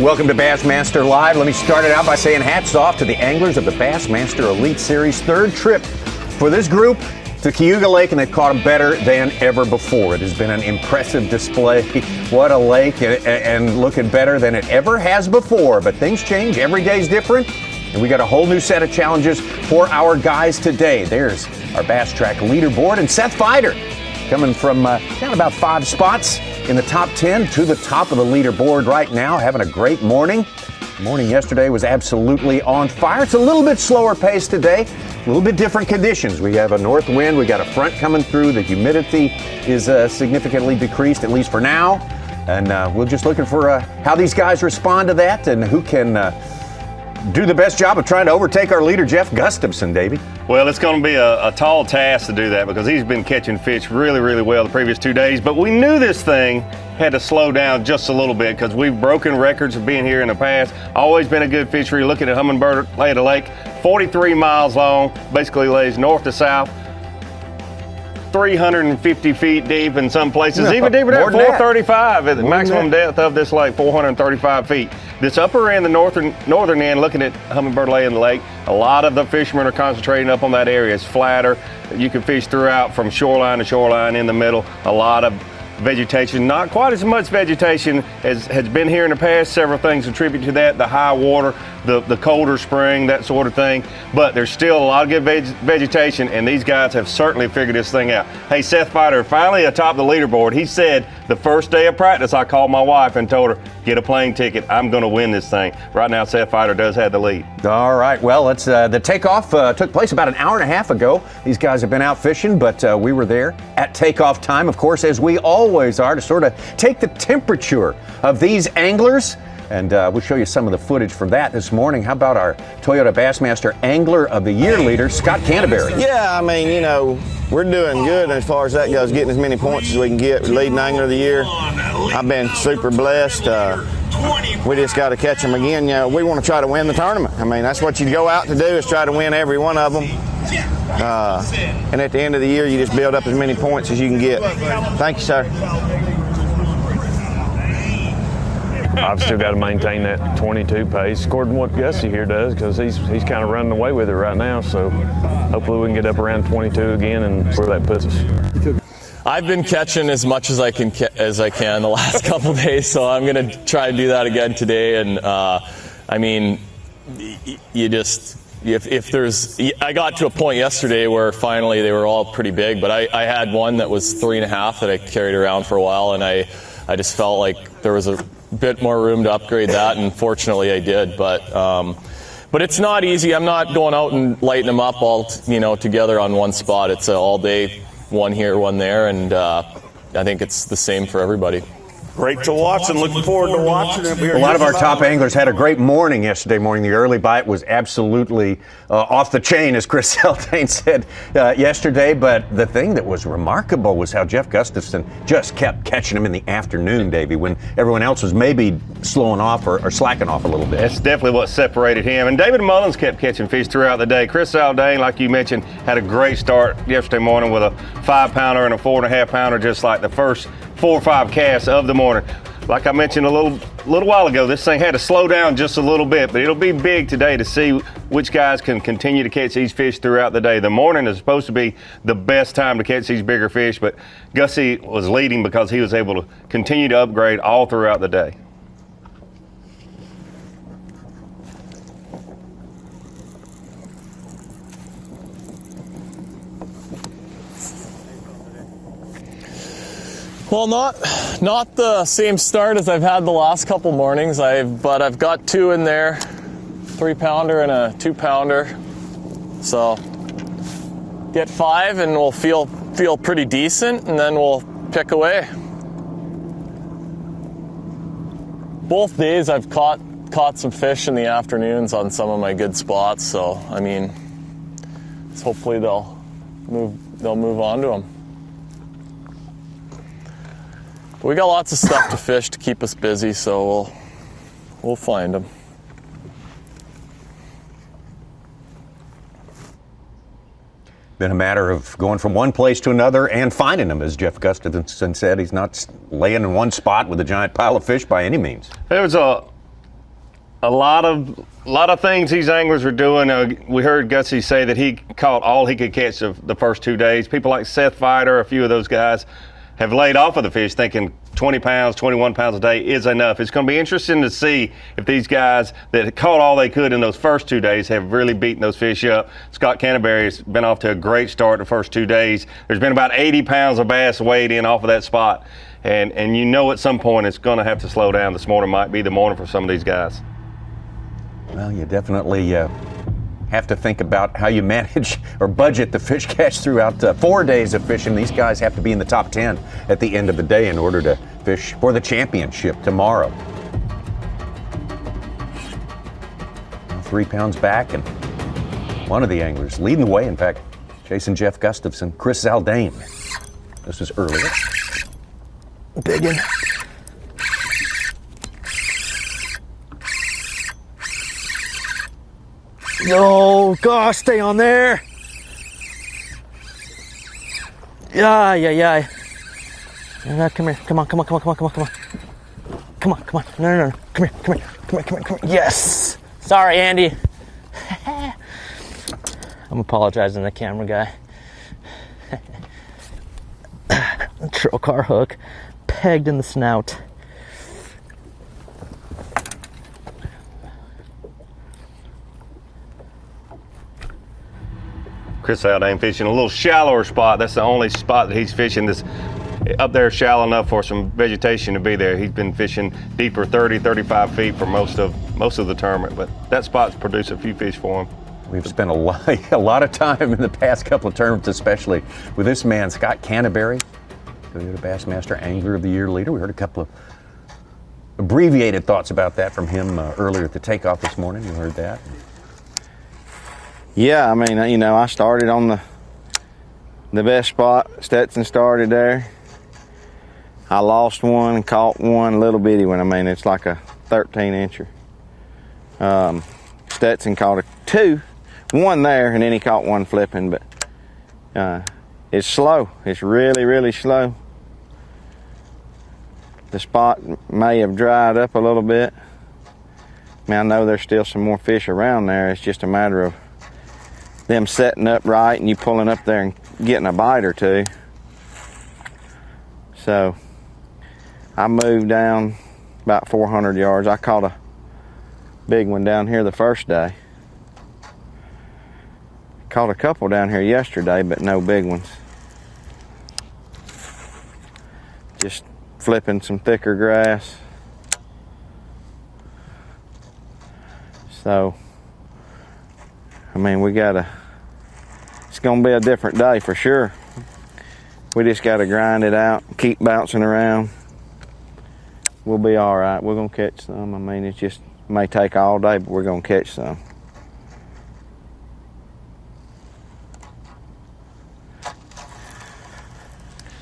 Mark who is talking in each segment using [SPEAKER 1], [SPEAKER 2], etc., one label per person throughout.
[SPEAKER 1] Welcome to Bassmaster Live. Let me start it out by saying hats off to the anglers of the Bassmaster Elite Series. Third trip for this group to Cayuga Lake, and they've caught them better than ever before. It has been an impressive display. What a lake, and looking better than it ever has before. But things change. Every day's different, and we got a whole new set of challenges for our guys today. There's our Bass Track leaderboard, and Seth Feider coming from down about 5 spots in the top 10 to the top of the leaderboard right now, having a great morning. The morning yesterday was absolutely on fire. It's a little bit slower pace today, a little bit different conditions. We have a north wind, we got a front coming through, the humidity is significantly decreased, at least for now. And we're just looking for how these guys respond to that and who can do the best job of trying to overtake our leader, Jeff Gustafson, Davey.
[SPEAKER 2] Well, it's going to be a tall task to do that because he's been catching fish really, really well the previous 2 days. But we knew this thing had to slow down just a little bit because we've broken records of being here in the past. Always been a good fishery. Looking at Hummingbird Lake, 43 miles long, basically lays north to south. 350 feet deep in some places, even deeper than 435 at the maximum depth of this lake, 435 feet. This upper end, the northern end, looking at Hummingbird Lake, a lot of the fishermen are concentrating up on that area. It's flatter. You can fish throughout from shoreline to shoreline in the middle. A lot of vegetation, not quite as much vegetation as has been here in the past. Several things contribute to that, the high water, the colder spring, that sort of thing. But there's still a lot of good vegetation, and these guys have certainly figured this thing out. Hey, Seth Feider, finally atop the leaderboard. He said the first day of practice, I called my wife and told her, get a plane ticket. I'm going to win this thing. Right now, Seth Feider does have the lead.
[SPEAKER 1] All right. Well, it's the takeoff took place about an hour and a half ago. These guys have been out fishing, but we were there at takeoff time, of course, as we always are, to sort of take the temperature of these anglers. And we'll show you some of the footage from that this morning. How about our Toyota Bassmaster Angler of the Year leader, Scott Canterbury?
[SPEAKER 3] Yeah, I mean, you know, we're doing good as far as that goes, getting as many points as we can get. Leading Angler of the Year. I've been super blessed. We just got to catch them again. You know, we want to try to win the tournament. I mean, that's what you go out to do, is try to win every one of them. And at the end of the year, you just build up as many points as you can get. Thank you, sir.
[SPEAKER 4] I've still got to maintain that 22 pace, according to what Gussie here does, because he's kind of running away with it right now. So hopefully we can get up around 22 again and where that puts us.
[SPEAKER 5] I've been catching as much as I can the last couple days, so I'm going to try and do that again today. And I mean, you just. If there's, I got to a point yesterday where finally they were all pretty big, but I had one that was 3.5 that I carried around for a while, and I just felt like there was a bit more room to upgrade that, and fortunately I did. But it's not easy. I'm not going out and lighting them up all together on one spot. It's all day, one here, one there, and I think it's the same for everybody.
[SPEAKER 6] Great to watch, and looking forward to watching it.
[SPEAKER 1] A lot of our top anglers had a great morning yesterday morning. The early bite was absolutely off the chain, as Chris Seltane said yesterday. But the thing that was remarkable was how Jeff Gustafson just kept catching them in the afternoon, Davey, when everyone else was maybe slowing off or slacking off a little bit.
[SPEAKER 2] That's definitely what separated him. And David Mullins kept catching fish throughout the day. Chris Seltane, like you mentioned, had a great start yesterday morning with a 5-pounder and a 4.5-pounder, just like the first 4 or 5 casts of the morning. Like I mentioned a little while ago, this thing had to slow down just a little bit, but it'll be big today to see which guys can continue to catch these fish throughout the day. The morning is supposed to be the best time to catch these bigger fish, but Gussie was leading because he was able to continue to upgrade all throughout the day.
[SPEAKER 5] Well, not the same start as I've had the last couple mornings. But I've got 2 in there, 3-pounder and a 2-pounder. So get 5 and we'll feel pretty decent, and then we'll pick away. Both days I've caught some fish in the afternoons on some of my good spots. So I mean, hopefully they'll move on to them. We got lots of stuff to fish to keep us busy, so we'll find them.
[SPEAKER 1] Been a matter of going from one place to another and finding them, as Jeff Gustafson said. He's not laying in one spot with a giant pile of fish by any means.
[SPEAKER 2] There was a a lot of things these anglers are doing. We heard Gussie say that he caught all he could catch the first 2 days. People like Seth Fighter, a few of those guys, have laid off of the fish thinking 20 pounds, 21 pounds a day is enough. It's going to be interesting to see if these guys that caught all they could in those first 2 days have really beaten those fish up. Scott Canterbury has been off to a great start the first 2 days. There's been about 80 pounds of bass weighed in off of that spot. And you know at some point it's going to have to slow down. This morning might be the morning for some of these guys.
[SPEAKER 1] Well, you definitely have to think about how you manage or budget the fish catch throughout 4 days of fishing. These guys have to be in the top 10 at the end of the day in order to fish for the championship tomorrow. 3 pounds back, and one of the anglers leading the way, in fact, chasing Jeff Gustafson, Chris Zaldane. This was earlier.
[SPEAKER 7] Digging. Oh gosh, stay on there. Yeah. Come here. Come on. Come on. No. Come here. Yes. Sorry, Andy. I'm apologizing to the camera guy. Trail car hook pegged in the snout.
[SPEAKER 2] Chris Zaldane fishing a little shallower spot. That's the only spot that he's fishing this up there shallow enough for some vegetation to be there. He's been fishing deeper, 30, 35 feet for most of the tournament, but that spot's produced a few fish for him.
[SPEAKER 1] We've spent a lot of time in the past couple of tournaments, especially with this man, Scott Canterbury, Cayuga Bassmaster Angler of the Year leader. We heard a couple of abbreviated thoughts about that from him earlier at the takeoff this morning. You heard that.
[SPEAKER 3] Yeah, I mean, you know, I started on the best spot. Stetson started there. I lost one, caught one, little bitty one. I mean, it's like a 13-incher. Stetson caught one there, and then he caught one flipping, but it's slow. It's really, really slow. The spot may have dried up a little bit. I mean, I know there's still some more fish around there. It's just a matter of them setting up right and you pulling up there and getting a bite or two. So I moved down about 400 yards. I caught a big one down here the first day. Caught a couple down here yesterday, but no big ones. Just flipping some thicker grass. So, I mean, it's gonna be a different day for sure. We just gotta grind it out, keep bouncing around. We'll be all right. We're gonna catch some. I mean, it may take all day, but we're gonna catch some.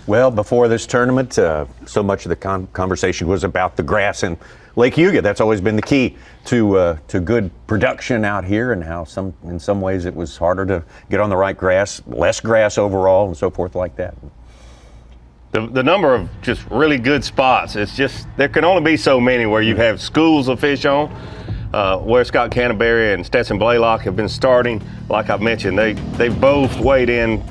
[SPEAKER 1] Well, before this tournament, so much of the conversation was about the grass in Lake Cayuga. That's always been the key to good production out here, and how in some ways it was harder to get on the right grass, less grass overall, and so forth like that.
[SPEAKER 2] The number of just really good spots, it's just, there can only be so many where you have schools of fish on. Where Scott Canterbury and Stetson Blaylock have been starting, like I've mentioned, they've both weighed in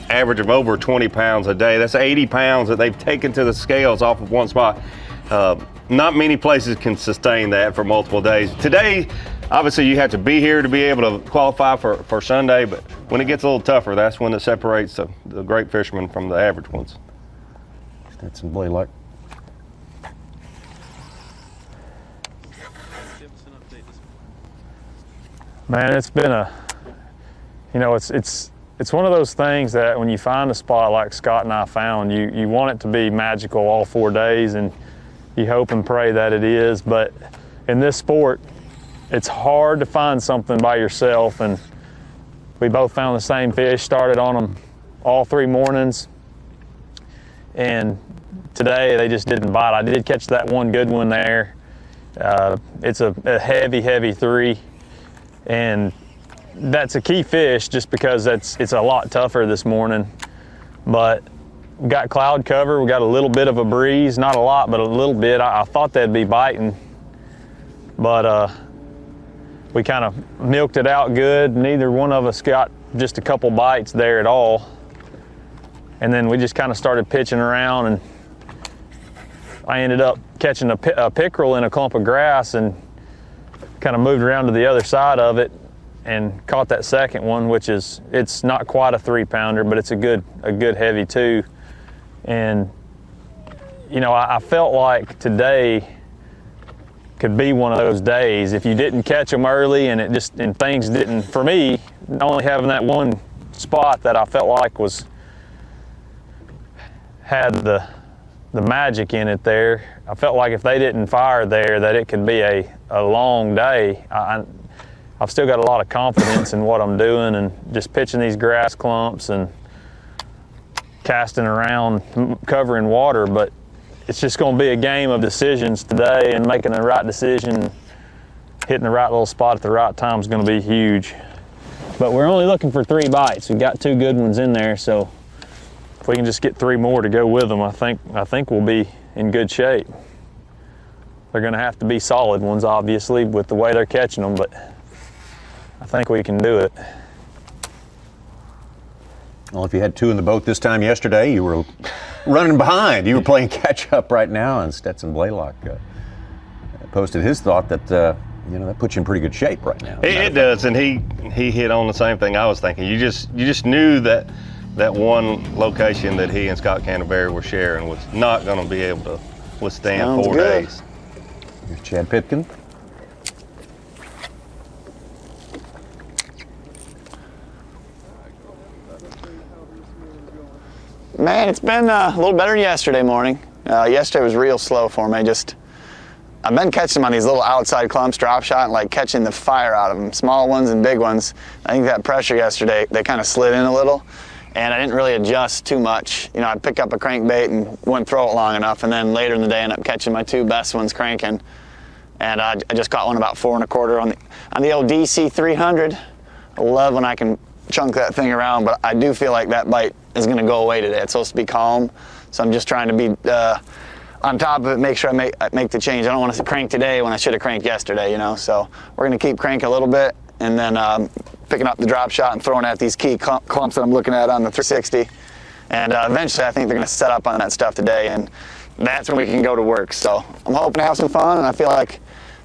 [SPEAKER 2] average of over 20 pounds a day. That's 80 pounds that they've taken to the scales off of one spot. Not many places can sustain that for multiple days. Today, obviously you have to be here to be able to qualify for Sunday, but when it gets a little tougher, that's when it separates the great fishermen from the average ones.
[SPEAKER 1] Stetson Blaylock.
[SPEAKER 4] Man, it's been it's one of those things that when you find a spot like Scott and I found, you want it to be magical all 4 days, and you hope and pray that it is. But in this sport, it's hard to find something by yourself, and we both found the same fish, started on them all 3 mornings, and today they just didn't bite. I did catch that one good one there. It's a heavy 3, and that's a key fish just because it's a lot tougher this morning. But we got cloud cover, we got a little bit of a breeze, not a lot, but a little bit. I thought they'd be biting. but we kind of milked it out good. Neither one of us got just a couple bites there at all. And then we just kind of started pitching around, and I ended up catching a pickerel in a clump of grass and kind of moved around to the other side of it and caught that second one, which is, it's not quite a 3-pounder, but it's a good heavy too. And you know, I felt like today could be one of those days if you didn't catch them early and things didn't, for me, only having that one spot that I felt like had the magic in it there. I felt like if they didn't fire there, that it could be a long day. I've still got a lot of confidence in what I'm doing and just pitching these grass clumps and casting around, covering water, but it's just going to be a game of decisions today, and making the right decision, hitting the right little spot at the right time is going to be huge. But we're only looking for 3 bites. We've got 2 good ones in there, so if we can just get 3 more to go with them, I think we'll be in good shape. They're going to have to be solid ones, obviously, with the way they're catching them, but I think we can do it.
[SPEAKER 1] Well, if you had 2 in the boat this time yesterday, you were running behind. You were playing catch up right now, and Stetson Blaylock posted his thought that that puts you in pretty good shape right now.
[SPEAKER 2] It does, and he hit on the same thing I was thinking. You just knew that one location that he and Scott Canterbury were sharing was not going to be able to withstand
[SPEAKER 3] Sounds
[SPEAKER 2] 4
[SPEAKER 3] good.
[SPEAKER 2] days.
[SPEAKER 1] Here's Chad Pitkin.
[SPEAKER 8] Man, it's been a little better than yesterday morning. Yesterday was real slow for me. I've been catching them on these little outside clumps, drop shot, and like catching the fire out of them, small ones and big ones. I think that pressure yesterday, they kind of slid in a little, and I didn't really adjust too much. You know, I'd pick up a crankbait and wouldn't throw it long enough, and then later in the day I ended up catching my 2 best ones cranking. And I just caught one about 4 1/4 on the old DC 300. I love when I can chunk that thing around, but I do feel like that bite is going to go away today. It's supposed to be calm, so I'm just trying to be on top of it, make sure I make the change. I don't want to crank today when I should have cranked yesterday, you know. So we're going to keep cranking a little bit, and then picking up the drop shot and throwing at these key clumps that I'm looking at on the 360. And eventually I think they're going to set up on that stuff today, and that's when we can go to work. So I'm hoping to have some fun, and I feel like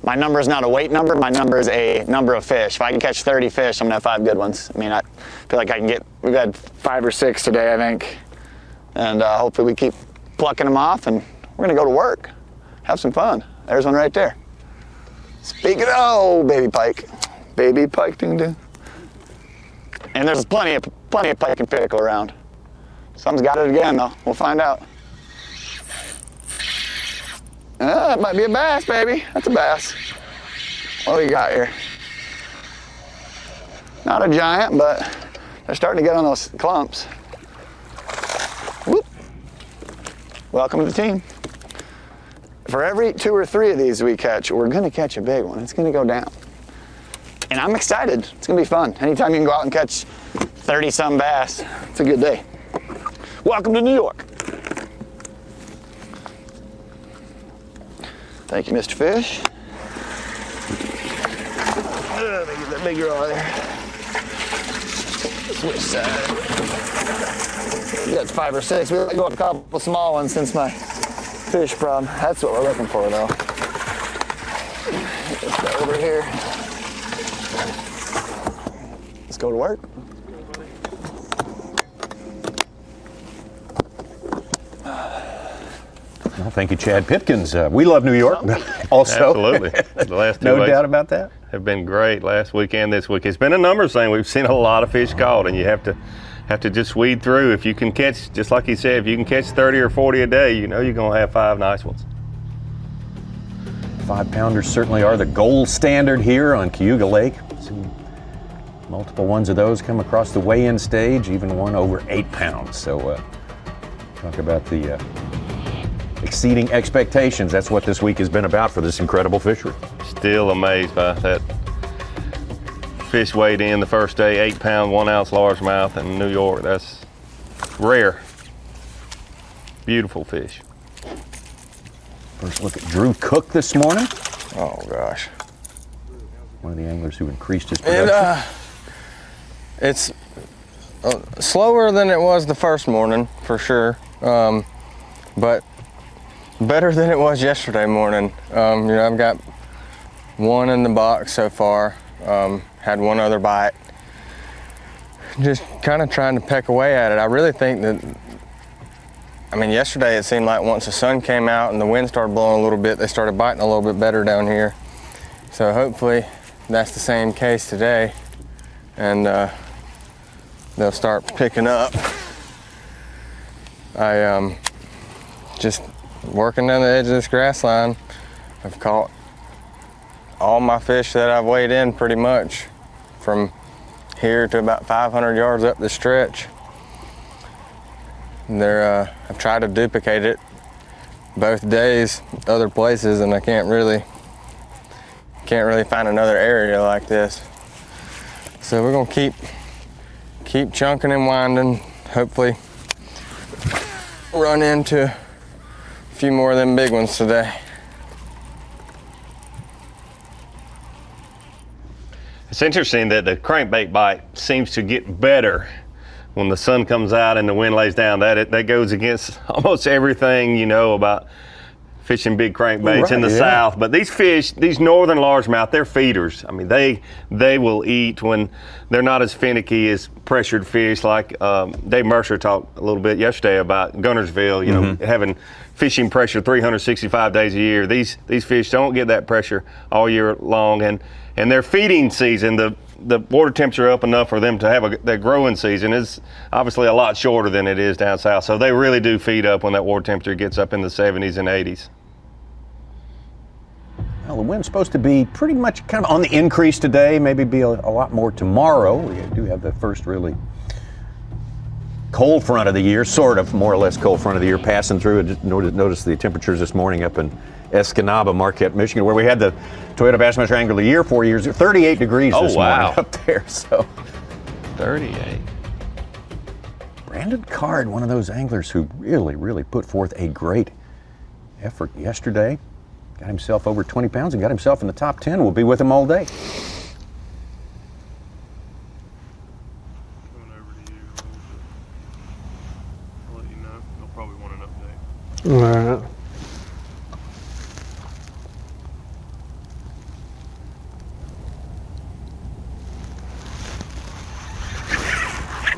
[SPEAKER 8] my number is not a weight number, my number is a number of fish. If I can catch 30 fish, I'm gonna have 5 good ones. I mean, I feel like we've had 5 or 6 today, I think. And hopefully we keep plucking them off, and we're gonna go to work, have some fun. There's one right there. Speaking of, baby pike. Baby pike, ding ding. And there's plenty of pike and pickerel around. Some's got it again though, we'll find out. That might be a bass, baby. That's a bass. What do we got here? Not a giant, but they're starting to get on those clumps. Whoop. Welcome to the team. For every 2 or 3 of these we catch, we're gonna catch a big one. It's gonna go down. And I'm excited. It's gonna be fun. Anytime you can go out and catch 30-some bass, it's a good day. Welcome to New York. Thank you, Mr. Fish. Let me get that big girl out of there. Switch side. We got 5 or 6. We let go of a couple small ones since my fish problem. That's what we're looking for, though. Get this guy over here. Let's go to work.
[SPEAKER 1] Well, thank you, Chad Pitkins. We love New York also.
[SPEAKER 2] Absolutely. The last 2
[SPEAKER 1] No
[SPEAKER 2] weeks
[SPEAKER 1] doubt about that.
[SPEAKER 2] have been great last week and this week. It's been a numbers thing. We've seen a lot of fish caught, and you have to just weed through. If you can catch, just like he said, if you can catch 30 or 40 a day, you know you're going to have 5 nice ones.
[SPEAKER 1] 5-pounders certainly are the gold standard here on Cayuga Lake. Seen multiple ones of those come across the weigh-in stage, even one over 8 pounds. So talk about the exceeding expectations. That's what this week has been about for this incredible fishery.
[SPEAKER 2] Still amazed by that fish weighed in the first day, 8 pound, 1 ounce largemouth in New York. That's rare. Beautiful fish.
[SPEAKER 1] First look at Drew Cook this morning.
[SPEAKER 8] Oh gosh.
[SPEAKER 1] one of the anglers who increased his production.
[SPEAKER 9] It's slower than it was the first morning, for sure, but better than it was yesterday morning. I've got one in the box so far, had one other bite. Just kind of trying to peck away at it. I really think that, yesterday it seemed like once the sun came out and the wind started blowing a little bit, they started biting a little bit better down here. So hopefully that's the same case today, and they'll start picking up. I just working down the edge of this grass line. I've caught all my fish that I've weighed in pretty much from here to about 500 yards up the stretch. I've tried to duplicate it both days other places, and I can't really find another area like this. So we're gonna keep chunking and winding, hopefully run into a few more of them big ones today.
[SPEAKER 2] It's interesting that the crankbait bite seems to get better when the sun comes out and the wind lays down. That goes against almost everything you know about fishing big crankbaits in the South. But these fish, these northern largemouth, they're feeders. They will eat when they're not as finicky as pressured fish. Like Dave Mercer talked a little bit yesterday about Guntersville, having fishing pressure 365 days a year. These fish don't get that pressure all year long, and their feeding season, the water temperature up enough for them to have their growing season is obviously a lot shorter than it is down south. So they really do feed up when that water temperature gets up in the 70s and 80s.
[SPEAKER 1] Well, the wind's supposed to be pretty much kind of on the increase today, maybe be a lot more tomorrow. We do have the first really cold front of the year, sort of, more or less cold front of the year passing through. I just noticed the temperatures this morning up in Escanaba, Marquette, Michigan, where we had the Toyota Bassmaster Angler of the Year 4 years, 38 degrees this morning up there. So
[SPEAKER 2] 38.
[SPEAKER 1] Brandon Card, one of those anglers who really put forth a great effort yesterday. Got himself over 20 pounds and got himself in the top 10. We'll be with him all day.
[SPEAKER 10] Coming over to you a little bit. I'll let you know. They'll probably want an update.
[SPEAKER 11] All right.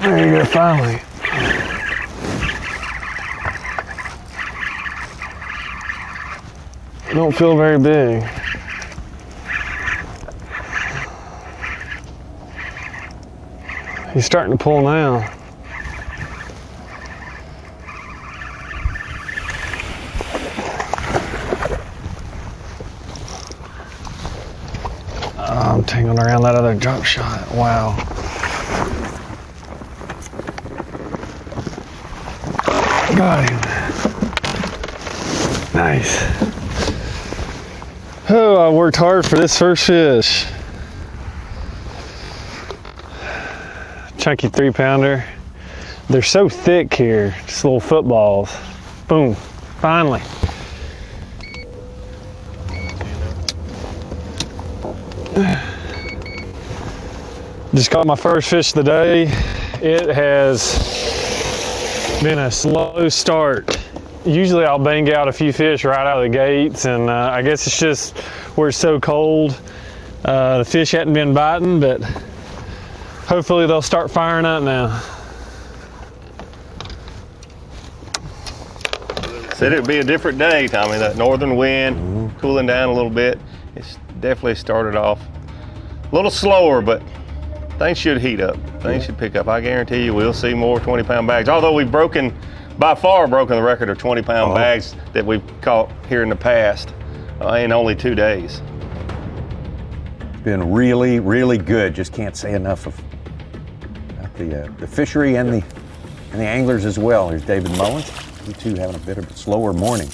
[SPEAKER 11] There you go, finally. Don't feel very big. He's starting to pull now. Oh, I'm tangled around that other drop shot. Wow. Got him. Nice. Oh, I worked hard for this first fish. Chunky 3-pounder. They're so thick here, just little footballs. Boom, finally. Just caught my first fish of the day. It has been a slow start. Usually I'll bang out a few fish right out of the gates, and I guess it's just where it's so cold. The fish hadn't been biting, but hopefully they'll start firing up now.
[SPEAKER 2] Said it'd be a different day, Tommy. That northern wind cooling down a little bit. It's definitely started off a little slower, but things should heat up. Things should pick up. I guarantee you we'll see more 20-pound bags. Although we've by far broken the record of 20-pound bags that we've caught here in the past in only 2 days.
[SPEAKER 1] It's been really good. Just can't say enough about the fishery and the anglers as well. There's David Mullins. You two having a bit of a slower morning.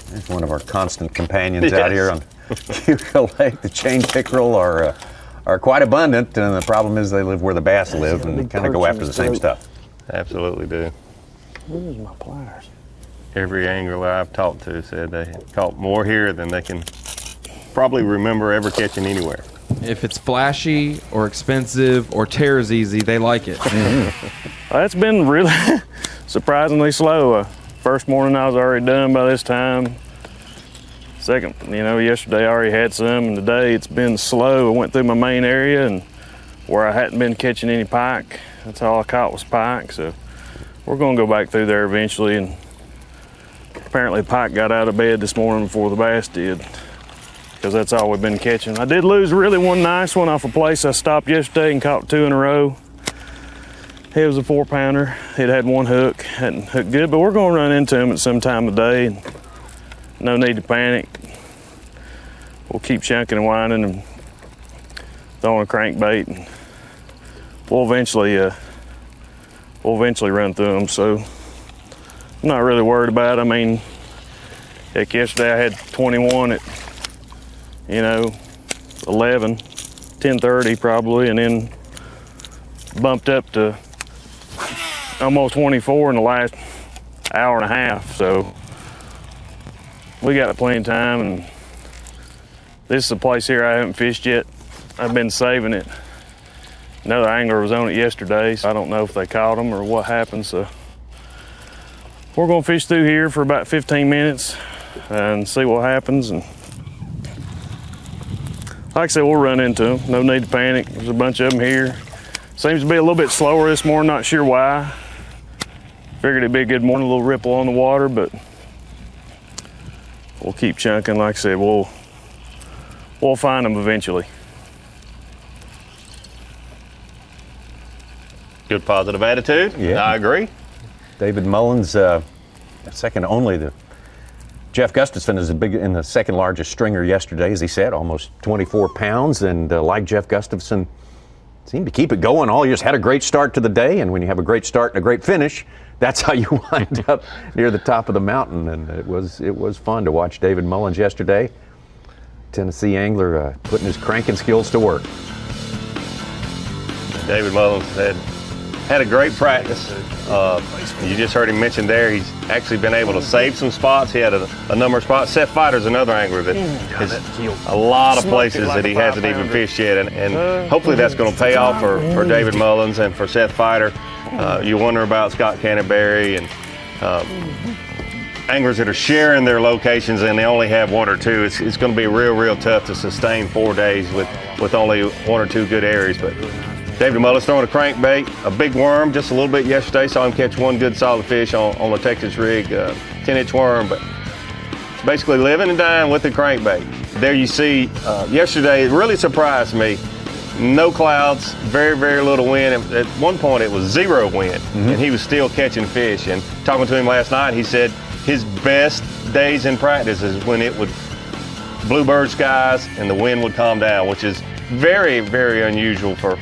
[SPEAKER 1] There's one of our constant companions out here on Cayuga Lake. The chain pickerel are quite abundant, and the problem is they live where the bass live and kind of go after the same stuff.
[SPEAKER 2] Absolutely do.
[SPEAKER 11] Where's my pliers?
[SPEAKER 2] Every angler I've talked to said they caught more here than they can probably remember ever catching anywhere.
[SPEAKER 12] If it's flashy or expensive or tears easy, they like it.
[SPEAKER 11] It's been really surprisingly slow. First morning I was already done by this time. Second, yesterday I already had some, and today it's been slow. I went through my main area, and where I hadn't been catching any pike, that's all I caught was pike. So we're gonna go back through there eventually, and apparently pike got out of bed this morning before the bass did, because that's all we've been catching. I did lose really one nice one off a place I stopped yesterday and caught 2 in a row. It was a 4-pounder. It had one hook, hadn't hooked good, but we're gonna run into him at some time of day. And no need to panic. We'll keep chunking and winding and throwing a crankbait, and we'll eventually run through them. So I'm not really worried about it. I mean, heck, yesterday I had 21 at 11, 10:30 probably, and then bumped up to almost 24 in the last hour and a half. So we got plenty of time, and this is a place here I haven't fished yet. I've been saving it. Another angler was on it yesterday, so I don't know if they caught them or what happened. So we're gonna fish through here for about 15 minutes and see what happens. And like I said, we'll run into them. No need to panic. There's a bunch of them here. Seems to be a little bit slower this morning, not sure why. Figured it'd be a good morning, a little ripple on the water, but we'll keep chunking. Like I said, we'll find them eventually.
[SPEAKER 2] Good positive attitude.
[SPEAKER 1] Yeah,
[SPEAKER 2] I agree.
[SPEAKER 1] David Mullins, second only to Jeff Gustafson, is in the second largest stringer yesterday, as he said, almost 24 pounds. And like Jeff Gustafson, seemed to keep it going all year. Had a great start to the day, and when you have a great start and a great finish, that's how you wind up near the top of the mountain. And it was fun to watch David Mullins yesterday. Tennessee angler putting his cranking skills to work.
[SPEAKER 2] David Mullins had a great practice. You just heard him mention there, he's actually been able to save some spots. He had a number of spots. Seth Fighter's another angler that has a lot of places that he hasn't even fished yet, and hopefully that's going to pay off for David Mullins and for Seth Fighter. You wonder about Scott Canterbury and anglers that are sharing their locations and they only have 1 or 2. It's going to be real tough to sustain 4 days with only 1 or 2 good areas. But David Mullins throwing a crankbait, a big worm, just a little bit yesterday. Saw him catch one good solid fish on the Texas rig, 10-inch worm. But basically living and dying with the crankbait. There you see, yesterday it really surprised me. No clouds, very little wind. At one point it was 0 wind, and he was still catching fish. And talking to him last night, he said his best days in practice is when it would bluebird skies and the wind would calm down, which is very unusual for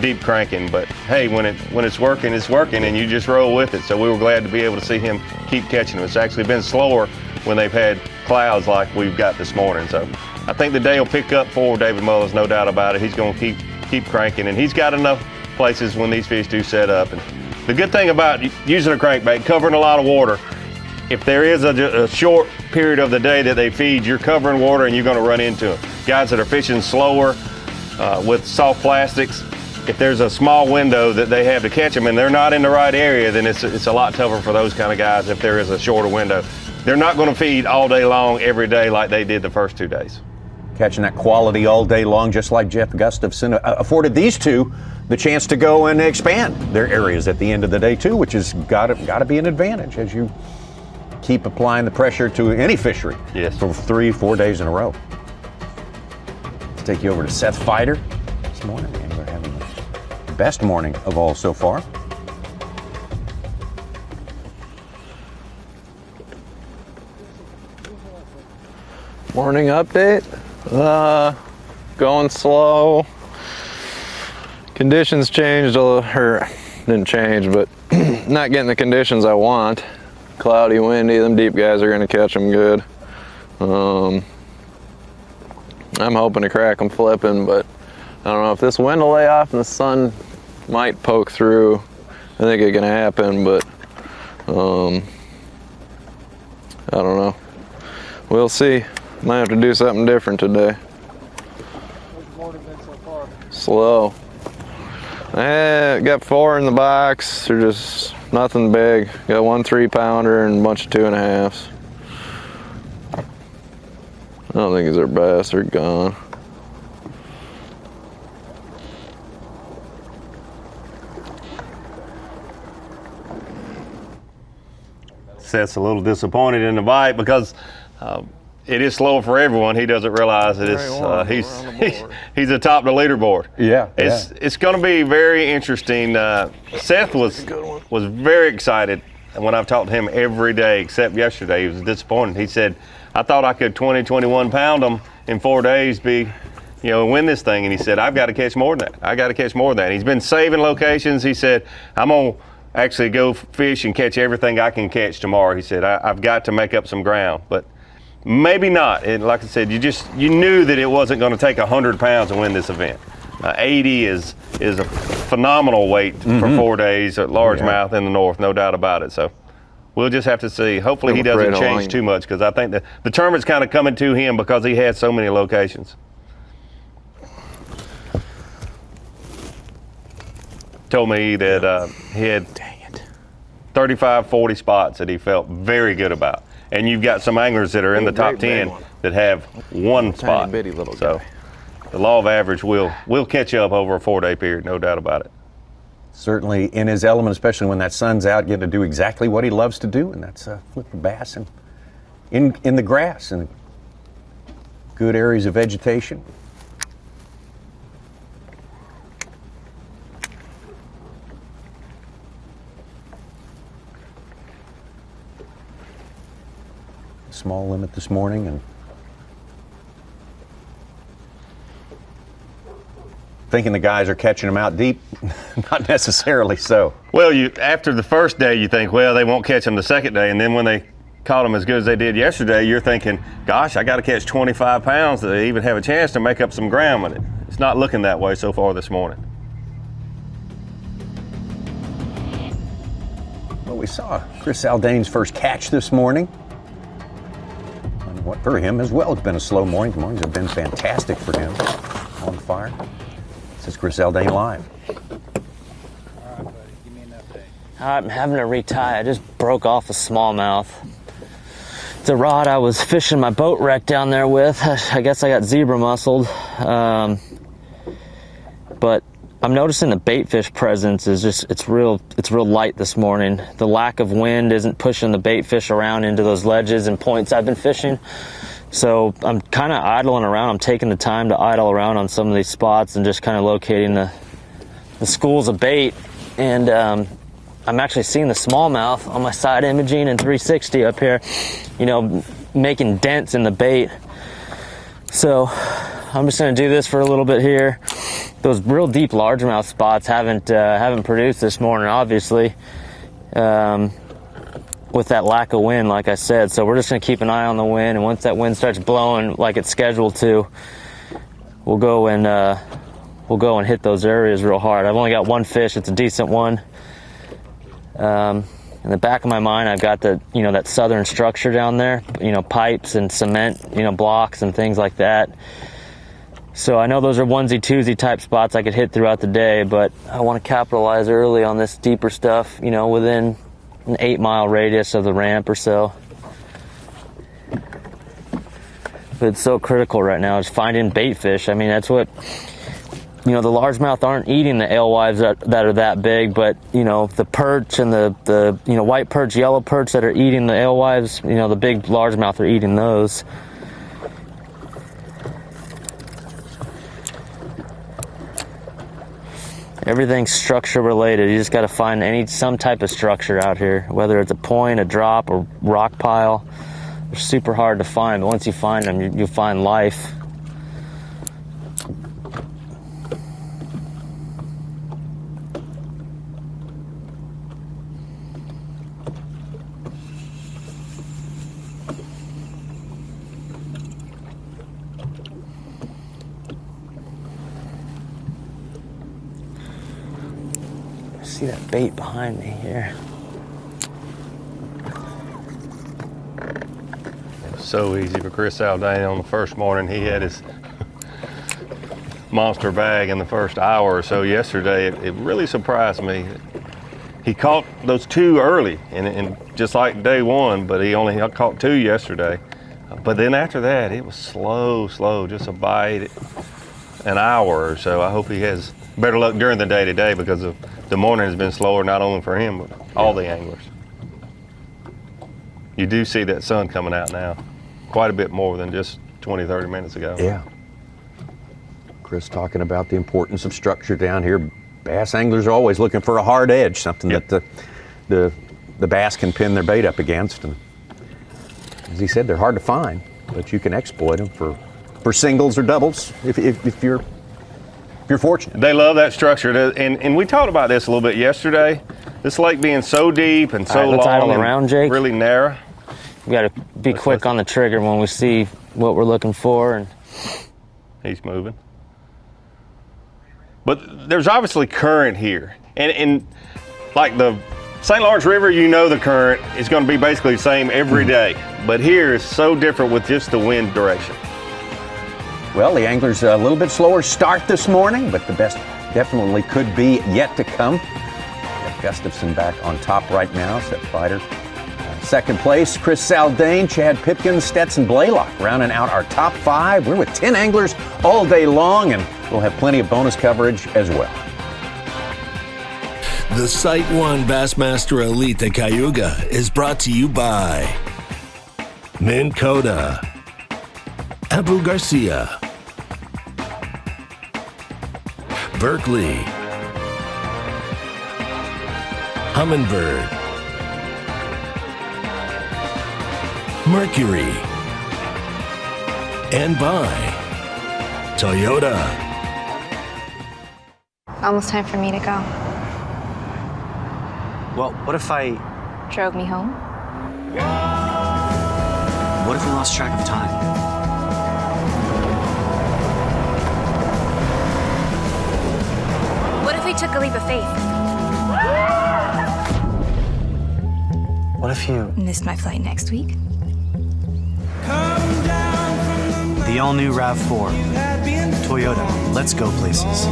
[SPEAKER 2] deep cranking. But hey, when it's working, it's working, and you just roll with it. So we were glad to be able to see him keep catching them. It's actually been slower when they've had clouds like we've got this morning. So I think the day will pick up for David Mullins, no doubt about it. He's going to keep cranking, and he's got enough places when these fish do set up. And the good thing about using a crankbait, covering a lot of water, if there is a short period of the day that they feed, you're covering water and you're going to run into them. Guys that are fishing slower with soft plastics, if there's a small window that they have to catch them and they're not in the right area, then it's a lot tougher for those kind of guys if there is a shorter window. They're not going to feed all day long every day like they did the first 2 days.
[SPEAKER 1] Catching that quality all day long, just like Jeff Gustafson, afforded these two the chance to go and expand their areas at the end of the day too, which has got to be an advantage as you keep applying the pressure to any fishery for 3-4 days in a row. Let's take you over to Seth Fighter this morning, and we're having the best morning of all so far.
[SPEAKER 13] Morning update. Going slow. Conditions changed, or didn't change, but not getting the conditions I want. Cloudy, windy, them deep guys are gonna catch them good. I'm hoping to crack them flipping, but I don't know if this wind will lay off and the sun might poke through. I think it can happen, but I don't know. We'll see. Might have to do something different today. Slow. Got 4 in the box. They're just nothing big. Got 1 3-pounder and a bunch of 2.5s. I don't think these are bass. They're gone.
[SPEAKER 2] Seth's a little disappointed in the bite because it is slow for everyone. He doesn't realize it is. He's atop the leaderboard.
[SPEAKER 1] Yeah,
[SPEAKER 2] it's going to be very interesting. Seth was very excited, and when I've talked to him every day except yesterday, he was disappointed. He said, "I thought I could 21 pound them in 4 days, win this thing." And he said, "I've got to catch more than that. I got to catch more than that." He's been saving locations. He said, "I'm gonna actually go fish and catch everything I can catch tomorrow." He said, I've got to make up some ground, but maybe not. And like I said, you knew that it wasn't going to take 100 pounds to win this event. 80 is a phenomenal weight for 4 days at largemouth in the north, no doubt about it. So we'll just have to see. Hopefully he doesn't change too much, because I think the tournament's kind of coming to him because he had so many locations. Told me that he had 35, 40 spots that he felt very good about. And you've got some anglers that are in the top 10 that have 1 spot.
[SPEAKER 13] Bitty little
[SPEAKER 2] so
[SPEAKER 13] guy.
[SPEAKER 2] the law of average will catch up over a 4-day period, no doubt about it.
[SPEAKER 1] Certainly in his element, especially when that sun's out, getting to do exactly what he loves to do, and that's flip the bass and in the grass and good areas of vegetation. Small limit this morning, and thinking the guys are catching them out deep. Not necessarily so.
[SPEAKER 2] Well, after the first day you think, well, they won't catch them the second day, and then when they caught them as good as they did yesterday, you're thinking, gosh, I got to catch 25 pounds to even have a chance to make up some ground with it. It's not looking that way so far this morning.
[SPEAKER 1] Well, we saw Chris Aldane's first catch this morning. What for him as well, it's been a slow morning. The mornings have been fantastic for him. On fire. This is Chris Aldane live.
[SPEAKER 14] All right, buddy, give me an update. I'm having to retie. I just broke off a smallmouth. It's a rod I was fishing my boat wreck down there with. I guess I got zebra muscled. But I'm noticing the bait fish presence is it's real light this morning. The lack of wind isn't pushing the bait fish around into those ledges and points I've been fishing. So I'm kind of idling around. I'm taking the time to idle around on some of these spots and just kind of locating the schools of bait. And I'm actually seeing the smallmouth on my side imaging and 360 up here, making dents in the bait. So I'm just going to do this for a little bit here. Those real deep largemouth spots haven't produced this morning, obviously, with that lack of wind, like I said. So we're just going to keep an eye on the wind, and once that wind starts blowing like it's scheduled to, we'll go and hit those areas real hard. I've only got 1 fish. It's a decent one. In the back of my mind, I've got that southern structure down there, pipes and cement, blocks and things like that. So I know those are onesie-twosie type spots I could hit throughout the day, but I want to capitalize early on this deeper stuff, within an 8-mile radius of the ramp or so. But it's so critical right now is finding bait fish. I mean, that's what, the largemouth aren't eating the alewives that are that big, but, the perch and the white perch, yellow perch that are eating the alewives, the big largemouth are eating those. Everything's structure related. You just got to find some type of structure out here, whether it's a point, a drop, or rock pile. They're super hard to find, but once you find them, you'll find life. See that bait behind me here.
[SPEAKER 2] so easy for Chris Aldane on the first morning. He had his monster bag in the first hour or so yesterday. It really surprised me. He caught those 2 early, and just like day one, but he only caught 2 yesterday. But then after that, it was slow, just a bite, an hour or so. I hope he has better luck during the day today, because the morning has been slower, not only for him, but all the anglers. You do see that sun coming out now, quite a bit more than just 20, 30 minutes ago.
[SPEAKER 1] Yeah. Chris talking about the importance of structure down here. Bass anglers are always looking for a hard edge, something that the bass can pin their bait up against. And as he said, they're hard to find, but you can exploit them for singles or doubles if you're fortunate.
[SPEAKER 2] They love that structure, and we talked about this a little bit yesterday. This lake being so deep and so
[SPEAKER 14] let's
[SPEAKER 2] long
[SPEAKER 14] idle
[SPEAKER 2] and
[SPEAKER 14] around, Jake.
[SPEAKER 2] really narrow.
[SPEAKER 14] We got to be quick on the trigger when we see what we're looking for. And
[SPEAKER 2] he's moving. But there's obviously current here. And like the St. Lawrence River, you know the current is going to be basically the same every day. But here is so different with just the wind direction.
[SPEAKER 1] Well, the anglers a little bit slower start this morning, but the best definitely could be yet to come. Gustafson back on top right now, set fighter. Second place, Chris Saldane, Chad Pipkins, Stetson Blaylock rounding out our top 5. We're with 10 anglers all day long, and we'll have plenty of bonus coverage as well.
[SPEAKER 15] The Site 1 Bassmaster Elite at Cayuga is brought to you by Minn Kota, Abu Garcia, Berkeley, Humminbird, Mercury, and by Toyota.
[SPEAKER 16] Almost time for me to go.
[SPEAKER 17] Well, what if I
[SPEAKER 16] Drove me home?
[SPEAKER 17] What if we lost track of time?
[SPEAKER 16] What if we took a leap of faith?
[SPEAKER 17] What if you
[SPEAKER 16] Missed my flight next week?
[SPEAKER 17] The all-new RAV4. Toyota. Let's go places.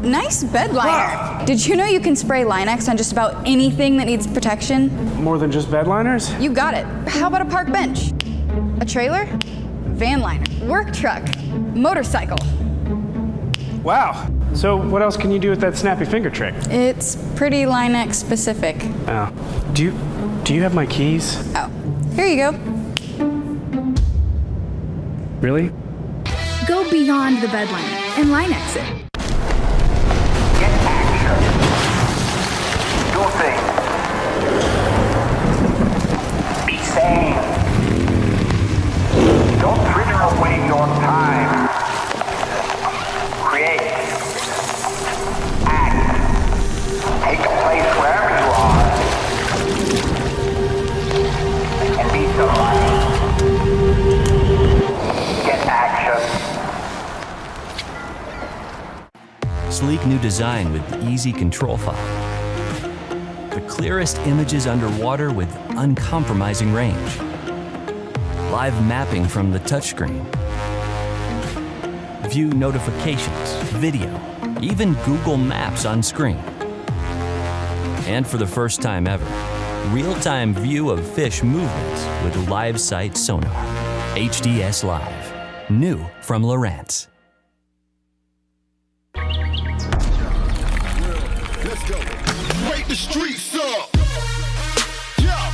[SPEAKER 18] Nice bed liner. Did you know you can spray Line-X on just about anything that needs protection?
[SPEAKER 19] More than just bed liners?
[SPEAKER 18] You got it. How about a park bench? A trailer? Van liner. Work truck. Motorcycle.
[SPEAKER 19] Wow. So what else can you do with that snappy finger trick?
[SPEAKER 18] It's pretty Line-X specific.
[SPEAKER 19] Oh. Do you have my keys?
[SPEAKER 18] Oh, here you go.
[SPEAKER 19] Really?
[SPEAKER 18] Go beyond the bed liner and Line-X it.
[SPEAKER 20] Do things. Be sane. Don't fritter away your time. Create. Act. Take a place wherever you are. And be somebody. Get action.
[SPEAKER 21] Sleek new design with easy control file. The clearest images underwater with uncompromising range. Live mapping from the touchscreen. View notifications, video, even Google Maps on screen. And for the first time ever, real-time view of fish movements with live sight sonar. HDS Live. New from Lowrance.
[SPEAKER 22] Let's go. Wake the streets up. Yeah.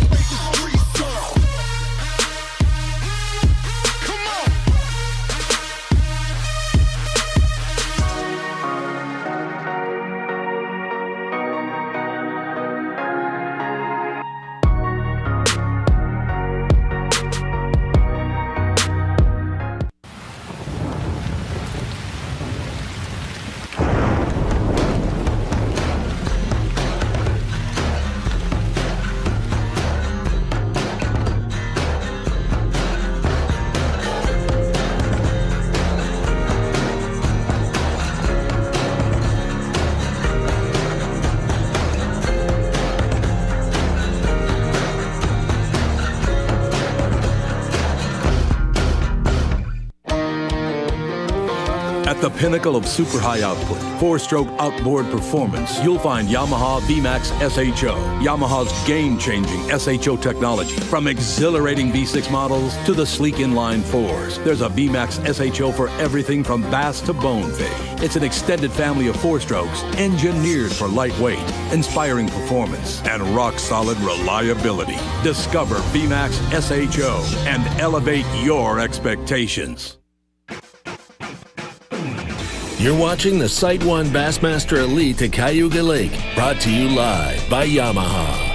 [SPEAKER 22] Wake the streets up. Come on.
[SPEAKER 5] At the pinnacle of super high output, 4-stroke outboard performance, you'll find Yamaha VMAX SHO. Yamaha's game-changing SHO technology. From exhilarating V6 models to the sleek inline 4s, there's a VMAX SHO for everything from bass to bonefish. It's an extended family of 4-strokes engineered for lightweight, inspiring performance, and rock-solid reliability. Discover VMAX SHO and elevate your expectations.
[SPEAKER 15] You're watching the Sight 1 Bassmaster Elite at Cayuga Lake, brought to you live by Yamaha.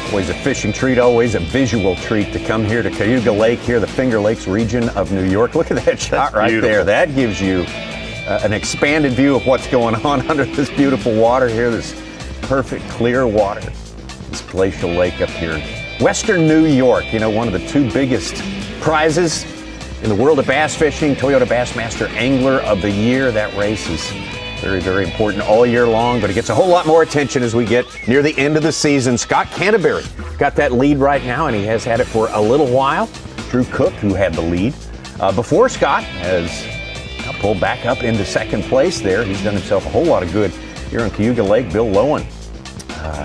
[SPEAKER 1] Always a fishing treat, always a visual treat to come here to Cayuga Lake, here the Finger Lakes region of New York. Look at that shot right there. That gives you an expanded view of what's going on under this beautiful water here, this perfect clear water, this glacial lake up here. Western New York, you know, one of the two biggest prizes in the world of bass fishing, Toyota Bassmaster Angler of the Year. That race is very, very important all year long, but it gets a whole lot more attention as we get near the end of the season. Scott Canterbury got that lead right now, and he has had it for a little while. Drew Cook, who had the lead before Scott, has now pulled back up into second place there. He's done himself a whole lot of good here on Cayuga Lake. Bill Lowen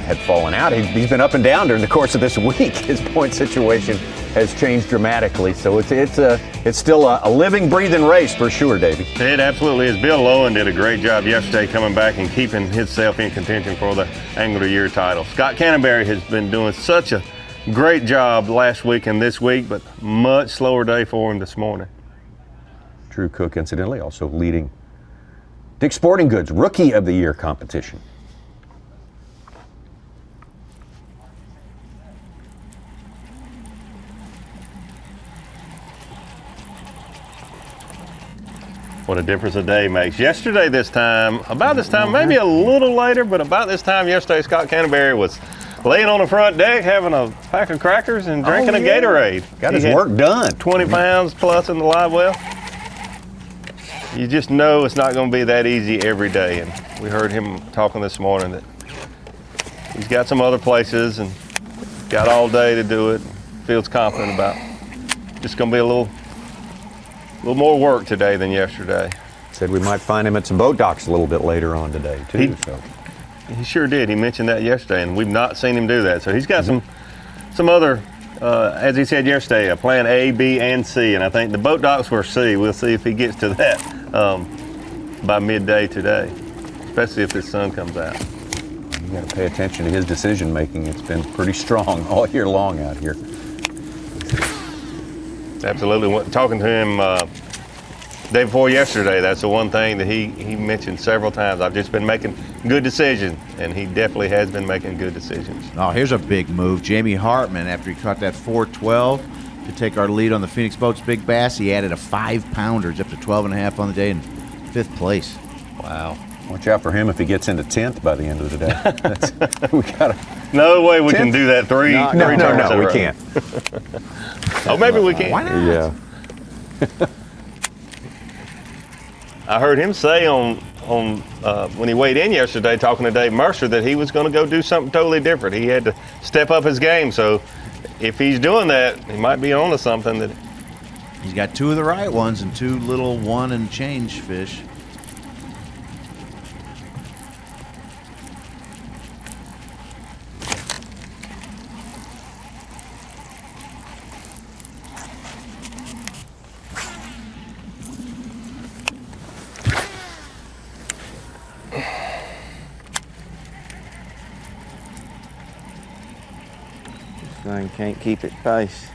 [SPEAKER 1] had fallen out. He's been up and down during the course of this week. His point situation has changed dramatically, so it's still a living, breathing race for sure, Davey.
[SPEAKER 2] It absolutely is. Bill Lowen did a great job yesterday coming back and keeping himself in contention for the Angler of the Year title. Scott Canterbury has been doing such a great job last week and this week, but much slower day for him this morning.
[SPEAKER 1] Drew Cook, incidentally, also leading Dick's Sporting Goods Rookie of the Year competition.
[SPEAKER 2] What a difference a day makes. Yesterday about this time, maybe a little later, but about this time yesterday, Scott Canterbury was laying on the front deck having a pack of crackers and drinking a Gatorade.
[SPEAKER 1] Got his work done.
[SPEAKER 2] 20 pounds plus in the live well. You just know it's not going to be that easy every day. And we heard him talking this morning that he's got some other places and got all day to do it. Feels confident about just going to be a little more work today than yesterday.
[SPEAKER 1] Said we might find him at some boat docks a little bit later on today, too.
[SPEAKER 2] He sure did. He mentioned that yesterday, and we've not seen him do that. So he's got some other, as he said yesterday, a plan A, B, and C. And I think the boat docks were C. We'll see if he gets to that by midday today, especially if the sun comes out.
[SPEAKER 1] You got to pay attention to his decision making. It's been pretty strong all year long out here.
[SPEAKER 2] Absolutely. Talking to him day before yesterday, that's the one thing that he mentioned several times. I've just been making good decisions, and he definitely has been making good decisions.
[SPEAKER 6] Oh, here's a big move. Jamie Hartman, after he caught that 412 to take our lead on the Phoenix Boats Big Bass, he added a 5-pounder. He's up to 12.5 on the day in 5th place.
[SPEAKER 1] Wow. Watch out for him if he gets into 10th by the end of the day. We gotta.
[SPEAKER 2] No way we can do that three times.
[SPEAKER 1] No, we can't.
[SPEAKER 2] Oh, maybe we can.
[SPEAKER 6] Why not?
[SPEAKER 1] Yeah.
[SPEAKER 2] I heard him say on when he weighed in yesterday, talking to Dave Mercer, that he was going to go do something totally different. He had to step up his game. So if he's doing that, he might be on to something. That
[SPEAKER 6] he's got 2 of the right ones and 2 little 1 and change fish.
[SPEAKER 23] Thing can't keep its pace.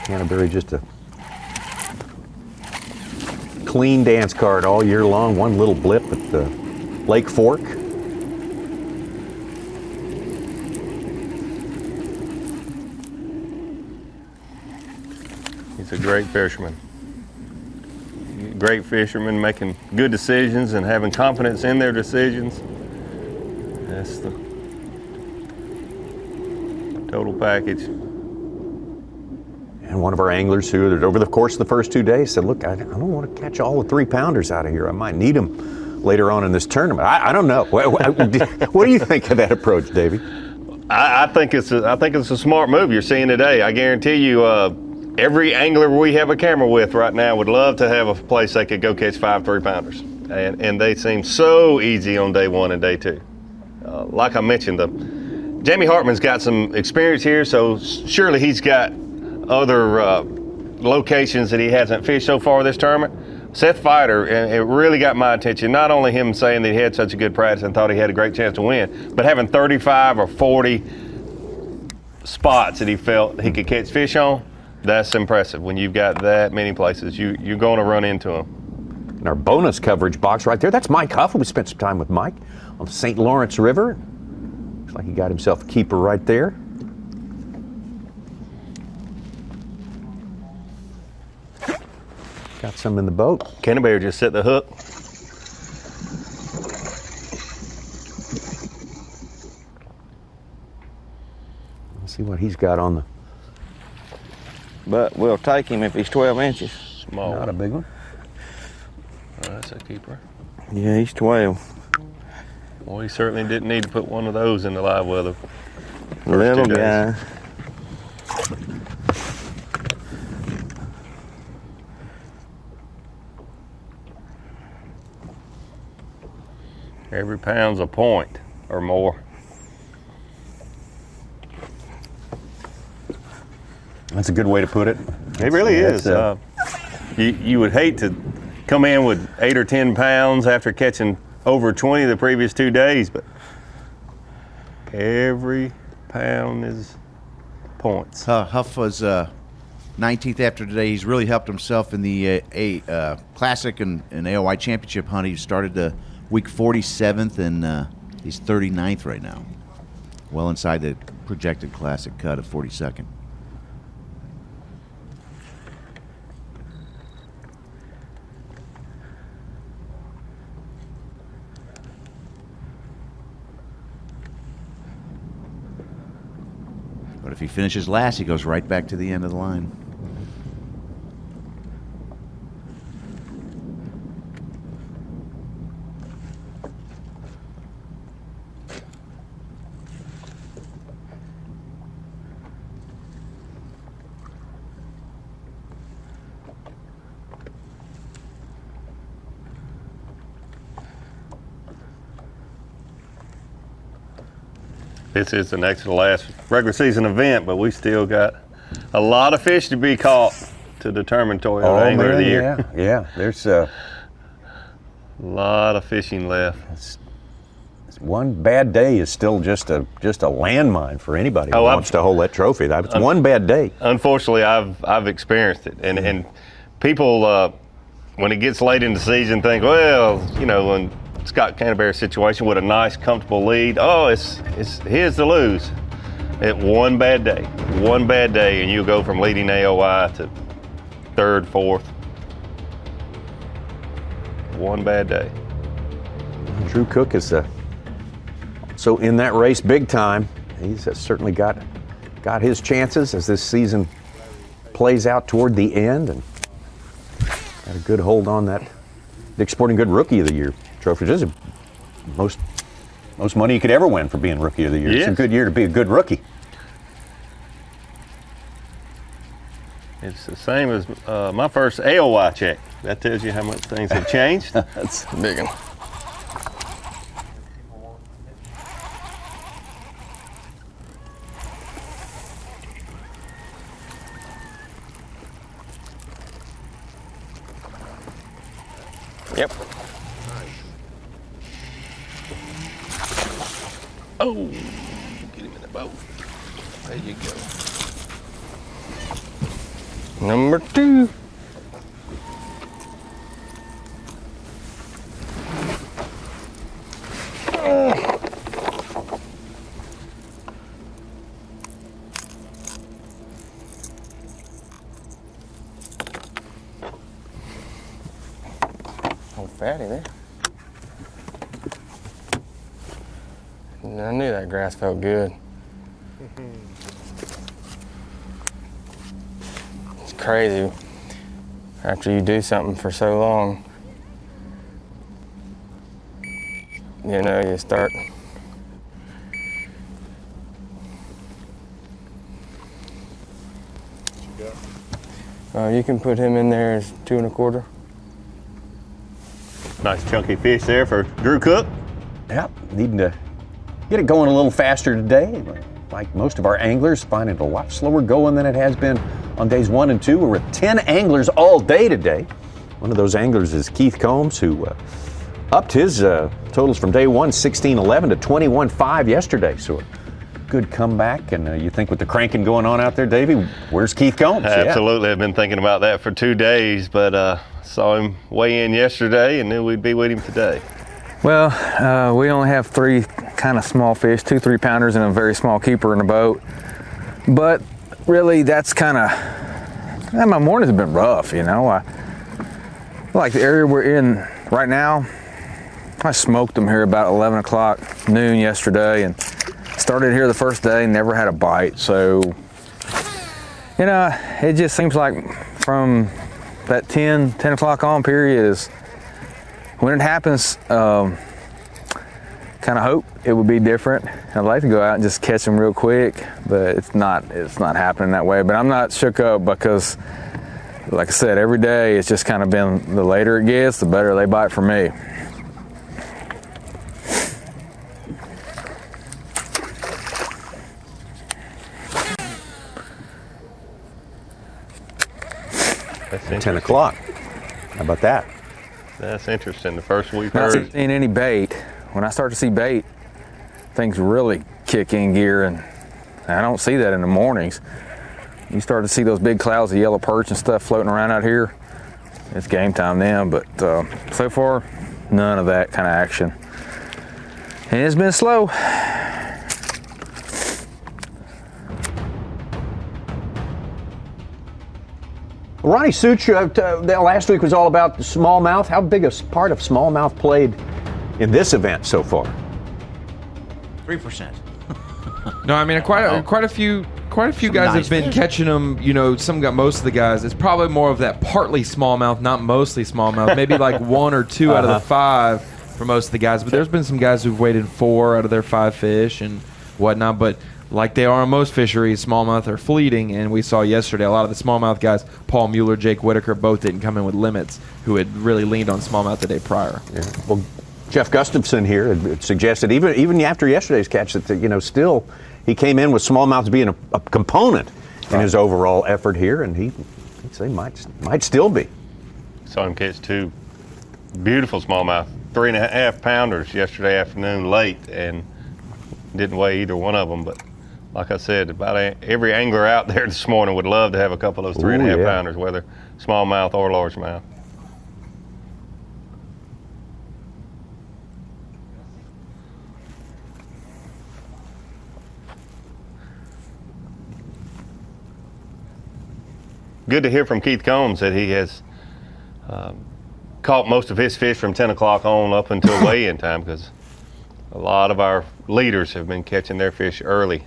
[SPEAKER 1] Canterbury just a clean dance card all year long. One little blip at the Lake Fork.
[SPEAKER 2] he's a great fisherman. Great fishermen making good decisions and having confidence in their decisions. That's the total package.
[SPEAKER 1] And one of our anglers who, over the course of the first 2 days, said, look, I don't want to catch all the 3-pounders out of here. I might need them later on in this tournament. I don't know. What do you think of that approach, Davey?
[SPEAKER 2] I think it's a smart move you're seeing today. I guarantee you, every angler we have a camera with right now would love to have a place they could go catch 5 3-pounders, and they seem so easy on day 1 and day 2. Like I mentioned, Jamie Hartman's got some experience here, so surely he's got other locations that he hasn't fished so far this tournament. Seth Fighter, and it really got my attention, not only him saying that he had such a good practice and thought he had a great chance to win, but having 35 or 40 spots that he felt he could catch fish on. That's impressive. When you've got that many places, you're going to run into them.
[SPEAKER 1] In our bonus coverage box right there, that's Mike Huff. We spent some time with Mike on the St. Lawrence River. Looks like he got himself a keeper right there. Got some in the boat.
[SPEAKER 2] Kenny Bear just set the hook.
[SPEAKER 1] Let's see what he's got on the...
[SPEAKER 23] But we'll take him if he's 12 inches.
[SPEAKER 2] Small.
[SPEAKER 1] Not a big one.
[SPEAKER 2] Oh, that's a keeper.
[SPEAKER 23] Yeah, he's 12.
[SPEAKER 2] Well, he certainly didn't need to put one of those in the live weather.
[SPEAKER 23] Little guy.
[SPEAKER 2] Every pound's a point or more.
[SPEAKER 1] That's a good way to put it.
[SPEAKER 2] It really is. You would hate to come in with 8 or 10 pounds after catching over 20 the previous 2 days, but every pound is points.
[SPEAKER 6] Huff was 19th after today. He's really helped himself in the Classic and AOY Championship hunt. He started the week 47th, and he's 39th right now. Well inside the projected Classic cut of 42nd. But if he finishes last, he goes right back to the end of the line.
[SPEAKER 2] This is the next to the last regular season event, but we still got a lot of fish to be caught to determine Toyota Angler of the Year.
[SPEAKER 1] Yeah. There's
[SPEAKER 2] a lot of fishing left.
[SPEAKER 1] One bad day is still just a landmine for anybody who wants to hold that trophy. That's one bad day.
[SPEAKER 2] Unfortunately, I've experienced it, and people when it gets late in the season think, well, you know, when Scott Canterbury's situation with a nice, comfortable lead, oh, it's his to lose. One bad day, and you go from leading AOI to 3rd, 4th. One bad day.
[SPEAKER 1] Drew Cook is so in that race big time. He's certainly got his chances as this season plays out toward the end, and got a good hold on that Dick's Sporting Good Rookie of the Year trophy. This is most money you could ever win for being Rookie of the Year.
[SPEAKER 2] Yes.
[SPEAKER 1] It's a good year to be a good rookie.
[SPEAKER 2] It's the same as my first AOY check. That tells you how much things have changed.
[SPEAKER 9] That's a big one. Yep.
[SPEAKER 2] Oh, get him in the boat. There you go.
[SPEAKER 9] Number 2. Oh, fatty there. I knew that grass felt good. It's crazy after you do something for so long. You know, you start You can put him in there as 2 1/4.
[SPEAKER 2] Nice chunky fish there for Drew Cook.
[SPEAKER 1] Yep, needing to get it going a little faster today. Like most of our anglers, finding it a lot slower going than it has been on days 1 and 2. We're with 10 anglers all day today. One of those anglers is Keith Combs, who upped his totals from day 1, 16-11 to 21-5 yesterday. So a good comeback. And you think with the cranking going on out there, Davey, where's Keith Combs?
[SPEAKER 2] Absolutely. I've been thinking about that for 2 days, but saw him weigh in yesterday and knew we'd be with him today.
[SPEAKER 3] Well, we only have 3 kind of small fish, 2 3-pounders and a very small keeper in the boat. But really, that's kind of, my mornings have been rough, you know. I like the area we're in right now. I smoked them here about 11 o'clock noon yesterday and started here the first day and never had a bite. So, you know, it just seems like from that 10 o'clock on period is when it happens, kind of hope it would be different. I'd like to go out and just catch them real quick, but it's not happening that way. But I'm not shook up because, like I said, every day it's just kind of been, the later it gets, the better they bite for me.
[SPEAKER 2] That's
[SPEAKER 1] 10 o'clock. How about that?
[SPEAKER 2] That's interesting. The first we've
[SPEAKER 3] Not
[SPEAKER 2] heard.
[SPEAKER 3] seeing any bait. When I start to see bait, things really kick in gear, and I don't see that in the mornings. You start to see those big clouds of yellow perch and stuff floating around out here. It's game time then, but so far, none of that kind of action. And it's been slow.
[SPEAKER 1] Ronnie Such, last week was all about smallmouth. How big a part of smallmouth played in this event so far?
[SPEAKER 6] 3%.
[SPEAKER 12] No, I mean quite a few guys have been catching them. You know, most of the guys. It's probably more of that partly smallmouth, not mostly smallmouth. Maybe like 1 or 2 out of the 5 for most of the guys. But there's been some guys who've weighted 4 out of their 5 fish and whatnot. But like they are on most fisheries, smallmouth are fleeting, and we saw yesterday a lot of the smallmouth guys, Paul Mueller, Jake Whitaker, both didn't come in with limits, who had really leaned on smallmouth the day prior.
[SPEAKER 1] Yeah. Well, Jeff Gustafson here had suggested, even after yesterday's catch, that still he came in with smallmouth being a component in his overall effort here, and he'd say might still be.
[SPEAKER 2] Saw him catch 2 beautiful smallmouth, 3.5 pounders yesterday afternoon late, and didn't weigh either one of them, but. Like I said, about every angler out there this morning would love to have a couple of those 3.5 pounders, whether smallmouth or largemouth. Good to hear from Keith Combs that he has caught most of his fish from 10 o'clock on up until weigh-in time, because a lot of our leaders have been catching their fish early.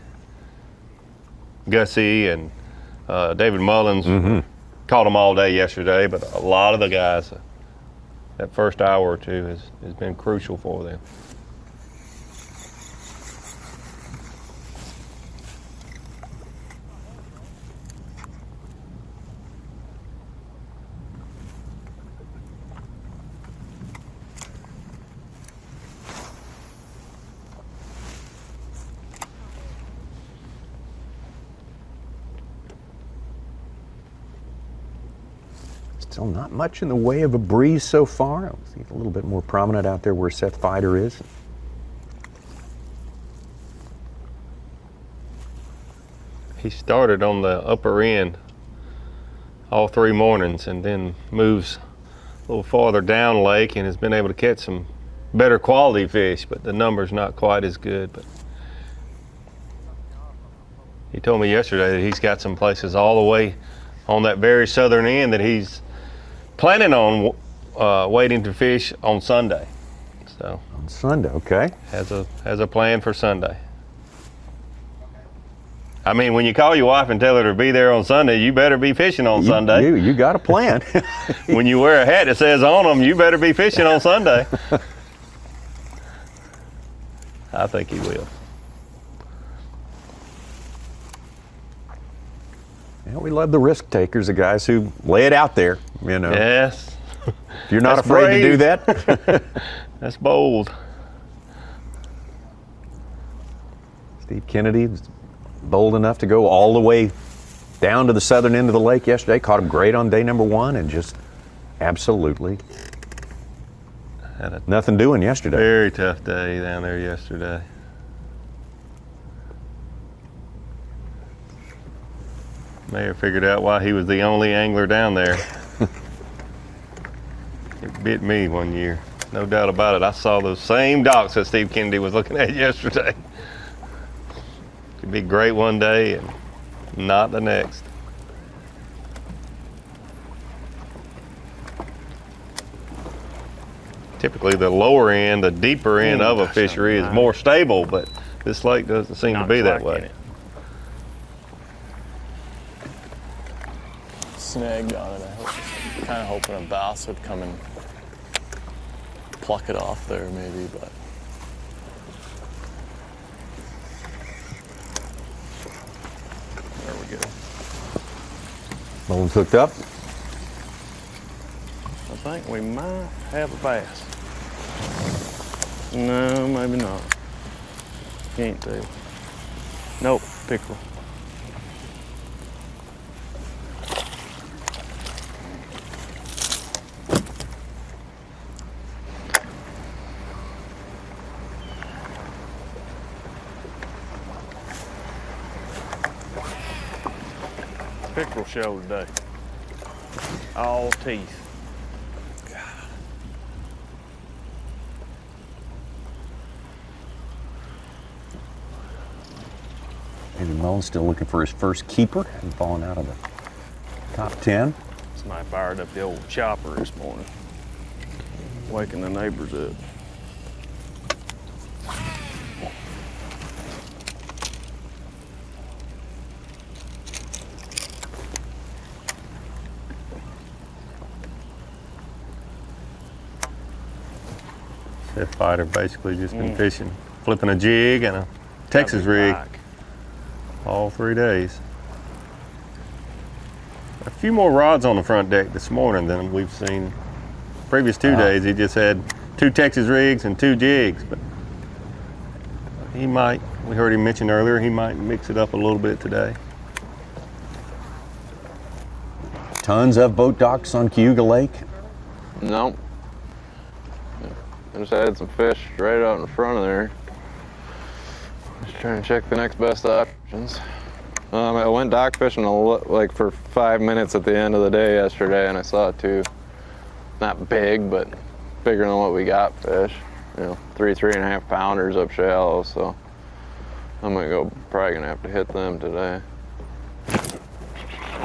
[SPEAKER 2] Gussie and David Mullins caught them all day yesterday, but a lot of the guys, that first hour or 2 has been crucial for them.
[SPEAKER 1] Still not much in the way of a breeze so far. It's a little bit more prominent out there where Seth Fider is.
[SPEAKER 2] He started on the upper end all 3 mornings and then moves a little farther down lake and has been able to catch some better quality fish, but the number's not quite as good. But he told me yesterday that he's got some places all the way on that very southern end that he's planning on waiting to fish on Sunday. So
[SPEAKER 1] on Sunday, okay.
[SPEAKER 2] Has a plan for Sunday. I mean, when you call your wife and tell her to be there on Sunday, you better be fishing on Sunday.
[SPEAKER 1] You got a plan.
[SPEAKER 2] When you wear a hat that says on them, you better be fishing on Sunday. I think he will.
[SPEAKER 1] Yeah, Yeah, we love the risk takers, the guys who lay it out there, you know.
[SPEAKER 2] Yes.
[SPEAKER 1] If you're not afraid to do that.
[SPEAKER 2] That's bold.
[SPEAKER 1] Steve Kennedy was bold enough to go all the way down to the southern end of the lake yesterday. Caught him great on day number 1 and just absolutely had nothing doing yesterday.
[SPEAKER 2] Very tough day down there yesterday. Mayor figured out why he was the only angler down there. It bit me one year, no doubt about it. I saw those same docks that Steve Kennedy was looking at yesterday. Could be great one day and not the next. Typically the lower end, the deeper end of a fishery is more stable, but this lake doesn't seem to be that way.
[SPEAKER 4] Snagged on it. Kind of hoping a bass would come and pluck it off there maybe, but there we go.
[SPEAKER 1] Bones hooked up.
[SPEAKER 4] I think we might have a bass. No, maybe not. Can't tell. Nope, pickerel. Pickerel show today. All teeth.
[SPEAKER 1] Andy Mullins still looking for his first keeper and falling out of the top 10.
[SPEAKER 4] Somebody fired up the old chopper this morning, waking the neighbors up.
[SPEAKER 2] That fighter basically just been fishing, flipping a jig and a Texas rig all 3 days. A few more rods on the front deck this morning than we've seen previous 2 days. He just had 2 Texas rigs and 2 jigs, but he might, we heard him mention earlier, he might mix it up a little bit today.
[SPEAKER 1] Tons of boat docks on Cayuga Lake.
[SPEAKER 13] Nope. I just had some fish right out in front of there. Just trying to check the next best options. I went dock fishing like for 5 minutes at the end of the day yesterday, and I saw 2, not big, but bigger than what we got fish. You know, 3.5 pounders up shallow. So I'm probably gonna have to hit them today.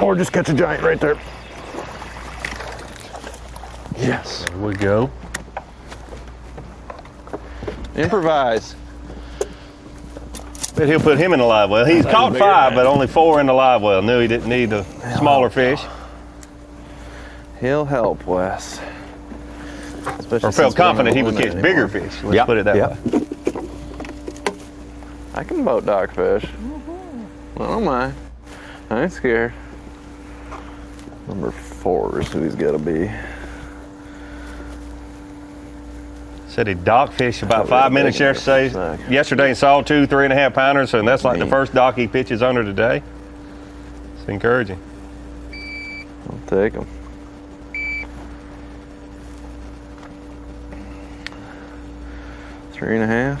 [SPEAKER 1] Or just catch a giant right there.
[SPEAKER 13] Yes.
[SPEAKER 2] There we go.
[SPEAKER 13] Improvise.
[SPEAKER 2] But he'll put him in the live well. He's caught 5, but only 4 in the live well. Knew he didn't need the smaller fish.
[SPEAKER 13] He'll help Wes.
[SPEAKER 2] Or felt confident he would catch bigger fish. Let's put it that way.
[SPEAKER 13] I can boat dock fish. Oh my. I ain't scared. Number 4 is who he's got to be.
[SPEAKER 2] Said he dock fished about 5 minutes yesterday and saw 2 3.5 pounders, and that's like the first dock he pitches under today. It's encouraging.
[SPEAKER 13] I'll take him. Three and a half.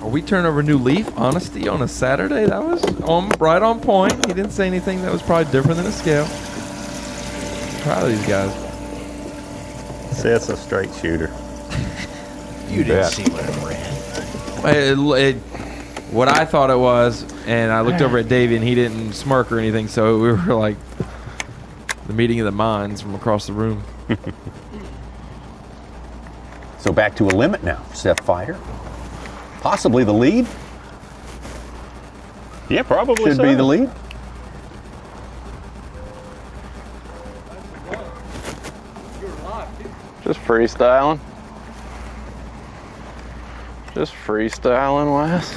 [SPEAKER 12] Are we turning over a new leaf? Honesty on a Saturday? That was right on point. He didn't say anything that was probably different than a scale. I'm proud of these guys.
[SPEAKER 2] Seth's a straight shooter.
[SPEAKER 6] You didn't see what I ran.
[SPEAKER 12] What I thought it was, and I looked over at Davey and he didn't smirk or anything, so we were like the meeting of the minds from across the room.
[SPEAKER 1] So back to a limit now, Seth Fighter. Possibly the lead.
[SPEAKER 2] Yeah, probably
[SPEAKER 1] Should be the lead.
[SPEAKER 13] Just freestyling. Just freestyling, Wes.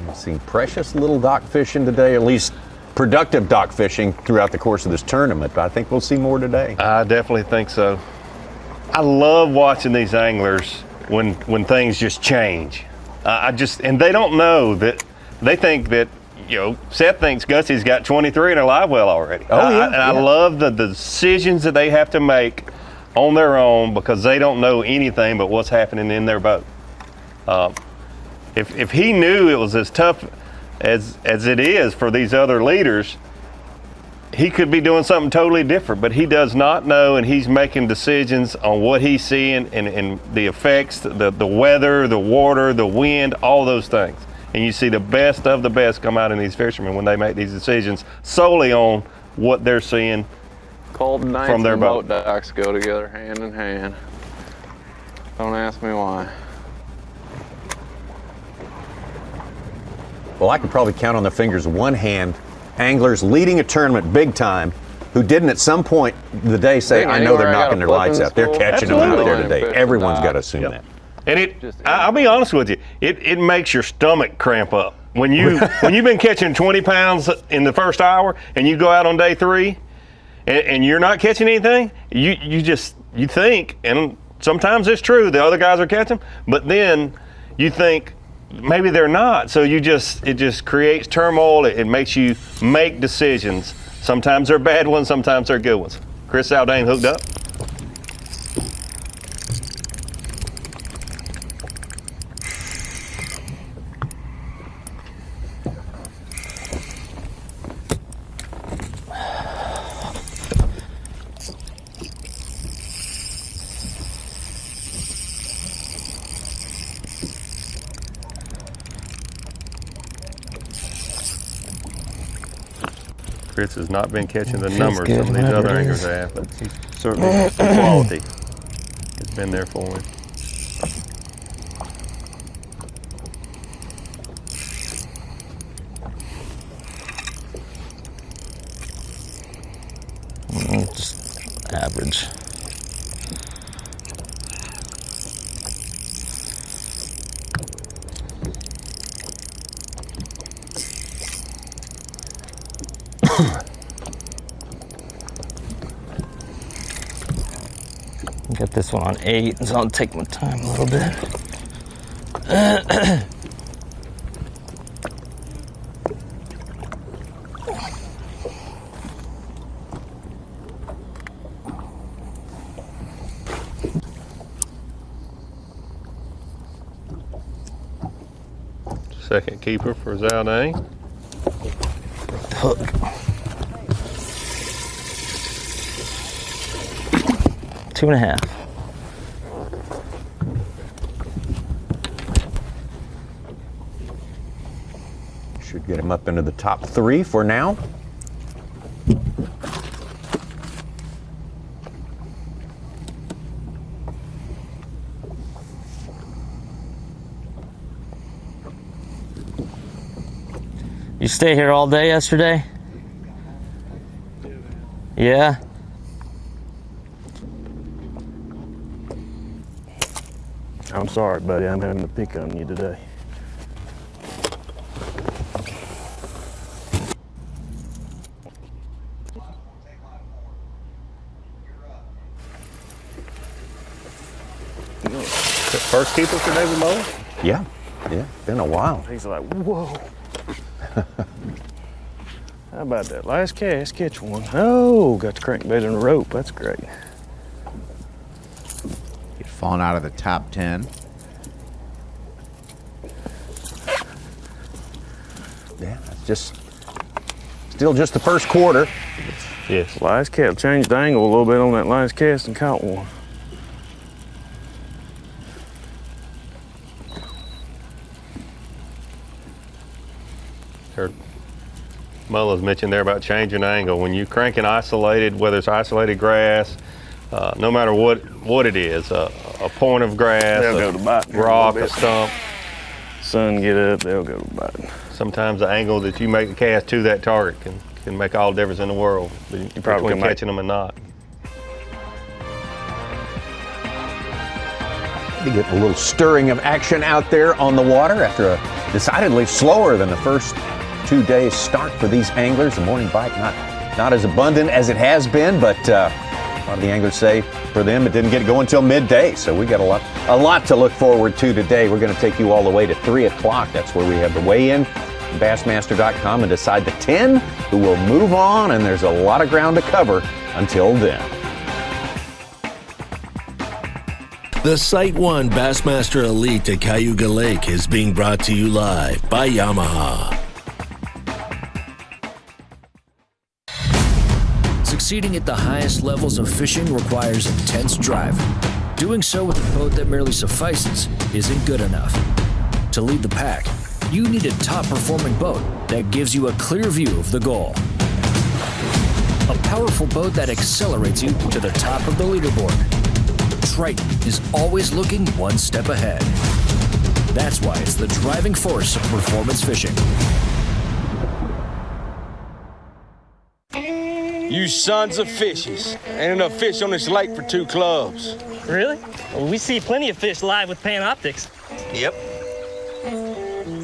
[SPEAKER 1] We've seen precious little dock fishing today, at least productive dock fishing throughout the course of this tournament, but I think we'll see more today.
[SPEAKER 2] I definitely think so. I love watching these anglers when things just change. And they don't know that, they think that, you know, Seth thinks Gussie's got 23 in a live well already.
[SPEAKER 1] Oh, yeah.
[SPEAKER 2] I love the decisions that they have to make on their own because they don't know anything but what's happening in their boat. If he knew it was as tough as it is for these other leaders, he could be doing something totally different, but he does not know, and he's making decisions on what he's seeing and the effects, the weather, the water, the wind, all those things. And you see the best of the best come out in these fishermen when they make these decisions solely on what they're seeing
[SPEAKER 13] Cold nights
[SPEAKER 2] from their
[SPEAKER 13] and
[SPEAKER 2] boat.
[SPEAKER 13] boat docks go together hand in hand. Don't ask me why.
[SPEAKER 1] Well, I could probably count on the fingers of one hand anglers leading a tournament big time who didn't at some point the day say, I know they're knocking their lights out. They're catching them out there today. Everyone's got to assume that.
[SPEAKER 2] And I'll be honest with you, it makes your stomach cramp up. When you've been catching 20 pounds in the first hour and you go out on day 3 and you're not catching anything, you think, and sometimes it's true, the other guys are catching, but then you think, maybe they're not, so it just creates turmoil. It makes you make decisions. Sometimes they're bad ones, sometimes they're good ones. Chris Zaldane hooked up. Chris has not been catching the numbers some of these other anglers have, but he's certainly the quality has been there for him.
[SPEAKER 14] Just average. Got this one on 8, so I'll take my time a little bit.
[SPEAKER 2] Second keeper for Zaldane.
[SPEAKER 14] Hook. Two and a half.
[SPEAKER 1] Should get him up into the top 3 for now.
[SPEAKER 14] You stay here all day yesterday? Yeah?
[SPEAKER 7] I'm sorry, buddy. I'm having to pick on you today.
[SPEAKER 2] First keeper for David Muller?
[SPEAKER 1] Yeah, been a while.
[SPEAKER 7] He's like, whoa. How about that? Last cast, catch one. Oh, got the crankbait and the rope. That's great.
[SPEAKER 6] He'd fallen out of the top 10.
[SPEAKER 1] Yeah, it's still just the first quarter.
[SPEAKER 2] Yes.
[SPEAKER 7] Last cast changed the angle a little bit on that last cast and caught one.
[SPEAKER 2] Heard Muller's mentioned there about changing angle. When you crank an isolated, whether it's isolated grass, no matter what it is, a point of grass,
[SPEAKER 7] they'll go to bite.
[SPEAKER 2] Rock, a stump.
[SPEAKER 7] Sun get up, they'll go to bite.
[SPEAKER 2] Sometimes the angle that you make the cast to that target can can make all the difference in the world between catching them and not.
[SPEAKER 1] To get a little stirring of action out there on the water after a decidedly slower than the first 2 days start for these anglers. The morning bite not as abundant as it has been, but a lot of the anglers say for them it didn't get going until midday. So we got a lot to look forward to today. We're going to take you all the way to 3 o'clock. That's where we have the weigh-in. Bassmaster.com and decide the 10 who will move on, and there's a lot of ground to cover until then.
[SPEAKER 15] The Site 1 Bassmaster Elite at Cayuga Lake is being brought to you live by Yamaha.
[SPEAKER 8] Succeeding at the highest levels of fishing requires intense drive. Doing so with a boat that merely suffices isn't good enough. To lead the pack, you need a top-performing boat that gives you a clear view of the goal. A powerful boat that accelerates you to the top of the leaderboard. Triton is always looking one step ahead. That's why it's the driving force of performance fishing.
[SPEAKER 10] You sons of fishes. Ain't enough fish on this lake for 2 clubs.
[SPEAKER 11] Really? Well, we see plenty of fish live with Panoptics.
[SPEAKER 10] Yep.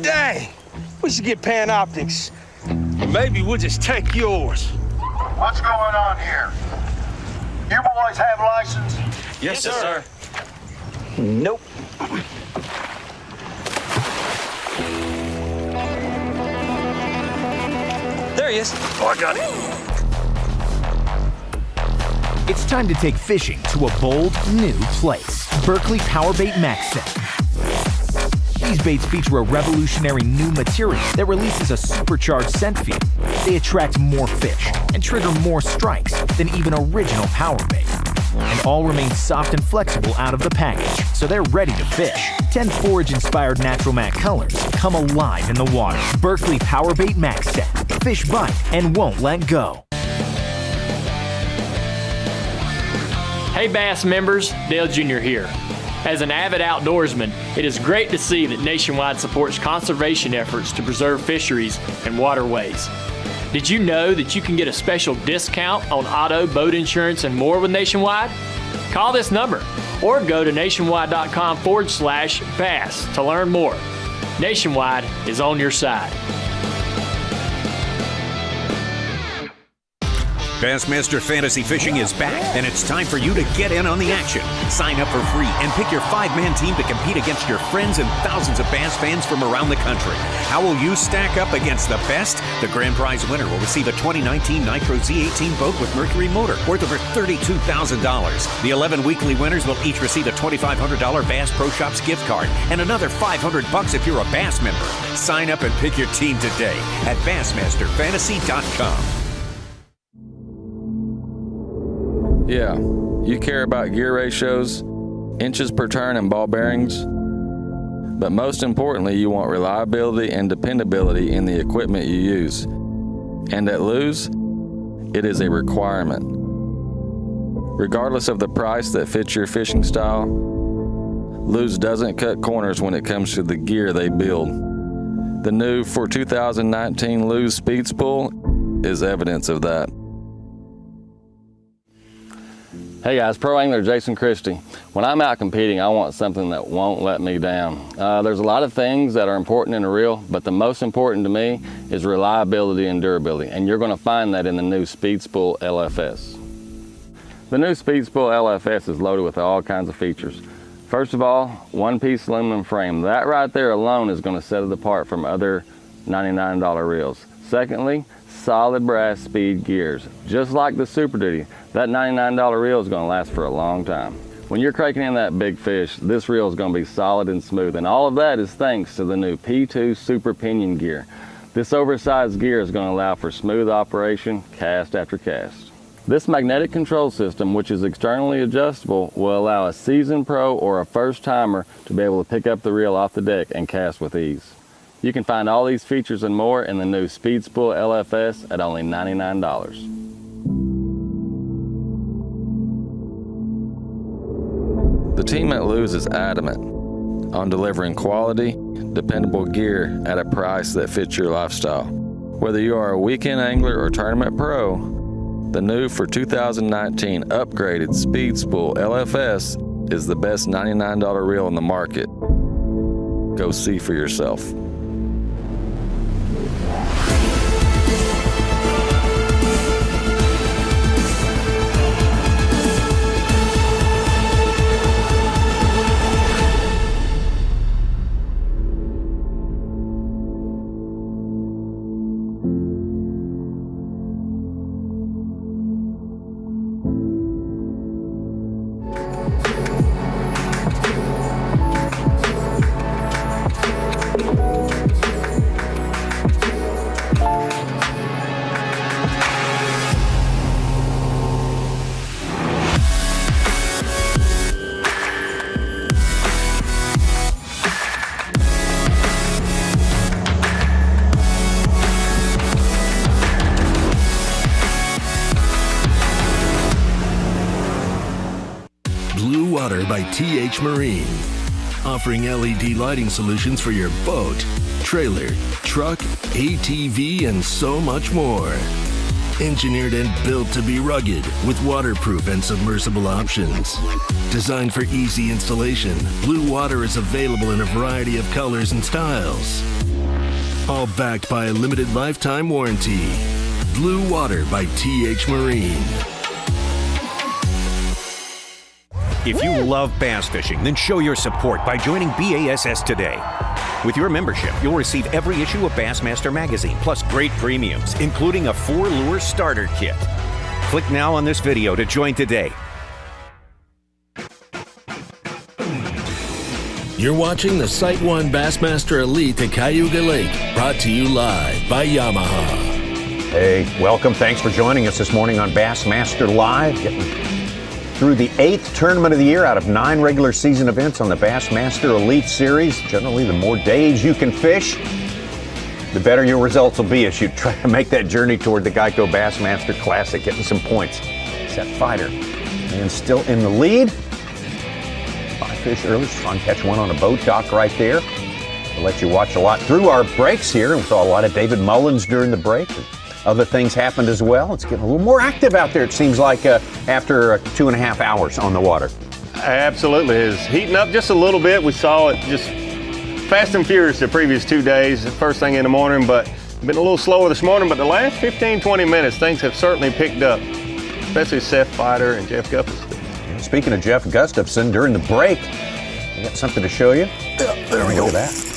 [SPEAKER 10] Dang, we should get Panoptics. Maybe we'll just take yours.
[SPEAKER 22] What's going on here? You boys have license?
[SPEAKER 10] Yes, sir.
[SPEAKER 22] Nope.
[SPEAKER 10] There he is.
[SPEAKER 22] Oh, I got him.
[SPEAKER 24] It's time to take fishing to a bold, new place. Berkley Powerbait Max Set. These baits feature a revolutionary new material that releases a supercharged scent field. They attract more fish and trigger more strikes than even original Powerbait. And all remain soft and flexible out of the package, so they're ready to fish. 10 forage-inspired natural matte colors come alive in the water. Berkley Powerbait Max Set. Fish bite and won't let go.
[SPEAKER 25] Hey Bass members, Dale Jr. here. As an avid outdoorsman, it is great to see that Nationwide supports conservation efforts to preserve fisheries and waterways. Did you know that you can get a special discount on auto, boat insurance, and more with Nationwide? Call this number or go to nationwide.com/bass to learn more. Nationwide is on your side.
[SPEAKER 26] Bassmaster Fantasy Fishing is back, and it's time for you to get in on the action. Sign up for free and pick your 5-man team to compete against your friends and thousands of bass fans from around the country. How will you stack up against the best? The grand prize winner will receive a 2019 Nitro Z18 boat with Mercury motor worth over $32,000. The 11 weekly winners will each receive a $2,500 Bass Pro Shops gift card and another $500 if you're a Bass member. Sign up and pick your team today at BassmasterFantasy.com.
[SPEAKER 27] Yeah, you care about gear ratios, inches per turn, and ball bearings. But most importantly, you want reliability and dependability in the equipment you use. And at Lew's, it is a requirement. Regardless of the price that fits your fishing style, Lew's doesn't cut corners when it comes to the gear they build. The new for 2019 Lew's Speed Spool is evidence of that.
[SPEAKER 21] Hey guys, Pro Angler Jason Christie. When I'm out competing, I want something that won't let me down. There's a lot of things that are important in a reel, but the most important to me is reliability and durability, and you're going to find that in the new Speed Spool LFS. The new Speed Spool LFS is loaded with all kinds of features. First of all, one-piece aluminum frame. That right there alone is going to set it apart from other $99 reels. Secondly, solid brass speed gears. Just like the Super Duty, that $99 reel is going to last for a long time. When you're cranking in that big fish, this reel is going to be solid and smooth, and all of that is thanks to the new P2 Super Pinion gear. This oversized gear is going to allow for smooth operation, cast after cast. This magnetic control system, which is externally adjustable, will allow a seasoned pro or a first timer to be able to pick up the reel off the deck and cast with ease. You can find all these features and more in the new Speed Spool LFS at only $99.
[SPEAKER 27] The team at Lew's is adamant on delivering quality, dependable gear at a price that fits your lifestyle. Whether you are a weekend angler or tournament pro, the new for 2019 upgraded Speed Spool LFS is the best $99 reel in the market. Go see for yourself.
[SPEAKER 15] Blue Water by TH Marine, offering LED lighting solutions for your boat, trailer, truck, ATV, and so much more. Engineered and built to be rugged with waterproof and submersible options. Designed for easy installation, Blue Water is available in a variety of colors and styles. All backed by a limited lifetime warranty. Blue Water by TH Marine.
[SPEAKER 26] If you love bass fishing, then show your support by joining B.A.S.S today. With your membership, you'll receive every issue of Bassmaster magazine, plus great premiums, including a 4-lure starter kit. Click now on this video to join today.
[SPEAKER 15] You're watching the Sight 1 Bassmaster Elite at Cayuga Lake, brought to you live by Yamaha.
[SPEAKER 1] Hey, welcome. Thanks for joining us this morning on Bassmaster Live. Getting through the 8th tournament of the year out of 9 regular season events on the Bassmaster Elite Series. Generally, the more days you can fish, the better your results will be as you try to make that journey toward the Geico Bassmaster Classic, getting some points. Seth Fighter, and still in the lead. 5 fish early, trying to catch one on a boat dock right there. We'll let you watch a lot through our breaks here. We saw a lot of David Mullins during the break. Other things happened as well. It's getting a little more active out there, it seems like, after 2.5 hours on the water.
[SPEAKER 2] Absolutely. It's heating up just a little bit. We saw it just fast and furious the previous 2 days, first thing in the morning, but been a little slower this morning. But the last 15, 20 minutes, things have certainly picked up, especially Seth Fighter and Jeff Gustafson.
[SPEAKER 1] Speaking of Jeff Gustafson, during the break, we got something to show you. There we go. Look at that.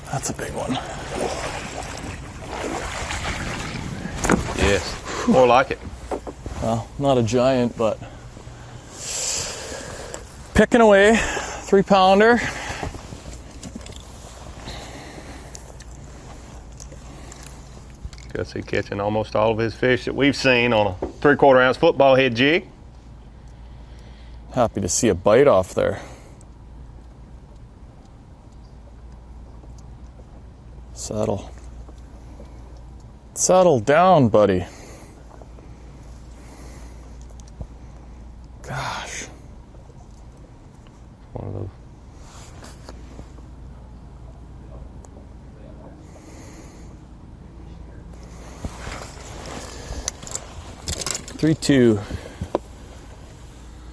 [SPEAKER 4] That's a big one.
[SPEAKER 2] Yes, more like it.
[SPEAKER 4] Well, not a giant, but picking away, 3-pounder.
[SPEAKER 2] Gussie catching almost all of his fish that we've seen on a 3/4 ounce football head jig.
[SPEAKER 4] Happy to see a bite off there. Settle down, buddy. Gosh.
[SPEAKER 2] One of those.
[SPEAKER 4] Three, 2.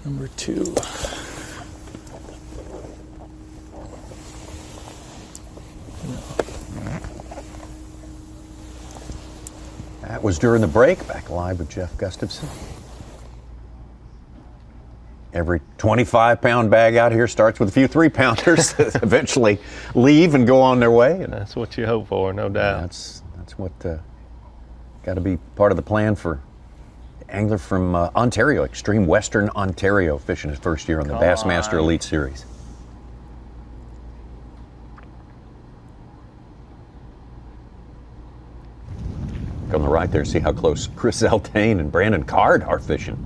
[SPEAKER 4] Number 2.
[SPEAKER 1] That was during the break. Back live with Jeff Gustafson. Every 25-pound bag out here starts with a few 3-pounders that eventually leave and go on their way. And
[SPEAKER 2] that's what you hope for, no doubt.
[SPEAKER 1] That's what got to be part of the plan for the angler from Ontario, extreme Western Ontario, fishing his first year on the Bassmaster Elite Series. On the right there, see how close Chris Zeltane and Brandon Card are fishing.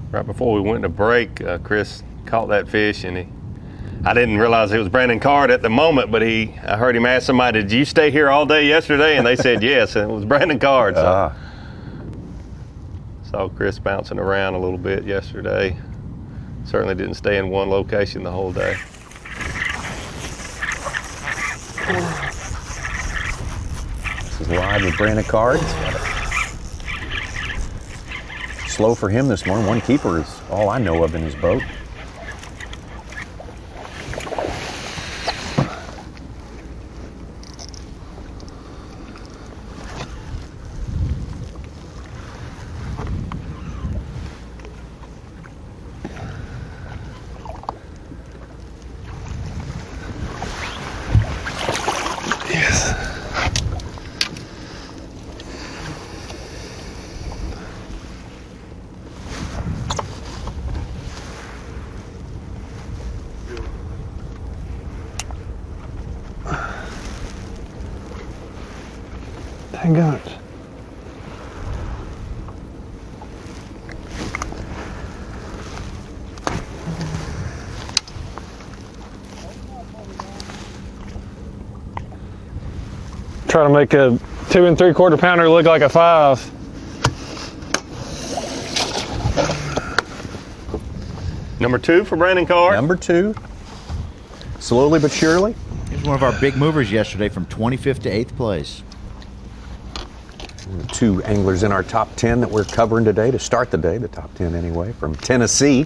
[SPEAKER 2] Right before we went to break, Chris caught that fish, and I didn't realize it was Brandon Card at the moment, but I heard him ask somebody, "Did you stay here all day yesterday?" And they said yes, and it was Brandon Card. So saw Chris bouncing around a little bit yesterday. Certainly didn't stay in one location the whole day.
[SPEAKER 1] This is live with Brandon Card. Slow for him this morning. One keeper is all I know of in his boat.
[SPEAKER 7] Dang it. Try to make a 2 3/4 pounder look like a 5.
[SPEAKER 2] Number 2 for Brandon Card.
[SPEAKER 1] Number 2. Slowly but surely.
[SPEAKER 6] He's one of our big movers yesterday from 25th to 8th place.
[SPEAKER 1] 2 anglers in our top 10 that we're covering today to start the day, the top 10 anyway, from Tennessee.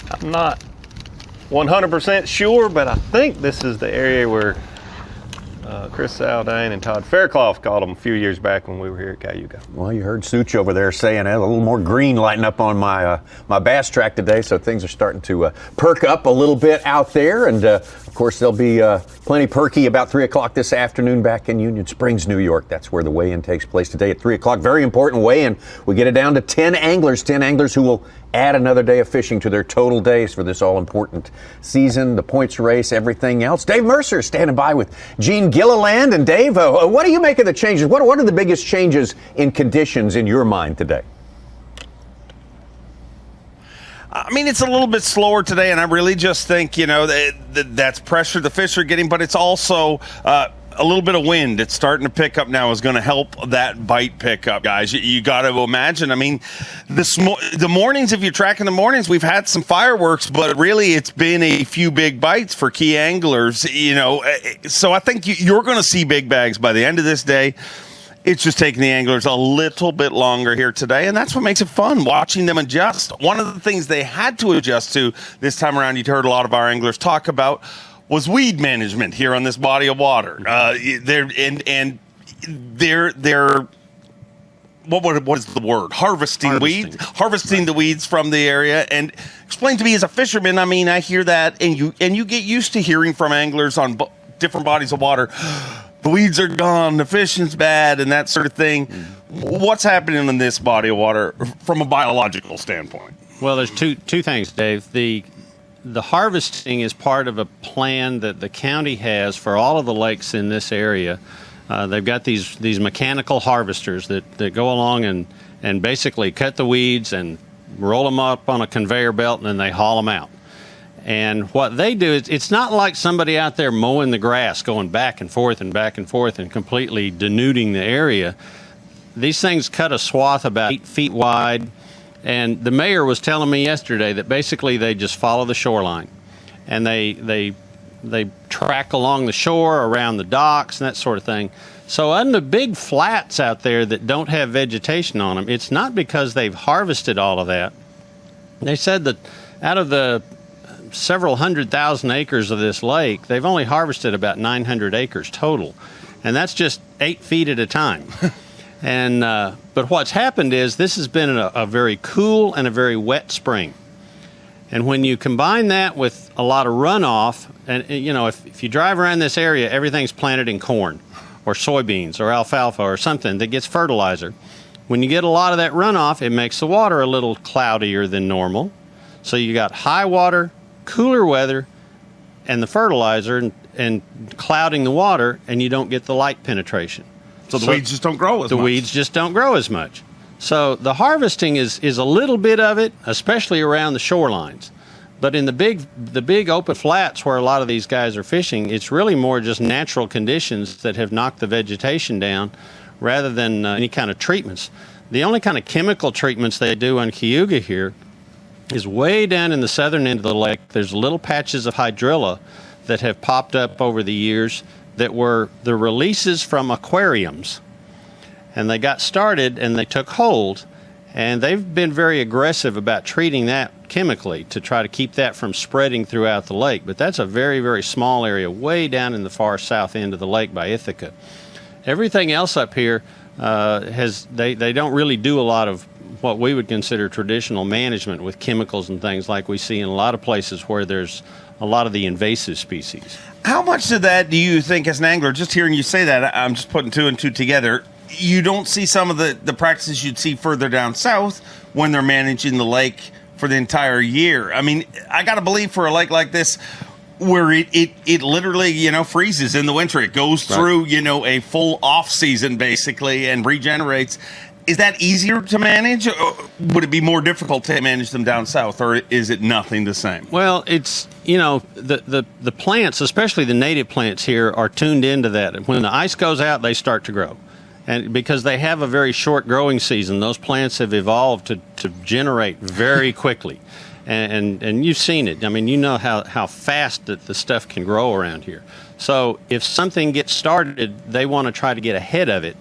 [SPEAKER 2] I'm not 100% sure, but I think this is the area where Chris Saldane and Todd Fairclough caught them a few years back when we were here at Cayuga.
[SPEAKER 1] Well, you heard Such over there saying a little more green lighting up on my my bass track today, so things are starting to perk up a little bit out there. And of course, they'll be plenty perky about 3 o'clock this afternoon back in Union Springs, New York. That's where the weigh-in takes place today at 3 o'clock. Very important weigh-in. We get it down to 10 anglers who will add another day of fishing to their total days for this all-important season, the points race, everything else. Dave Mercer is standing by with Gene Gilliland. And Dave, what do you make of the changes? What are the biggest changes in conditions in your mind today?
[SPEAKER 5] I mean, it's a little bit slower today, and I really just think, that's pressure the fish are getting, but it's also a little bit of wind. It's starting to pick up now is going to help that bite pick up, guys. You got to imagine. I mean, the mornings, if you're tracking the mornings, we've had some fireworks, but really it's been a few big bites for key anglers, So I think you're going to see big bags by the end of this day. It's just taking the anglers a little bit longer here today, and that's what makes it fun, watching them adjust. One of the things they had to adjust to this time around, you heard a lot of our anglers talk about, was weed management here on this body of water. What is the word? Harvesting the weeds from the area. And explain to me as a fisherman, I mean, I hear that, and you get used to hearing from anglers on different bodies of water. The weeds are gone, the fishing's bad, and that sort of thing. What's happening in this body of water from a biological standpoint?
[SPEAKER 16] Well, there's two things, Dave. The harvesting is part of a plan that the county has for all of the lakes in this area. They've got these mechanical harvesters that go along and basically cut the weeds and roll them up on a conveyor belt, and then they haul them out. And what they do is, it's not like somebody out there mowing the grass, going back and forth and completely denuding the area. These things cut a swath about 8 feet wide. And the mayor was telling me yesterday that basically they just follow the shoreline, and they track along the shore, around the docks, and that sort of thing. So on the big flats out there that don't have vegetation on them, it's not because they've harvested all of that. They said that out of the several 100,000 acres of this lake, they've only harvested about 900 acres total, and that's just 8 feet at a time. And but what's happened is this has been a very cool and a very wet spring. And when you combine that with a lot of runoff, and if you drive around this area, everything's planted in corn or soybeans or alfalfa or something that gets fertilizer. When you get a lot of that runoff, it makes the water a little cloudier than normal. So you got high water, cooler weather, and the fertilizer and clouding the water, and you don't get the light penetration.
[SPEAKER 5] So the weeds just don't grow as much.
[SPEAKER 16] The weeds just don't grow as much. So the harvesting is a little bit of it, especially around the shorelines. But in the big open flats where a lot of these guys are fishing, it's really more just natural conditions that have knocked the vegetation down rather than any kind of treatments. The only kind of chemical treatments they do on Cayuga here is way down in the southern end of the lake. There's little patches of hydrilla that have popped up over the years that were the releases from aquariums. And they got started and they took hold. And they've been very aggressive about treating that chemically to try to keep that from spreading throughout the lake. But that's a very, very small area way down in the far south end of the lake by Ithaca. Everything else up here they don't really do a lot of what we would consider traditional management with chemicals and things like we see in a lot of places where there's a lot of the invasive species.
[SPEAKER 5] How much of that do you think, as an angler, just hearing you say that, I'm just putting two and two together, you don't see some of the practices you'd see further down south when they're managing the lake for the entire year? I mean, I got to believe for a lake like this, where it literally, freezes in the winter. It goes through, a full off season basically and regenerates. Is that easier to manage? Or would it be more difficult to manage them down south, or is it nothing the same?
[SPEAKER 16] Well, it's, the plants, especially the native plants here, are tuned into that. When the ice goes out, they start to grow. And because they have a very short growing season, those plants have evolved to generate very quickly. And you've seen it. I mean, you know how fast that the stuff can grow around here. So if something gets started, they want to try to get ahead of it.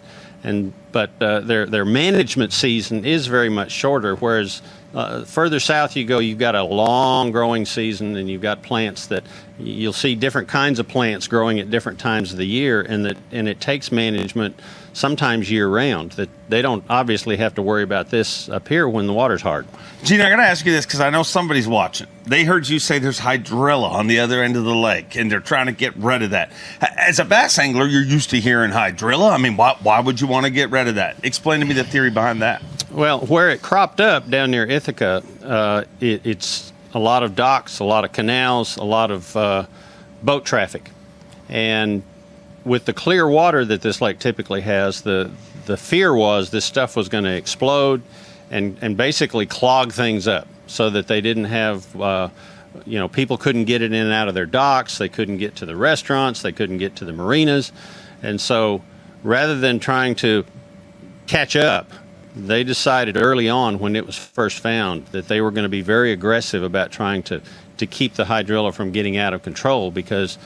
[SPEAKER 16] But their management season is very much shorter, whereas further south you go, you've got a long growing season, and you've got plants that you'll see different kinds of plants growing at different times of the year, and it takes management sometimes year round. That they don't obviously have to worry about this up here when the water's hard.
[SPEAKER 5] Gene, I got to ask you this because I know somebody's watching. They heard you say there's hydrilla on the other end of the lake, and they're trying to get rid of that. As a bass angler, you're used to hearing hydrilla. I mean, why would you want to get rid of that? Explain to me the theory behind that.
[SPEAKER 16] Well, where it cropped up down near Ithaca, it's a lot of docks, a lot of canals, a lot of boat traffic. And with the clear water that this lake typically has, the fear was this stuff was going to explode and basically clog things up so that they didn't have, people couldn't get it in and out of their docks, they couldn't get to the restaurants, they couldn't get to the marinas. And so rather than trying to catch up, they decided early on when it was first found that they were going to be very aggressive about trying to keep the hydrilla from getting out of control, because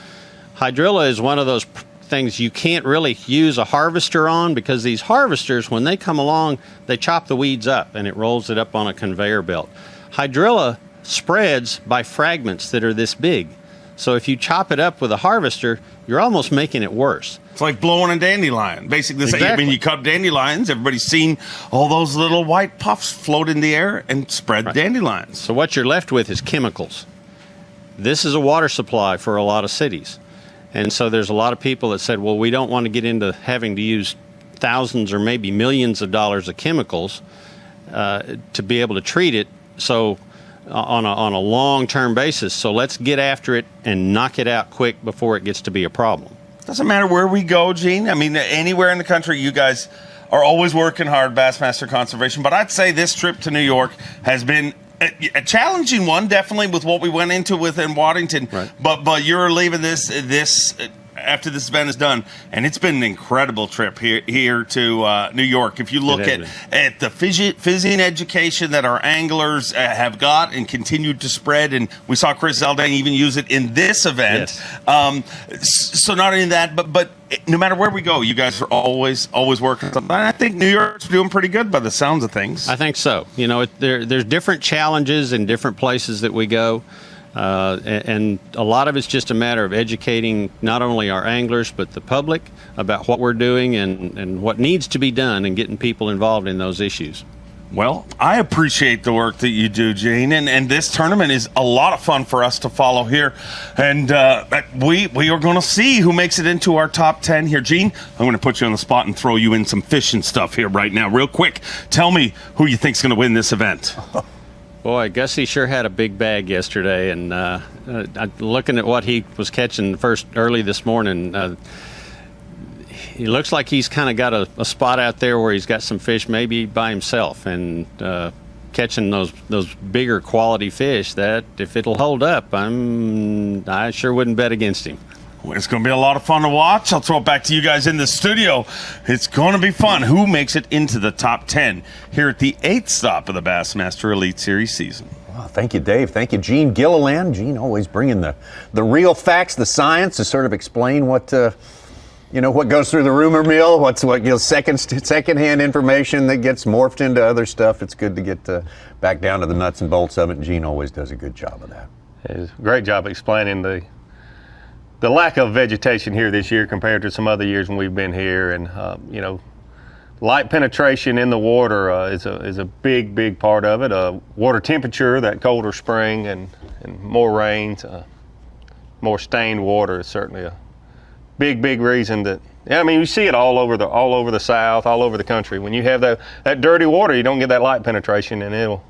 [SPEAKER 16] hydrilla is one of those things you can't really use a harvester on, because these harvesters, when they come along, they chop the weeds up and it rolls it up on a conveyor belt. Hydrilla spreads by fragments that are this big. So if you chop it up with a harvester, you're almost making it worse.
[SPEAKER 5] It's like blowing a dandelion. Basically,
[SPEAKER 16] Exactly.
[SPEAKER 5] When you cut dandelions, everybody's seen all those little white puffs float in the air and spread dandelions.
[SPEAKER 16] So what you're left with is chemicals. This is a water supply for a lot of cities. And so there's a lot of people that said, well, we don't want to get into having to use thousands or maybe millions of dollars of chemicals to be able to treat it. So on a long-term basis. So let's get after it and knock it out quick before it gets to be a problem.
[SPEAKER 5] Doesn't matter where we go, Gene. I mean, anywhere in the country, you guys are always working hard, Bassmaster Conservation. But I'd say this trip to New York has been a challenging one, definitely, with what we went into within Waddington. Right. But you're leaving this after this event is done, and it's been an incredible trip here to New York. If you look at the fishing education that our anglers have got and continued to spread, and we saw Chris Zaldane even use it in this event. Yes. So not only that, but no matter where we go, you guys are always working something. I think New York's doing pretty good by the sounds of things.
[SPEAKER 16] I think so. There's different challenges in different places that we go. And a lot of it's just a matter of educating not only our anglers but the public about what we're doing and what needs to be done and getting people involved in those issues.
[SPEAKER 5] Well, I appreciate the work that you do, Gene, and this tournament is a lot of fun for us to follow here, and we are going to see who makes it into our top 10 here. Gene, I'm going to put you on the spot and throw you in some fishing stuff here right now. Real quick, tell me who you think's going to win this event.
[SPEAKER 16] Boy, Gussie sure had a big bag yesterday, and looking at what he was catching early this morning, he looks like he's kind of got a spot out there where he's got some fish maybe by himself, and catching those bigger quality fish that if it'll hold up, I sure wouldn't bet against him.
[SPEAKER 5] It's going to be a lot of fun to watch. I'll throw it back to you guys in the studio. It's going to be fun. Who makes it into the top 10 here at the 8th stop of the Bassmaster Elite Series season?
[SPEAKER 1] Well, thank you, Dave. Thank you, Gene Gilliland. Gene always bringing the real facts, the science to sort of explain what what goes through the rumor mill, what secondhand information that gets morphed into other stuff. It's good to get back down to the nuts and bolts of it. And Gene always does a good job of that.
[SPEAKER 2] It's a great job explaining the lack of vegetation here this year compared to some other years when we've been here, and light penetration in the water is a big part of it. Water temperature, that colder spring and more rains, more stained water is certainly a big reason that. Yeah, I mean, you see it all over the South, all over the country. When you have that dirty water, you don't get that light penetration, and it'll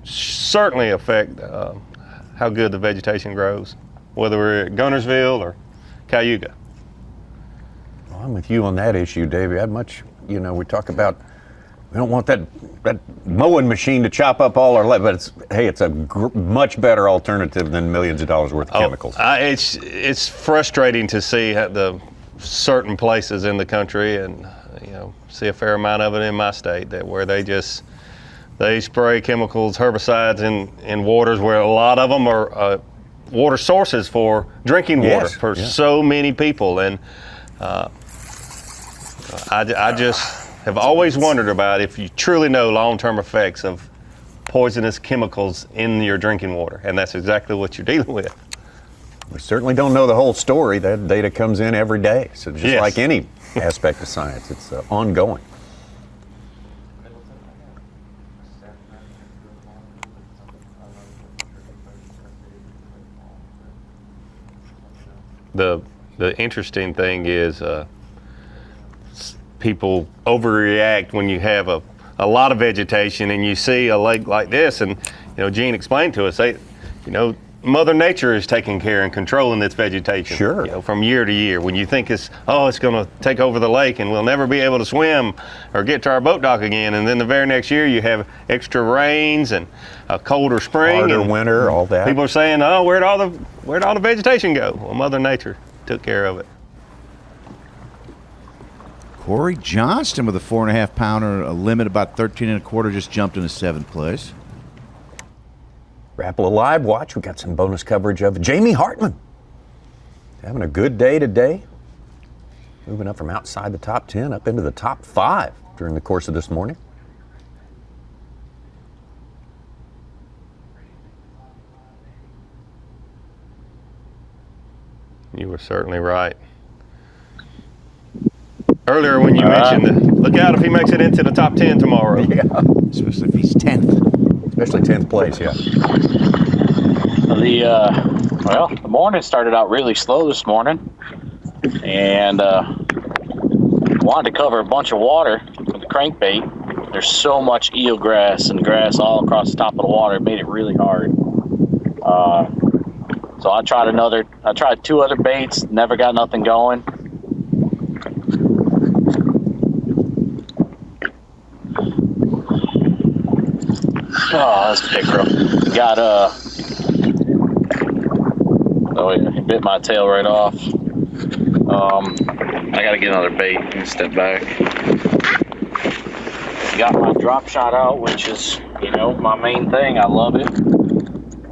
[SPEAKER 2] certainly affect how good the vegetation grows, whether we're at Gunnersville or Cayuga.
[SPEAKER 1] Well, I'm with you on that issue, Davey. We talk about, we don't want that mowing machine to chop up all our land, but it's a much better alternative than millions of dollars worth of chemicals.
[SPEAKER 2] It's frustrating to see the certain places in the country, and see a fair amount of it in my state, that where they spray chemicals, herbicides in waters where a lot of them are water sources for drinking water for so many people. And I just have always wondered about if you truly know long-term effects of poisonous chemicals in your drinking water, and that's exactly what you're dealing with.
[SPEAKER 1] We certainly don't know the whole story. That data comes in every day. So just like any aspect of science, it's ongoing.
[SPEAKER 2] The interesting thing is people overreact when you have a lot of vegetation and you see a lake like this, and Gene explained to us, Mother Nature is taking care and controlling this vegetation.
[SPEAKER 1] Sure.
[SPEAKER 2] From year to year. When you think it's going to take over the lake and we'll never be able to swim or get to our boat dock again, and then the very next year you have extra rains and a colder spring,
[SPEAKER 1] harder
[SPEAKER 2] and
[SPEAKER 1] winter, all that.
[SPEAKER 2] People are saying, where'd all the vegetation go? Well, Mother Nature took care of it.
[SPEAKER 6] Corey Johnston with a 4.5 pounder, a limit about 13 1/4, just jumped into 7th place.
[SPEAKER 1] Rapala Live Watch, we got some bonus coverage of Jamie Hartman. Having a good day today. Moving up from outside the top 10 up into the top 5 during the course of this morning.
[SPEAKER 2] You were certainly right. Earlier when you mentioned, look out if he makes it into the top 10 tomorrow.
[SPEAKER 1] Yeah, especially if he's 10th. Especially 10th place, yeah.
[SPEAKER 3] The morning started out really slow this morning, and wanted to cover a bunch of water with the crankbait. There's so much eelgrass and grass all across the top of the water. It made it really hard. So I tried 2 other baits, never got nothing going. Oh, that's pickerel. He bit my tail right off. I gotta get another bait. Let me step back. Got my drop shot out, which is, my main thing. I love it.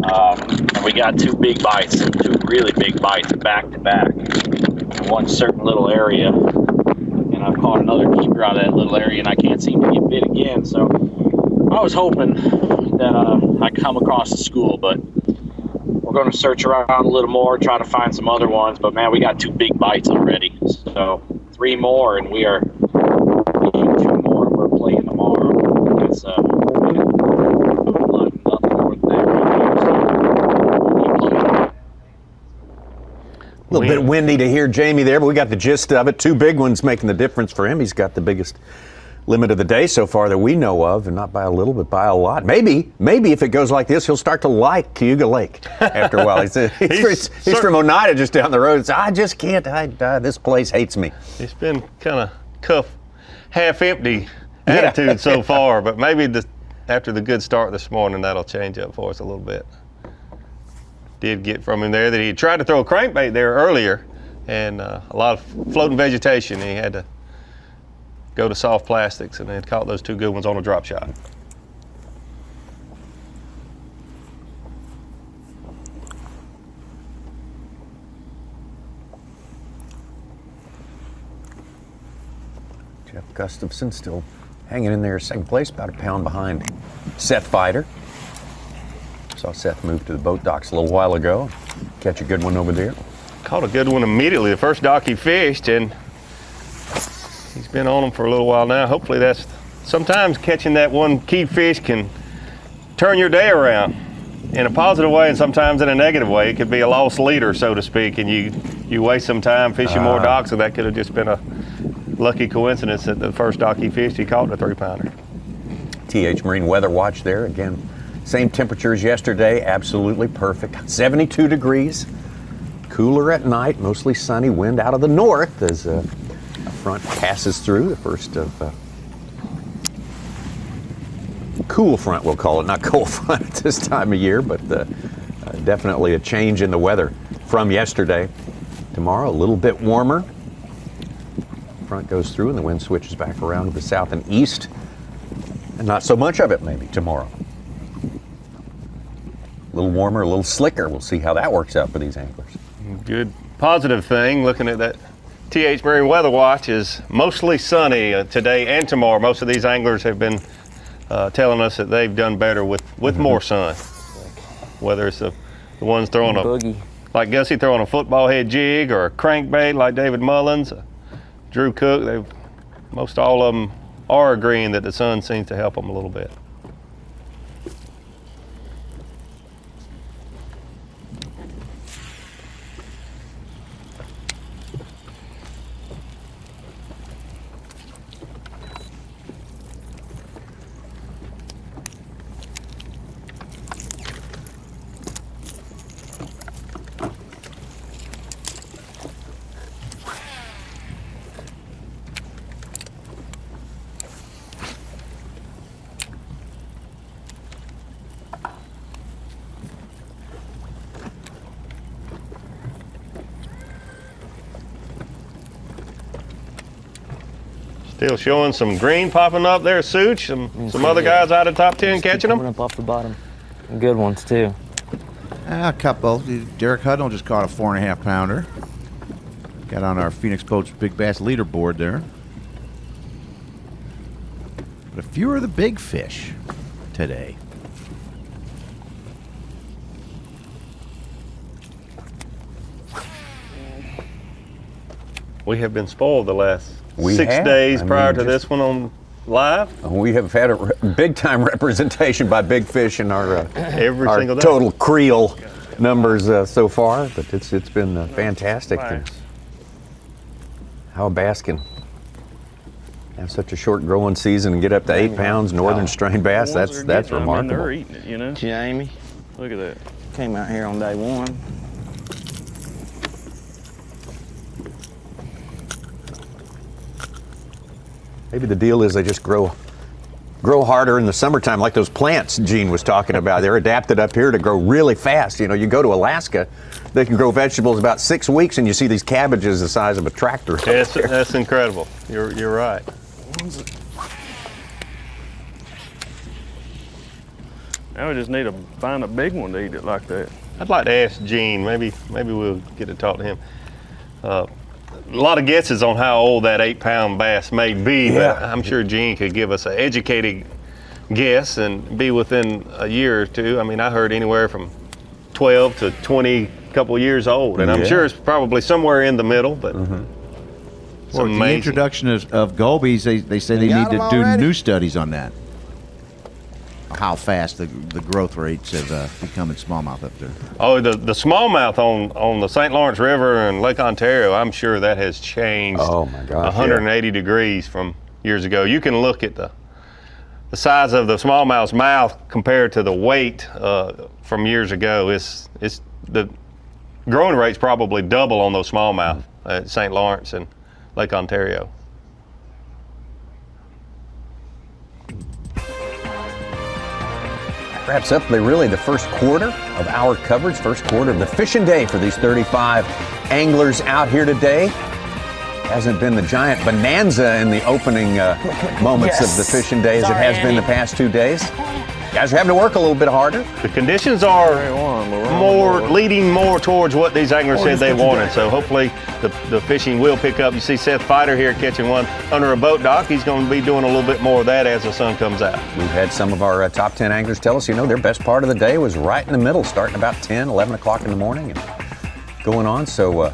[SPEAKER 3] And we got 2 big bites, 2 really big bites back to back in one certain little area. And I've caught another keeper out of that little area, and I can't seem to get bit again. So I was hoping that I come across the school, but we're going to search around a little more, try to find some other ones. But man, we got 2 big bites already. So 3 more, and we are 2 more. We're playing tomorrow. It's nothing more than that.
[SPEAKER 1] A little bit windy to hear Jamie there, but we got the gist of it. 2 big ones making the difference for him. He's got the biggest limit of the day so far that we know of, and not by a little, but by a lot. Maybe if it goes like this, he'll start to like Cayuga Lake after a while. He's from Oneida, just down the road. I just can't. This place hates me.
[SPEAKER 2] It's been kind of half empty attitude so far, but maybe after the good start this morning, that'll change up for us a little bit. Did get from him there that he tried to throw a crankbait there earlier, and a lot of floating vegetation. He had to go to soft plastics, and they had caught those 2 good ones on a drop shot.
[SPEAKER 1] Gustafson still hanging in there, second place, about a pound behind Seth Fider. Saw Seth move to the boat docks a little while ago. Catch a good one over there.
[SPEAKER 2] Caught a good one immediately. The first dock he fished, and he's been on them for a little while now. Hopefully that's, sometimes catching that one key fish can turn your day around in a positive way and sometimes in a negative way. It could be a lost leader, so to speak, and you waste some time fishing more docks, and that could have just been a lucky coincidence that the first dock he fished, he caught a 3-pounder.
[SPEAKER 1] TH Marine Weather Watch there. Again, same temperature as yesterday, absolutely perfect. 72 degrees, cooler at night, mostly sunny, wind out of the north as a front passes through, the first of cool front, we'll call it, not cold front at this time of year, but definitely a change in the weather from yesterday. Tomorrow, a little bit warmer. Front goes through and the wind switches back around to the south and east, and not so much of it maybe tomorrow. A little warmer, a little slicker. We'll see how that works out for these anglers.
[SPEAKER 2] Good positive thing, looking at that TH Marine Weather Watch, is mostly sunny today and tomorrow. Most of these anglers have been telling us that they've done better with more sun. Whether it's the ones throwing like Gussie throwing a football head jig, or a crankbait like David Mullins, Drew Cook, most all of them are agreeing that the sun seems to help them a little bit. Still showing some green popping up there, Such. Some other guys out of top 10 catching them.
[SPEAKER 14] Coming up off the bottom. Good ones too.
[SPEAKER 6] A couple. Derek Huddle just caught a 4.5 pounder. Got on our Phoenix Boats Big Bass leaderboard there. But a few of the big fish today.
[SPEAKER 2] We have been spoiled the last 6 days prior to this one on live.
[SPEAKER 1] We have had a big-time representation by big fish in our
[SPEAKER 2] every
[SPEAKER 1] our
[SPEAKER 2] single day.
[SPEAKER 1] Total creel numbers so far, but it's been fantastic. How a bass can have such a short growing season and get up to 8 pounds, northern strain bass, that's remarkable.
[SPEAKER 7] I mean, they're eating it, you know.
[SPEAKER 9] Jamie,
[SPEAKER 7] look at that.
[SPEAKER 9] Came out here on day one.
[SPEAKER 1] Maybe the deal is they just grow harder in the summertime, like those plants Gene was talking about. They're adapted up here to grow really fast. You know, you go to Alaska, they can grow vegetables about 6 weeks, and you see these cabbages the size of a tractor.
[SPEAKER 2] That's incredible. You're right.
[SPEAKER 7] Now we just need to find a big one to eat it like that.
[SPEAKER 2] I'd like to ask Gene. Maybe we'll get to talk to him. A lot of guesses on how old that 8-pound bass may be, but I'm sure Gene could give us an educated guess and be within a year or two. I mean, I heard anywhere from 12 to 20 couple years old, and I'm sure it's probably somewhere in the middle, but
[SPEAKER 6] well, the introduction of gobies, they say they need to do new studies on that. How fast the growth rates have become in smallmouth up there.
[SPEAKER 2] Oh, the smallmouth on the St. Lawrence River and Lake Ontario, I'm sure that has changed 180 degrees from years ago. You can look at the size of the smallmouth's mouth compared to the weight from years ago. It's the growing rate's probably double on those smallmouth at St. Lawrence and Lake Ontario.
[SPEAKER 1] Wraps up the first quarter of our coverage, first quarter of the fishing day for these 35 anglers out here today. Hasn't been the giant bonanza in the opening moments of the fishing day as it has been the past 2 days. Guys are having to work a little bit harder.
[SPEAKER 2] The conditions are leading more towards what these anglers said they wanted. So hopefully the fishing will pick up. You see Seth Fighter here catching one under a boat dock. He's going to be doing a little bit more of that as the sun comes out.
[SPEAKER 1] We've had some of our top 10 anglers tell us, their best part of the day was right in the middle, starting about 10, 11 o'clock in the morning and going on. So,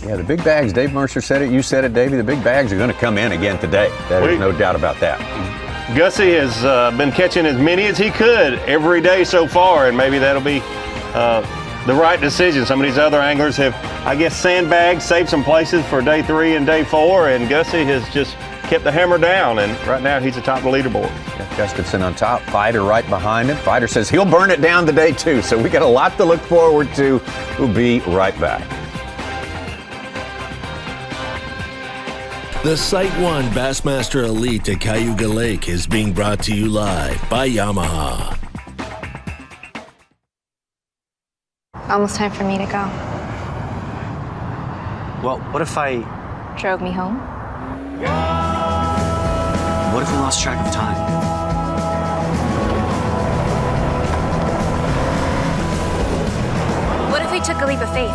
[SPEAKER 1] the big bags, Dave Mercer said it, you said it, Davey, the big bags are going to come in again today. There's no doubt about that.
[SPEAKER 2] Gussie has been catching as many as he could every day so far, and maybe that'll be the right decision. Some of these other anglers have, sandbagged, saved some places for day 3 and day 4, and Gussie has just kept the hammer down, and right now he's atop the leaderboard.
[SPEAKER 1] Gustafson on top, Fighter right behind him. Fighter says he'll burn it down today too, so we got a lot to look forward to. We'll be right back.
[SPEAKER 15] The Site 1 Bassmaster Elite at Cayuga Lake is being brought to you live by Yamaha.
[SPEAKER 12] Almost time for me to go.
[SPEAKER 13] Well, what if I...
[SPEAKER 12] Drove me home?
[SPEAKER 13] What if we lost track of time?
[SPEAKER 12] What if we took a leap of faith?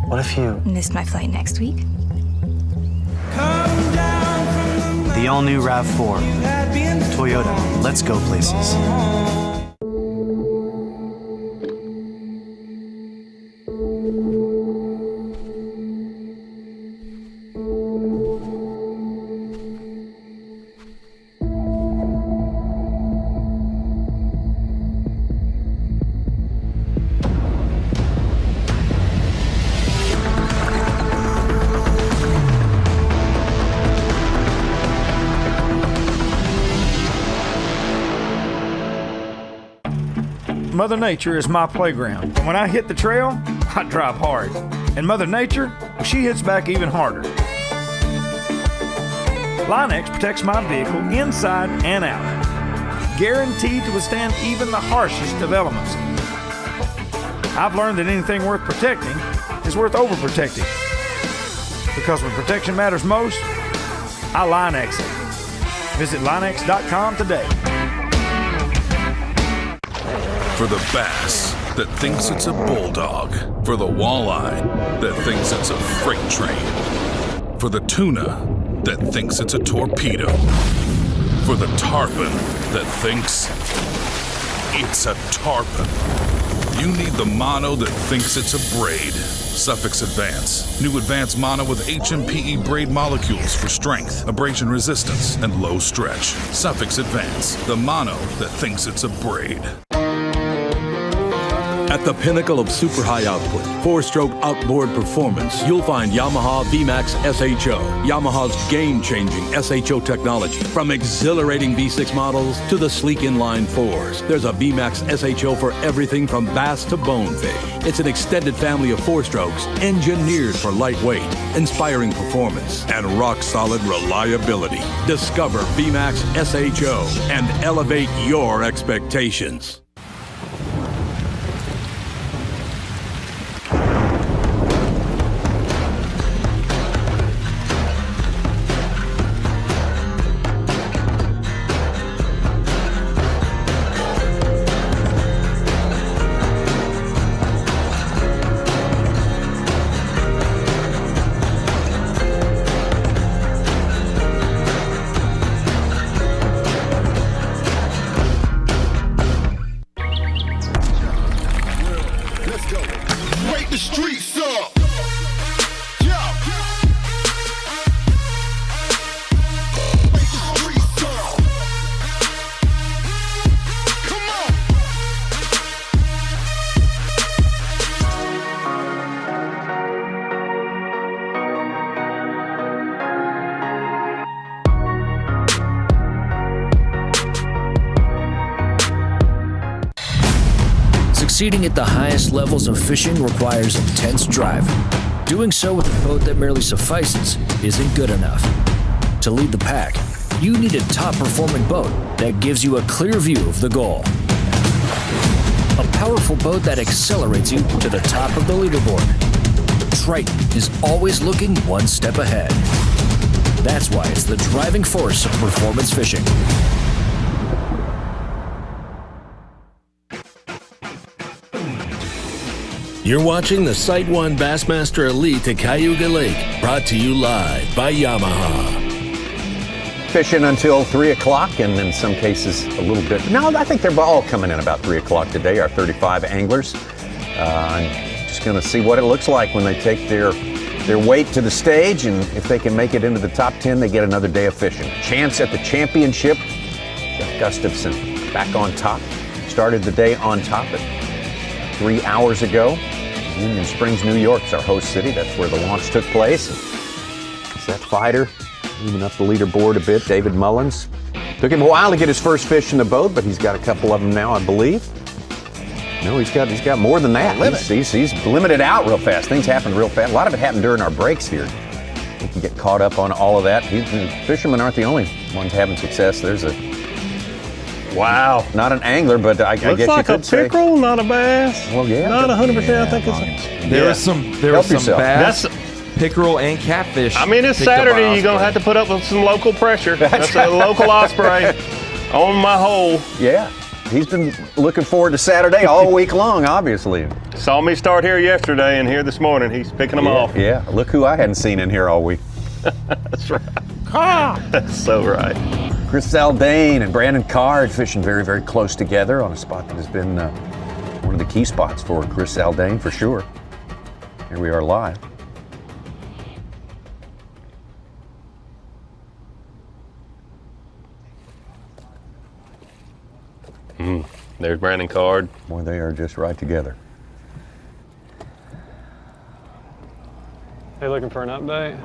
[SPEAKER 13] What if you...
[SPEAKER 12] Missed my flight next week?
[SPEAKER 13] The all-new RAV4. Toyota. Let's go places.
[SPEAKER 17] Mother Nature is my playground. When I hit the trail, I drive hard. And Mother Nature, she hits back even harder. Line-X protects my vehicle inside and out. Guaranteed to withstand even the harshest of elements. I've learned that anything worth protecting is worth overprotecting. Because when protection matters most, I Line-X it. Visit Line-X.com today.
[SPEAKER 18] For the bass that thinks it's a bulldog. For the walleye that thinks it's a freight train. For the tuna that thinks it's a torpedo. For the tarpon that thinks it's a tarpon. You need the mono that thinks it's a braid. Suffix Advance. New advanced mono with HMPE braid molecules for strength, abrasion resistance, and low stretch. Suffix Advance. The mono that thinks it's a braid.
[SPEAKER 19] At the pinnacle of super high output, 4-stroke outboard performance, you'll find Yamaha VMAX SHO. Yamaha's game-changing SHO technology. From exhilarating V6 models to the sleek inline 4s, there's a VMAX SHO for everything from bass to bonefish. It's an extended family of 4-strokes engineered for lightweight, inspiring performance, and rock-solid reliability. Discover VMAX SHO and elevate your expectations.
[SPEAKER 8] Succeeding at the highest levels of fishing requires intense drive. Doing so with a boat that merely suffices isn't good enough. To lead the pack, you need a top-performing boat that gives you a clear view of the goal. A powerful boat that accelerates you to the top of the leaderboard. Triton is always looking one step ahead. That's why it's the driving force of performance fishing.
[SPEAKER 15] You're watching the Sight 1 Bassmaster Elite at Cayuga Lake, brought to you live by Yamaha.
[SPEAKER 1] Fishing until 3 o'clock, and in some cases a little bit. No, I think they're all coming in about 3 o'clock today, our 35 anglers. I'm just going to see what it looks like when they take their weight to the stage, and if they can make it into the top 10, they get another day of fishing. Chance at the championship. Jeff Gustafson back on top. Started the day on top at 3 hours ago. Union Springs, New York is our host city. That's where the launch took place. Seth Fighter moving up the leaderboard a bit. David Mullins. Took him a while to get his first fish in the boat, but he's got a couple of them now, I believe. No, he's got more than that. He's limited out real fast. Things happen real fast. A lot of it happened during our breaks here. We can get caught up on all of that. Fishermen aren't the only ones having success. There's a not an angler, but I guess
[SPEAKER 2] Looks like
[SPEAKER 1] you
[SPEAKER 2] a
[SPEAKER 1] could say
[SPEAKER 2] pickerel, not a bass.
[SPEAKER 1] Well, yeah,
[SPEAKER 2] not 100%. I think it's
[SPEAKER 10] There was some bass, pickerel, and catfish.
[SPEAKER 2] I mean, it's Saturday. You're gonna have to put up with some local pressure. That's a local osprey on my hole.
[SPEAKER 1] Yeah, he's been looking forward to Saturday all week long, obviously.
[SPEAKER 2] Saw me start here yesterday and here this morning. He's picking them off.
[SPEAKER 1] Yeah, look who I hadn't seen in here all week.
[SPEAKER 2] That's right. That's so right.
[SPEAKER 1] Chris Zaldane and Brandon Card fishing very, very close together on a spot that has been one of the key spots for Chris Zaldane for sure. Here we are live.
[SPEAKER 2] There's Brandon Card.
[SPEAKER 1] Boy, they are just right together.
[SPEAKER 7] Hey, looking for an update?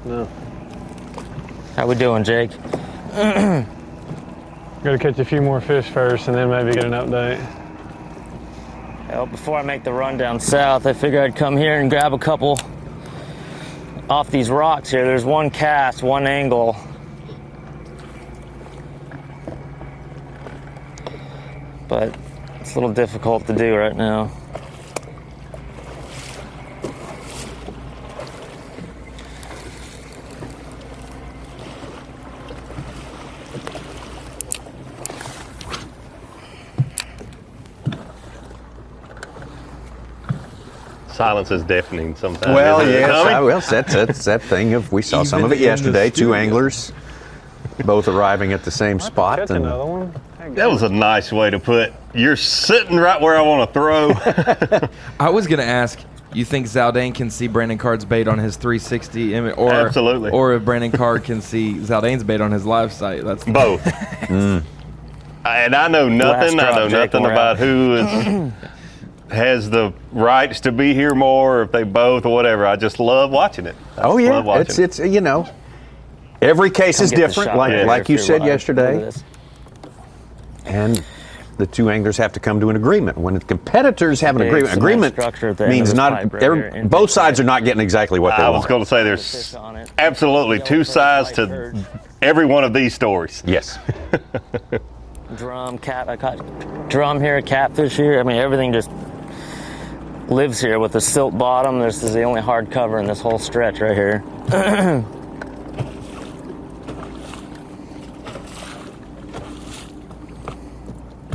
[SPEAKER 7] No.
[SPEAKER 14] How we doing, Jake?
[SPEAKER 7] Got to catch a few more fish first and then maybe get an update.
[SPEAKER 14] Well, before I make the run down south, I figured I'd come here and grab a couple off these rocks here. There's one cast, one angle. But it's a little difficult to do right now.
[SPEAKER 2] Silence is deafening sometimes.
[SPEAKER 1] Well, yes, that's that thing of we saw some of it yesterday. Two anglers, both arriving at the same spot.
[SPEAKER 7] Catch another one.
[SPEAKER 2] That was a nice way to put. You're sitting right where I want to throw.
[SPEAKER 10] I was gonna ask. You think Zaldane can see Brandon Card's bait on his 360 image, or
[SPEAKER 2] Absolutely,
[SPEAKER 10] or if Brandon Card can see Zaldane's bait on his live site? That's
[SPEAKER 2] both. And I know nothing. I know nothing about who is. Has the rights to be here more, or if they both, or whatever. I just love watching it.
[SPEAKER 1] Oh yeah, it's you know, every case is different, like you said yesterday. And the two anglers have to come to an agreement. When the competitors have an agreement means both sides are not getting exactly what they want.
[SPEAKER 2] I was going to say there's absolutely two sides to every one of these stories.
[SPEAKER 1] Yes.
[SPEAKER 14] Drum, I caught drum here, catfish here. I mean, everything just lives here with the silt bottom. This is the only hard cover in this whole stretch right here.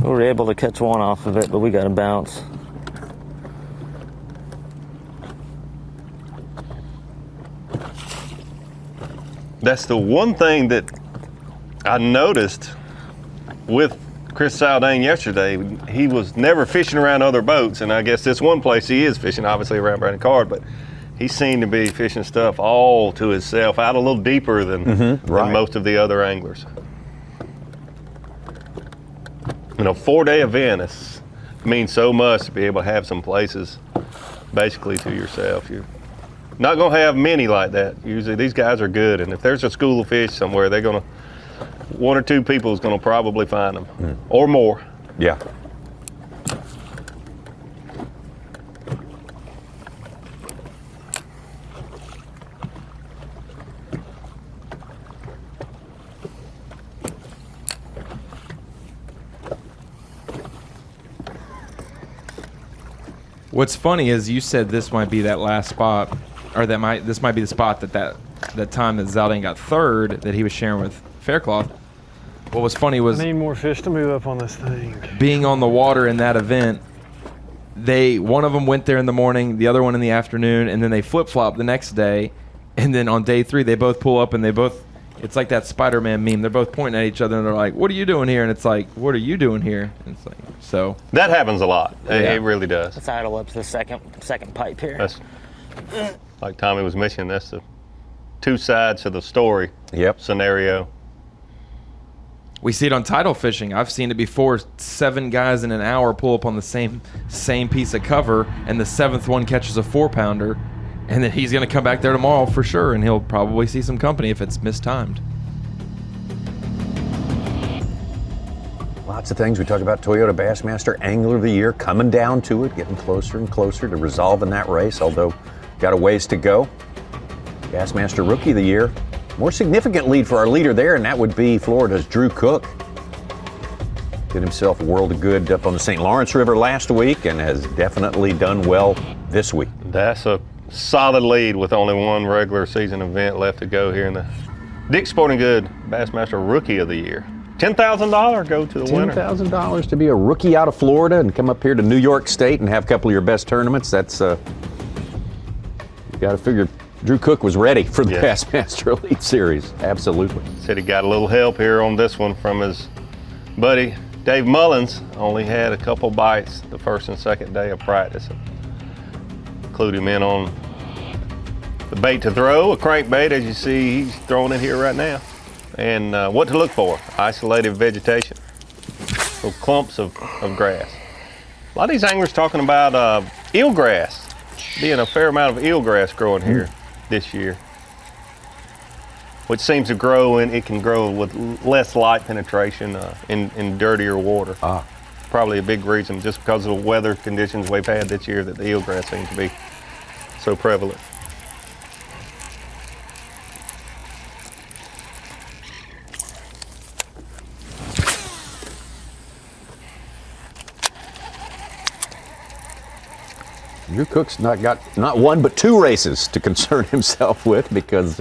[SPEAKER 14] We were able to catch one off of it, but we got to bounce.
[SPEAKER 2] That's the one thing that I noticed with Chris Zaldane yesterday. He was never fishing around other boats, and I guess this one place he is fishing, obviously around Brandon Card, but he seemed to be fishing stuff all to himself, out a little deeper than most of the other anglers. You know, 4-day event means so much to be able to have some places basically to yourself. You're not going to have many like that. Usually these guys are good, and if there's a school of fish somewhere, they're going to, one or two people is going to probably find them, or more.
[SPEAKER 1] Yeah.
[SPEAKER 10] What's funny is you said this might be that last spot. or this might be the spot that time that Zaldane got third that he was sharing with Faircloth. What was funny was
[SPEAKER 7] I need more fish to move up on this thing.
[SPEAKER 10] being on the water in that event. One of them went there in the morning, the other one in the afternoon, and then they flip-flop the next day. And then on day 3, they both pull up and it's like that Spider-Man meme. They're both pointing at each other and they're like, "What are you doing here?" And it's like, "What are you doing here?" And it's like, so.
[SPEAKER 2] That happens a lot.
[SPEAKER 10] Yeah.
[SPEAKER 2] It really does.
[SPEAKER 14] Let's idle up to the second pipe here.
[SPEAKER 2] That's, like Tommy was mentioning, that's the two sides to the story scenario.
[SPEAKER 10] We see it on tidal fishing. I've seen it before. 7 guys in an hour pull up on the same piece of cover, and the 7th one catches a 4-pounder, and then he's going to come back there tomorrow for sure, and he'll probably see some company if it's mistimed.
[SPEAKER 1] Lots of things. We talk about Toyota Bassmaster Angler of the Year, coming down to it, getting closer and closer to resolving that race, although got a ways to go. Bassmaster Rookie of the Year, more significant lead for our leader there, and that would be Florida's Drew Cook. Did himself a world of good up on the St. Lawrence River last week and has definitely done well this week.
[SPEAKER 2] That's a solid lead with only one regular season event left to go here in the Dick's Sporting Goods Bassmaster Rookie of the Year. $10,000 go to the winner.
[SPEAKER 1] $10,000 to be a rookie out of Florida and come up here to New York State and have a couple of your best tournaments. That's you got to figure Drew Cook was ready for the Bassmaster Elite Series. Absolutely.
[SPEAKER 2] Said he got a little help here on this one from his buddy Dave Mullins. Only had a couple bites the first and second day of practice. Clued him in on the bait to throw, a crankbait, as you see he's throwing it here right now. And what to look for: isolated vegetation, little clumps of grass. A lot of these anglers talking about eelgrass, being a fair amount of eelgrass growing here this year, which seems to grow, and it can grow with less light penetration in dirtier water. Probably a big reason, just because of the weather conditions we've had this year, that the eelgrass seems to be so prevalent.
[SPEAKER 1] Drew Cook's got not one but 2 races to concern himself with, because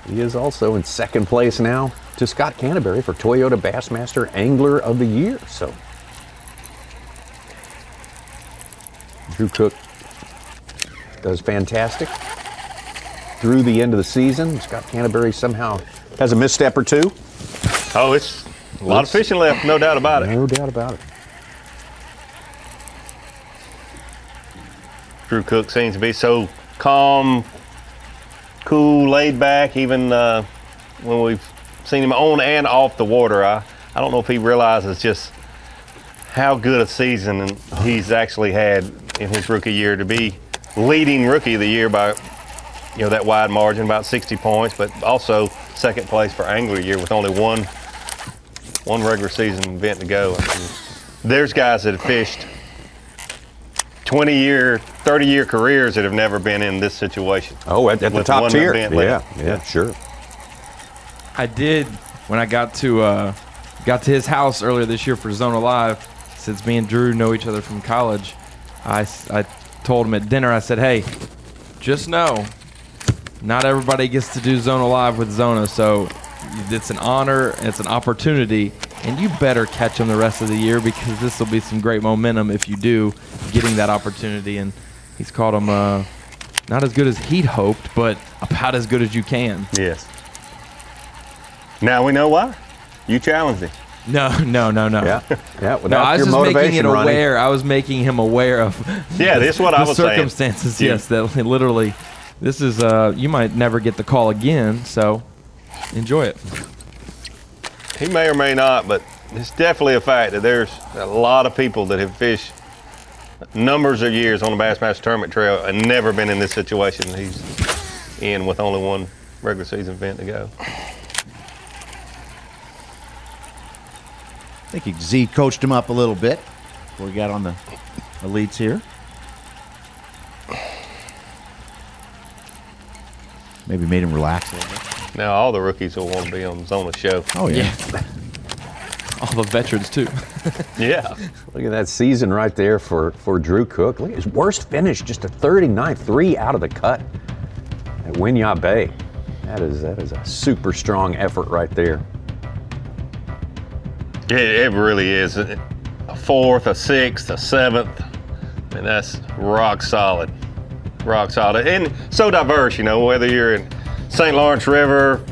[SPEAKER 1] he is also in second place now to Scott Canterbury for Toyota Bassmaster Angler of the Year. So Drew Cook does fantastic through the end of the season. Scott Canterbury somehow has a misstep or two.
[SPEAKER 2] Oh, it's a lot of fishing left, no doubt about it.
[SPEAKER 1] No doubt about it.
[SPEAKER 2] Drew Cook seems to be so calm, cool, laid back, even when we've seen him on and off the water. I don't know if he realizes just how good a season he's actually had in his rookie year, to be leading Rookie of the Year by that wide margin, about 60 points, but also second place for Angler of the Year with only one regular season event to go. I mean, there's guys that have fished 20-year, 30-year careers that have never been in this situation.
[SPEAKER 1] Oh, at the top tier.
[SPEAKER 2] Yeah,
[SPEAKER 1] sure.
[SPEAKER 10] I did when I got to his house earlier this year for Zona Live. Since me and Drew know each other from college, I told him at dinner, I said, "Hey, just know, not everybody gets to do Zona Live with Zona, so it's an honor, it's an opportunity, and you better catch them the rest of the year, because this will be some great momentum if you do getting that opportunity." And he's called them not as good as he'd hoped, but about as good as you can.
[SPEAKER 2] Yes. Now we know why. You challenged him.
[SPEAKER 10] No.
[SPEAKER 1] Yeah.
[SPEAKER 10] No, I was just making it aware. I was making him aware of.
[SPEAKER 2] This is what I was saying.
[SPEAKER 10] Circumstances. Yes, that literally. This is you might never get the call again, so enjoy it.
[SPEAKER 2] He may or may not, but it's definitely a fact that there's a lot of people that have fished numbers of years on the Bassmaster Tournament Trail and never been in this situation he's in, with only one regular season event to go.
[SPEAKER 6] I think Z coached him up a little bit before we got on the elites here. Maybe made him relax a little bit.
[SPEAKER 2] Now all the rookies will want to be on Zona's show.
[SPEAKER 6] Oh, yeah.
[SPEAKER 10] all the veterans too.
[SPEAKER 2] Yeah.
[SPEAKER 1] Look at that season right there for Drew Cook. Look at his worst finish, just a 39, 3 out of the cut at Winyah Bay. That is a super strong effort right there.
[SPEAKER 2] Yeah, it really is. A 4th, a 6th, a 7th. I mean, that's rock solid. Rock solid. And so diverse, you know, whether you're in St. Lawrence River,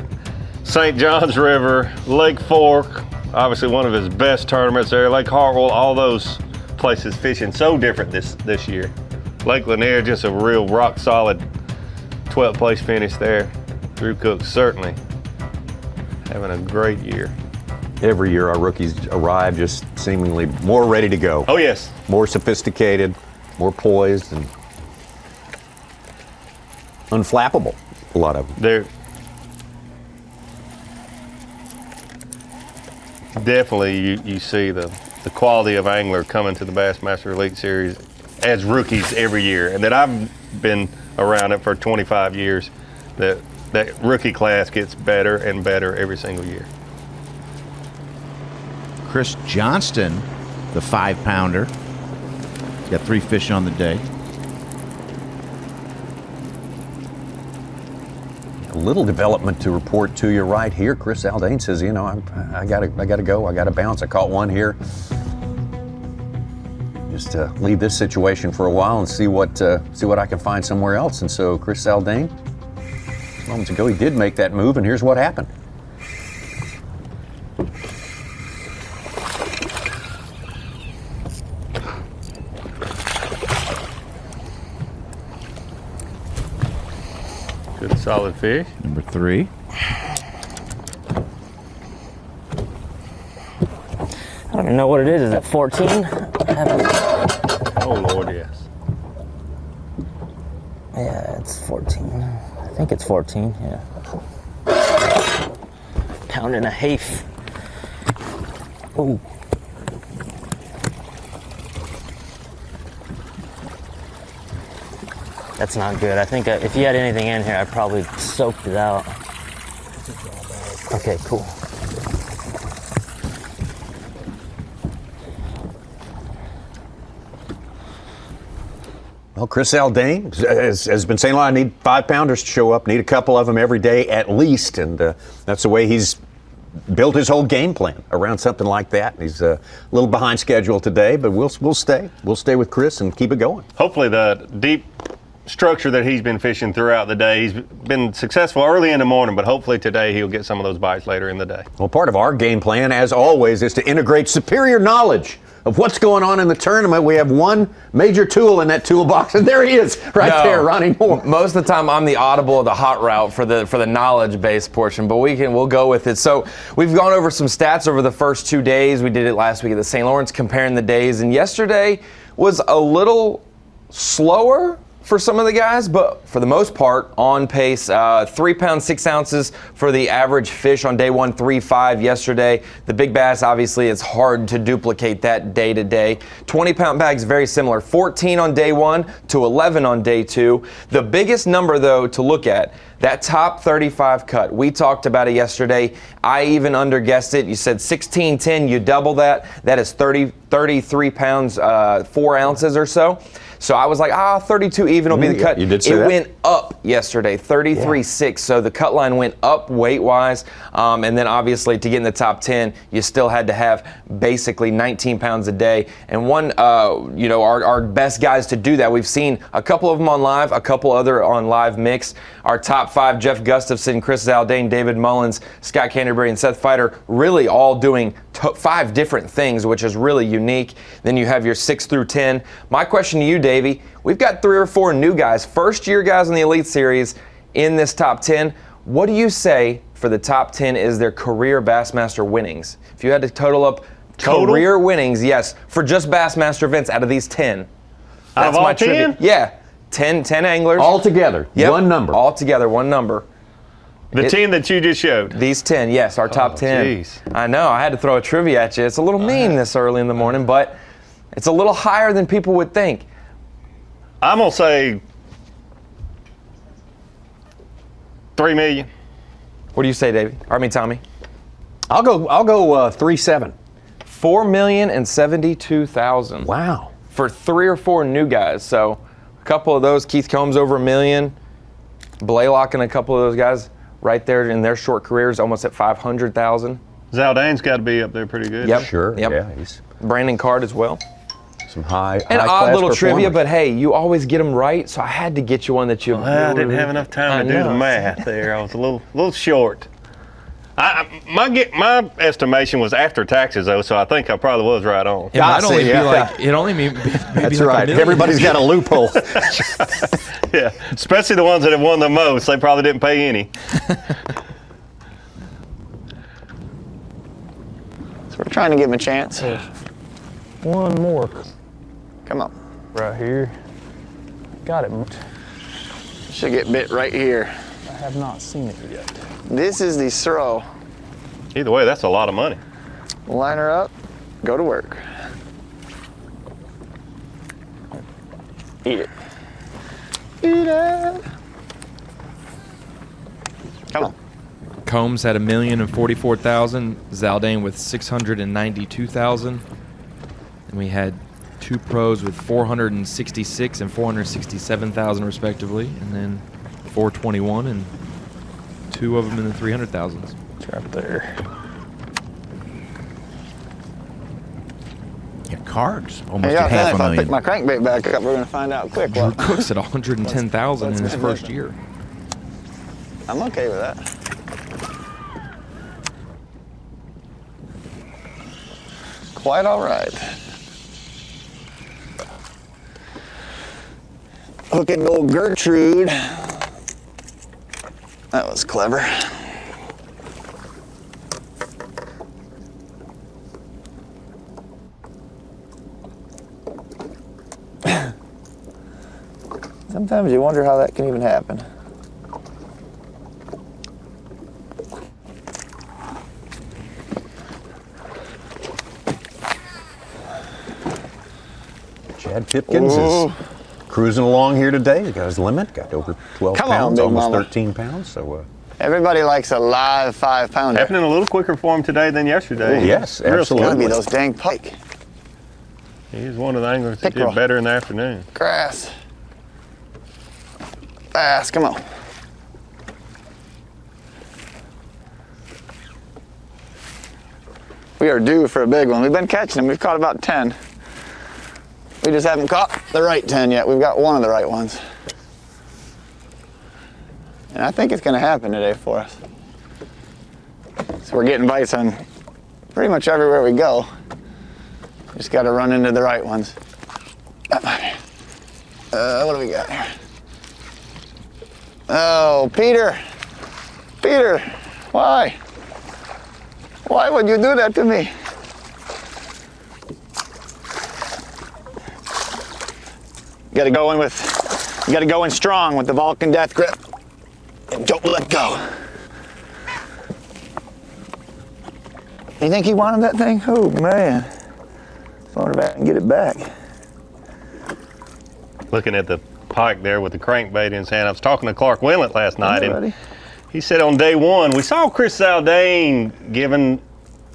[SPEAKER 2] St. Johns River, Lake Fork, obviously one of his best tournaments there, Lake Hartwell, all those places fishing so different this year. Lake Lanier, just a real rock solid 12th place finish there. Drew Cook certainly having a great year.
[SPEAKER 1] Every year our rookies arrive just seemingly more ready to go.
[SPEAKER 2] Oh, yes.
[SPEAKER 1] More sophisticated, more poised, and unflappable, a lot of them.
[SPEAKER 2] They're definitely, you see the quality of angler coming to the Bassmaster Elite Series as rookies every year. And that I've been around it for 25 years, that rookie class gets better and better every single year.
[SPEAKER 6] Chris Johnston, the 5-pounder. Got 3 fish on the day.
[SPEAKER 1] A little development to report to you right here. Chris Zaldain says, you know, I gotta go. I gotta bounce. I caught one here. Just leave this situation for a while and see what I can find somewhere else. And so Chris Zaldain, moments ago, he did make that move, and here's what happened.
[SPEAKER 2] Good solid fish.
[SPEAKER 6] Number 3.
[SPEAKER 14] I don't even know what it is. Is it 14?
[SPEAKER 2] Oh, Lord, yes.
[SPEAKER 14] Yeah, it's 14. I think it's 14, yeah. Pound and a half. Ooh. That's not good. I think if you had anything in here, I probably soaked it out. Okay, cool.
[SPEAKER 1] Well, Chris Zaldain has been saying, I need 5-pounders to show up, need a couple of them every day at least, and that's the way he's built his whole game plan around something like that. And he's a little behind schedule today, but we'll stay. We'll stay with Chris and keep it going.
[SPEAKER 2] Hopefully the deep structure that he's been fishing throughout the day, he's been successful early in the morning, but hopefully today he'll get some of those bites later in the day.
[SPEAKER 1] Well, part of our game plan, as always, is to integrate superior knowledge of what's going on in the tournament. We have one major tool in that toolbox, and there he is, there, Ronnie Moore.
[SPEAKER 10] Most of the time, I'm the audible of the hot route for the knowledge-based portion, but we'll go with it. So we've gone over some stats over the first 2 days. We did it last week at the St. Lawrence, comparing the days, and yesterday was a little slower for some of the guys, but for the most part, on pace. 3 pounds, 6 ounces for the average fish on day 1, 3.5 yesterday. The big bass, obviously, it's hard to duplicate that day to day. 20-pound bags, very similar. 14 on day 1 to 11 on day 2. The biggest number, though, to look at, that top 35 cut. We talked about it yesterday. I even underguessed it. You said 16.10, you double that. That is 33 pounds, 4 ounces or so. So I was like, 32 even will be the cut.
[SPEAKER 1] You did say
[SPEAKER 10] it
[SPEAKER 1] that.
[SPEAKER 10] went up yesterday, 33.6. So the cut line went up weight-wise. And then obviously to get in the top 10, you still had to have basically 19 pounds a day. And one, our best guys to do that, we've seen a couple of them on live, a couple other on live mix. Our top 5, Jeff Gustafson, Chris Zaldain, David Mullins, Scott Canterbury, and Seth Fighter, really all doing 5 different things, which is really unique. Then you have your 6 through 10. My question to you, Davey, we've got 3 or 4 new guys, first-year guys in the Elite Series in this top 10. What do you say for the top 10 is their career Bassmaster winnings? If you had to total up career winnings, yes, for just Bassmaster events out of these 10.
[SPEAKER 2] Out of all 10?
[SPEAKER 10] Yeah, 10 anglers.
[SPEAKER 1] All together, one number.
[SPEAKER 10] All together, one number.
[SPEAKER 2] The 10 that you just showed.
[SPEAKER 10] These 10, yes, our top 10.
[SPEAKER 2] Geez.
[SPEAKER 10] I know, I had to throw a trivia at you. It's a little mean this early in the morning, but it's a little higher than people would think.
[SPEAKER 2] I'm going to say 3 million.
[SPEAKER 10] What do you say, Davey? Tommy?
[SPEAKER 1] I'll go 3.7.
[SPEAKER 10] 4,072,000.
[SPEAKER 1] Wow.
[SPEAKER 10] For 3 or 4 new guys. So a couple of those, Keith Combs over $1 million, Blaylock and a couple of those guys right there in their short careers, almost at 500,000.
[SPEAKER 2] Zaldain's got to be up there pretty good.
[SPEAKER 10] Yep.
[SPEAKER 1] Sure.
[SPEAKER 10] Yep.
[SPEAKER 1] Yeah. He's
[SPEAKER 10] Brandon Card as well.
[SPEAKER 1] some high.
[SPEAKER 10] An odd little trivia,
[SPEAKER 1] performers.
[SPEAKER 10] but hey, you always get them right, so I had to get you one that you.
[SPEAKER 2] Well, I didn't have enough time to do the math there. I was a little short. My estimation was after taxes though, so I think I probably was right on.
[SPEAKER 10] It might only be like it only maybe
[SPEAKER 1] That's
[SPEAKER 10] like
[SPEAKER 1] right. Everybody's got a loophole.
[SPEAKER 2] Yeah, especially the ones that have won the most. They probably didn't pay any.
[SPEAKER 9] So we're trying to give him a chance.
[SPEAKER 7] One more.
[SPEAKER 9] Come on.
[SPEAKER 7] Right here. Got it.
[SPEAKER 9] Should get bit right here.
[SPEAKER 7] I have not seen it yet.
[SPEAKER 9] This is the throw.
[SPEAKER 2] Either way, that's a lot of money.
[SPEAKER 9] Line her up, go to work. Eat it. Eat it. Come on.
[SPEAKER 10] Combs had 1,044,000. Zaldain with 692,000. And we had 2 pros with 466 and 467,000 respectively, and then 421 and 2 of them in the 300,000s.
[SPEAKER 7] It's right there.
[SPEAKER 6] Yeah, cards. Almost
[SPEAKER 9] Yeah,
[SPEAKER 6] a half a
[SPEAKER 9] if I
[SPEAKER 6] million.
[SPEAKER 9] pick my crankbait back up, we're gonna find out quick.
[SPEAKER 10] Drew
[SPEAKER 9] What?
[SPEAKER 10] Cook's at 110,000 in his first year.
[SPEAKER 9] I'm okay with that. Quite all right. Hooking old Gertrude. That was clever. Sometimes you wonder how that can even happen.
[SPEAKER 1] Chad Pipkins
[SPEAKER 9] Ooh.
[SPEAKER 1] is cruising along here today. He got his limit, got over 12
[SPEAKER 9] Come on,
[SPEAKER 1] pounds,
[SPEAKER 9] big
[SPEAKER 1] almost
[SPEAKER 9] mama.
[SPEAKER 1] 13 pounds. So
[SPEAKER 9] Everybody likes a live 5-pounder.
[SPEAKER 2] Happening a little quicker for him today than yesterday.
[SPEAKER 1] yes,
[SPEAKER 2] Real
[SPEAKER 1] absolutely.
[SPEAKER 9] Gotta be those dang pike.
[SPEAKER 2] He's one of the anglers that
[SPEAKER 9] Pickerel.
[SPEAKER 2] did better in the afternoon.
[SPEAKER 9] Grass. Bass, come on. We are due for a big one. We've been catching them. We've caught about 10. We just haven't caught the right 10 yet. We've got one of the right ones. And I think it's going to happen today for us. So we're getting bites on pretty much everywhere we go. Just got to run into the right ones. What do we got here? Oh, Peter. Peter, why? Why would you do that to me? You gotta go in strong with the Vulcan death grip. And don't let go. You think he wanted that thing? Oh man. Phone it back and get it back.
[SPEAKER 2] Looking at the pike there with the crankbait in his hand. I was talking to Clark Winlet last night, and he said on day one, we saw Chris Zaldain giving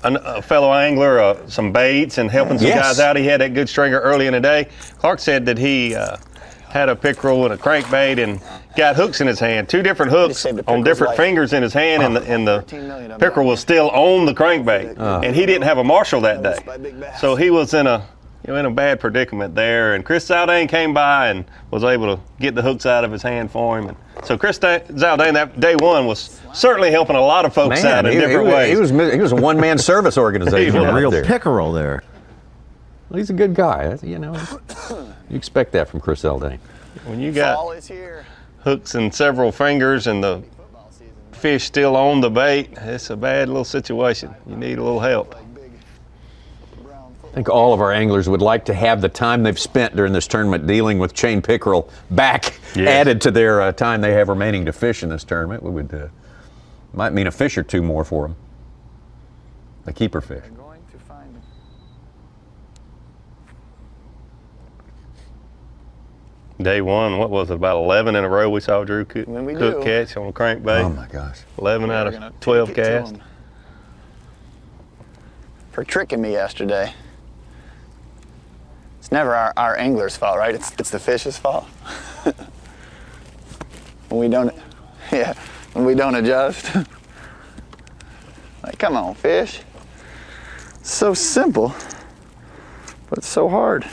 [SPEAKER 2] a fellow angler some baits and helping some guys out. He had that good stringer early in the day. Clark said that he had a pickerel and a crankbait and got hooks in his hand, 2 different hooks on different fingers in his hand, and the pickerel was still on the crankbait, and he didn't have a marshal that day, so he was in a bad predicament there. And Chris Zaldain came by and was able to get the hooks out of his hand for him. And so Chris Zaldain, that day one, was certainly helping a lot of folks out in different ways.
[SPEAKER 1] He was a one-man service organization.
[SPEAKER 6] A real
[SPEAKER 1] there.
[SPEAKER 6] pickerel there.
[SPEAKER 1] Well, he's a good guy. You expect that from Chris Zaldain.
[SPEAKER 2] When you got hooks in several fingers and the fish still on the bait, it's a bad little situation. You need a little help.
[SPEAKER 1] I think all of our anglers would like to have the time they've spent during this tournament dealing with chain pickerel back added to their time they have remaining to fish in this tournament. We would might mean a fish or 2 more for them. A keeper fish.
[SPEAKER 2] Day one, what was it, about 11 in a row we saw Drew Cook catch on a crankbait.
[SPEAKER 1] Oh my gosh.
[SPEAKER 2] 11 out of 12 casts.
[SPEAKER 9] for tricking me yesterday. It's never our angler's fault, right? It's the fish's fault. when we don't adjust. Like, come on, fish. It's so simple, but it's so hard.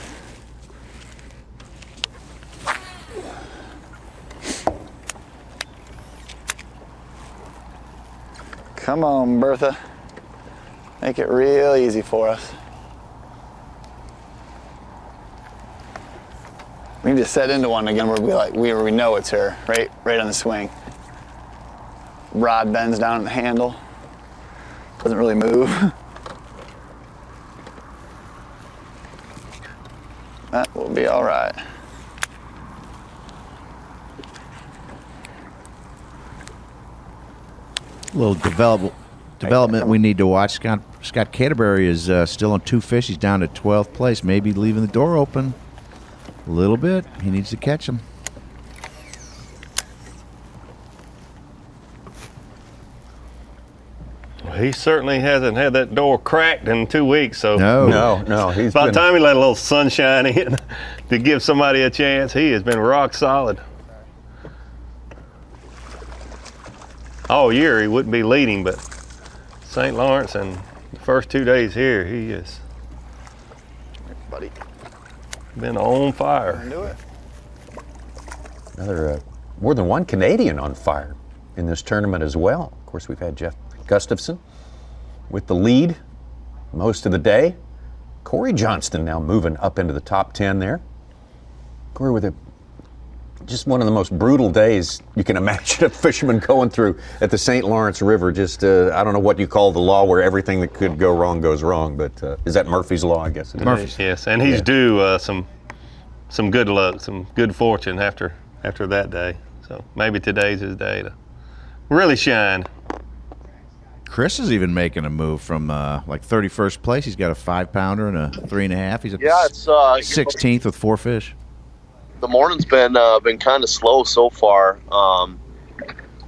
[SPEAKER 9] Come on, Bertha. Make it real easy for us. We need to set into one again where we know it's her, right on the swing. Rod bends down at the handle. Doesn't really move. That will be all right.
[SPEAKER 6] A little development we need to watch. Scott Canterbury is still on 2 fish. He's down to 12th place. Maybe leaving the door open a little bit. He needs to catch them.
[SPEAKER 2] He certainly hasn't had that door cracked in 2 weeks. So
[SPEAKER 1] no.
[SPEAKER 2] By the time he let a little sunshine in to give somebody a chance, he has been rock solid. All year he wouldn't be leading, but St. Lawrence and the first 2 days here, he has been on fire.
[SPEAKER 9] Do it.
[SPEAKER 1] Another more than one Canadian on fire in this tournament as well. Of course, we've had Jeff Gustafson with the lead most of the day. Corey Johnston now moving up into the top 10 there. Corey with just one of the most brutal days you can imagine a fisherman going through at the St. Lawrence River. Just, I don't know what you call the law where everything that could go wrong goes wrong, but is that Murphy's Law, I guess?
[SPEAKER 2] Murphy's. Yes, and he's due some good luck, some good fortune after that day. So maybe today's his day to really shine.
[SPEAKER 6] Chris is even making a move from like 31st place. He's got a 5-pounder and a 3.5. He's at
[SPEAKER 11] it's
[SPEAKER 6] 16th with 4 fish.
[SPEAKER 11] The morning's been kind of slow so far.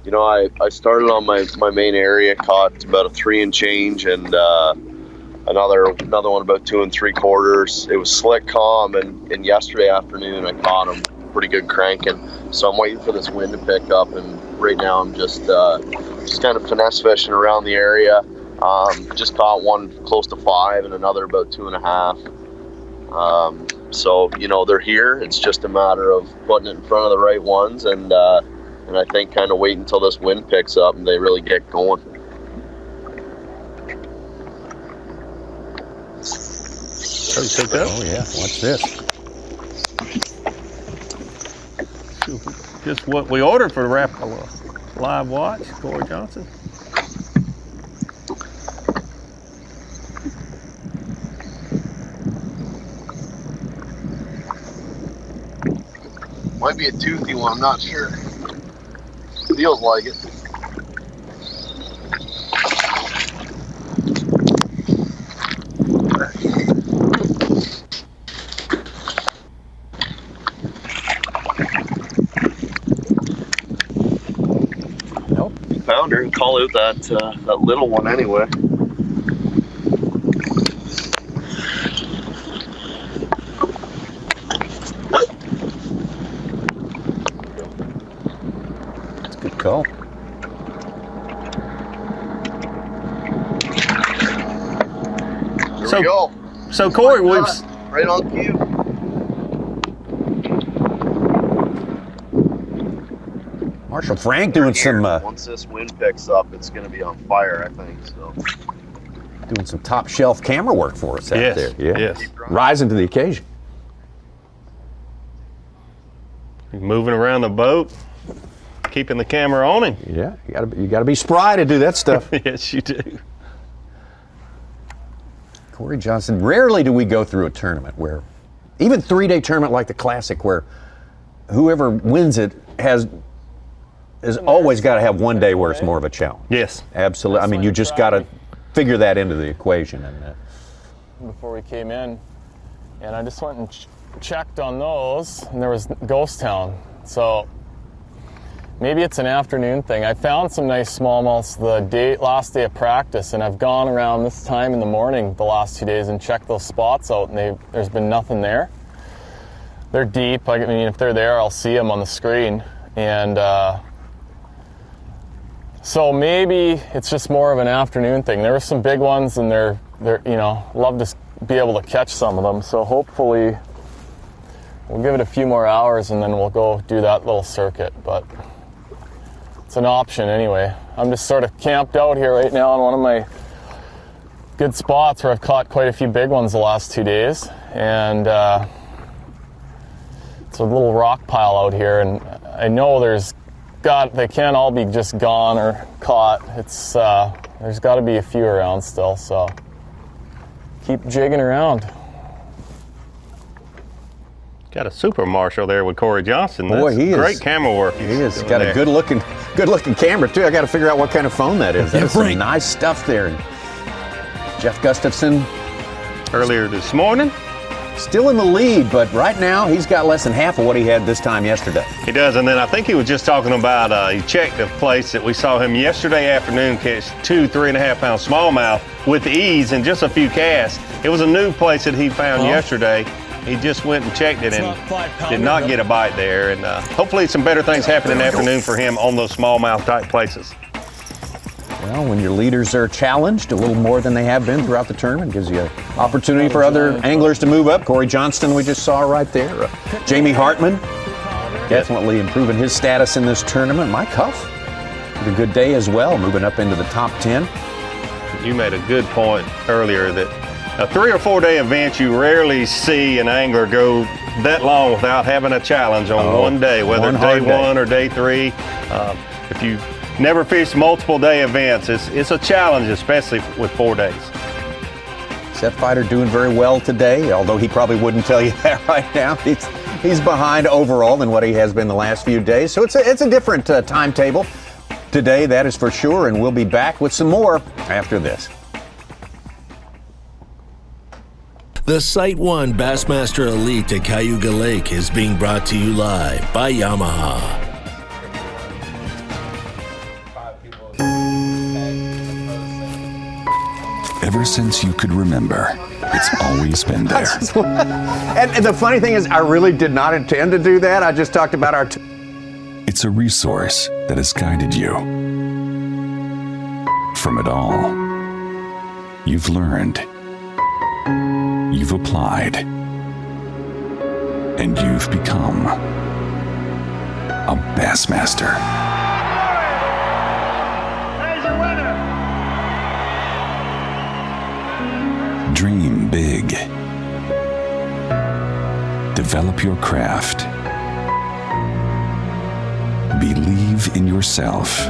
[SPEAKER 11] You know, I started on my main area, caught about a 3 and change, and another one about 2 3/4. It was slick, calm, and yesterday afternoon I caught him pretty good cranking. So I'm waiting for this wind to pick up, and right now I'm just kind of finesse fishing around the area. Just caught one close to 5 and another about 2.5. So, you know, they're here. It's just a matter of putting it in front of the right ones, and I think kind of wait until this wind picks up and they really get going.
[SPEAKER 1] Oh, yeah. Watch this.
[SPEAKER 2] Just what we ordered for the live watch, Corey Johnson.
[SPEAKER 11] Might be a toothy one, I'm not sure. Feels like it.
[SPEAKER 1] Nope.
[SPEAKER 11] Pounder, and call out that little one anyway.
[SPEAKER 1] Go.
[SPEAKER 11] There we go.
[SPEAKER 2] So Corey, we've
[SPEAKER 11] right on cue.
[SPEAKER 1] Marshall Frank doing some
[SPEAKER 11] Once this wind picks up, it's going to be on fire, I think. So
[SPEAKER 1] doing some top shelf camera work for us out there. Yeah.
[SPEAKER 2] Yes.
[SPEAKER 1] Rising to the occasion.
[SPEAKER 2] Moving around the boat, keeping the camera on him.
[SPEAKER 1] Yeah, you gotta be spry to do that stuff.
[SPEAKER 2] Yes, you do.
[SPEAKER 1] Corey Johnson. Rarely do we go through a tournament where, even 3-day tournament like the Classic, where whoever wins it has always got to have one day where it's more of a challenge.
[SPEAKER 2] Yes,
[SPEAKER 1] absolutely. I mean, you just got to figure that into the equation. And
[SPEAKER 4] before we came in, and I just went and checked on those, and there was Ghost Town. So maybe it's an afternoon thing. I found some nice smallmouths the last day of practice, and I've gone around this time in the morning the last 2 days and checked those spots out, and there's been nothing there. They're deep. I mean, if they're there, I'll see them on the screen. And so maybe it's just more of an afternoon thing. There were some big ones, and they're love to be able to catch some of them. So hopefully we'll give it a few more hours, and then we'll go do that little circuit. But it's an option anyway. I'm just sort of camped out here right now on one of my good spots where I've caught quite a few big ones the last 2 days. And it's a little rock pile out here, and I know they can't all be just gone or caught. It's there's got to be a few around still, so keep jigging around.
[SPEAKER 2] Got a super marshal there with Corey Johnson.
[SPEAKER 1] Boy, he is
[SPEAKER 2] great camera work.
[SPEAKER 1] He is got a good looking camera too. I got to figure out what kind of phone that is. That's some nice stuff there. Jeff Gustafson
[SPEAKER 2] earlier this morning.
[SPEAKER 1] Still in the lead, but right now he's got less than half of what he had this time yesterday.
[SPEAKER 2] He does, and then I think he was just talking about, he checked a place that we saw him yesterday afternoon catch 2 3.5 pound smallmouth with ease in just a few casts. It was a new place that he found yesterday. He just went and checked it and did not get a bite there. And hopefully some better things happen in the afternoon for him on those smallmouth type places.
[SPEAKER 1] Well, when your leaders are challenged a little more than they have been throughout the tournament, gives you an opportunity for other anglers to move up. Corey Johnston, we just saw right there. Jamie Hartman, definitely improving his status in this tournament. Mike Huff, had a good day as well, moving up into the top 10.
[SPEAKER 2] You made a good point earlier that a 3 or 4 day event, you rarely see an angler go that long without having a challenge on one day, whether day 1 or day 3. If you never fish multiple day events, it's a challenge, especially with 4 days.
[SPEAKER 1] Seth Fighter doing very well today, although he probably wouldn't tell you that right now. He's behind overall than what he has been the last few days. So it's a different timetable today, that is for sure, and we'll be back with some more after this.
[SPEAKER 15] The Site 1 Bassmaster Elite at Cayuga Lake is being brought to you live by Yamaha.
[SPEAKER 20] Ever since you could remember, it's always been there.
[SPEAKER 1] And the funny thing is, I really did not intend to do that. I just talked about our...
[SPEAKER 20] It's a resource that has guided you. From it all, you've learned. You've applied, and you've become a Bassmaster.
[SPEAKER 17] There's your winner.
[SPEAKER 20] Dream big. Develop your craft. Believe in yourself.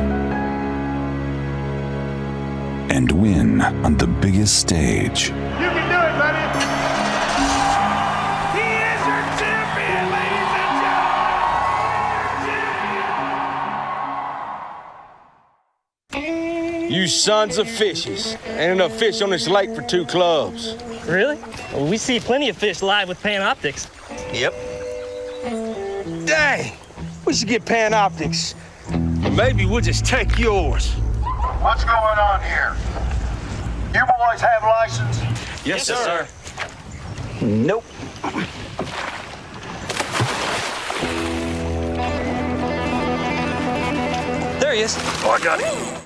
[SPEAKER 20] And win on the biggest stage.
[SPEAKER 17] You can do it, buddy. He is your champion, ladies and gentlemen.
[SPEAKER 21] You sons of fishes. Ain't enough fish on this lake for 2 clubs.
[SPEAKER 22] Really? Well, we see plenty of fish live with Panoptics.
[SPEAKER 21] Yep. Dang, we should get Panoptics. Maybe we'll just take yours.
[SPEAKER 17] What's going on here? You boys have license?
[SPEAKER 21] Yes, sir.
[SPEAKER 22] Nope.
[SPEAKER 21] There he is. Oh, I got it.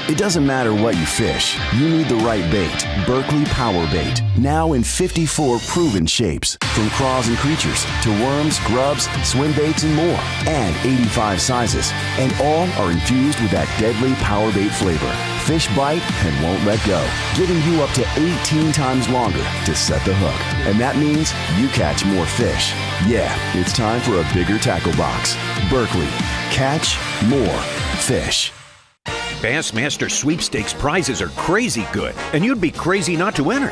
[SPEAKER 23] It doesn't matter what you fish, you need the right bait. Berkley Power Bait. Now in 54 proven shapes. From craws and creatures to worms, grubs, swim baits, and more. And 85 sizes. And all are infused with that deadly Power Bait flavor. Fish bite and won't let go. Giving you up to 18 times longer to set the hook. And that means you catch more fish. Yeah, it's time for a bigger tackle box. Berkley. Catch more fish.
[SPEAKER 3] Bassmaster sweepstakes prizes are crazy good, and you'd be crazy not to enter.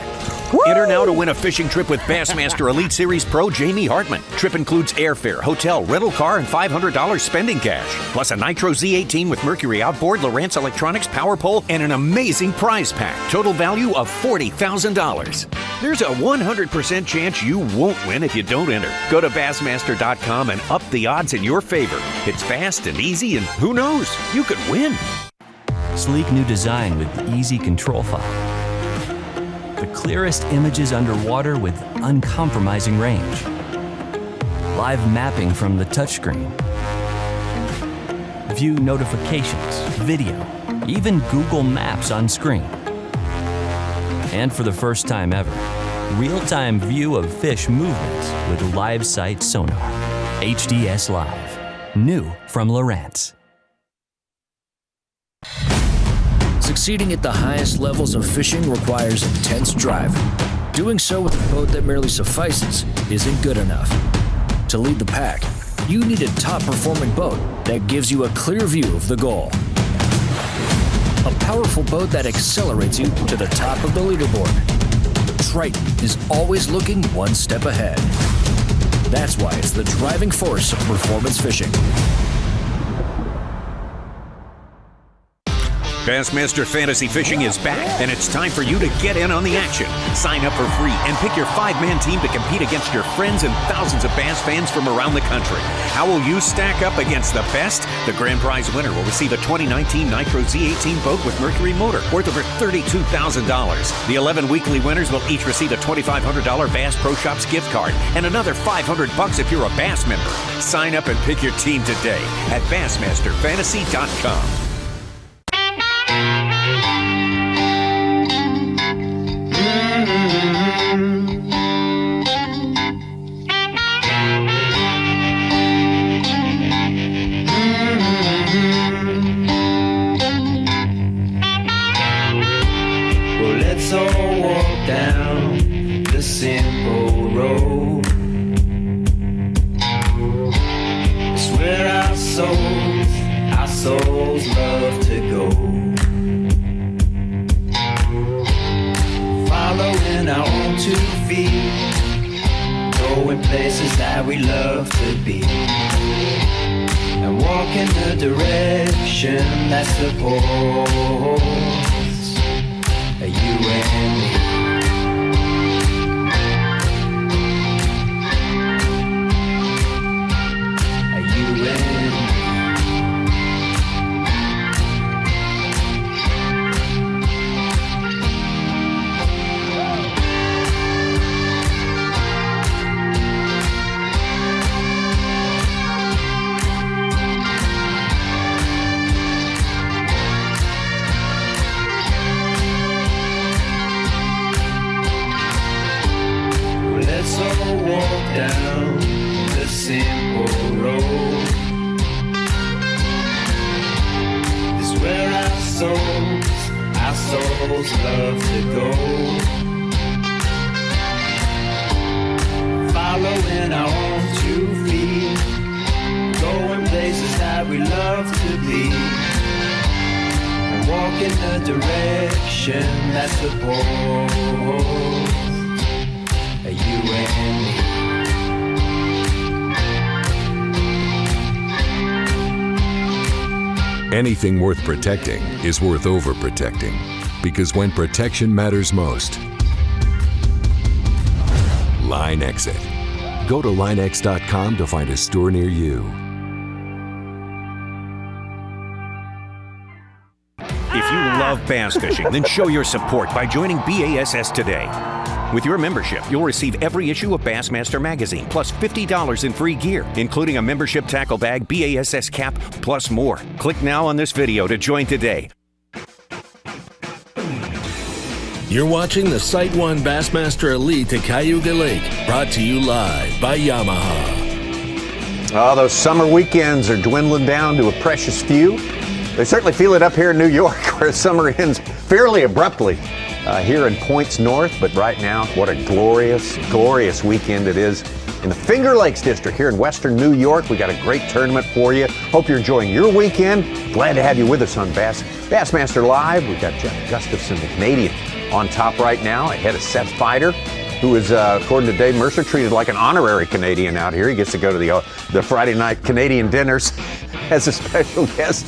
[SPEAKER 3] Enter now to win a fishing trip with Bassmaster Elite Series Pro Jamie Hartman. Trip includes airfare, hotel, rental car, and $500 spending cash. Plus a Nitro Z18 with Mercury outboard, Lowrance Electronics power pole, and an amazing prize pack. Total value of $40,000. There's a 100% chance you won't win if you don't enter. Go to Bassmaster.com and up the odds in your favor. It's fast and easy, and who knows? You could win.
[SPEAKER 5] Sleek new design with easy control file. The clearest images underwater with uncompromising range. Live mapping from the touchscreen. View notifications, video, even Google Maps on screen. And for the first time ever, real-time view of fish movements with live sight sonar. HDS Live. New from Lowrance.
[SPEAKER 8] Succeeding at the highest levels of fishing requires intense drive. Doing so with a boat that merely suffices isn't good enough. To lead the pack, you need a top-performing boat that gives you a clear view of the goal. A powerful boat that accelerates you to the top of the leaderboard. Triton is always looking one step ahead. That's why it's the driving force of performance fishing.
[SPEAKER 3] Bassmaster Fantasy Fishing is back, and it's time for you to get in on the action. Sign up for free and pick your 5-man team to compete against your friends and thousands of bass fans from around the country. How will you stack up against the best? The grand prize winner will receive a 2019 Nitro Z18 boat with Mercury motor worth over $32,000. The 11 weekly winners will each receive a $2,500 Bass Pro Shops gift card and another $500 if you're a Bass member. Sign up and pick your team today at BassmasterFantasy.com.
[SPEAKER 16] Well, let's all walk down the simple road. It's where our souls love to go. Following our own 2 feet, going places that we love to be, and walk in the direction that supports you and me. You and me. Let's all walk down the simple road. This is where our souls love to go. Following our own 2 feet, going places that we love to be, and walk in the direction that supports you and me.
[SPEAKER 24] Anything worth protecting is worth overprotecting, because when protection matters most, Line Exit. Go to linex.com to find a store near you.
[SPEAKER 3] If you love bass fishing, then show your support by joining B.A.S.S. today. With your membership, you'll receive every issue of Bassmaster magazine, plus $50 in free gear, including a membership tackle bag, B.A.S.S. cap, plus more. Click now on this video to join today.
[SPEAKER 15] You're watching the Sight 1 Bassmaster Elite at Cayuga Lake, brought to you live by Yamaha.
[SPEAKER 1] Oh, those summer weekends are dwindling down to a precious few. They certainly feel it up here in New York, where summer ends fairly abruptly here in points north. But right now, what a glorious, glorious weekend it is in the Finger Lakes District here in Western New York. We got a great tournament for you. Hope you're enjoying your weekend. Glad to have you with us on Bassmaster Live. We've got Jeff Gustafson, the Canadian, on top right now, ahead of Seth Feider, who is, according to Dave Mercer, treated like an honorary Canadian out here. He gets to go to the Friday night Canadian dinners as a special guest.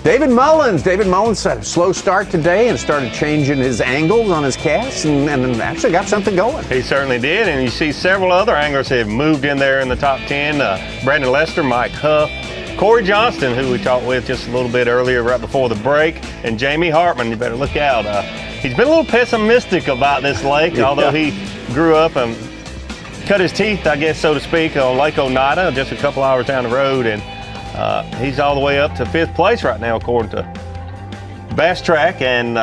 [SPEAKER 1] David Mullins had a slow start today and started changing his angles on his casts and actually got something going.
[SPEAKER 2] He certainly did, and you see several other anglers have moved in there in the top 10. Brandon Lester, Mike Huff, Corey Johnston, who we talked with just a little bit earlier right before the break, and Jamie Hartman. You better look out. He's been a little pessimistic about this lake, although he grew up and cut his teeth, I guess, so to speak, on Lake Oneida, just a couple hours down the road, and he's all the way up to 5th place right now, according to Bass Track. And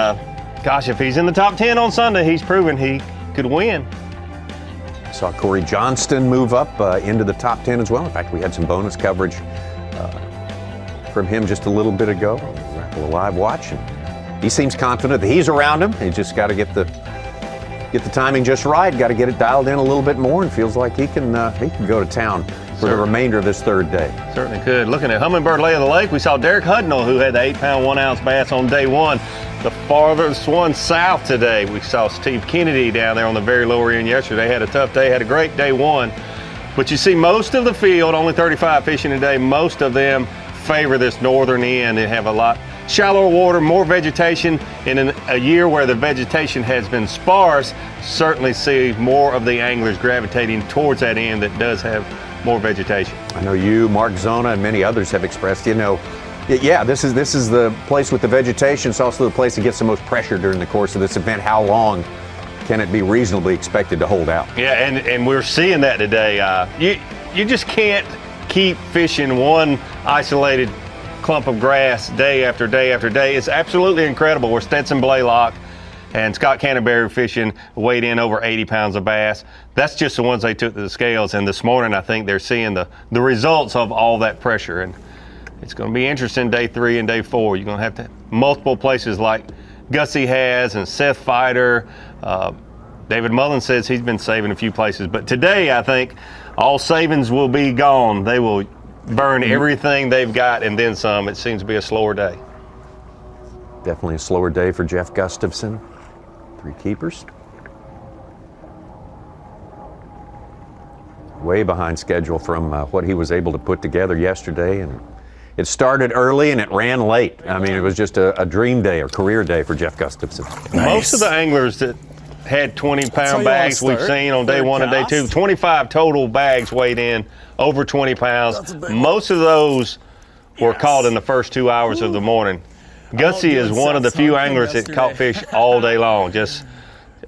[SPEAKER 2] gosh, if he's in the top 10 on Sunday, he's proven he could win.
[SPEAKER 1] Saw Corey Johnston move up into the top 10 as well. In fact, we had some bonus coverage from him just a little bit ago. We're live watching. He seems confident that he's around him. He's just got to get the timing just right. Got to get it dialed in a little bit more, and feels like he can go to town for the remainder of this third day.
[SPEAKER 2] Certainly could. Looking at Hummingbird Lay of the Lake, we saw Derek Hudnall, who had the 8-pound, 1-ounce bass on day one. The farthest one south today. We saw Steve Kennedy down there on the very lower end yesterday. Had a tough day, had a great day one. But you see most of the field, only 35 fishing today, most of them favor this northern end and have a lot shallower water, more vegetation. In a year where the vegetation has been sparse, certainly see more of the anglers gravitating towards that end that does have more vegetation.
[SPEAKER 1] I know you, Mark Zona, and many others have expressed, yeah, this is the place with the vegetation. It's also the place that gets the most pressure during the course of this event. How long can it be reasonably expected to hold out?
[SPEAKER 2] Yeah, and we're seeing that today. You just can't keep fishing one isolated clump of grass day after day after day. It's absolutely incredible. Where Stetson Blaylock and Scott Canterbury fishing weighed in over 80 pounds of bass. That's just the ones they took to the scales. And this morning, I think they're seeing the results of all that pressure. And it's going to be interesting day 3 and day 4. You're going to have multiple places like Gussie has and Seth Feider. David Mullen says he's been saving a few places. But today, I think all savings will be gone. They will burn everything they've got and then some. It seems to be a slower day.
[SPEAKER 1] Definitely a slower day for Jeff Gustafson. 3 keepers. Way behind schedule from what he was able to put together yesterday. And it started early and it ran late. I mean, it was just a dream day or career day for Jeff Gustafson.
[SPEAKER 2] Nice. Most of the anglers that had 20-pound bags we've seen on day 1 and day 2, 25 total bags weighed in, over 20 pounds. Most of those were caught in the first 2 hours of the morning. Gussie is one of the few anglers that caught fish all day long, just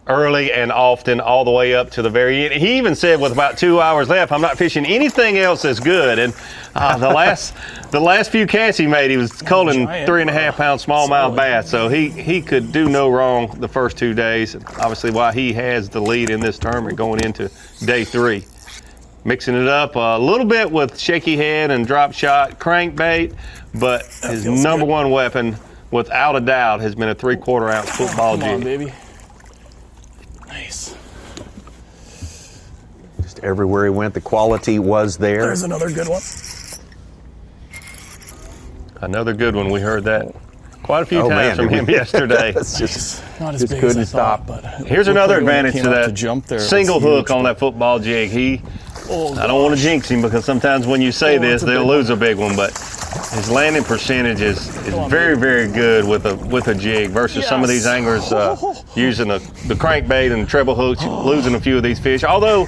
[SPEAKER 2] early and often, all the way up to the very end. He even said with about 2 hours left, I'm not fishing anything else that's good. And the last few casts he made, he was culling 3.5-pound smallmouth bass. So he could do no wrong the first 2 days. Obviously why he has the lead in this tournament going into day 3. Mixing it up a little bit with shaky head and drop shot crankbait, but his number one weapon, without a doubt, has been a 3/4 ounce football jig.
[SPEAKER 4] Come on, baby. Nice.
[SPEAKER 1] Just everywhere he went, the quality was there.
[SPEAKER 4] There's another good one.
[SPEAKER 2] Another good one. We heard that quite a few times from him yesterday.
[SPEAKER 1] That's just
[SPEAKER 4] not as
[SPEAKER 1] just
[SPEAKER 4] big
[SPEAKER 1] couldn't
[SPEAKER 4] as I
[SPEAKER 1] stop.
[SPEAKER 4] thought, but
[SPEAKER 2] here's another advantage to
[SPEAKER 4] to
[SPEAKER 2] that
[SPEAKER 4] jump there,
[SPEAKER 2] single hook on that football jig. I don't want to jinx him because sometimes when you say this, they'll lose a big one, but his landing percentage is very, very good with a jig versus some of these anglers using the crankbait and the treble hooks, losing a few of these fish. Although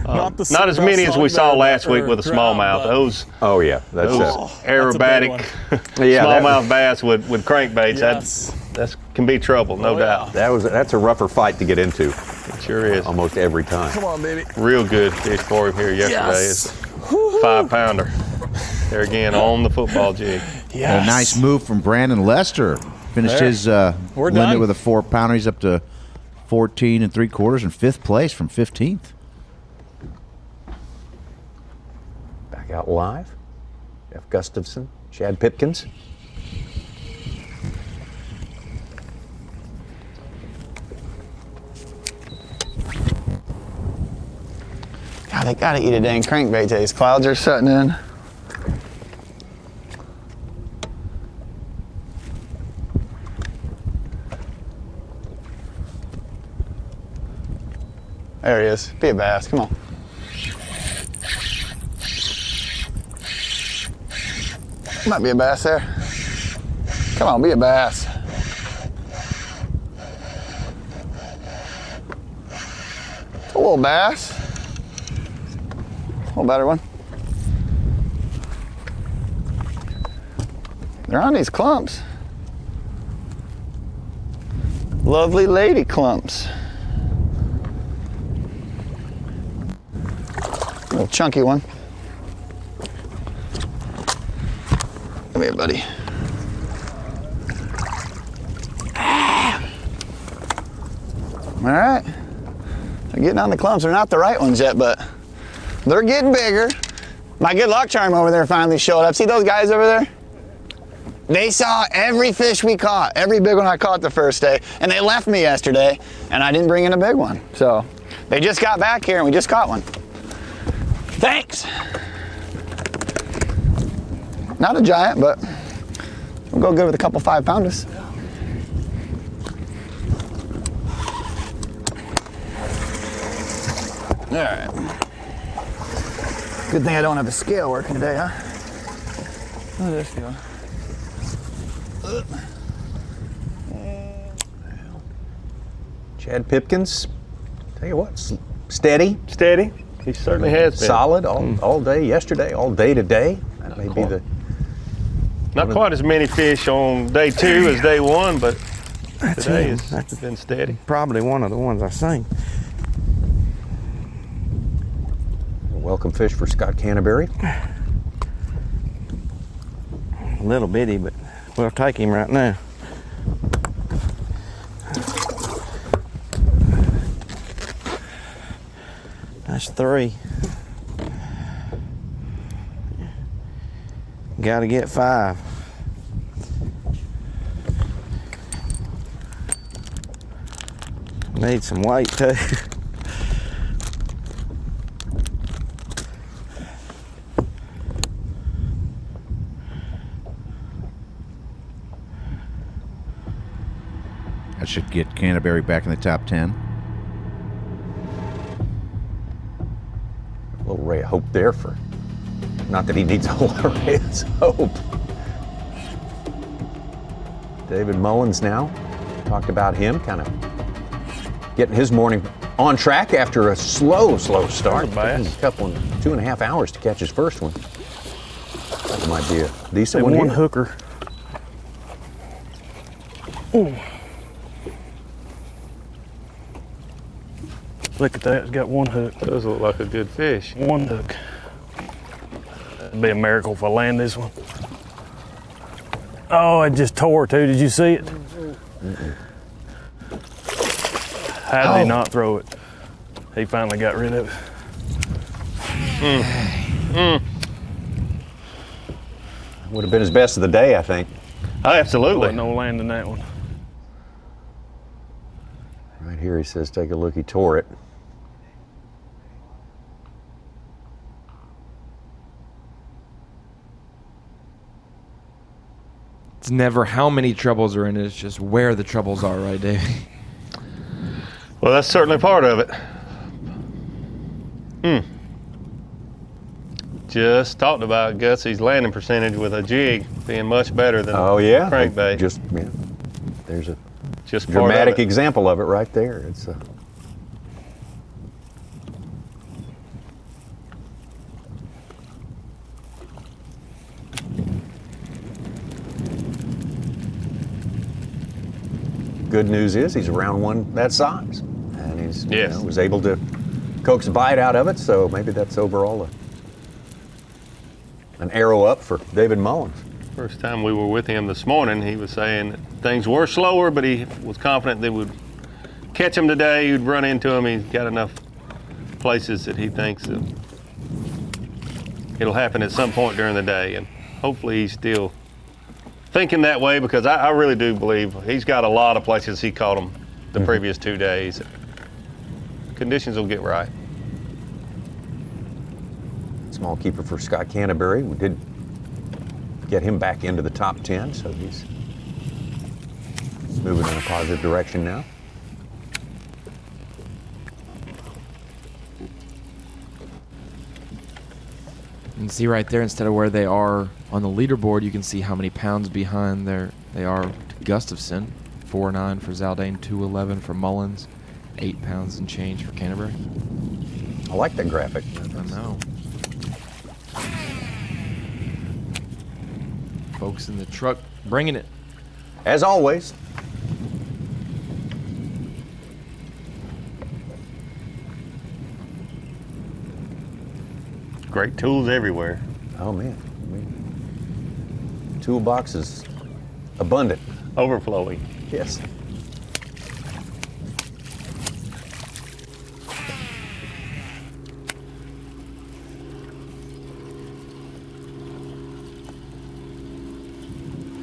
[SPEAKER 2] not as many as we saw last week with a smallmouth. Those aerobatic smallmouth bass with crankbaits. That can be trouble, no doubt.
[SPEAKER 1] That's a rougher fight to get into.
[SPEAKER 2] It sure is.
[SPEAKER 1] Almost every time.
[SPEAKER 4] Come on, baby.
[SPEAKER 2] Real good fish for him here yesterday. It's 5-pounder. There again on the football jig.
[SPEAKER 6] A nice move from Brandon Lester. Finished his limit with a 4-pounder. He's up to 14 3/4 and 5th place from 15th.
[SPEAKER 1] Back out live. Jeff Gustafson, Chad Pipkins.
[SPEAKER 6] God,
[SPEAKER 9] They gotta eat a dang crankbait. These clouds are setting in. There he is. Be a bass. Come on. Might be a bass there. Come on, be a bass. A little bass. A little better one. They're on these clumps. Lovely lady clumps. Little chunky one. Come here, buddy. All right. They're getting on the clumps. They're not the right ones yet, but they're getting bigger. My good luck charm over there finally showed up. See those guys over there? They saw every fish we caught, every big one I caught the first day, and they left me yesterday, and I didn't bring in a big one. So they just got back here, and we just caught one. Thanks. Not a giant, but we'll go good with a couple 5-pounders. All right. Good thing I don't have a scale working today, huh? Look at this deal.
[SPEAKER 1] Chad Pipkins, tell you what, steady.
[SPEAKER 2] Steady. He certainly has been.
[SPEAKER 1] Solid all day yesterday, all day today. That may be the...
[SPEAKER 2] Not quite as many fish on day 2 as day 1, but today has been steady.
[SPEAKER 7] Probably one of the ones I've seen.
[SPEAKER 1] Welcome fish for Scott Canterbury.
[SPEAKER 7] A little bitty, but we'll take him right now. That's 3. Gotta get 5. Need some weight too.
[SPEAKER 6] That should get Canterbury back in the top 10.
[SPEAKER 1] A little ray of hope there for, not that he needs a whole lot of rays of hope. David Mullins now, talked about him kind of getting his morning on track after a slow start. A couple, 2.5 hours to catch his first one. That might be a decent one.
[SPEAKER 7] One
[SPEAKER 1] here.
[SPEAKER 7] hooker. Ooh. Look at that, it's got one hook.
[SPEAKER 2] Does look like a good fish.
[SPEAKER 7] One hook. It'd be a miracle if I land this one. Oh, it just tore too, did you see it? How did he not throw it? He finally got rid of it.
[SPEAKER 1] Would have been his best of the day, I think.
[SPEAKER 2] Oh, absolutely.
[SPEAKER 7] Wasn't no landing that one.
[SPEAKER 1] Right here he says, take a look, he tore it.
[SPEAKER 10] It's never how many troubles are in it, it's just where the troubles are, right, Dave?
[SPEAKER 2] Well, that's certainly part of it. Just talked about Gutsy's landing percentage with a jig being much better than crankbait.
[SPEAKER 1] Just, there's a
[SPEAKER 2] just
[SPEAKER 1] dramatic example of it right there. It's a good news is he's around one that size, and he's was able to coax a bite out of it. So maybe that's overall an arrow up for David Mullins.
[SPEAKER 2] First time we were with him this morning, he was saying that things were slower, but he was confident they would catch him today. He'd run into him. He's got enough places that he thinks that it'll happen at some point during the day, and hopefully he's still thinking that way, because I really do believe he's got a lot of places he caught them the previous 2 days. Conditions will get right.
[SPEAKER 1] Small keeper for Scott Canterbury. We did get him back into the top 10, so he's moving in a positive direction now.
[SPEAKER 10] You can see right there, instead of where they are on the leaderboard, you can see how many pounds behind they are to Gustafson. 4.9 for Zaldane, 2.11 for Mullins, 8 pounds and change for Canterbury.
[SPEAKER 1] I like that graphic.
[SPEAKER 10] I know. Folks in the truck bringing it.
[SPEAKER 1] As always.
[SPEAKER 2] Great tools everywhere.
[SPEAKER 1] Oh man, toolbox is abundant.
[SPEAKER 2] Overflowing.
[SPEAKER 1] Yes.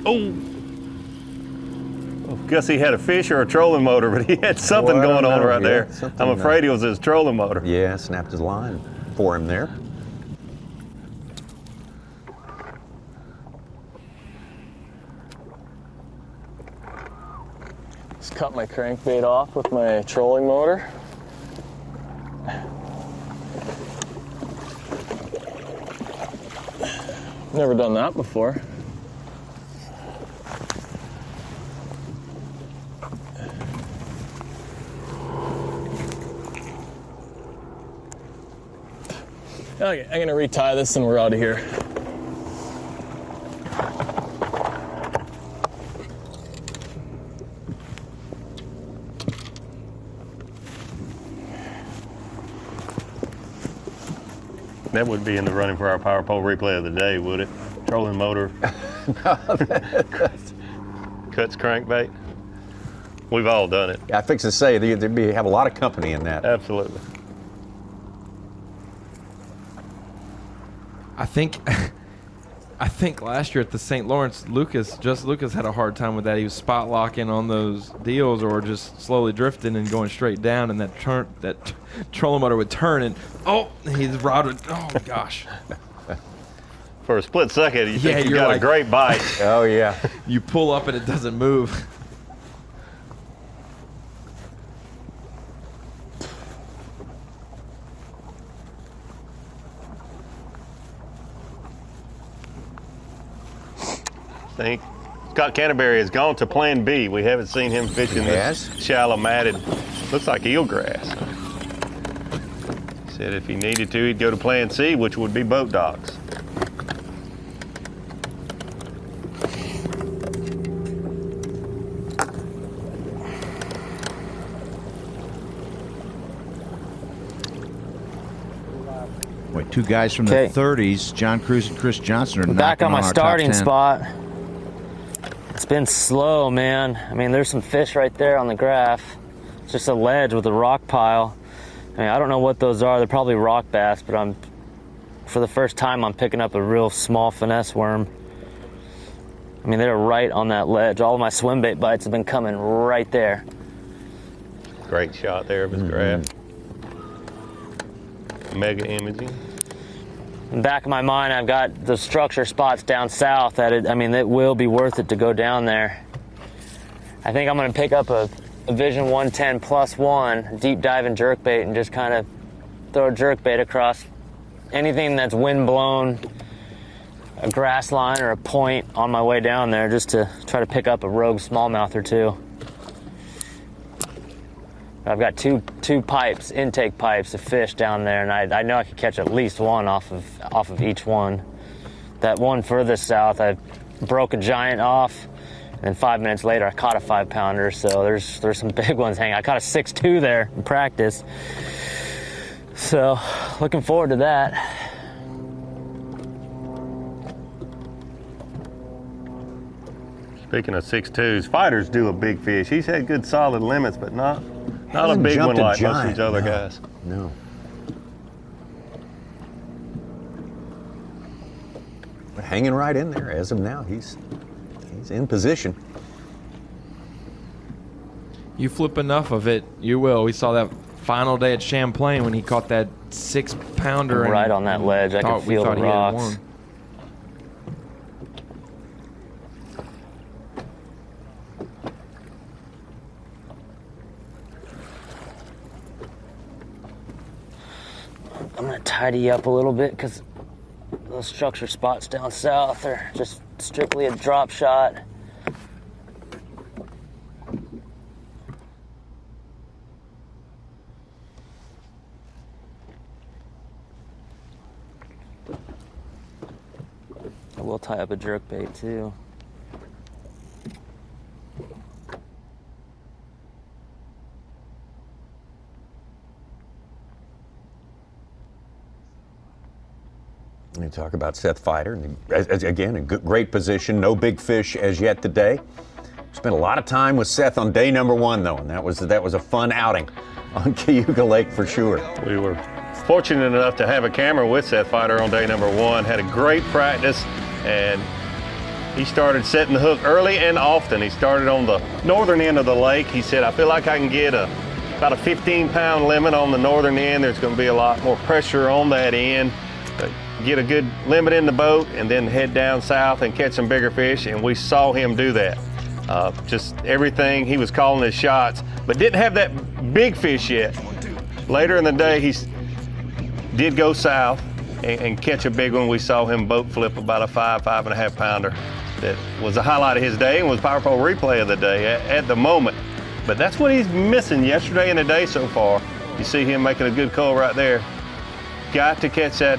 [SPEAKER 2] Oh, guess he had a fish or a trolling motor, but he had something going on right there. I'm afraid it was his trolling motor.
[SPEAKER 1] Yeah, snapped his line for him there.
[SPEAKER 4] Just cut my crankbait off with my trolling motor. Never done that before. Okay, I'm gonna retie this and we're out of here.
[SPEAKER 2] That would be in the running for our power pole replay of the day, would it? Trolling motor. Cuts crankbait. We've all done it.
[SPEAKER 1] I fix to say, they have a lot of company in that.
[SPEAKER 2] Absolutely.
[SPEAKER 10] I think last year at the St. Lawrence, Lucas had a hard time with that. He was spot locking on those deals or just slowly drifting and going straight down, and that trolling motor would turn and his rod would, oh gosh.
[SPEAKER 2] For a split second, you think you got a great bite.
[SPEAKER 1] Oh yeah.
[SPEAKER 10] You pull up and it doesn't move.
[SPEAKER 2] Think Scott Canterbury has gone to Plan B. We haven't seen him fishing this shallow matted, looks like eelgrass. Said if he needed to, he'd go to Plan C, which would be boat docks.
[SPEAKER 6] Wait, two guys from the 30s, John Cruz and Chris Johnson, are
[SPEAKER 14] back on my starting
[SPEAKER 6] top 10.
[SPEAKER 14] spot. It's been slow, man. I mean, there's some fish right there on the graph. It's just a ledge with a rock pile. I mean, I don't know what those are. They're probably rock bass, but for the first time, I'm picking up a real small finesse worm. I mean, they're right on that ledge. All of my swim bait bites have been coming right there.
[SPEAKER 2] Great shot there of his graph. Mega imaging.
[SPEAKER 14] In the back of my mind, I've got the structure spots down south that it will be worth it to go down there. I think I'm going to pick up a Vision 110 +1 deep diving jerkbait and just kind of throw a jerkbait across anything that's wind blown, a grass line or a point on my way down there, just to try to pick up a rogue smallmouth or two. I've got two pipes, intake pipes of fish down there, and I know I could catch at least one off of each one. That one furthest south, I broke a giant off, and then 5 minutes later I caught a 5-pounder. So there's some big ones hanging. I caught a 6.2 there in practice. So looking forward to that.
[SPEAKER 2] Speaking of 6.2s, fighters do a big fish. He's had good solid limits, but not a big one like most of these other guys.
[SPEAKER 1] No. But hanging right in there as of now. He's in position.
[SPEAKER 10] You flip enough of it, you will. We saw that final day at Champlain when he caught that 6-pounder.
[SPEAKER 14] Right on that ledge. I could feel the rocks. I'm going to tidy up a little bit because those structure spots down south are just strictly a drop shot. I will tie up a jerkbait too.
[SPEAKER 1] You talk about Seth Feider, and again, a great position, no big fish as yet today. Spent a lot of time with Seth on day number 1, though, and that was a fun outing on Cayuga Lake for sure.
[SPEAKER 2] We were fortunate enough to have a camera with Seth Feider on day number 1, had a great practice, and he started setting the hook early and often. He started on the northern end of the lake. He said, I feel like I can get about a 15-pound limit on the northern end. There's going to be a lot more pressure on that end. Get a good limit in the boat and then head down south and catch some bigger fish, and we saw him do that. Just everything, he was calling his shots, but didn't have that big fish yet. Later in the day, he did go south and catch a big one. We saw him boat flip about a 5.5 pounder. That was a highlight of his day and was powerful replay of the day at the moment. But that's what he's missing yesterday and today so far. You see him making a good call right there. Got to catch that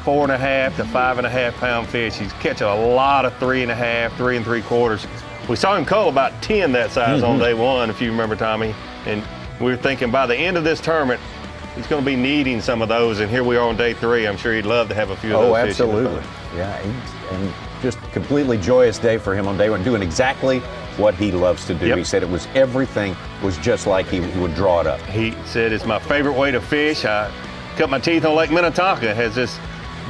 [SPEAKER 2] 4.5 to 5.5 pound fish. He's catching a lot of 3.5, 3 3/4. We saw him cull about 10 that size on day 1, if you remember, Tommy. And we were thinking by the end of this tournament, he's going to be needing some of those. And here we are on day 3. I'm sure he'd love to have a few of those fish.
[SPEAKER 1] Oh, absolutely. Yeah, and just completely joyous day for him on day 1, doing exactly what he loves to do.
[SPEAKER 2] Yep.
[SPEAKER 1] He said everything was just like he would draw it up.
[SPEAKER 2] He said it's my favorite way to fish. I cut my teeth on Lake Minnetonka. It has this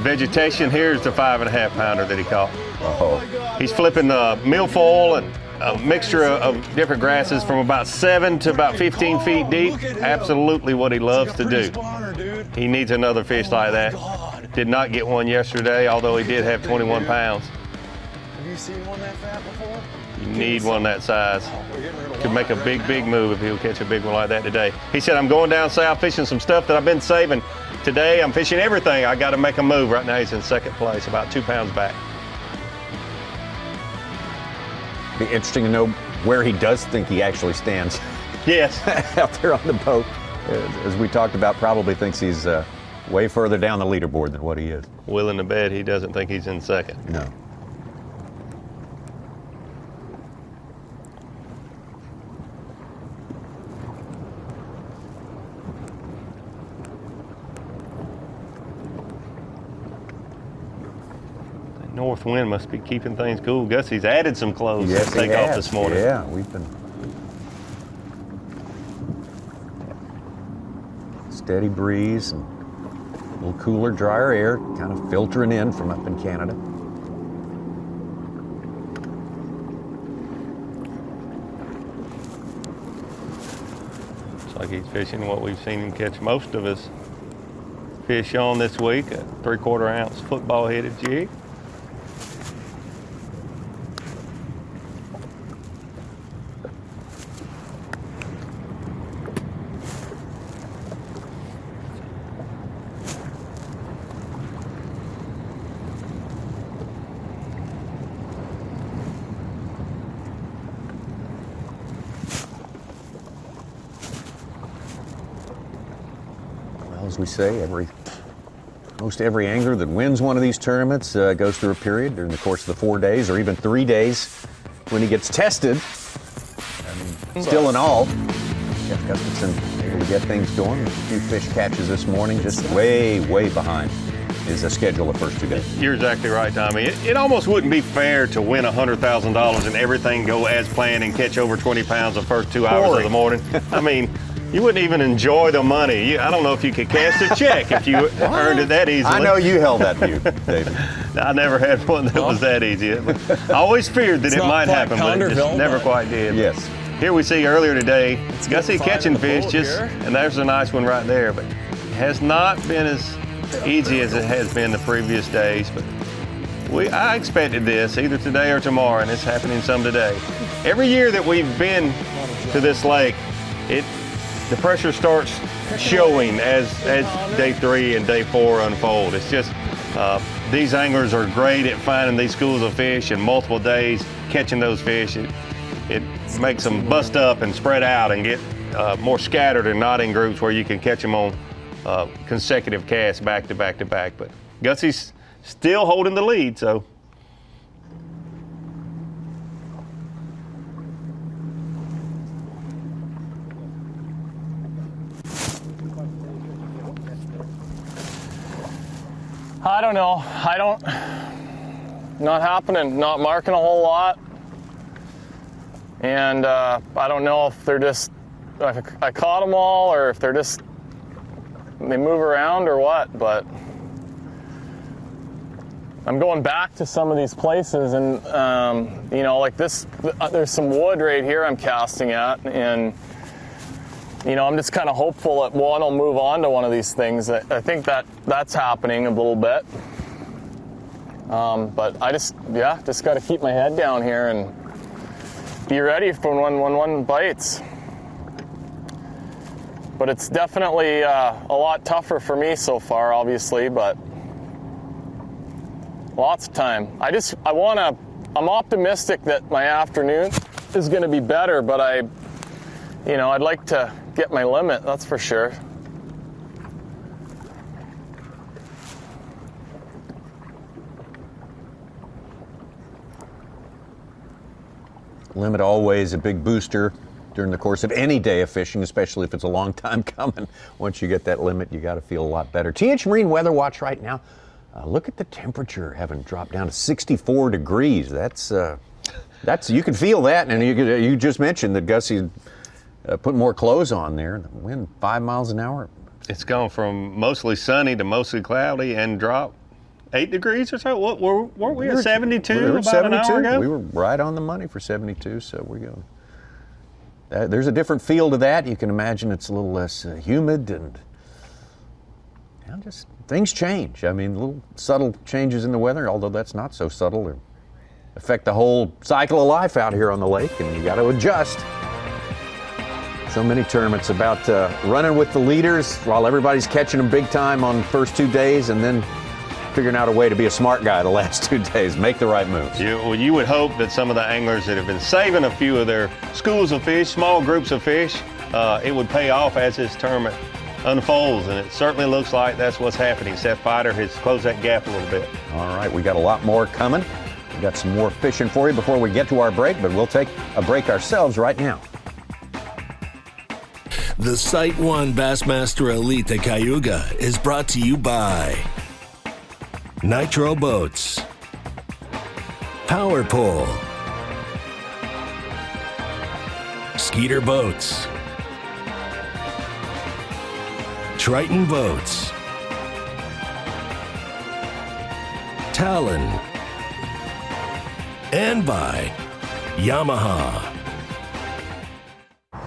[SPEAKER 2] vegetation. Here's the 5.5 pounder that he caught.
[SPEAKER 1] Oh.
[SPEAKER 2] He's flipping the milfoil and a mixture of different grasses from about 7 to about 15 feet deep. Absolutely what he loves to do. He needs another fish like that. Did not get one yesterday, although he did have 21 pounds.
[SPEAKER 12] Have you seen one that fat before?
[SPEAKER 2] You need one that size. Could make a big move if he'll catch a big one like that today. He said, I'm going down south fishing some stuff that I've been saving. Today I'm fishing everything. I got to make a move. Right now he's in second place, about 2 pounds back.
[SPEAKER 1] Be interesting to know where he does think he actually stands.
[SPEAKER 2] Yes.
[SPEAKER 1] Out there on the boat. As we talked about, probably thinks he's way further down the leaderboard than what he is.
[SPEAKER 2] Willing to bet he doesn't think he's in second.
[SPEAKER 1] No.
[SPEAKER 2] North wind must be keeping things cool. Gussie's added some clothes
[SPEAKER 1] to
[SPEAKER 2] take off this morning.
[SPEAKER 1] Yeah, we've been steady breeze and a little cooler, drier air kind of filtering in from up in Canada.
[SPEAKER 2] Looks like he's fishing what we've seen him catch most of his fish on this week, a 3/4 ounce football headed jig.
[SPEAKER 1] As we say, most every angler that wins one of these tournaments goes through a period during the course of the 4 days or even 3 days when he gets tested. Still in all, Jeff Gustafson able to get things going. A few fish catches this morning, just way behind his schedule the first 2 days.
[SPEAKER 2] You're exactly right, Tommy. It almost wouldn't be fair to win $100,000 and everything go as planned and catch over 20 pounds the first 2 hours of the morning. I mean, you wouldn't even enjoy the money. I don't know if you could cash a check if you earned it that easily.
[SPEAKER 1] I know you held that view, David.
[SPEAKER 2] I never had one that was that easy. I always feared that it might happen, but it just never quite did.
[SPEAKER 1] Yes.
[SPEAKER 2] here we see earlier today, Gussie catching fish, and there's a nice one right there, but it has not been as easy as it has been the previous days. But I expected this either today or tomorrow, and it's happening some today. Every year that we've been to this lake, the pressure starts showing as day 3 and day 4 unfold. It's just these anglers are great at finding these schools of fish in multiple days, catching those fish. It makes them bust up and spread out and get more scattered and not in groups where you can catch them on consecutive casts back to back to back. But Gussie's still holding the lead, so.
[SPEAKER 4] I don't know. Not happening, not marking a whole lot. And I don't know if they're just, I caught them all or if they're just, they move around or what, but I'm going back to some of these places and, you know, like this, there's some wood right here I'm casting at, and, you know, I'm just kind of hopeful that one will move on to one of these things. I think that's happening a little bit. But I just got to keep my head down here and be ready for when one bites. But it's definitely a lot tougher for me so far, obviously, but lots of time. I'm optimistic that my afternoon is going to be better, but I'd like to get my limit, that's for sure.
[SPEAKER 1] Limit always a big booster during the course of any day of fishing, especially if it's a long time coming. Once you get that limit, you got to feel a lot better. TH Marine Weather Watch right now. Look at the temperature having dropped down to 64 degrees. That's you can feel that, and you just mentioned that Gussie put more clothes on there. The wind 5 miles an hour.
[SPEAKER 2] It's gone from mostly sunny to mostly cloudy and dropped 8 degrees or so. Weren't we at 72 about 72. An hour ago?
[SPEAKER 1] We were right on the money for 72, so we're going. There's a different feel to that. You can imagine it's a little less humid, and just things change. I mean, little subtle changes in the weather, although that's not so subtle, or affect the whole cycle of life out here on the lake, and you got to adjust. So many tournaments about running with the leaders while everybody's catching them big time on the first 2 days, and then figuring out a way to be a smart guy the last 2 days, make the right moves.
[SPEAKER 2] You would hope that some of the anglers that have been saving a few of their schools of fish, small groups of fish, it would pay off as this tournament unfolds, and it certainly looks like that's what's happening. Seth Fighter has closed that gap a little bit.
[SPEAKER 1] All right, we got a lot more coming. We got some more fishing for you before we get to our break, but we'll take a break ourselves right now.
[SPEAKER 15] The Site 1 Bassmaster Elite at Cayuga is brought to you by Nitro Boats, Power Pole, Skeeter Boats, Triton Boats, Talon, and by Yamaha.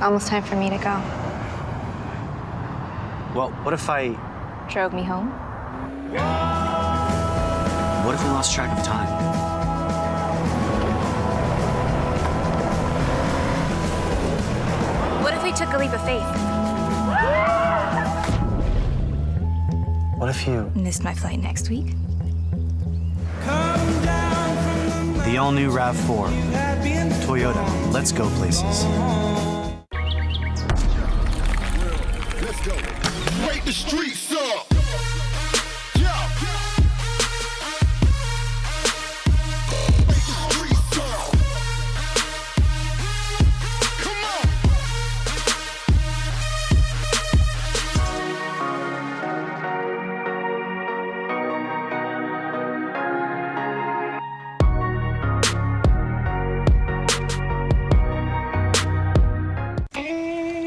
[SPEAKER 11] Almost time for me to go.
[SPEAKER 13] Well, what if I
[SPEAKER 11] drove me home?
[SPEAKER 13] What if we lost track of time?
[SPEAKER 11] What if we took a leap of faith?
[SPEAKER 13] What if you
[SPEAKER 11] missed my flight next week?
[SPEAKER 13] The all-new RAV4. Toyota. Let's go places.
[SPEAKER 18] Let's go. Wake the streets up.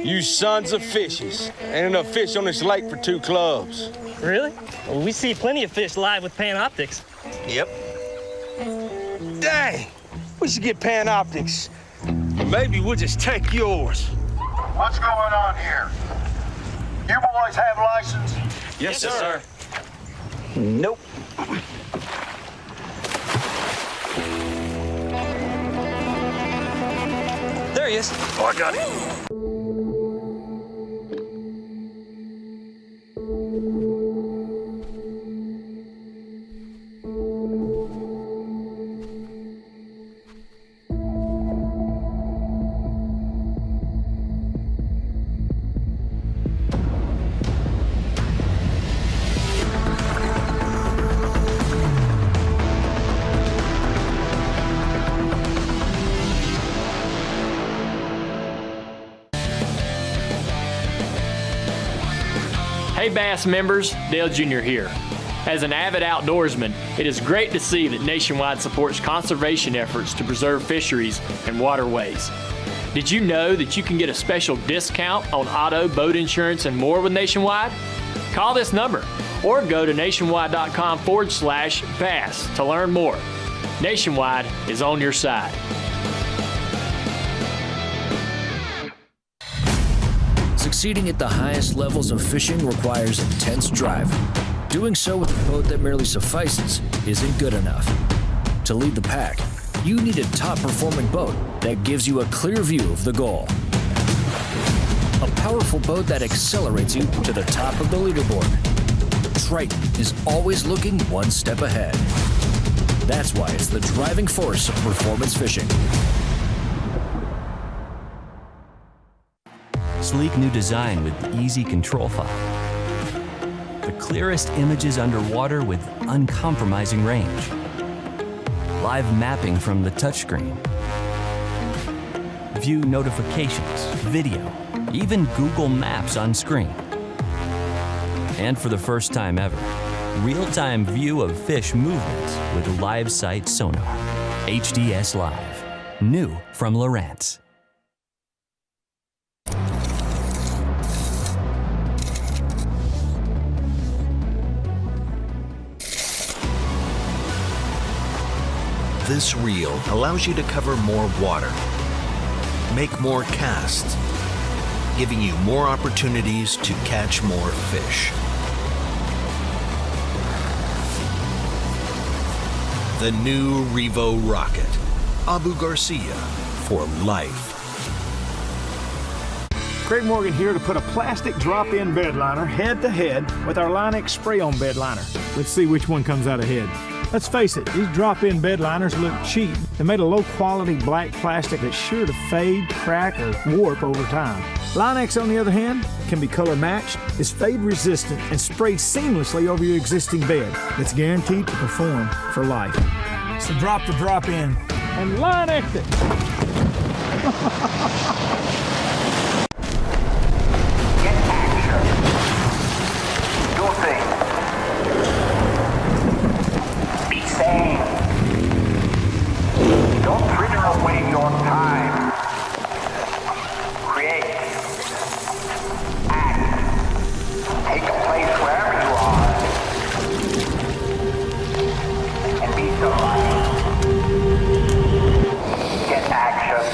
[SPEAKER 21] You sons of fishes. Ain't enough fish on this lake for 2 clubs.
[SPEAKER 22] Really? Well, we see plenty of fish live with Panoptics.
[SPEAKER 21] Yep. Dang! We should get Panoptics. Maybe we'll just take yours.
[SPEAKER 18] What's going on here? You boys have license?
[SPEAKER 21] Yes, sir.
[SPEAKER 9] Nope.
[SPEAKER 21] There he is. Oh, I got him.
[SPEAKER 17] Hey Bass members, Dale Jr. here. As an avid outdoorsman, it is great to see that Nationwide supports conservation efforts to preserve fisheries and waterways. Did you know that you can get a special discount on auto, boat insurance, and more with Nationwide? Call this number or go to nationwide.com/bass to learn more. Nationwide is on your side.
[SPEAKER 8] Succeeding at the highest levels of fishing requires intense drive. Doing so with a boat that merely suffices isn't good enough. To lead the pack, you need a top-performing boat that gives you a clear view of the goal. A powerful boat that accelerates you to the top of the leaderboard. Triton is always looking one step ahead. That's why it's the driving force of performance fishing.
[SPEAKER 5] Sleek new design with easy control file. The clearest images underwater with uncompromising range. Live mapping from the touchscreen. View notifications, video, even Google Maps on screen. And for the first time ever, real-time view of fish movements with live sight sonar. HDS Live. New from Lowrance.
[SPEAKER 3] This reel allows you to cover more water, make more casts, giving you more opportunities to catch more fish. The new Revo Rocket, Abu Garcia for life.
[SPEAKER 19] Craig Morgan here to put a plastic drop-in bed liner head-to-head with our Line-X spray-on bed liner. Let's see which one comes out ahead. Let's face it, these drop-in bed liners look cheap. They're made of low-quality black plastic that's sure to fade, crack, or warp over time. Line-X, on the other hand, can be color-matched, is fade-resistant, and sprays seamlessly over your existing bed. It's guaranteed to perform for life. So drop the drop-in and Line-X it.
[SPEAKER 18] Don't fritter away your time. Create. Act. Take a place wherever you are. And be somebody. Get action.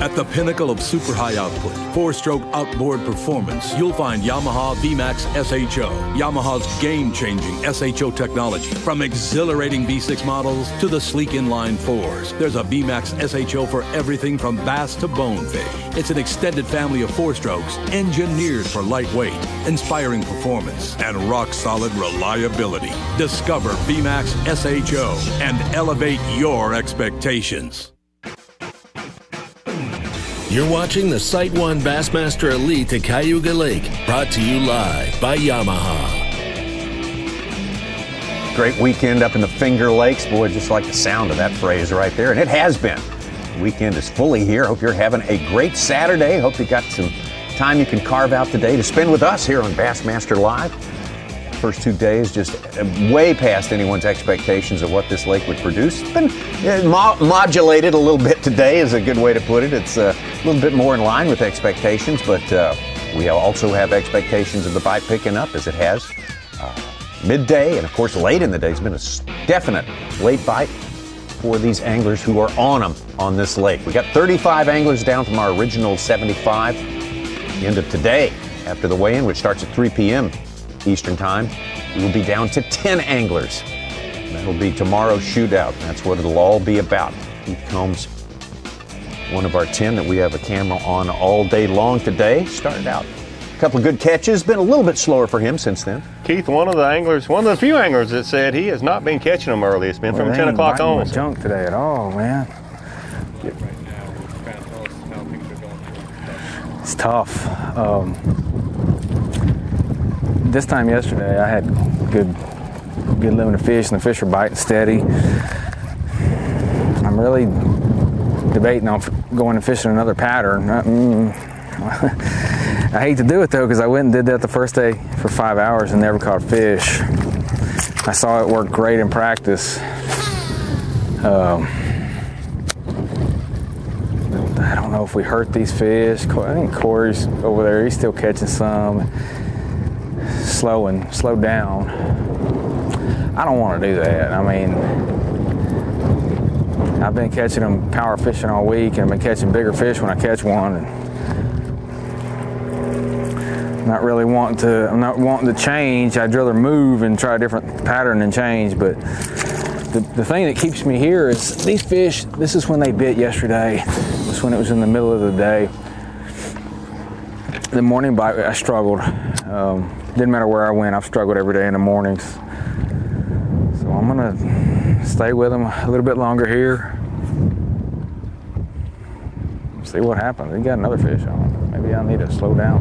[SPEAKER 20] At the pinnacle of super high output, 4-stroke outboard performance, you'll find Yamaha VMAX SHO. Yamaha's game-changing SHO technology. From exhilarating V6 models to the sleek inline 4s, there's a VMAX SHO for everything from bass to bonefish. It's an extended family of 4-strokes engineered for lightweight, inspiring performance, and rock-solid reliability. Discover VMAX SHO and elevate your expectations.
[SPEAKER 15] You're watching the Sight 1 Bassmaster Elite at Cayuga Lake, brought to you live by Yamaha.
[SPEAKER 1] Great weekend up in the Finger Lakes. Boy, just like the sound of that phrase right there. And it has been. The weekend is fully here. Hope you're having a great Saturday. Hope you got some time you can carve out today to spend with us here on Bassmaster Live. First 2 days just way past anyone's expectations of what this lake would produce. It's been modulated a little bit today is a good way to put it. It's a little bit more in line with expectations, but we also have expectations of the bite picking up as it has midday, and of course late in the day. It's been a definite late bite for these anglers who are on them on this lake. We got 35 anglers down from our original 75. The end of today, after the weigh-in, which starts at 3 p.m. Eastern Time, we will be down to 10 anglers. That'll be tomorrow's shootout. That's what it'll all be about. Keith Combs, one of our 10 that we have a camera on all day long today. Started out a couple of good catches. Been a little bit slower for him since then.
[SPEAKER 2] Keith, one of the few anglers that said he has not been catching them early. It's been from 10 o'clock on.
[SPEAKER 7] Junk today at all, man. It's tough. This time yesterday, I had good limit of fish, and the fish are biting steady. I'm really debating on going and fishing another pattern. I hate to do it though, because I went and did that the first day for 5 hours and never caught fish. I saw it work great in practice. I don't know if we hurt these fish. I think Corey's over there, he's still catching some. Slow down. I don't want to do that. I mean, I've been catching them power fishing all week, and I've been catching bigger fish when I catch one. And I'm not wanting to change. I'd rather move and try a different pattern than change. But the thing that keeps me here is these fish. This is when they bit yesterday. This is when it was in the middle of the day. The morning bite, I struggled. Didn't matter where I went, I've struggled every day in the mornings. So I'm gonna stay with them a little bit longer here. See what happens. He got another fish on. Maybe I need to slow down.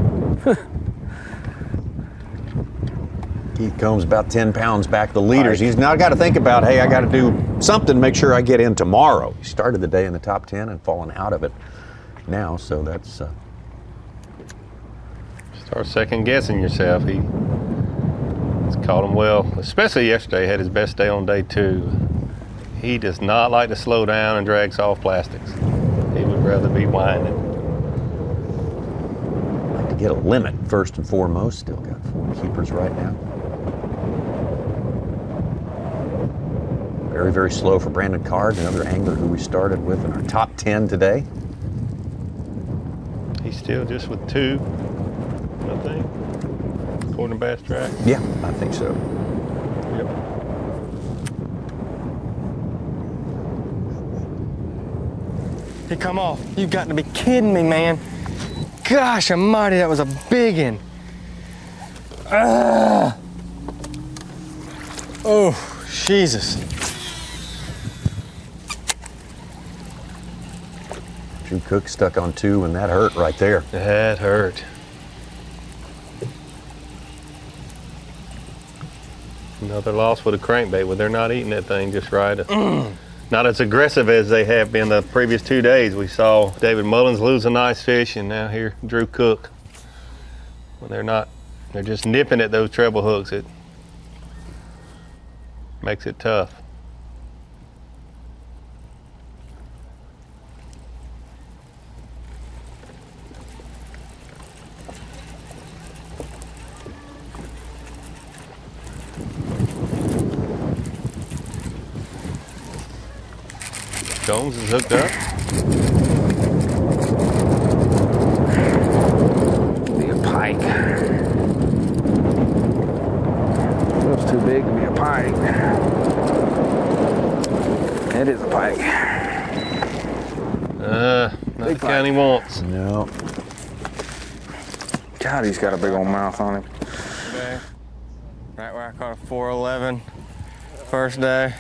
[SPEAKER 1] Keith Combs about 10 pounds back the leaders. He's now got to think about, hey, I got to do something to make sure I get in tomorrow. He started the day in the top 10 and fallen out of it now, so that's...
[SPEAKER 2] Start second guessing yourself. He's caught him well, especially yesterday. Had his best day on day 2. He does not like to slow down and drag soft plastics. He would rather be winding.
[SPEAKER 1] Like to get a limit first and foremost. Still got 4 keepers right now. Very, very slow for Brandon Card, another angler who we started with in our top 10 today.
[SPEAKER 2] He's still just with 2. I think, according to Bass Track.
[SPEAKER 1] Yeah, I think so.
[SPEAKER 2] Yep.
[SPEAKER 16] He come off. You got to be kidding me, man. Gosh almighty, that was a big one. Oh, Jesus.
[SPEAKER 1] Drew Cook stuck on 2, and that hurt right there.
[SPEAKER 2] That hurt. Another loss with a crankbait, where they're not eating that thing just right. Not as aggressive as they have been the previous 2 days. We saw David Mullins lose a nice fish, and now here Drew Cook. When they're just nipping at those treble hooks. It makes it tough. Jones is hooked up.
[SPEAKER 7] Be a pike. Feels too big to be a pike. It is a pike.
[SPEAKER 2] Not the kind he wants.
[SPEAKER 1] No.
[SPEAKER 7] God, he's got a big old mouth on him.
[SPEAKER 16] Okay. Right where I caught a 411 first day.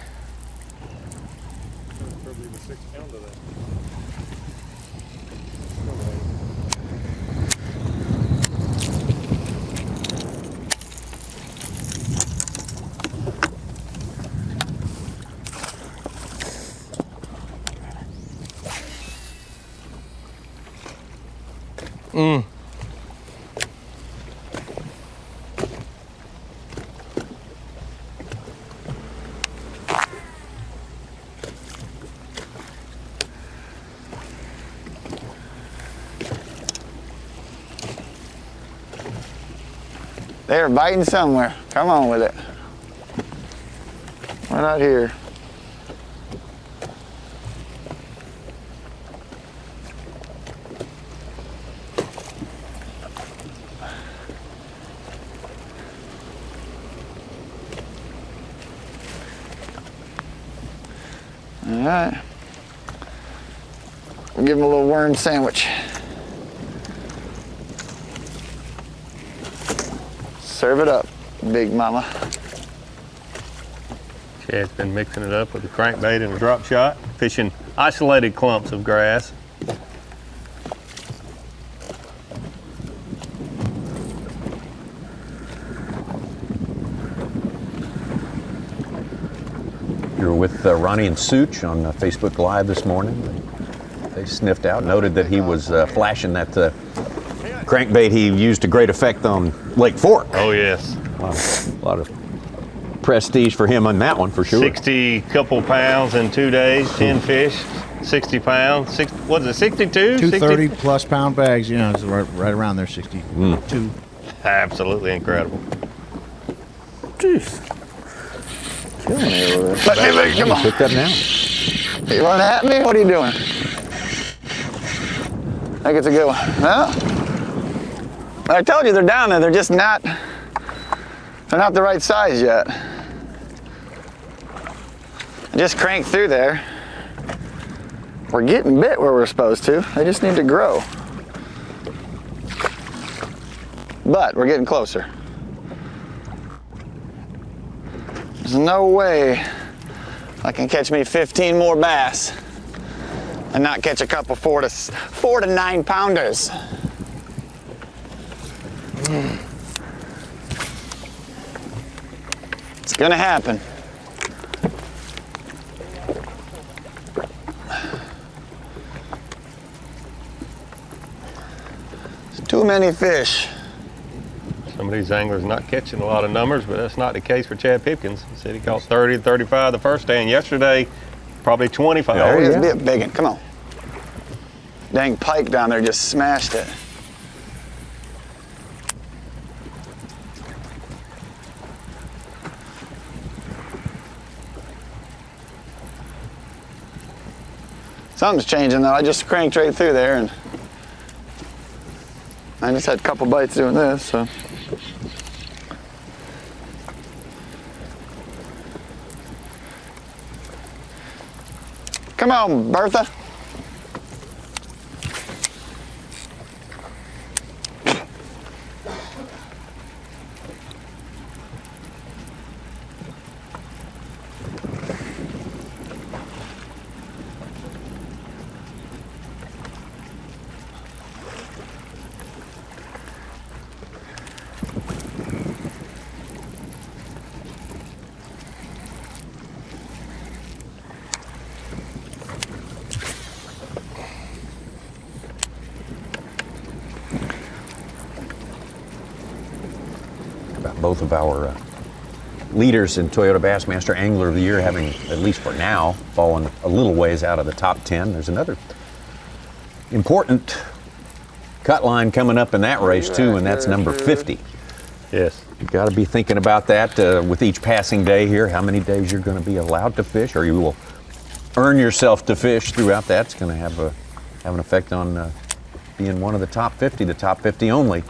[SPEAKER 9] They're biting somewhere. Come on with it. We're not here. All right. We'll give him a little worm sandwich. Serve it up, big mama.
[SPEAKER 2] Chad's been mixing it up with a crankbait and a drop shot, fishing isolated clumps of grass.
[SPEAKER 1] You were with Ronnie and Such on Facebook Live this morning. They sniffed out, noted that he was flashing that crankbait he used to great effect on Lake Fork.
[SPEAKER 2] Oh, yes.
[SPEAKER 1] A lot of prestige for him on that one, for sure.
[SPEAKER 2] 60 couple pounds in 2 days, 10 fish, 60 pounds. What is it, 62?
[SPEAKER 6] 230 plus pound bags, you know, it's right around there, 62.
[SPEAKER 2] Absolutely incredible.
[SPEAKER 9] Jeez. Killing me over there. Come on.
[SPEAKER 1] Pick up now.
[SPEAKER 9] You running at me? What are you doing? I think it's a good one. Well, I told you they're down there. They're just not, they're not the right size yet. I just cranked through there. We're getting bit where we're supposed to. They just need to grow. But we're getting closer. There's no way I can catch me 15 more bass and not catch a couple 4 to 9 pounders. It's gonna happen. There's too many fish.
[SPEAKER 2] Some of these anglers not catching a lot of numbers, but that's not the case for Chad Pipkins. He said he caught 30 to 35 the first day, and yesterday, probably 25.
[SPEAKER 9] There he is, be a big one. Come on. Dang pike down there just smashed it. Something's changing though. I just cranked right through there and I just had a couple bites doing this, so. Come on, Bertha.
[SPEAKER 1] Both of our leaders in Toyota Bassmaster Angler of the Year having, at least for now, fallen a little ways out of the top 10. There's another important cut line coming up in that race too, and that's number 50.
[SPEAKER 2] Yes.
[SPEAKER 1] You've got to be thinking about that with each passing day here, how many days you're going to be allowed to fish, or you will earn yourself to fish throughout that. It's going to have an effect on being one of the top 50, the top 50 only.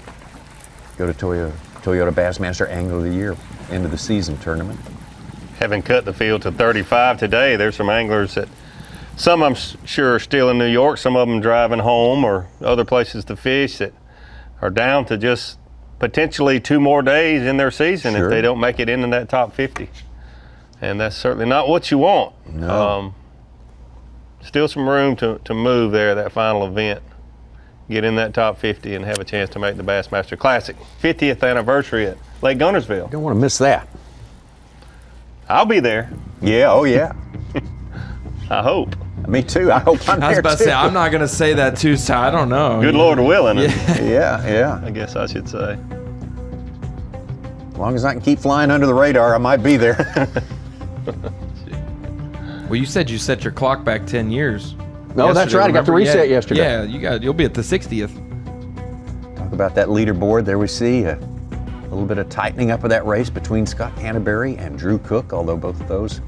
[SPEAKER 1] Go to Toyota Bassmaster Angler of the Year end of the season tournament.
[SPEAKER 2] Having cut the field to 35 today, there's some anglers that, some I'm sure are still in New York, some of them driving home or other places to fish, that are down to just potentially 2 more days in their season if they don't make it into that top 50. And that's certainly not what you want.
[SPEAKER 1] No.
[SPEAKER 2] Still some room to move there, that final event. Get in that top 50 and have a chance to make the Bassmaster Classic 50th anniversary at Lake Guntersville.
[SPEAKER 1] Don't want to miss that.
[SPEAKER 2] I'll be there.
[SPEAKER 1] Yeah, oh yeah.
[SPEAKER 2] I hope.
[SPEAKER 1] Me too. I hope I'm there.
[SPEAKER 10] I was about
[SPEAKER 1] too.
[SPEAKER 10] to say, I'm not going to say that too, so I don't know.
[SPEAKER 2] Good Lord willing.
[SPEAKER 1] Yeah.
[SPEAKER 2] I guess I should say.
[SPEAKER 1] As long as I can keep flying under the radar, I might be there.
[SPEAKER 10] Well, you said you set your clock back 10 years.
[SPEAKER 1] No, that's right. I got the reset yesterday.
[SPEAKER 10] Yeah, you'll be at the 60th.
[SPEAKER 1] Talk about that leaderboard. There we see a little bit of tightening up of that race between Scott Canterbury and Drew Cook, although both of those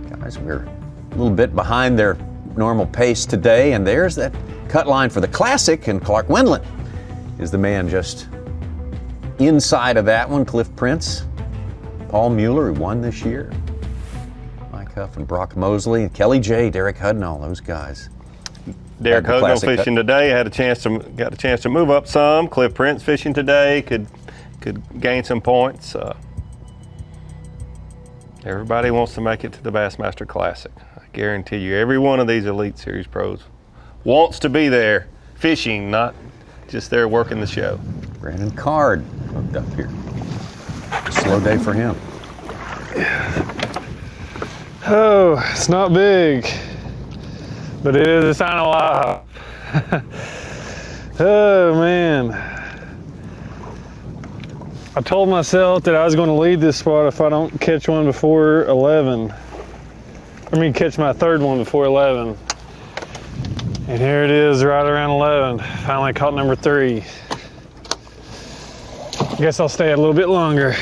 [SPEAKER 1] guys were a little bit behind their normal pace today. And there's that cut line for the Classic, and Clark Wendlandt is the man just inside of that one. Cliff Prince, Paul Mueller, who won this year, Mike Huff and Brock Mosley, and Kelly J, Derek Hudnall, those guys.
[SPEAKER 2] Derek Hudnall fishing today, got a chance to move up some. Cliff Prince fishing today, could gain some points. Everybody wants to make it to the Bassmaster Classic. I guarantee you, every one of these Elite Series pros wants to be there fishing, not just there working the show.
[SPEAKER 1] Brandon Card hooked up here. Slow day for him.
[SPEAKER 14] Oh, it's not big, but it is a sign of life. Oh man. I told myself that I was going to lead this spot if I don't catch one before 11. I mean, catch my third one before 11. And here it is right around 11. Finally caught number 3. I guess I'll stay a little bit longer.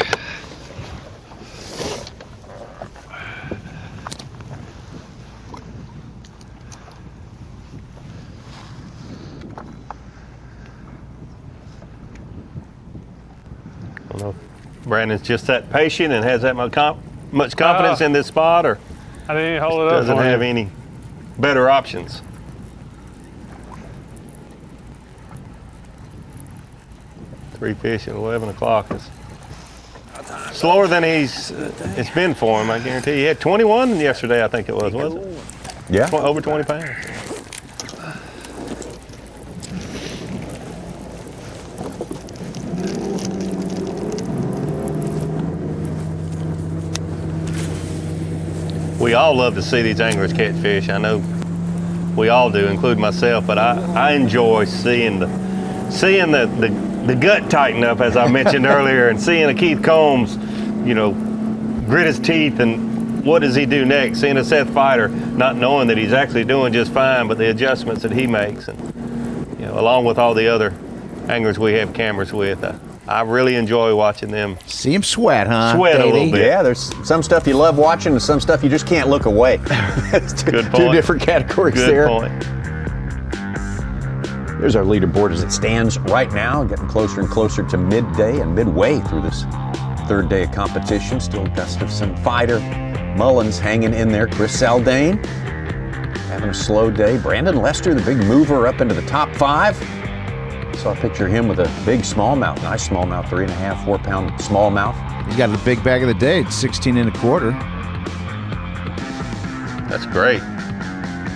[SPEAKER 2] I don't know if Brandon's just that patient and has that much confidence in this spot, or
[SPEAKER 14] I didn't hold it up.
[SPEAKER 2] Doesn't have any better options. Three fish at 11 o'clock is slower than it's been for him. I guarantee you. He had 21 yesterday, I think it was, wasn't it?
[SPEAKER 1] Yeah.
[SPEAKER 2] Over 20 pounds. We all love to see these anglers catch fish. I know we all do, including myself, but I enjoy seeing the gut tighten up, as I mentioned earlier, and seeing a Keith Combs, grit his teeth and what does he do next? Seeing a Seth Fighter, not knowing that he's actually doing just fine, but the adjustments that he makes, and along with all the other anglers we have cameras with, I really enjoy watching them.
[SPEAKER 1] See him sweat, huh?
[SPEAKER 2] Sweat a little bit.
[SPEAKER 1] Yeah, there's some stuff you love watching and some stuff you just can't look away.
[SPEAKER 2] Good point.
[SPEAKER 1] Two different categories there.
[SPEAKER 2] Good point.
[SPEAKER 1] There's our leaderboard as it stands right now, getting closer and closer to midday and midway through this third day of competition. Still Gustafson, Fighter, Mullins hanging in there. Chris Saldane having a slow day. Brandon Lester, the big mover, up into the top 5. Saw a picture of him with a big smallmouth, nice smallmouth, 3.5, 4 pound smallmouth.
[SPEAKER 6] He got the big bag of the day, 16 1/4.
[SPEAKER 2] That's great.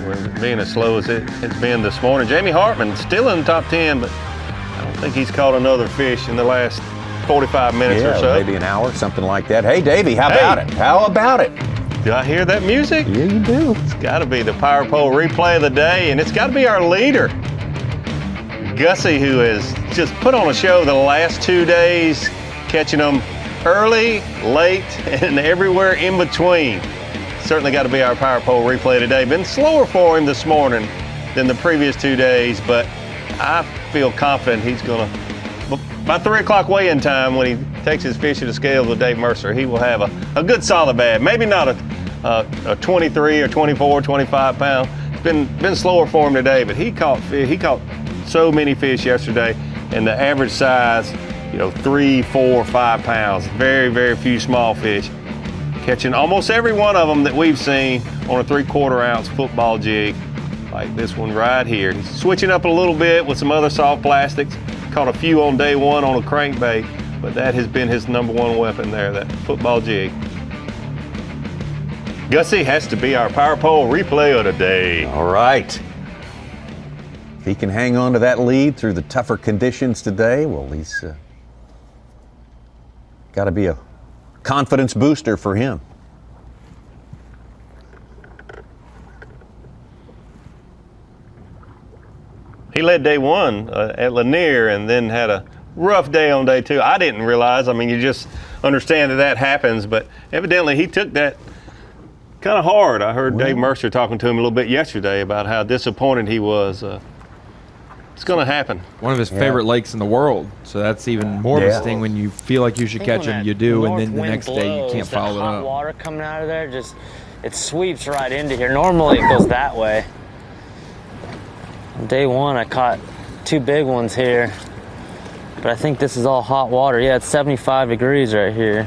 [SPEAKER 2] We're being as slow as it's been this morning. Jamie Hartman still in the top 10, but I don't think he's caught another fish in the last 45 minutes or so.
[SPEAKER 1] Maybe an hour, something like that. Hey, Davey, how about it? How about it?
[SPEAKER 2] Do I hear that music?
[SPEAKER 1] Yeah, you do.
[SPEAKER 2] It's got to be the Power Pole replay of the day, and it's got to be our leader, Gussie, who has just put on a show the last 2 days, catching them early, late, and everywhere in between. Certainly got to be our Power Pole replay today. Been slower for him this morning than the previous 2 days, but I feel confident he's going to, by 3 o'clock weigh-in time, when he takes his fish to the scales with Dave Mercer, he will have a good solid bag. Maybe not a 23 or 24, 25 pound. It's been slower for him today, but he caught so many fish yesterday, and the average size, 3, 4, 5 pounds. Very, very few small fish. Catching almost every one of them that we've seen on a 3/4 ounce football jig, like this one right here. He's switching up a little bit with some other soft plastics. Caught a few on day one on a crankbait, but that has been his number one weapon there, that football jig. Gussie has to be our Power Pole replay of the day.
[SPEAKER 1] All right. If he can hang on to that lead through the tougher conditions today, well, he's got to be a confidence booster for him.
[SPEAKER 2] He led day one at Lanier and then had a rough day on day two. I didn't realize. I mean, you just understand that happens, but evidently he took that kind of hard. I heard Dave Mercer talking to him a little bit yesterday about how disappointed he was. It's going to happen.
[SPEAKER 10] One of his favorite lakes in the world, so that's even more of a sting when you feel like you should catch him, you do, and then the next day you can't follow it
[SPEAKER 4] hot
[SPEAKER 10] up.
[SPEAKER 4] Water coming out of there, just it sweeps right into here. Normally it goes that way. On day one I caught 2 big ones here, but I think this is all hot water. Yeah, it's 75 degrees right here.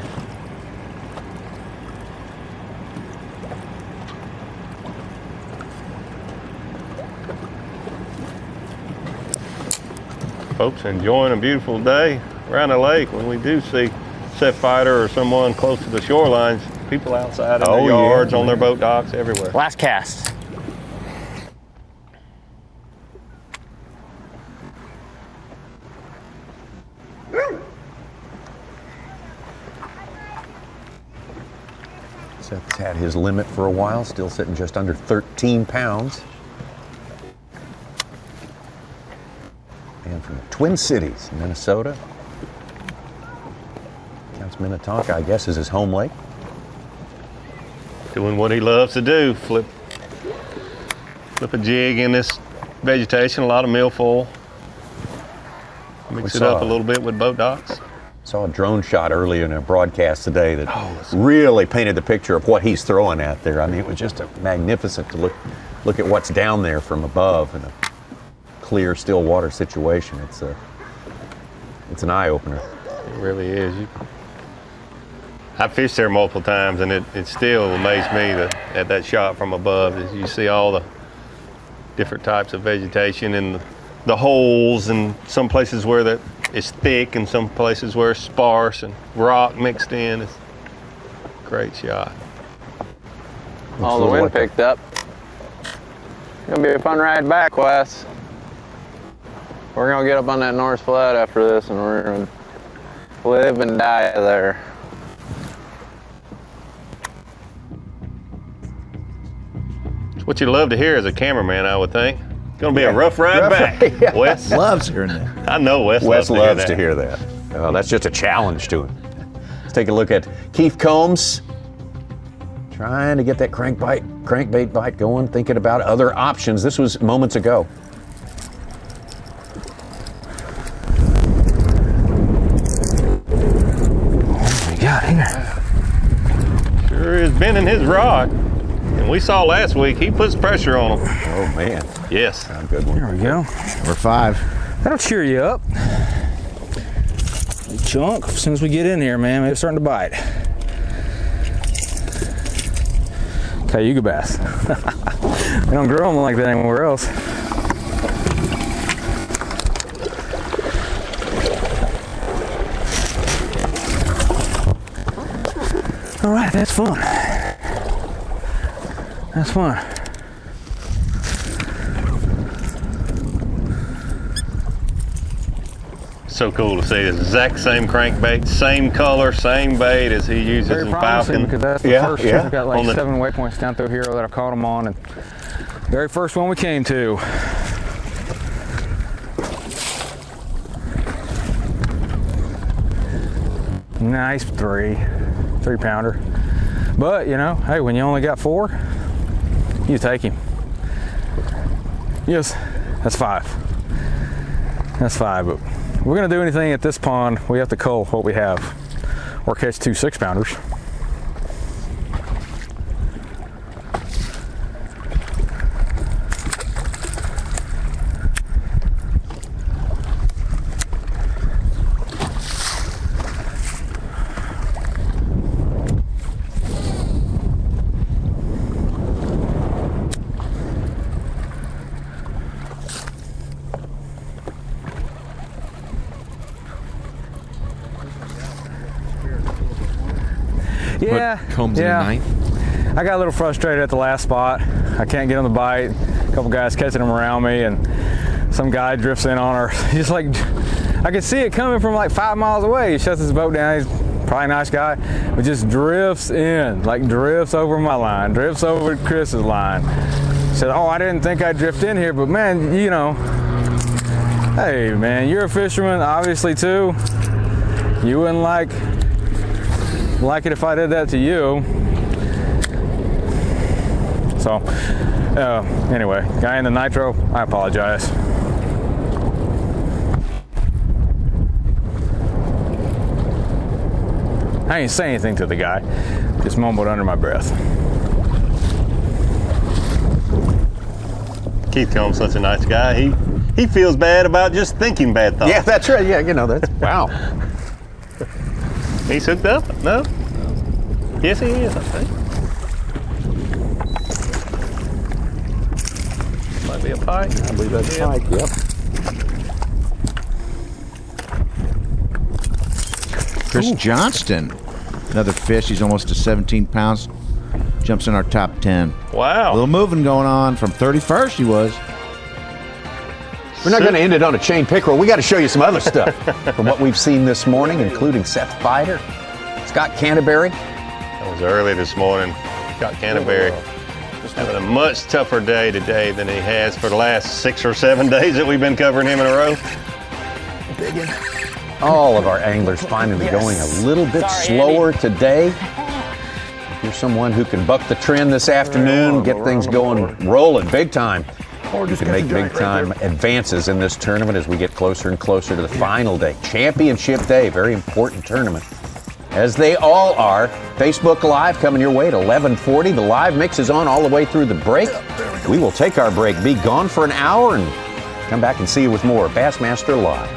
[SPEAKER 2] Folks enjoying a beautiful day around the lake. When we do see set fighter or someone close to the shorelines, people outside in their yards, on their boat docks, everywhere.
[SPEAKER 4] Last cast.
[SPEAKER 1] Seth's had his limit for a while, still sitting just under 13 pounds. And from the Twin Cities, Minnesota. Counts Minnetonka, I guess, is his home lake.
[SPEAKER 2] Doing what he loves to do, flip a jig in this vegetation, a lot of milfoil. Mix it up a little bit with boat docks.
[SPEAKER 1] Saw a drone shot earlier in a broadcast today that really painted the picture of what he's throwing out there. I mean, it was just magnificent to look at what's down there from above in a clear, still water situation. It's an eye-opener.
[SPEAKER 2] It really is. I fished there multiple times, and it still amazed me at that shot from above. As you see all the different types of vegetation and the holes, and some places where it's thick, and some places where it's sparse and rock mixed in. It's a great shot.
[SPEAKER 7] All the wind picked up. Gonna be a fun ride back, Wes. We're gonna get up on that North Flat after this, and we're gonna live and die there.
[SPEAKER 2] It's what you love to hear as a cameraman, I would think. It's gonna be a rough ride back. Wes
[SPEAKER 6] loves hearing that.
[SPEAKER 2] I know Wes
[SPEAKER 1] loves to hear that. That's just a challenge to him. Let's take a look at Keith Combs. Trying to get that crankbait bite going, thinking about other options. This was moments ago.
[SPEAKER 7] Got here.
[SPEAKER 2] Sure is bending his rod. And we saw last week, he puts pressure on him.
[SPEAKER 1] Oh, man.
[SPEAKER 2] Yes.
[SPEAKER 1] A good one.
[SPEAKER 7] There we go.
[SPEAKER 6] Number 5.
[SPEAKER 7] That'll cheer you up. Big chunk. As soon as we get in here, man, it's starting to bite. Cayuga bass. They don't grow them like that anywhere else. All right, that's fun. That's fun.
[SPEAKER 2] So cool to see the exact same crankbait, same color, same bait as he uses
[SPEAKER 7] Very
[SPEAKER 2] in
[SPEAKER 7] promising,
[SPEAKER 2] Falcon.
[SPEAKER 7] because that's the first. We've got like 7 waypoints down through here that I've caught them on, and very first one we came to. Nice 3-pounder. But you know, hey, when you only got 4, you take him. Yes, that's 5. That's 5. But if we're gonna do anything at this pond, we have to cull what we have, or catch 2 6-pounders. Yeah,
[SPEAKER 10] Combs in the ninth.
[SPEAKER 7] I got a little frustrated at the last spot. I can't get on the bite. A couple guys catching them around me, and some guy drifts in on her. He's like, I could see it coming from like 5 miles away. He shuts his boat down. He's probably a nice guy, but just drifts in, like drifts over my line, drifts over Chris's line. Said, oh, I didn't think I'd drift in here, but man, you know, Hey man, you're a fisherman, obviously too. You wouldn't like it if I did that to you. So, anyway, guy in the nitro, I apologize. I didn't say anything to the guy, just mumbled under my breath.
[SPEAKER 2] Keith Combs, such a nice guy. He feels bad about just thinking bad thoughts.
[SPEAKER 1] Yeah, that's right. Yeah, you know, that's, wow.
[SPEAKER 2] He's hooked up? No? Yes, he is, I think. Might be a pike.
[SPEAKER 1] I believe that's a pike, yep.
[SPEAKER 6] Chris Johnston, another fish. He's almost to 17 pounds. Jumps in our top 10.
[SPEAKER 2] Wow.
[SPEAKER 6] A little moving going on from 31st he was.
[SPEAKER 1] We're not going to end it on a chain pickerel. We got to show you some other stuff from what we've seen this morning, including Seth Fider, Scott Canterbury.
[SPEAKER 2] That was early this morning. Scott Canterbury having a much tougher day today than he has for the last 6 or 7 days that we've been covering him in a row.
[SPEAKER 1] All of our anglers finally going a little bit slower today. If you're someone who can buck the trend this afternoon, get things going, rolling big time, you can make big time advances in this tournament as we get closer and closer to the final day. Championship day, very important tournament. As they all are. Facebook Live coming your way at 11:40. The live mix is on all the way through the break. We will take our break, be gone for an hour, and come back and see you with more Bassmaster Live.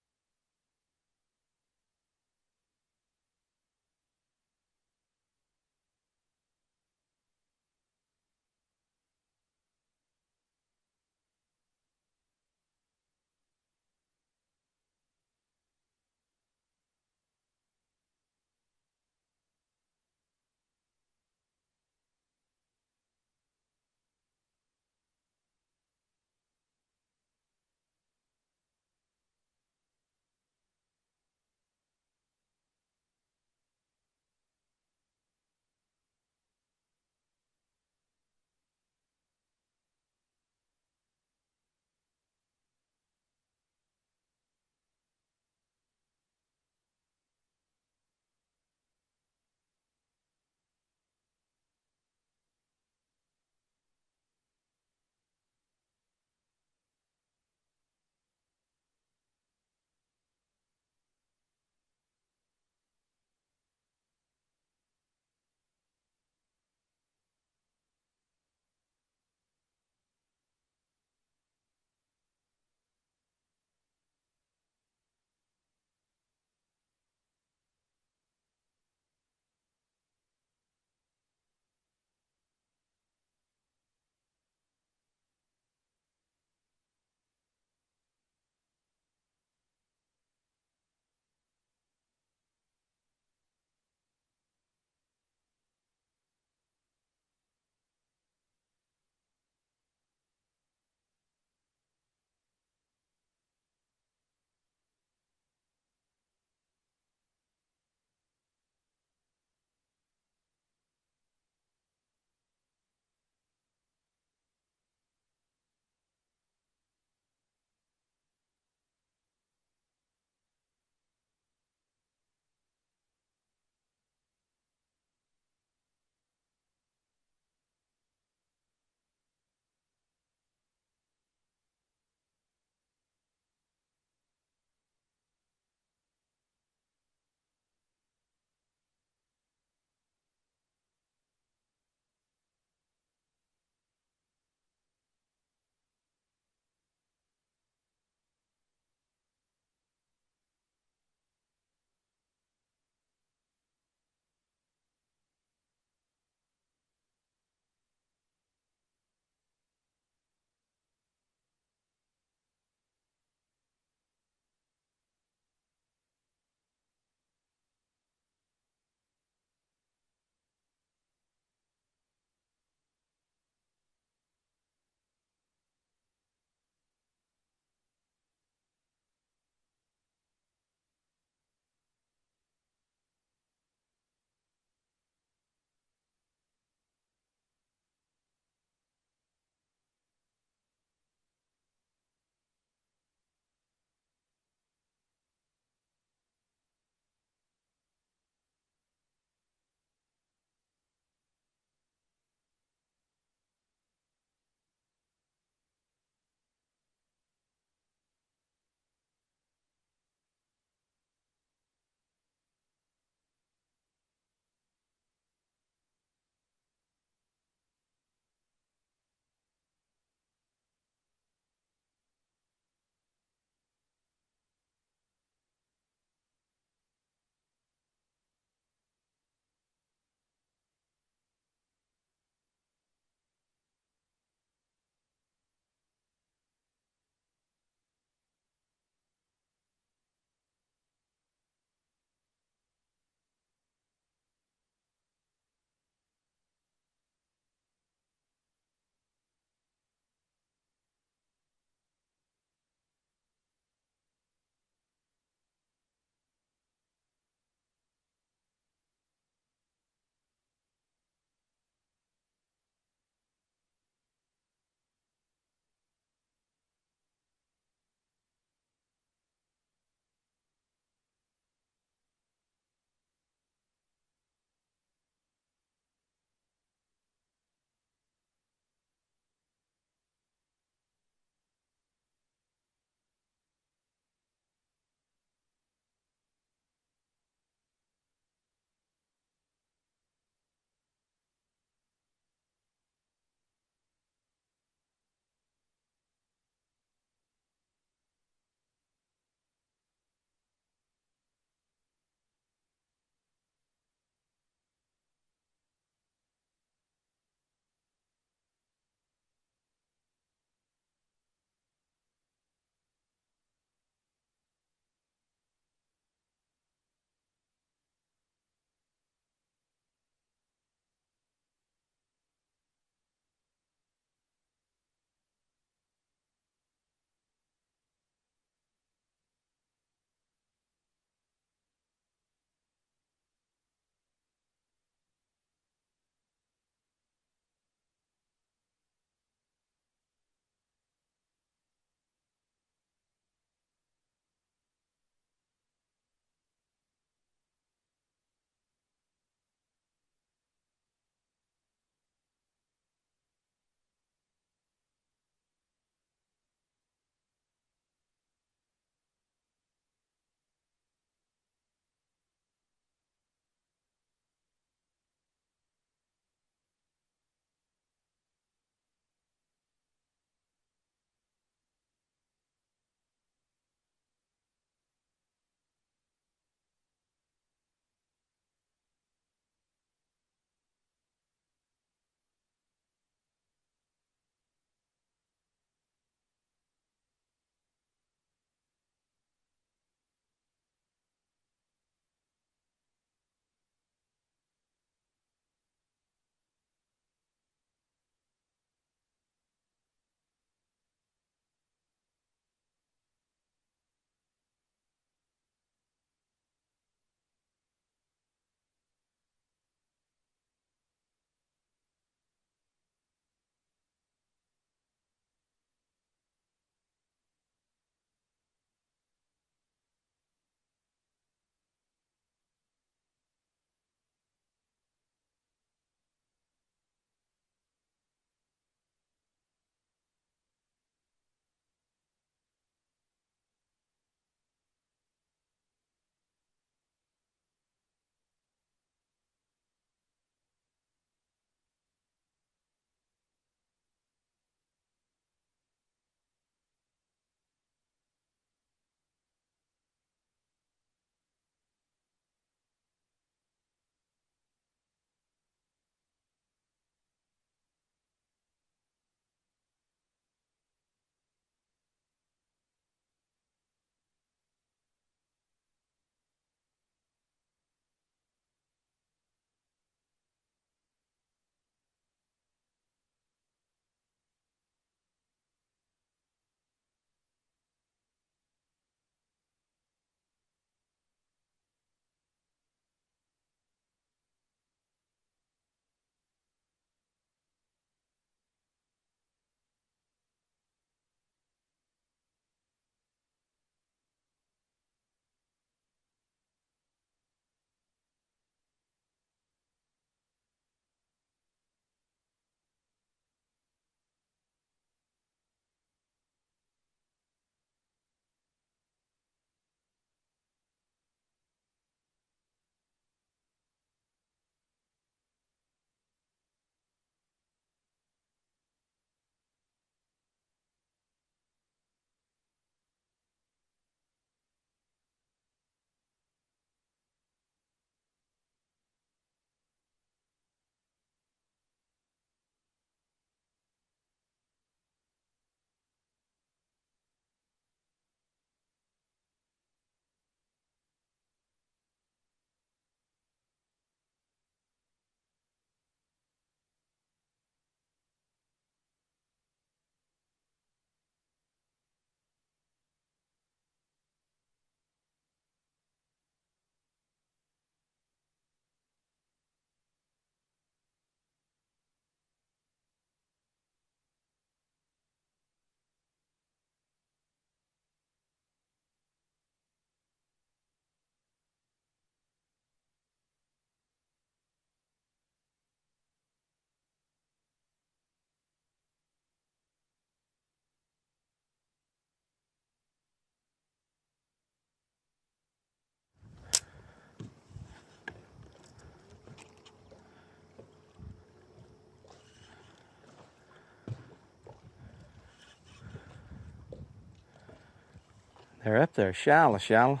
[SPEAKER 7] They're up there, shallow. A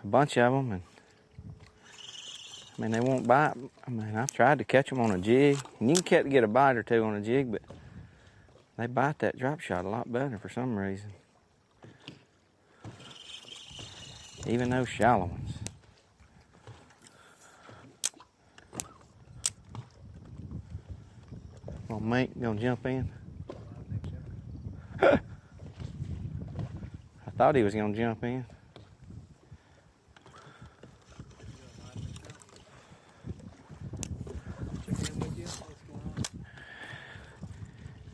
[SPEAKER 7] bunch of them, and I mean, they won't bite. I mean, I've tried to catch them on a jig, and you can get a bite or two on a jig, but they bite that drop shot a lot better for some reason. Even those shallow ones. Well, mate, gonna jump in? I thought he was gonna jump in.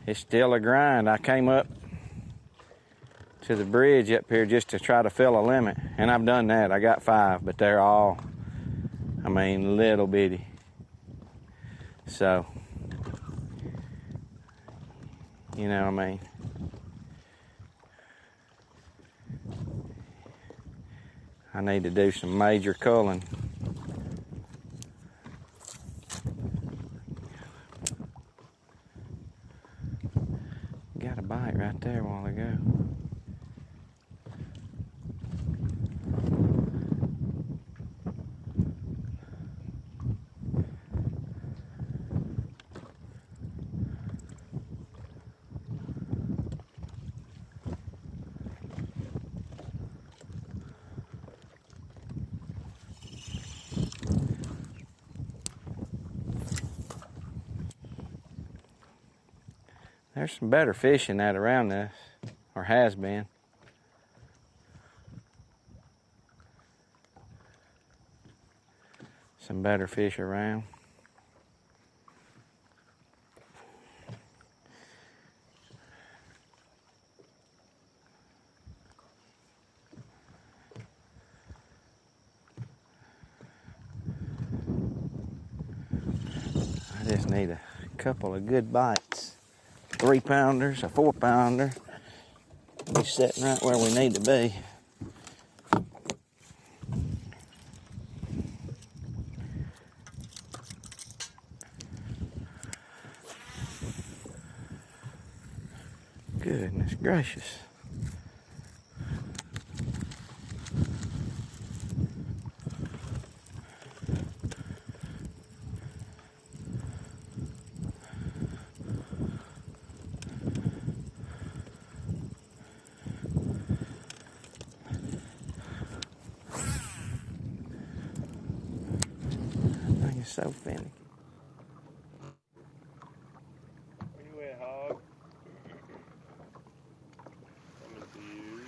[SPEAKER 7] It's still a grind. I came up to the bridge up here just to try to fill a limit, and I've done that. I got 5, but they're all, I mean, little bitty. So, you know what I mean? I need to do some major culling. Got a bite right there a while ago. There's some better fish in that around us, or has been. Some better fish around. I just need a couple of good bites. 3-pounders, a 4-pounder. We're sitting right where we need to be. Goodness gracious. So finicky.
[SPEAKER 2] Where you at, hog? Coming to you.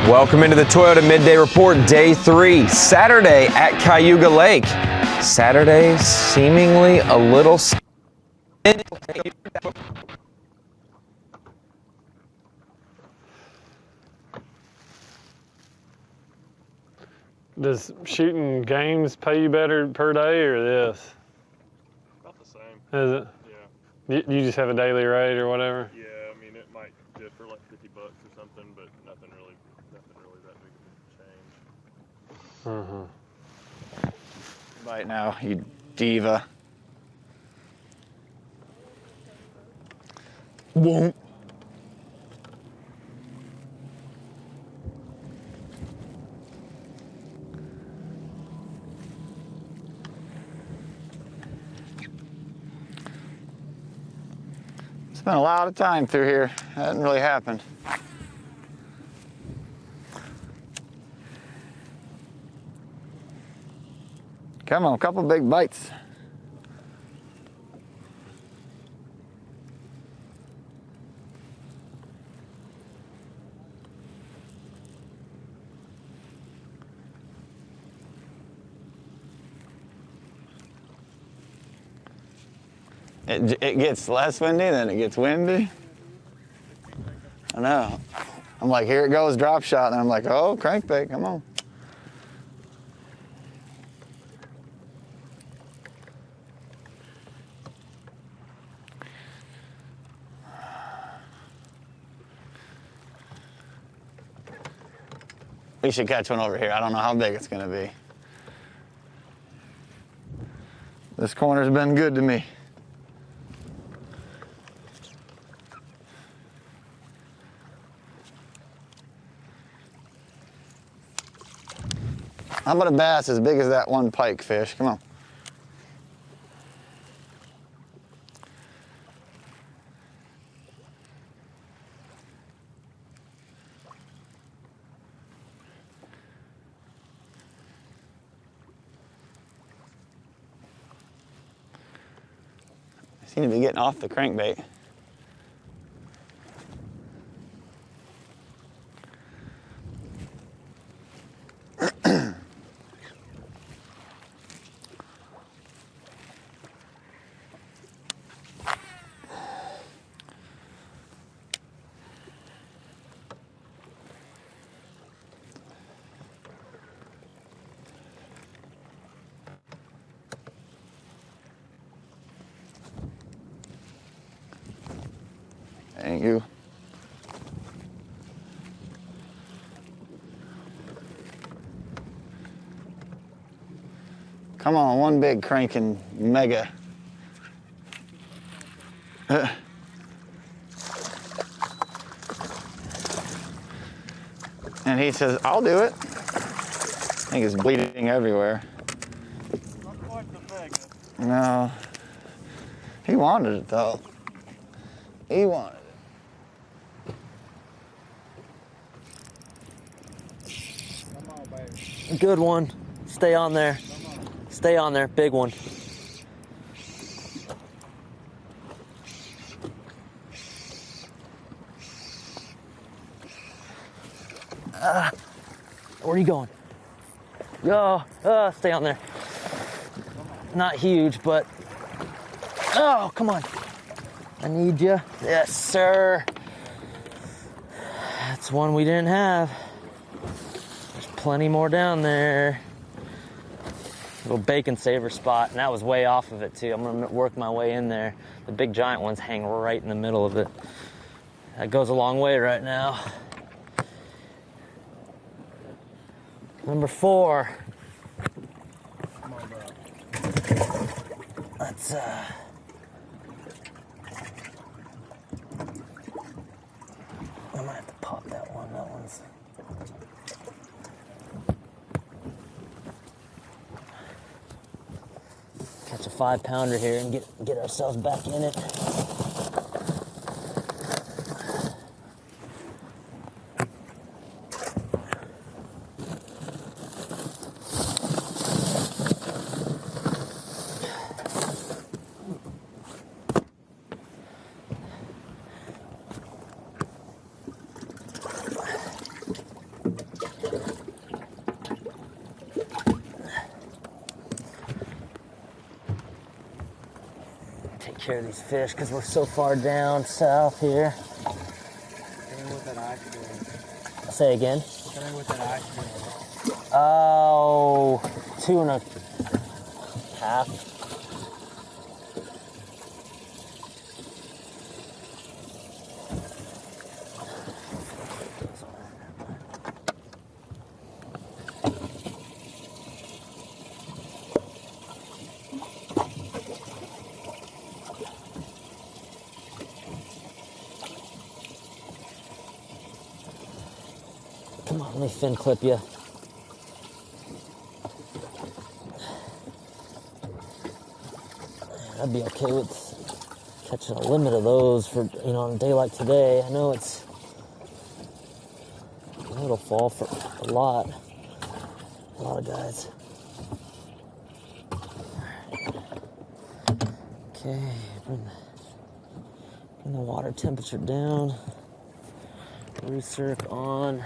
[SPEAKER 11] Welcome into the Toyota Midday Report, Day 3, Saturday at Cayuga Lake. Saturday seemingly a little...
[SPEAKER 14] Does shooting games pay you better per day or this?
[SPEAKER 2] About the same.
[SPEAKER 14] Is it?
[SPEAKER 2] Yeah.
[SPEAKER 14] You just have a daily rate or whatever?
[SPEAKER 2] Yeah, I mean it might differ like $50 or something, but nothing really that big of a change.
[SPEAKER 9] Bite now, you diva. Won't. Spent a lot of time through here. Hasn't really happened. Come on, a couple big bites. It gets less windy, then it gets windy. I know. I'm like, here it goes, drop shot, and I'm like, oh, crankbait, come on. We should catch one over here. I don't know how big it's gonna be. This corner's been good to me. How about a bass as big as that one pike fish? Come on. I seem to be getting off the crankbait. Thank you. Come on, one big cranking mega. And he says, I'll do it. I think it's bleeding everywhere.
[SPEAKER 18] Not quite the mega.
[SPEAKER 9] No. He wanted it though. He wanted it.
[SPEAKER 4] Come on, baby. Good one. Stay on there. Stay on there. Big one. Where are you going? Yo, stay on there. Not huge, but oh, come on. I need you. Yes, sir. That's one we didn't have. There's plenty more down there. Little bacon saver spot, and that was way off of it too. I'm gonna work my way in there. The big giant ones hang right in the middle of it. That goes a long way right now. Number 4. Let's I might have to pop that one. That one's catch a 5-pounder here and get ourselves back in it. care of these fish because we're so far down south here.
[SPEAKER 16] What that ice doing?
[SPEAKER 4] Say again?
[SPEAKER 16] What that ice doing?
[SPEAKER 4] Oh, 2.5. Come on, let me fin clip you. I'd be okay with catching a limit of those for, you know, on a day like today. I know it'll fall for a lot of guys. Okay, bring the water temperature down. Recirc on.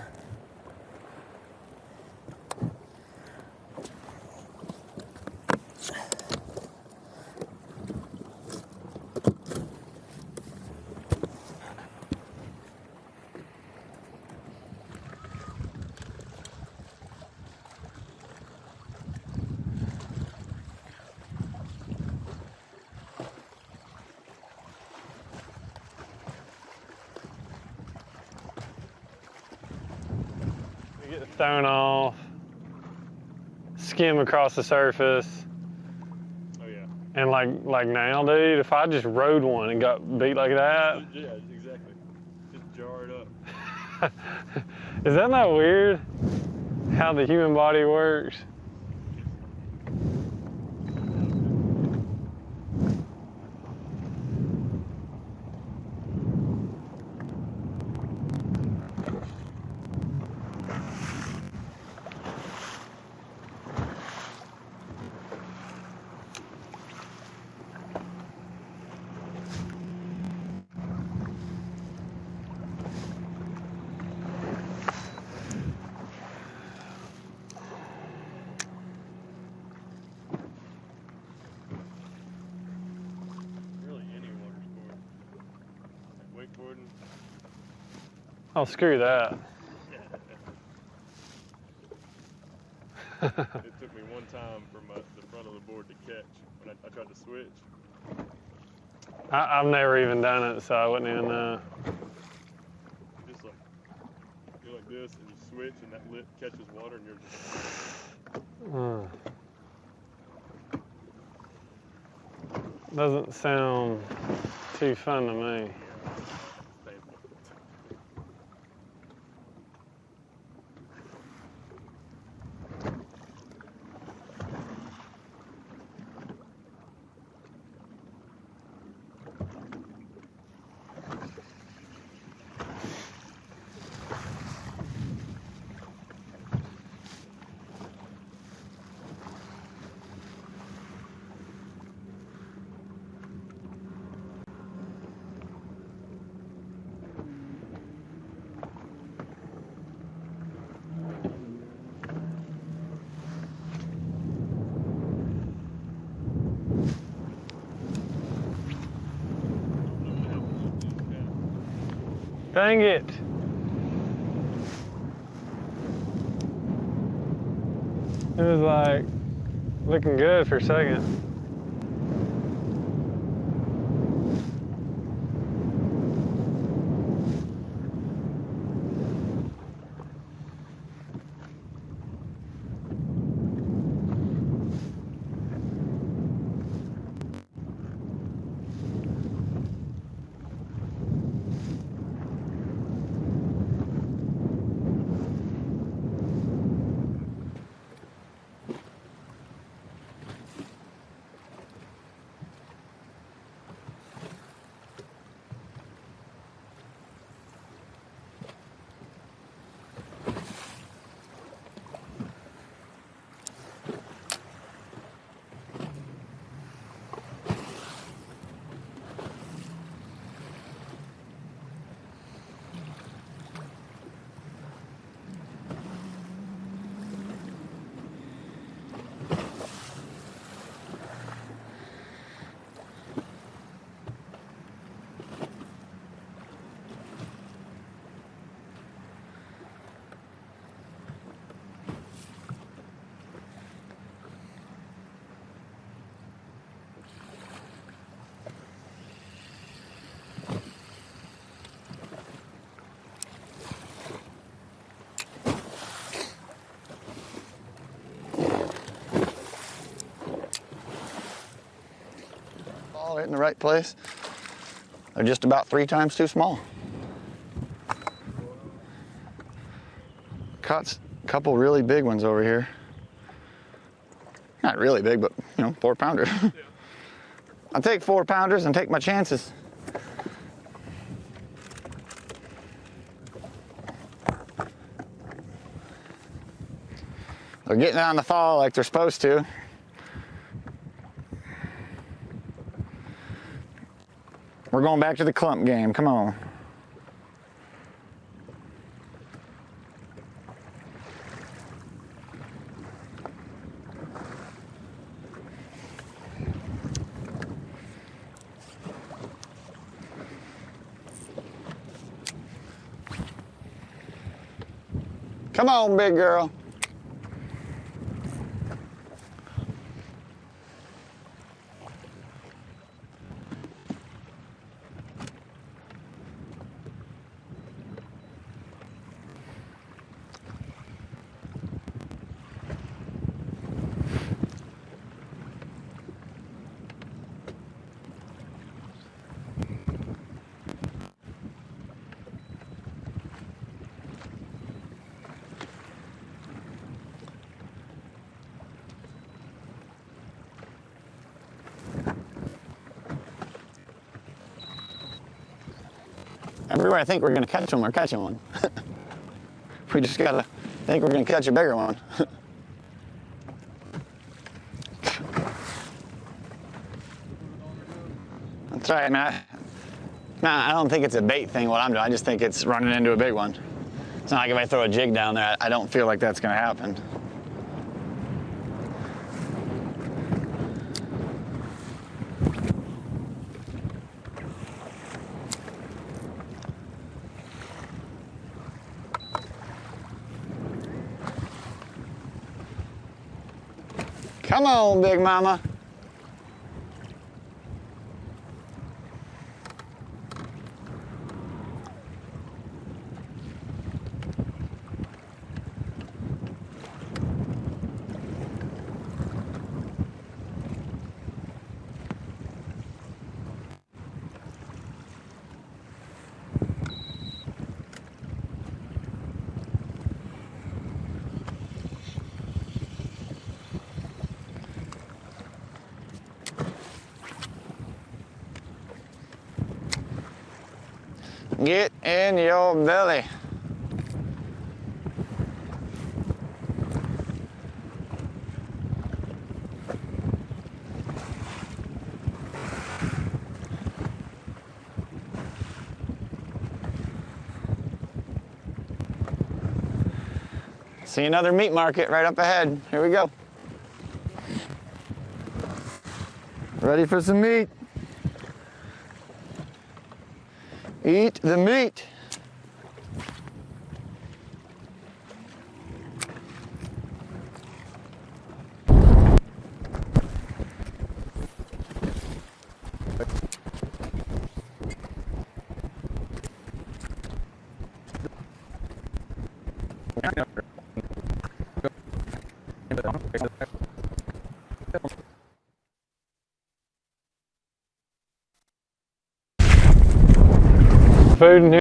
[SPEAKER 14] Get thrown off, skim across the surface.
[SPEAKER 12] Oh yeah.
[SPEAKER 14] And like now, dude, if I just rode one and got beat like that.
[SPEAKER 12] Yeah, exactly. Just jar it up.
[SPEAKER 14] Is that not weird? How the human body works?
[SPEAKER 12] Wakeboarding.
[SPEAKER 14] Oh, screw that.
[SPEAKER 12] It took me one time from the front of the board to catch when I tried to switch.
[SPEAKER 14] I've never even done it, so I wouldn't even know.
[SPEAKER 12] Just like, you're like this and you switch and that lip catches water and you're just...
[SPEAKER 14] Doesn't sound too fun to me. Dang it. It was like looking good for a second.
[SPEAKER 9] right in the right place. They're just about 3 times too small. Caught a couple really big ones over here. Not really big, but 4-pounder. I'll take 4-pounders and take my chances. They're getting on the fall like they're supposed to. We're going back to the clump game. Come on. Come on, big girl. Everywhere I think we're going to catch one, we're catching one. We just got to think we're going to catch a bigger one. That's right, man. I don't think it's a bait thing, what I'm doing. I just think it's running into a big one. It's not like if I throw a jig down there, I don't feel like that's going to happen. Come on, big mama. Get in your belly. See another meat market right up ahead. Here we go. Ready for some meat? Eat the meat.
[SPEAKER 14] Food in here.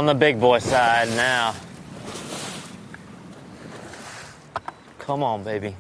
[SPEAKER 4] the big boy side now. Come on, baby.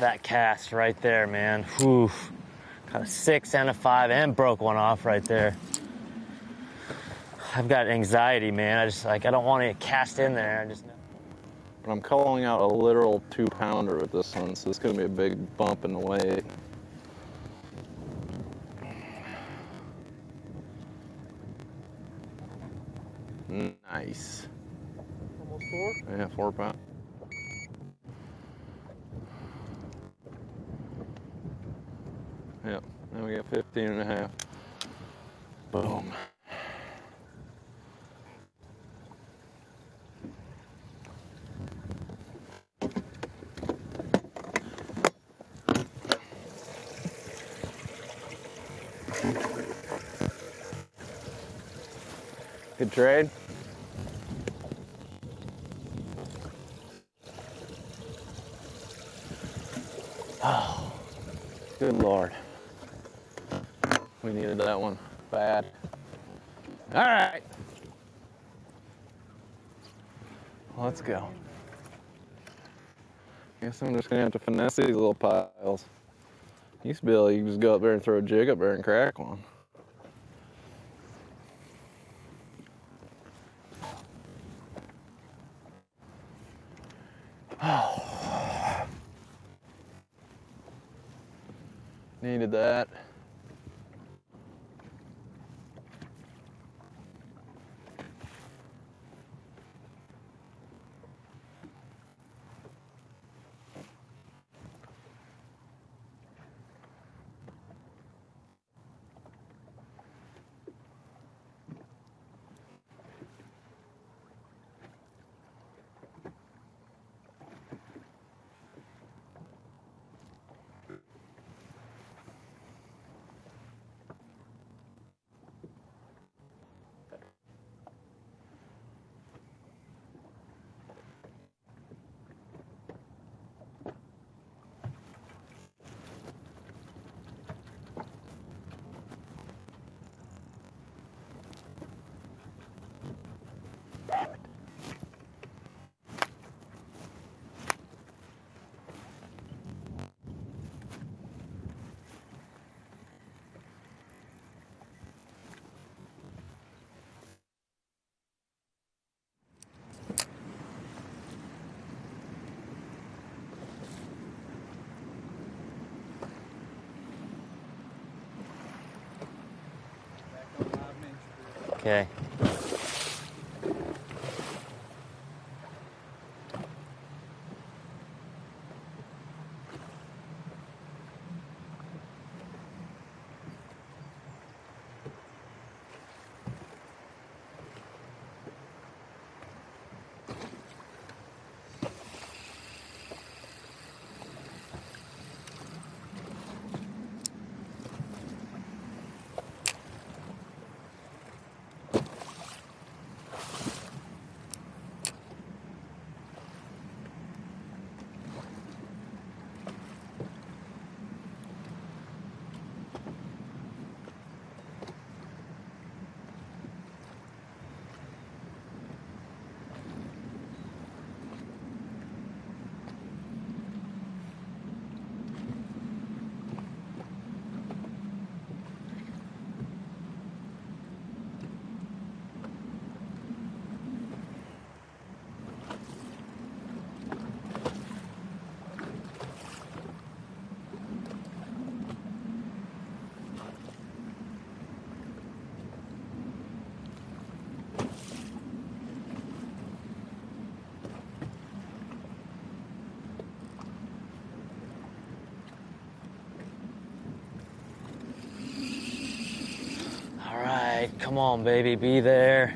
[SPEAKER 4] That cast right there, man. Whew. Got a 6 and a 5 and broke one off right there. I've got anxiety, man. I don't want to get cast in there. I just know.
[SPEAKER 13] But I'm calling out a literal 2-pounder with this one, so it's going to be a big bump in the weight. Nice.
[SPEAKER 12] Almost 4?
[SPEAKER 13] Yeah, 4 pounds. Yep, now we got 15 and a half. Boom. Good trade. Oh, good Lord. We needed that one bad. All right. Let's go. Guess I'm just gonna have to finesse these little piles. Used to be able to just go up there and throw a jig up there and crack one. Oh. Needed that.
[SPEAKER 4] Okay. right, come on, baby, be there.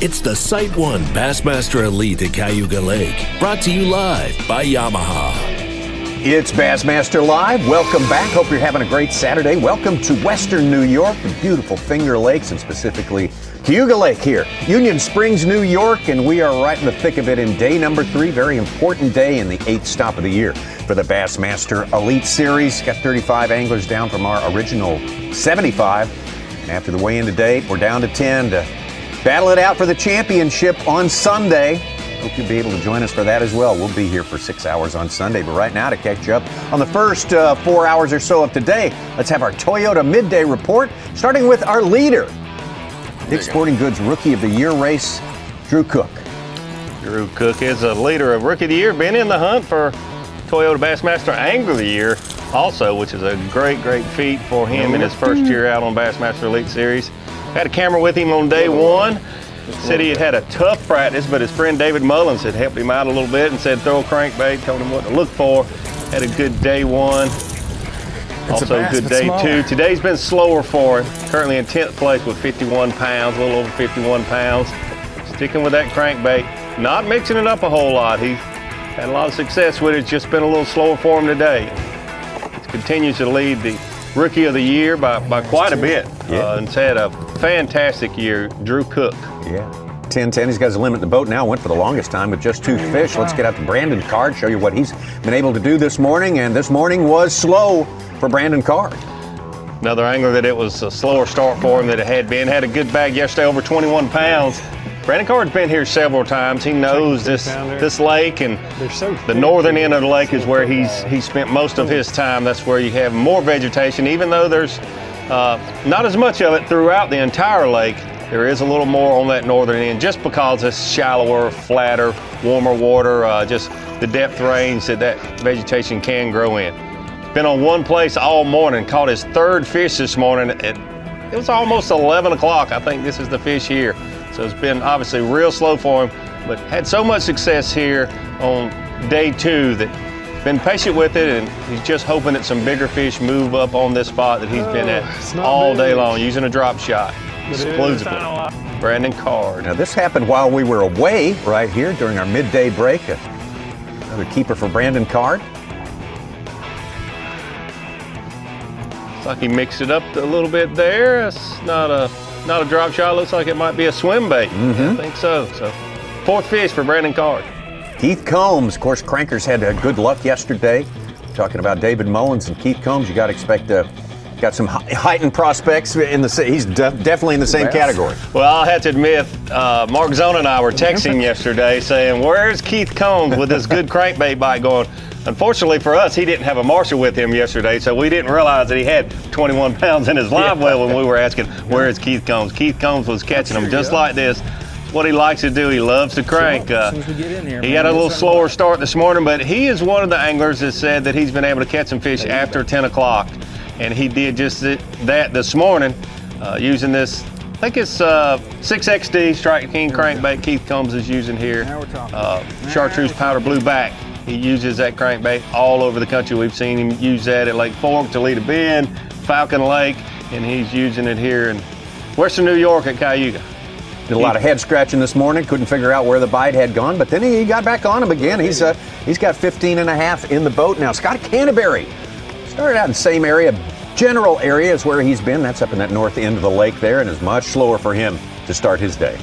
[SPEAKER 15] It's the Site 1 Bassmaster Elite at Cayuga Lake, brought to you live by Yamaha.
[SPEAKER 1] It's Bassmaster Live. Welcome back. Hope you're having a great Saturday. Welcome to Western New York, the beautiful Finger Lakes, and specifically Cayuga Lake here. Union Springs, New York, and we are right in the thick of it in day number 3. Very important day in the 8th stop of the year for the Bassmaster Elite Series. Got 35 anglers down from our original 75. And after the weigh-in today, we're down to 10 to battle it out for the championship on Sunday. Hope you'll be able to join us for that as well. We'll be here for 6 hours on Sunday. But right now, to catch you up on the first 4 hours or so of today, let's have our Toyota Midday Report, starting with our leader. Dick's Sporting Goods Rookie of the Year race, Drew Cook.
[SPEAKER 2] Drew Cook is a leader of Rookie of the Year, been in the hunt for Toyota Bassmaster Angler of the Year also, which is a great feat for him in his first year out on Bassmaster Elite Series. Had a camera with him on day 1. Said he had a tough practice, but his friend David Mullins had helped him out a little bit and said throw a crankbait, told him what to look for. Had a good day 1. Also a good day 2. Today's been slower for him. Currently in 10th place with 51 pounds, a little over 51 pounds. Sticking with that crankbait, not mixing it up a whole lot. He's had a lot of success with it. It's just been a little slower for him today. He continues to lead the Rookie of the Year by quite a bit. And had a fantastic year, Drew Cook.
[SPEAKER 1] Yeah. 10-10. He's got his limit in the boat now. Went for the longest time with just 2 fish. Let's get out to Brandon Card, show you what he's been able to do this morning. And this morning was slow for Brandon Card.
[SPEAKER 2] Another angler that it was a slower start for him than it had been. Had a good bag yesterday, over 21 pounds. Brandon Card's been here several times. He knows this lake, and the northern end of the lake is where he's spent most of his time. That's where you have more vegetation, even though there's not as much of it throughout the entire lake. There is a little more on that northern end just because it's shallower, flatter, warmer water, just the depth range that vegetation can grow in. Been on one place all morning, caught his 3rd fish this morning. It was almost 11 o'clock. I think this is the fish here. So it's been obviously real slow for him, but had so much success here on day 2 that been patient with it, and he's just hoping that some bigger fish move up on this spot that he's been at all day long using a drop shot. Exclusively. Brandon Card.
[SPEAKER 1] Now this happened while we were away right here during our midday break. Another keeper for Brandon Card.
[SPEAKER 2] Looks like he mixed it up a little bit there. It's not a drop shot. Looks like it might be a swim bait. I think so. So 4th fish for Brandon Card.
[SPEAKER 1] Keith Combs, of course, Crankers had good luck yesterday. Talking about David Mullins and Keith Combs, you got to expect got some heightened prospects in the. He's definitely in the same category.
[SPEAKER 2] Well, I'll have to admit, Mark Zona and I were texting yesterday saying, "Where's Keith Combs with this good crankbait bite going?" Unfortunately for us, he didn't have a marshal with him yesterday, so we didn't realize that he had 21 pounds in his live well when we were asking, "Where is Keith Combs?" Keith Combs was catching them just like this. What he likes to do, he loves to crank. He had a little slower start this morning, but he is one of the anglers that said that he's been able to catch some fish after 10 o'clock. And he did just that this morning using this, I think it's 6XD Strike King crankbait Keith Combs is using here. Chartreuse powder blue back. He uses that crankbait all over the country. We've seen him use that at Lake Fork, Toledo Bend, Falcon Lake, and he's using it here in Western New York at Cayuga.
[SPEAKER 1] Did a lot of head scratching this morning. Couldn't figure out where the bite had gone, but then he got back on him again. He's got 15 and a half in the boat now. Scott Canterbury started out in the same area, general area as where he's been. That's up in that north end of the lake there, and it's much slower for him to start his day.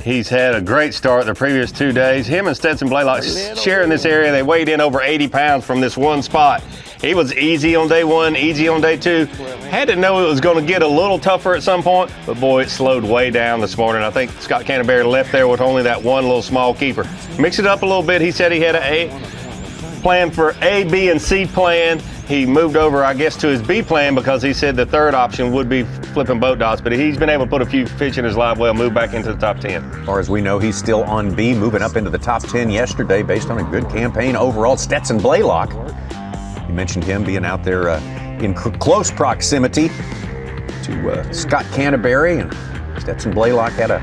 [SPEAKER 2] He's had a great start the previous 2 days. Him and Stetson Blaylock sharing this area. They weighed in over 80 pounds from this one spot. He was easy on day one, easy on day two. Had to know it was going to get a little tougher at some point, but boy, it slowed way down this morning. I think Scott Canterbury left there with only that one little small keeper. Mix it up a little bit. He said he had a plan for A, B, and C plan. He moved over, I guess, to his B plan because he said the third option would be flipping boat dots, but he's been able to put a few fish in his live well, move back into the top 10.
[SPEAKER 1] As far as we know, he's still on B, moving up into the top 10 yesterday based on a good campaign overall. Stetson Blaylock, you mentioned him being out there in close proximity to Scott Canterbury, and Stetson Blaylock had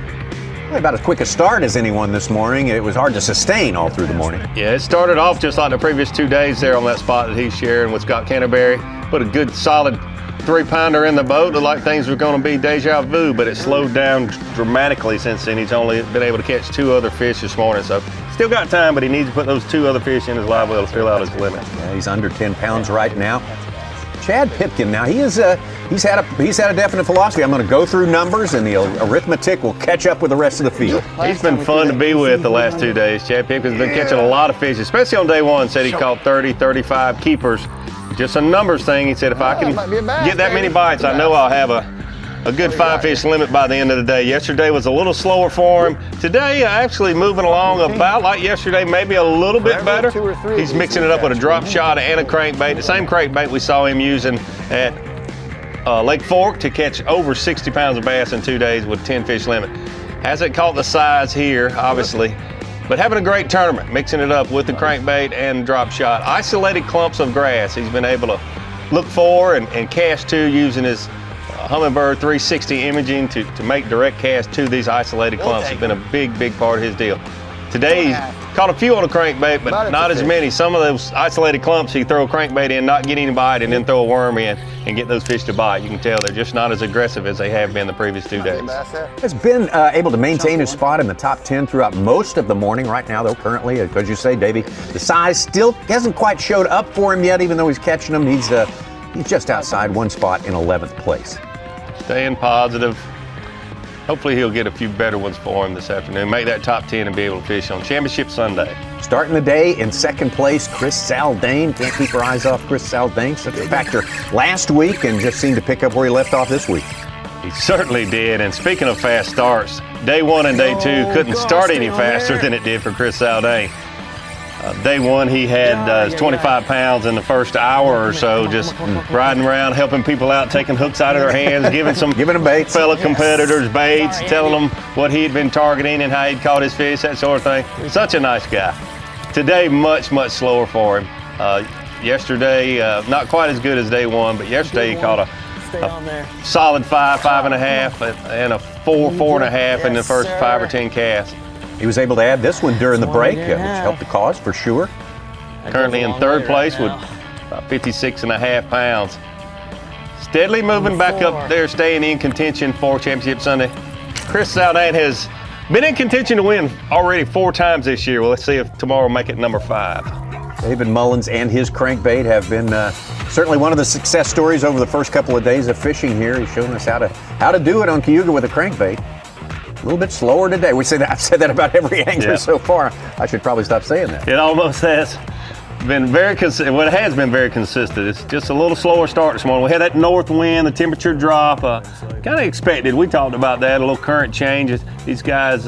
[SPEAKER 1] about as quick a start as anyone this morning. It was hard to sustain all through the morning.
[SPEAKER 2] Yeah, it started off just like the previous 2 days there on that spot that he's sharing with Scott Canterbury. Put a good solid 3-pounder in the boat. Looked like things were going to be deja vu, but it slowed down dramatically since then. He's only been able to catch 2 other fish this morning, so still got time, but he needs to put those 2 other fish in his live well to fill out his limit.
[SPEAKER 1] Yeah, he's under 10 pounds right now. Chad Pipkin, now he's had a definite philosophy. I'm going to go through numbers, and the arithmetic will catch up with the rest of the field.
[SPEAKER 2] He's been fun to be with the last 2 days. Chad Pipkin's been catching a lot of fish, especially on day one. Said he caught 30, 35 keepers. Just a numbers thing. He said if I can get that many bites, I know I'll have a good 5-fish limit by the end of the day. Yesterday was a little slower for him. Today, actually moving along about like yesterday, maybe a little bit better. He's mixing it up with a drop shot and a crankbait. The same crankbait we saw him using at Lake Fork to catch over 60 pounds of bass in 2 days with a 10-fish limit. Hasn't caught the size here, obviously, but having a great tournament, mixing it up with the crankbait and drop shot. Isolated clumps of grass he's been able to look for and cast to using his Humminbird 360 imaging to make direct cast to these isolated clumps. Has been a big part of his deal. Today he's caught a few on a crankbait, but not as many. Some of those isolated clumps he throw a crankbait in, not get any bite, and then throw a worm in and get those fish to bite. You can tell they're just not as aggressive as they have been the previous 2 days.
[SPEAKER 1] Has been able to maintain his spot in the top 10 throughout most of the morning. Right now, though, currently, as you say, Davey, the size still hasn't quite showed up for him yet, even though he's catching them. He's just outside one spot in 11th place.
[SPEAKER 2] Staying positive. Hopefully he'll get a few better ones for him this afternoon. Make that top 10 and be able to fish on Championship Sunday.
[SPEAKER 1] Starting the day in second place, Chris Zaldain. Can't keep our eyes off Chris Zaldain. Such a factor last week and just seemed to pick up where he left off this week.
[SPEAKER 2] He certainly did. And speaking of fast starts, day one and day two couldn't start any faster than it did for Chris Zaldain. Day one, he had 25 pounds in the first hour or so, just riding around, helping people out, taking hooks out of their hands, giving them
[SPEAKER 1] baits,
[SPEAKER 2] fellow competitors baits, telling them what he had been targeting and how he'd caught his fish, that sort of thing. Such a nice guy. Today, much slower for him. Yesterday, not quite as good as day one, but yesterday he caught a solid 5.5, and a 4.5 in the first 5 or 10 casts.
[SPEAKER 1] He was able to add this one during the break, which helped the cause for sure.
[SPEAKER 2] Currently in third place with about 56.5 pounds. Steadily moving back up there, staying in contention for Championship Sunday. Chris Zaldain has been in contention to win already 4 times this year. Well, let's see if tomorrow will make it number 5.
[SPEAKER 1] David Mullins and his crankbait have been certainly one of the success stories over the first couple of days of fishing here. He's shown us how to do it on Cayuga with a crankbait. A little bit slower today. I've said that about every angler so far. I should probably stop saying that.
[SPEAKER 2] It almost has been very consistent. Well, it has been very consistent. It's just a little slower start this morning. We had that north wind, the temperature drop. Kind of expected. We talked about that. A little current changes. These guys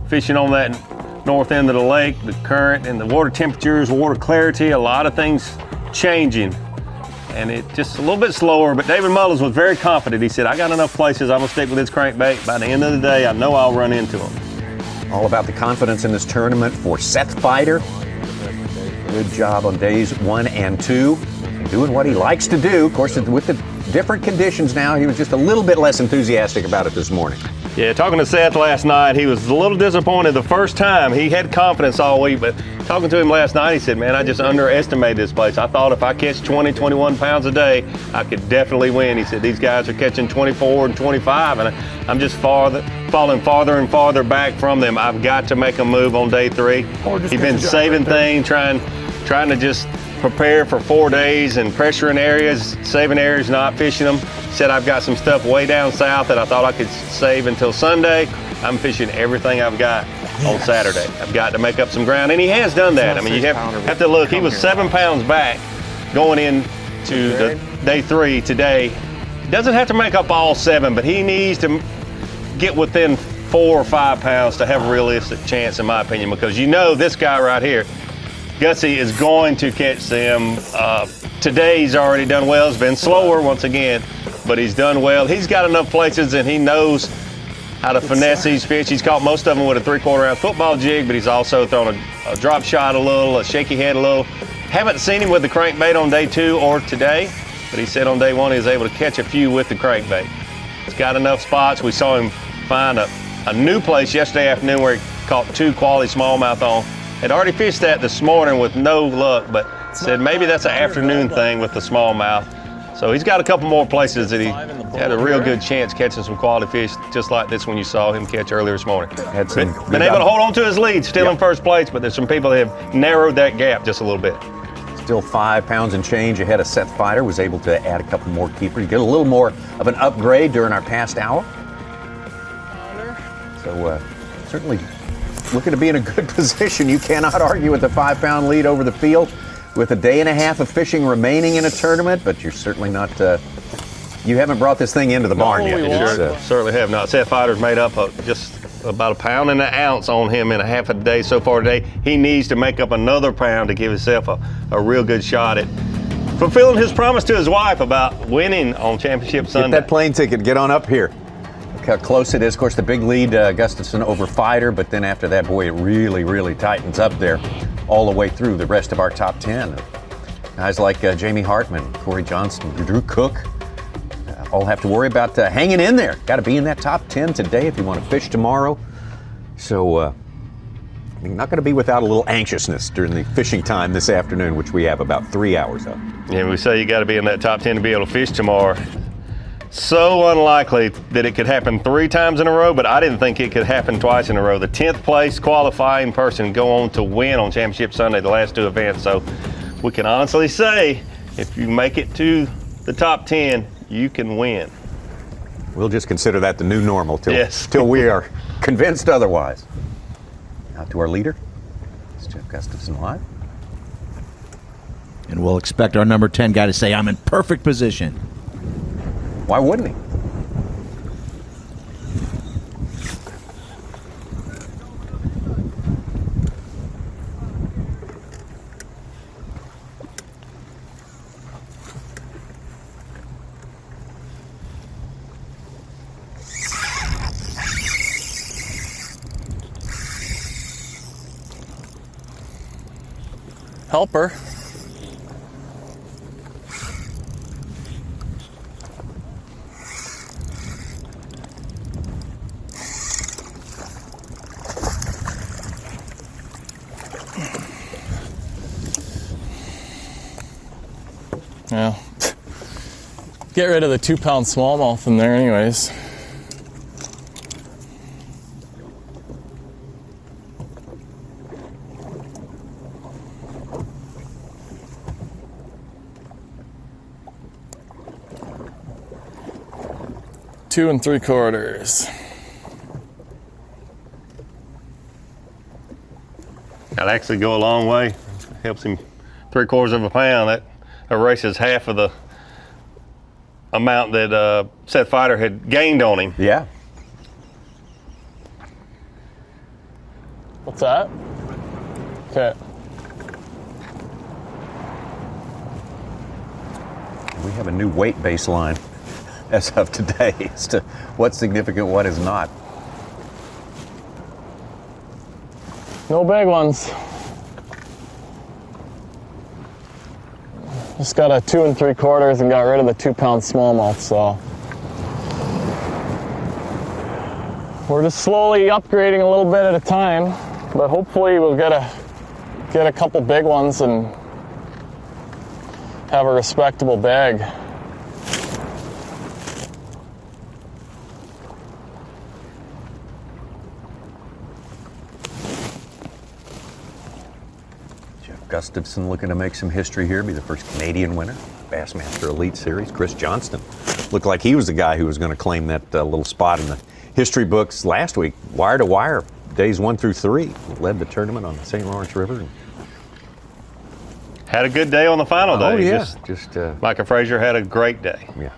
[SPEAKER 2] fishing on that north end of the lake, the current and the water temperatures, water clarity, a lot of things changing. And it just a little bit slower, but David Mullins was very confident. He said, I got enough places, I'm gonna stick with this crankbait. By the end of the day, I know I'll run into them.
[SPEAKER 1] All about the confidence in this tournament for Seth Fighter. Good job on days 1 and 2. Doing what he likes to do. Of course, with the different conditions now, he was just a little bit less enthusiastic about it this morning.
[SPEAKER 2] Yeah, talking to Seth last night, he was a little disappointed the first time. He had confidence all week, but talking to him last night, he said, man, I just underestimated this place. I thought if I catch 20, 21 pounds a day, I could definitely win. He said, these guys are catching 24 and 25, and I'm just falling farther and farther back from them. I've got to make a move on day 3. He's been saving things, trying to just prepare for 4 days and pressuring areas, saving areas, not fishing them. Said I've got some stuff way down south that I thought I could save until Sunday. I'm fishing everything I've got on Saturday. I've got to make up some ground, and he has done that. I mean, you have to look. He was 7 pounds back going into the day 3 today. He doesn't have to make up all 7, but he needs to get within 4 or 5 pounds to have a realistic chance, in my opinion, because you know this guy right here, Gussie, is going to catch them. Today he's already done well. It's been slower once again, but he's done well. He's got enough places, and he knows how to finesse these fish. He's caught most of them with a 3/4 ounce football jig, but he's also thrown a drop shot a little, a shaky head a little. Haven't seen him with the crankbait on day 2 or today, but he said on day 1 he was able to catch a few with the crankbait. He's got enough spots. We saw him find a new place yesterday afternoon where he caught 2 quality smallmouth on. Had already fished that this morning with no luck, but said maybe that's an afternoon thing with the smallmouth. So he's got a couple more places that he had a real good chance catching some quality fish, just like this one you saw him catch earlier this morning. Been able to hold on to his lead, still in first place, but there's some people that have narrowed that gap just a little bit.
[SPEAKER 1] Still 5 pounds and change ahead of Seth Fighter. Was able to add a couple more keepers. Get a little more of an upgrade during our past hour. So certainly looking to be in a good position. You cannot argue with the 5 pound lead over the field with a day and a half of fishing remaining in a tournament, but you're certainly not, you haven't brought this thing into the barn yet.
[SPEAKER 2] Certainly have not. Seth Fighter's made up just about 1 pound and an ounce on him in a half a day so far today. He needs to make up another pound to give himself a real good shot at fulfilling his promise to his wife about winning on Championship Sunday.
[SPEAKER 1] Get that plane ticket, get on up here. How close it is. Of course, the big lead, Gustafson over Fighter, but then after that, boy, it really, really tightens up there all the way through the rest of our top 10. Guys like Jamie Hartman, Corey Johnston, Drew Cook, all have to worry about hanging in there. Got to be in that top 10 today if you want to fish tomorrow. So, you're not going to be without a little anxiousness during the fishing time this afternoon, which we have about 3 hours of.
[SPEAKER 2] Yeah, we say you got to be in that top 10 to be able to fish tomorrow. So unlikely that it could happen 3 times in a row, but I didn't think it could happen twice in a row. The 10th place qualifying person go on to win on Championship Sunday, the last 2 events. So we can honestly say, if you make it to the top 10, you can win.
[SPEAKER 1] We'll just consider that the new normal till we are convinced otherwise. Out to our leader. It's Jeff Gustafson live.
[SPEAKER 6] And we'll expect our number 10 guy to say, I'm in perfect position.
[SPEAKER 1] Why wouldn't he?
[SPEAKER 16] Helper. Yeah. Get rid of the 2 pound smallmouth in there anyways. Two and 3/4.
[SPEAKER 2] That'll actually go a long way. Helps him 3/4 of a pound, that erases half of the amount that Seth Fighter had gained on him.
[SPEAKER 1] Yeah.
[SPEAKER 16] What's that? Okay.
[SPEAKER 1] We have a new weight baseline as of today as to what's significant, what is not.
[SPEAKER 16] No big ones. Just got a 2 3/4 and got rid of the 2-pound smallmouth, so we're just slowly upgrading a little bit at a time, but hopefully we'll get a couple big ones and have a respectable bag.
[SPEAKER 1] Gustafson looking to make some history here, be the first Canadian winner, Bassmaster Elite Series. Chris Johnston looked like he was the guy who was going to claim that little spot in the history books last week. Wire to wire, days 1 through 3, led the tournament on the St. Lawrence River.
[SPEAKER 2] Had a good day on the final day.
[SPEAKER 1] Oh, yeah.
[SPEAKER 2] Just Micah Frazier had a great day.
[SPEAKER 1] Yeah.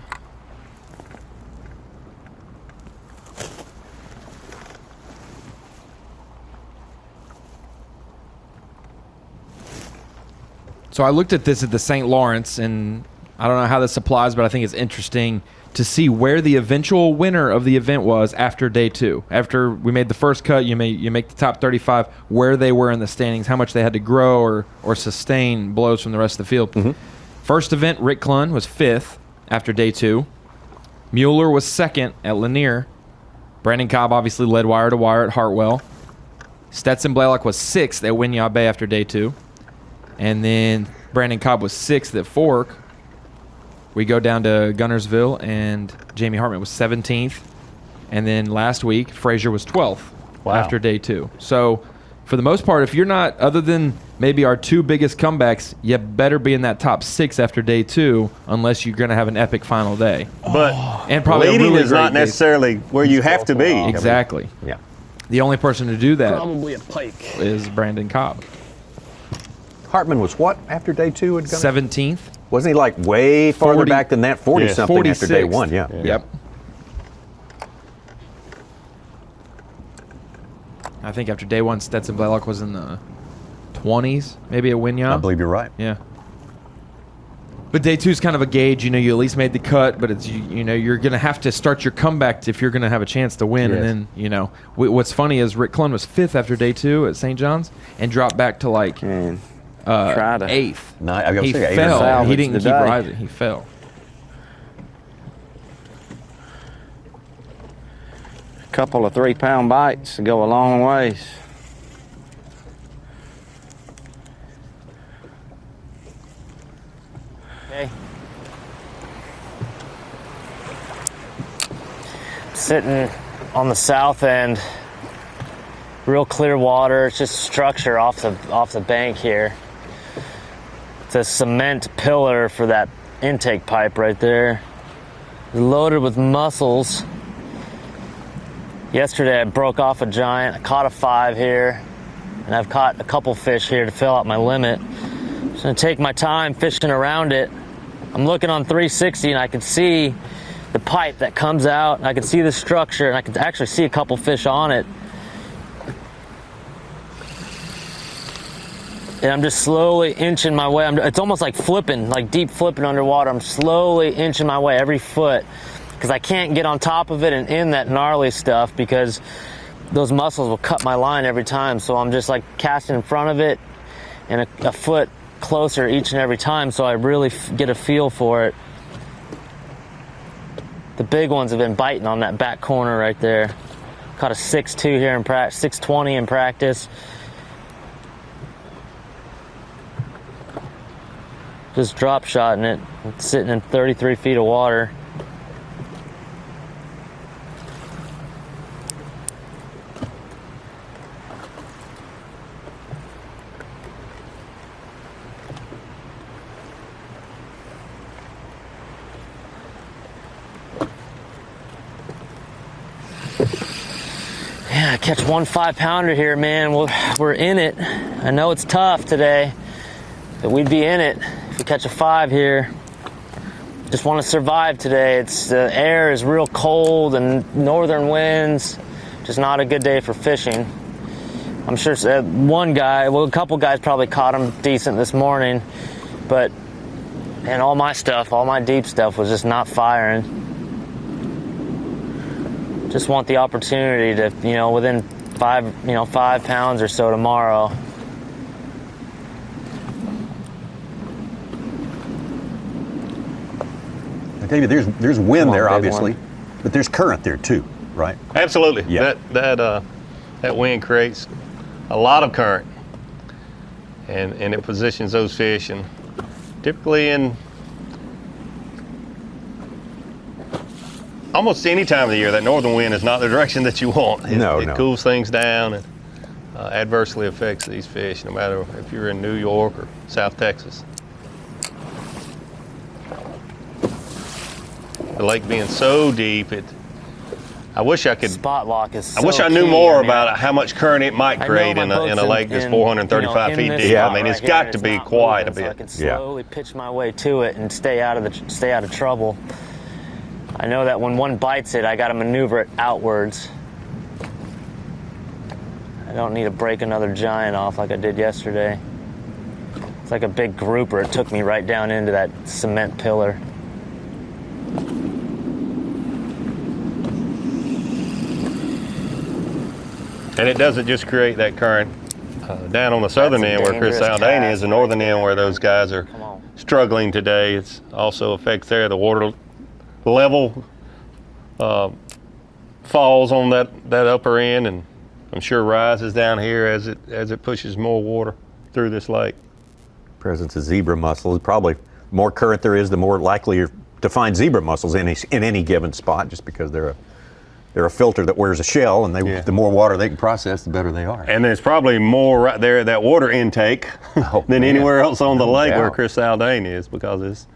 [SPEAKER 10] So I looked at this at the St. Lawrence, and I don't know how this applies, but I think it's interesting to see where the eventual winner of the event was after day 2. After we made the first cut, you make the top 35, where they were in the standings, how much they had to grow or sustain blows from the rest of the field.
[SPEAKER 1] Mm-hmm.
[SPEAKER 10] First event, Rick Clunn was 5th after day 2. Mueller was 2nd at Lanier. Brandon Cobb obviously led wire to wire at Hartwell. Stetson Blaylock was 6th at Winyah Bay after day 2. And then Brandon Cobb was 6th at Fork. We go down to Gunnersville, and Jamie Hartman was 17th. And then last week, Frazier was 12th after day 2. So for the most part, if you're not, other than maybe our 2 biggest comebacks, you better be in that top 6 after day 2, unless you're going to have an epic final day.
[SPEAKER 2] But
[SPEAKER 10] and probably
[SPEAKER 2] leading
[SPEAKER 10] really
[SPEAKER 2] is not necessarily where you have to be.
[SPEAKER 10] Exactly.
[SPEAKER 1] Yeah.
[SPEAKER 10] The only person to do that
[SPEAKER 16] Probably a pike.
[SPEAKER 10] is Brandon Cobb.
[SPEAKER 1] Hartman was what after day 2?
[SPEAKER 10] 17th.
[SPEAKER 1] Wasn't he like way farther
[SPEAKER 10] 40
[SPEAKER 1] back than that? 40-something after day
[SPEAKER 10] 46th.
[SPEAKER 1] 1, yeah.
[SPEAKER 10] Yep. I think after day 1, Stetson Blaylock was in the 20s, maybe at Winyah.
[SPEAKER 1] I believe you're right.
[SPEAKER 10] Yeah. But day 2 is kind of a gauge. You at least made the cut, but it's you're going to have to start your comeback if you're going to have a chance to win.
[SPEAKER 1] Yes.
[SPEAKER 10] And then, what's funny is Rick Clunn was 5th after day 2 at St. John's and dropped back to like 8th.
[SPEAKER 1] No, I was gonna
[SPEAKER 10] He
[SPEAKER 1] say 8 or
[SPEAKER 10] fell.
[SPEAKER 1] 9.
[SPEAKER 10] He didn't keep rising. He fell.
[SPEAKER 21] A couple of 3-pound bites go a long ways.
[SPEAKER 4] Okay. Sitting on the south end, real clear water. It's just structure off the bank here. It's a cement pillar for that intake pipe right there. Loaded with mussels. Yesterday I broke off a giant. I caught a 5 here, and I've caught a couple fish here to fill out my limit. I'm just gonna take my time fishing around it. I'm looking on 360 and I can see the pipe that comes out, and I can see the structure, and I can actually see a couple fish on it. And I'm just slowly inching my way. It's almost like flipping, like deep flipping underwater. I'm slowly inching my way every foot because I can't get on top of it and in that gnarly stuff because those mussels will cut my line every time. So I'm just like casting in front of it and a foot closer each and every time so I really get a feel for it. The big ones have been biting on that back corner right there. Caught a 6.2 here in practice, 6.20 in practice. Just drop shotting it. It's sitting in 33 feet of water. Yeah, catch 1 5-pounder here, man. We're in it. I know it's tough today. that we'd be in it if we catch a 5 here. Just want to survive today. The air is real cold and northern winds. Just not a good day for fishing. I'm sure a couple guys probably caught them decent this morning, but man, all my deep stuff was just not firing. Just want the opportunity to, within 5 pounds or so tomorrow.
[SPEAKER 1] David, there's wind there, obviously, but there's current there too, right?
[SPEAKER 2] Absolutely.
[SPEAKER 1] Yeah.
[SPEAKER 2] That wind creates a lot of current, and it positions those fish, and typically in almost any time of the year, that northern wind is not the direction that you want. It cools things down and adversely affects these fish, no matter if you're in New York or South Texas. The lake being so deep, I wish I could.
[SPEAKER 4] Spot lock is so
[SPEAKER 2] I wish I knew
[SPEAKER 4] key.
[SPEAKER 2] more about how much current it might create in a lake that's 435 feet deep.
[SPEAKER 4] Yeah.
[SPEAKER 2] I mean, it's got to be quite a bit.
[SPEAKER 4] So I can slowly pitch my way to it and stay out of trouble. I know that when one bites it, I got to maneuver it outwards. I don't need to break another giant off like I did yesterday. It's like a big grouper. It took me right down into that cement pillar.
[SPEAKER 2] And it doesn't just create that current down on the southern end where Chris Haldane is, the northern end where those guys are struggling today. It also affects there. The water level falls on that upper end, and I'm sure rises down here as it pushes more water through this lake.
[SPEAKER 1] Presence of zebra mussels. Probably more current there is, the more likely you're to find zebra mussels in any given spot, just because they're a filter that wears a shell, and the more water they can process, the better they are.
[SPEAKER 2] And there's probably more right there at that water intake than anywhere else on the lake where Chris Haldane is, because it's,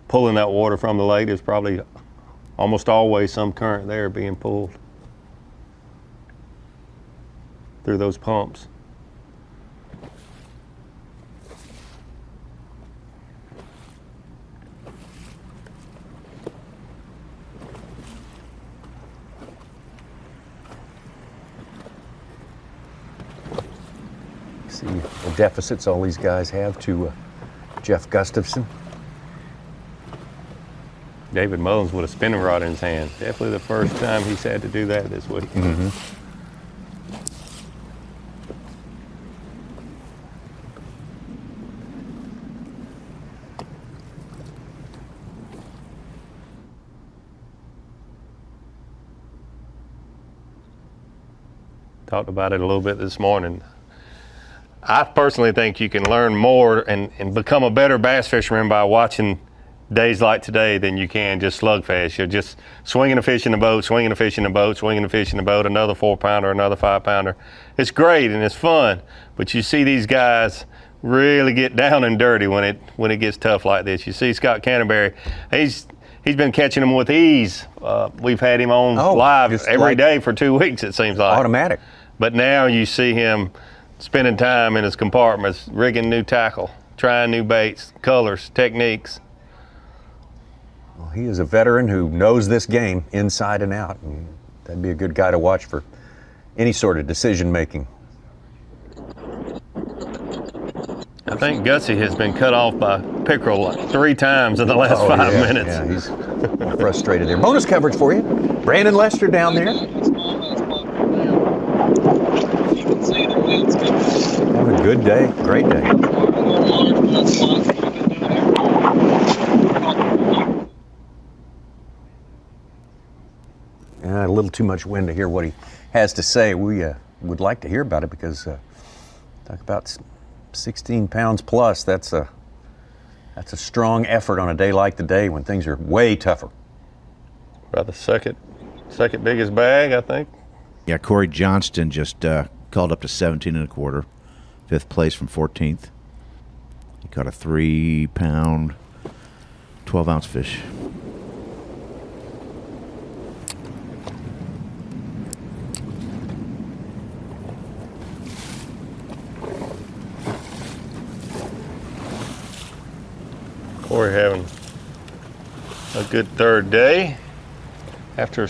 [SPEAKER 2] pulling that water from the lake. There's probably almost always some current there being pulled through those pumps.
[SPEAKER 1] See the deficits all these guys have to Jeff Gustafson.
[SPEAKER 2] David Mullins with a spinning rod in his hand. Definitely the first time he's had to do that this week.
[SPEAKER 1] Mm-hmm.
[SPEAKER 2] Talked about it a little bit this morning. I personally think you can learn more and become a better bass fisherman by watching days like today than you can just slugfest. You're just swinging a fish in the boat, swinging a fish in the boat, swinging a fish in the boat, another 4-pounder, another 5-pounder. It's great and it's fun, but you see these guys really get down and dirty when it gets tough like this. You see Scott Canterbury, he's been catching them with ease. We've had him on live every day for 2 weeks, it seems like.
[SPEAKER 1] Automatic.
[SPEAKER 2] But now you see him spending time in his compartments, rigging new tackle, trying new baits, colors, techniques.
[SPEAKER 1] Well, he is a veteran who knows this game inside and out, and that'd be a good guy to watch for any sort of decision making.
[SPEAKER 2] I think Gutsy has been cut off by pickerel 3 times in the last 5 minutes.
[SPEAKER 1] Yeah, he's frustrated there. Bonus coverage for you. Brandon Lester down there. Having a good day, great day. A little too much wind to hear what he has to say. We would like to hear about it, because talk about 16 pounds plus. That's a strong effort on a day like today when things are way tougher.
[SPEAKER 2] About the second biggest bag, I think.
[SPEAKER 6] Yeah, Corey Johnston just called up to 17 1/4, 5th place from 14th. He caught a 3-pound, 12-ounce fish.
[SPEAKER 2] Corey having a good third day. After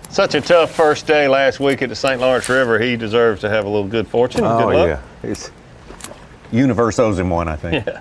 [SPEAKER 2] such a tough first day last week at the St. Lawrence River, he deserves to have a little good fortune.
[SPEAKER 1] Oh,
[SPEAKER 2] good luck.
[SPEAKER 1] yeah. It's, universe owes him one, I think.
[SPEAKER 2] Yeah.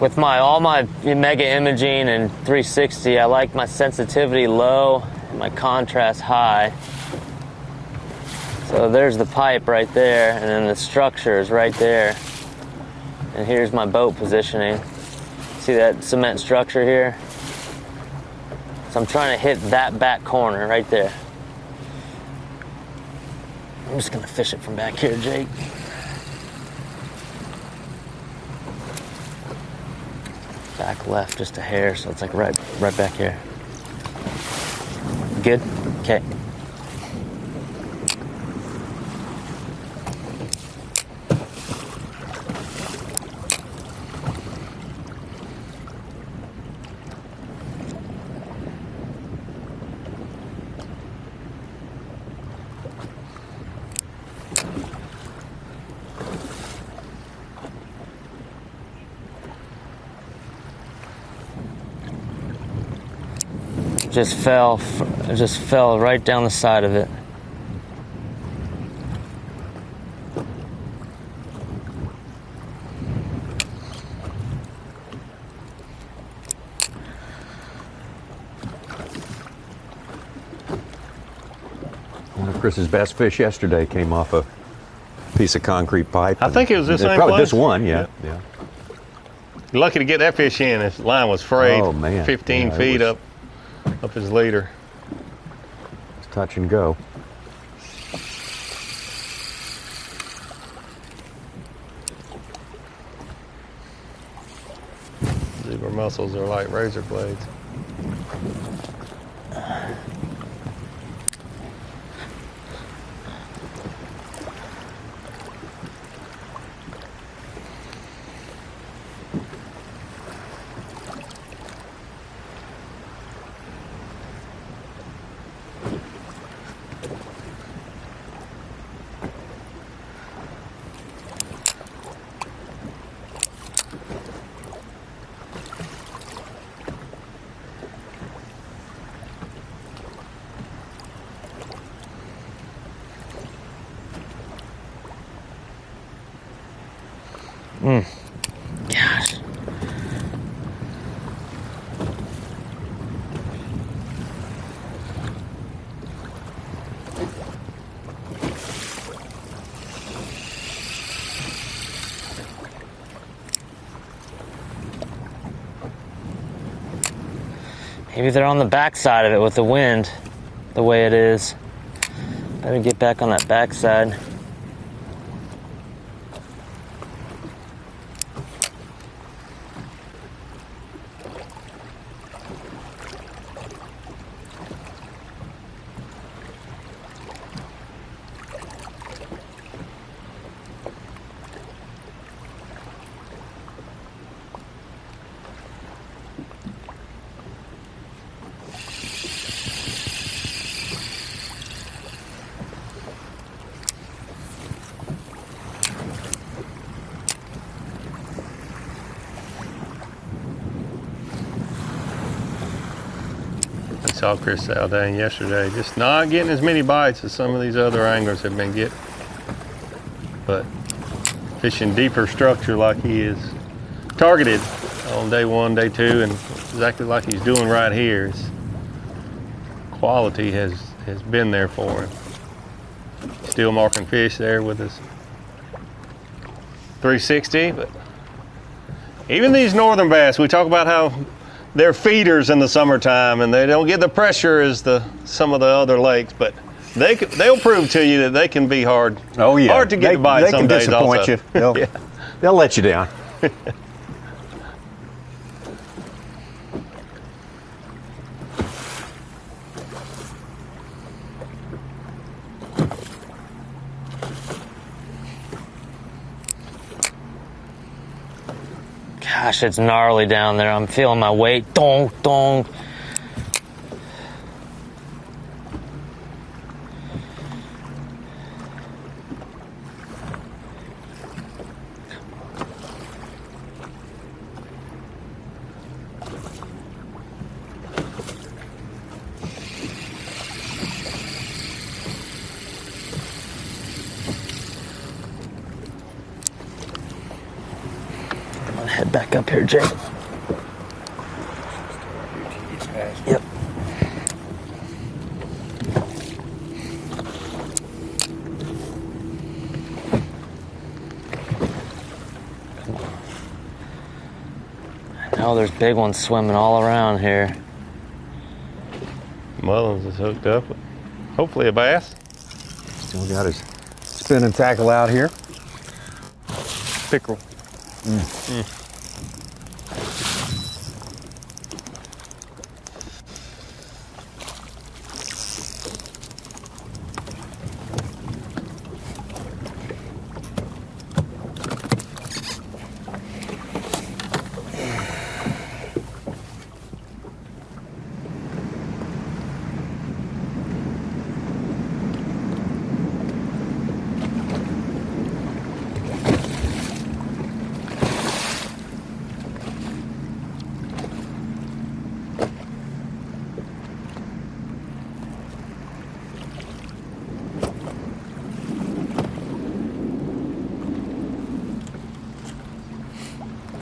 [SPEAKER 4] With all my mega imaging and 360, I like my sensitivity low and my contrast high. So there's the pipe right there, and then the structure is right there. And here's my boat positioning. See that cement structure here? So I'm trying to hit that back corner right there. I'm just gonna fish it from back here, Jake. Back left just a hair, so it's like right back here. Good? Okay. Just fell right down the side of it.
[SPEAKER 1] One of Chris's best fish yesterday came off a piece of concrete pipe.
[SPEAKER 2] I think it was this same
[SPEAKER 1] probably
[SPEAKER 2] place.
[SPEAKER 1] this one, yeah.
[SPEAKER 2] You're lucky to get that fish in. His line was frayed.
[SPEAKER 1] Oh, man.
[SPEAKER 2] 15
[SPEAKER 1] Yeah,
[SPEAKER 2] feet up his leader.
[SPEAKER 1] It's touch and go.
[SPEAKER 2] Zebra mussels are like razor blades.
[SPEAKER 4] Gosh. Maybe they're on the back side of it with the wind, the way it is. Better get back on that back side.
[SPEAKER 2] I saw Chris Saldane yesterday, just not getting as many bites as some of these other anglers have been getting. But fishing deeper structure like he is targeted on day one, day two, and exactly like he's doing right here. His quality has been there for him. Still marking fish there with his 360, but even these northern bass, we talk about how they're feeders in the summertime, and they don't get the pressure as some of the other lakes, but they'll prove to you that they can be hard.
[SPEAKER 1] Oh yeah,
[SPEAKER 2] hard to get to bite some days.
[SPEAKER 1] They can disappoint
[SPEAKER 2] also.
[SPEAKER 1] you. They'll let you down.
[SPEAKER 4] Gosh, it's gnarly down there. I'm feeling my weight. Donk, donk. Head back up here, Jake. Yep. I know there's big ones swimming all around here.
[SPEAKER 2] Mullins is hooked up. Hopefully a bass.
[SPEAKER 1] Still got his spinning tackle out here.
[SPEAKER 2] Pickerel.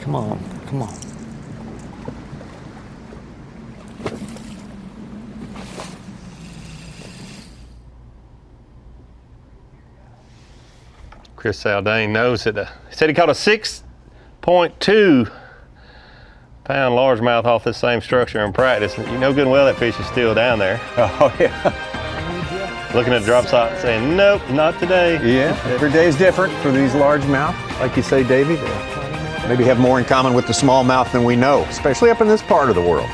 [SPEAKER 4] Come on, come on.
[SPEAKER 2] Chris Saldane knows that. He said he caught a 6.2 pound largemouth off this same structure in practice. You know good and well that fish is still down there.
[SPEAKER 1] Oh yeah.
[SPEAKER 2] Looking at drop shot saying, nope, not today.
[SPEAKER 1] Yeah, every day is different for these largemouth. Like you say, Davey, they maybe have more in common with the smallmouth than we know, especially up in this part of the world.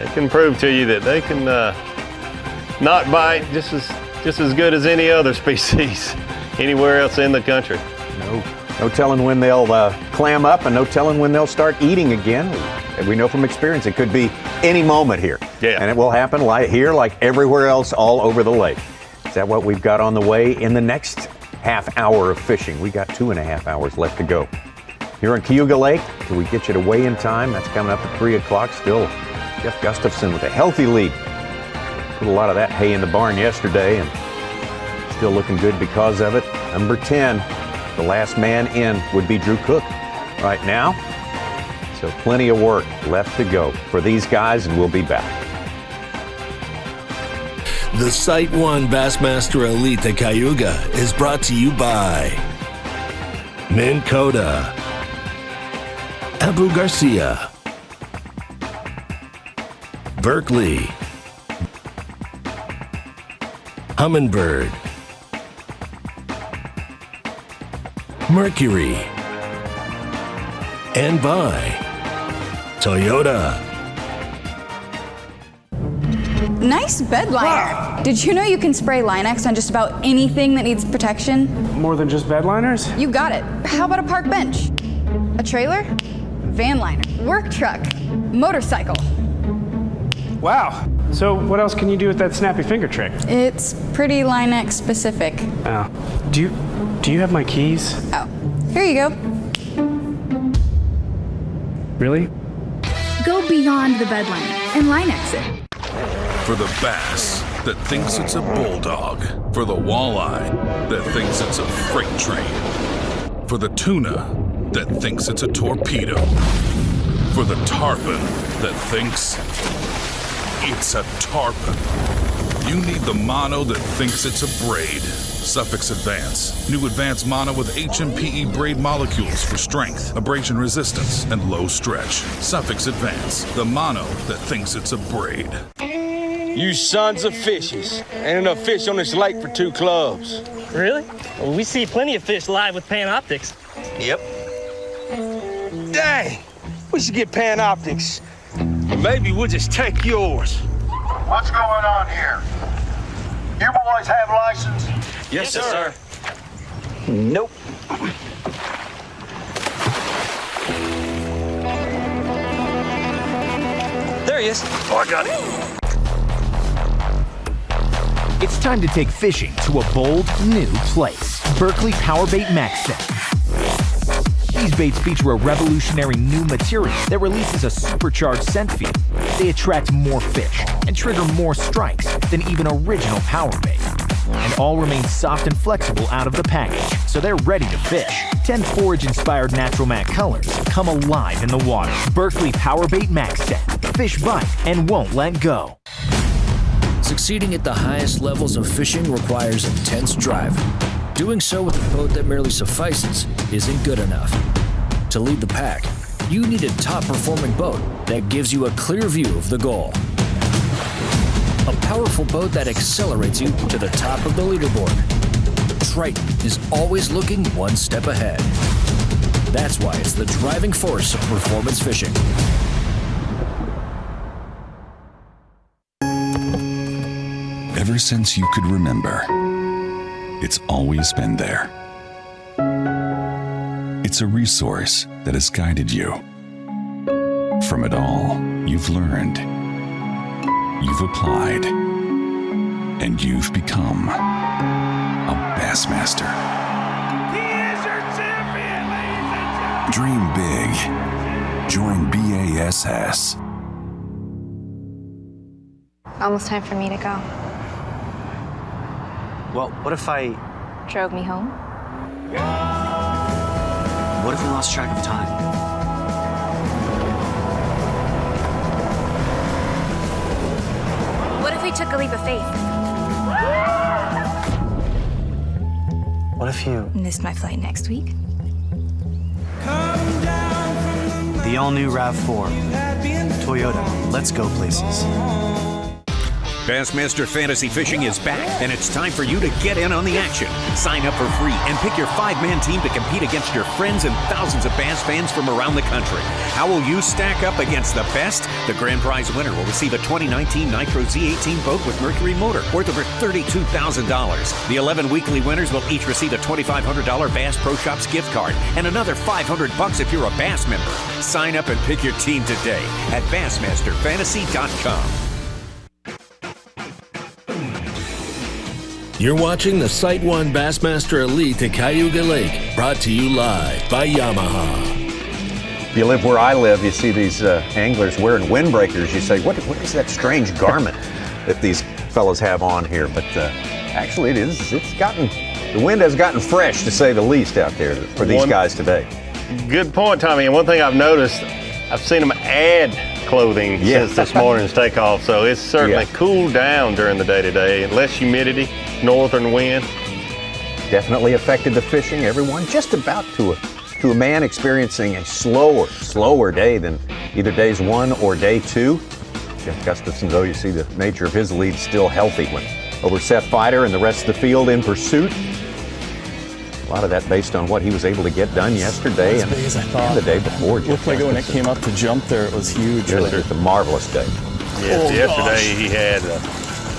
[SPEAKER 2] It can prove to you that they can not bite just as good as any other species anywhere else in the country.
[SPEAKER 1] No telling when they'll clam up, and no telling when they'll start eating again. We know from experience it could be any moment here.
[SPEAKER 2] Yeah.
[SPEAKER 1] And it will happen here like everywhere else all over the lake. Is that what we've got on the way in the next half hour of fishing? We got 2.5 hours left to go. Here on Cayuga Lake, till we get you to weigh-in time, that's coming up at 3 o'clock. Still, Jeff Gustafson with a healthy lead. Put a lot of that hay in the barn yesterday, and still looking good because of it. Number 10, the last man in would be Drew Cook right now. So plenty of work left to go for these guys, and we'll be back.
[SPEAKER 15] The Site 1 Bassmaster Elite at Cayuga is brought to you by Minn Kota, Abu Garcia, Berkeley, Humminbird, Mercury, and by Toyota.
[SPEAKER 17] Nice bed liner. Did you know you can spray Line-X on just about anything that needs protection?
[SPEAKER 22] More than just bed liners?
[SPEAKER 17] You got it. How about a park bench? A trailer? Van liner. Work truck. Motorcycle.
[SPEAKER 22] Wow. So what else can you do with that snappy finger trick?
[SPEAKER 17] It's pretty Line-X specific.
[SPEAKER 22] Oh. Do you have my keys?
[SPEAKER 17] Oh. Here you go.
[SPEAKER 22] Really?
[SPEAKER 17] Go beyond the bed liner and Line-X it.
[SPEAKER 20] For the bass that thinks it's a bulldog. For the walleye that thinks it's a freight train. For the tuna that thinks it's a torpedo. For the tarpon that thinks it's a tarpon.
[SPEAKER 5] You need the mono that thinks it's a braid. Suffix Advance. New advanced mono with HMPE braid molecules for strength, abrasion resistance, and low stretch. Suffix Advance. The mono that thinks it's a braid.
[SPEAKER 8] You sons of fishes. Ain't enough fish on this lake for 2 clubs.
[SPEAKER 23] Really? Well, we see plenty of fish live with Panoptics.
[SPEAKER 8] Yep. Dang! We should get Panoptics. Or maybe we'll just take yours.
[SPEAKER 18] What's going on here? You boys have license?
[SPEAKER 8] Yes, sir.
[SPEAKER 21] Nope.
[SPEAKER 8] There he is. Oh, I got him.
[SPEAKER 24] It's time to take fishing to a bold, new place. Berkley Powerbait Max Set. These baits feature a revolutionary new material that releases a supercharged scent feed. They attract more fish and trigger more strikes than even original power bait. And all remain soft and flexible out of the package, so they're ready to fish. 10 forage-inspired natural matte colors come alive in the water. Berkley Powerbait Max Set. Fish bite and won't let go.
[SPEAKER 25] Succeeding at the highest levels of fishing requires intense drive. Doing so with a boat that merely suffices isn't good enough. To lead the pack, you need a top-performing boat that gives you a clear view of the goal. A powerful boat that accelerates you to the top of the leaderboard. Triton is always looking one step ahead. That's why it's the driving force of performance fishing.
[SPEAKER 26] Ever since you could remember, it's always been there. It's a resource that has guided you. From it all, you've learned, you've applied, and you've become a Bassmaster.
[SPEAKER 18] He is your champion, ladies and
[SPEAKER 26] Dream big. Join B.A.S.S.
[SPEAKER 27] Almost time for me to go.
[SPEAKER 28] Well, what if I...
[SPEAKER 27] Drove me home?
[SPEAKER 28] What if we lost track of time?
[SPEAKER 27] What if we took a leap of faith?
[SPEAKER 28] What if you...
[SPEAKER 27] Missed my flight next week?
[SPEAKER 28] The all-new RAV4. Toyota. Let's go places.
[SPEAKER 3] Bassmaster Fantasy Fishing is back, and it's time for you to get in on the action. Sign up for free and pick your 5-man team to compete against your friends and thousands of Bass fans from around the country. How will you stack up against the best? The grand prize winner will receive a 2019 Nitro Z18 boat with Mercury motor worth over $32,000. The 11 weekly winners will each receive a $2,500 Bass Pro Shops gift card and another $500 if you're a Bass member. Sign up and pick your team today at BassmasterFantasy.com.
[SPEAKER 15] You're watching the Sight 1 Bassmaster Elite at Cayuga Lake, brought to you live by Yamaha.
[SPEAKER 1] If you live where I live, you see these anglers wearing windbreakers. You say, what is that strange garment that these fellows have on here? But actually it is, the wind has gotten fresh, to say the least, out there for these guys today.
[SPEAKER 2] Good point, Tommy. And one thing I've noticed, I've seen them add clothing since this morning's takeoff, so it's certainly cooled down during the day today. Less humidity, northern wind.
[SPEAKER 1] Definitely affected the fishing. Everyone just about to a man experiencing a slower day than either days 1 or day 2. Jeff Gustafson, though, you see the nature of his lead still healthy when over Seth Fighter and the rest of the field in pursuit. A lot of that based on what he was able to get done yesterday and the day before.
[SPEAKER 29] Looked like when it came up to jump there, it was huge.
[SPEAKER 1] It was a marvelous day.
[SPEAKER 2] Yes, yesterday he had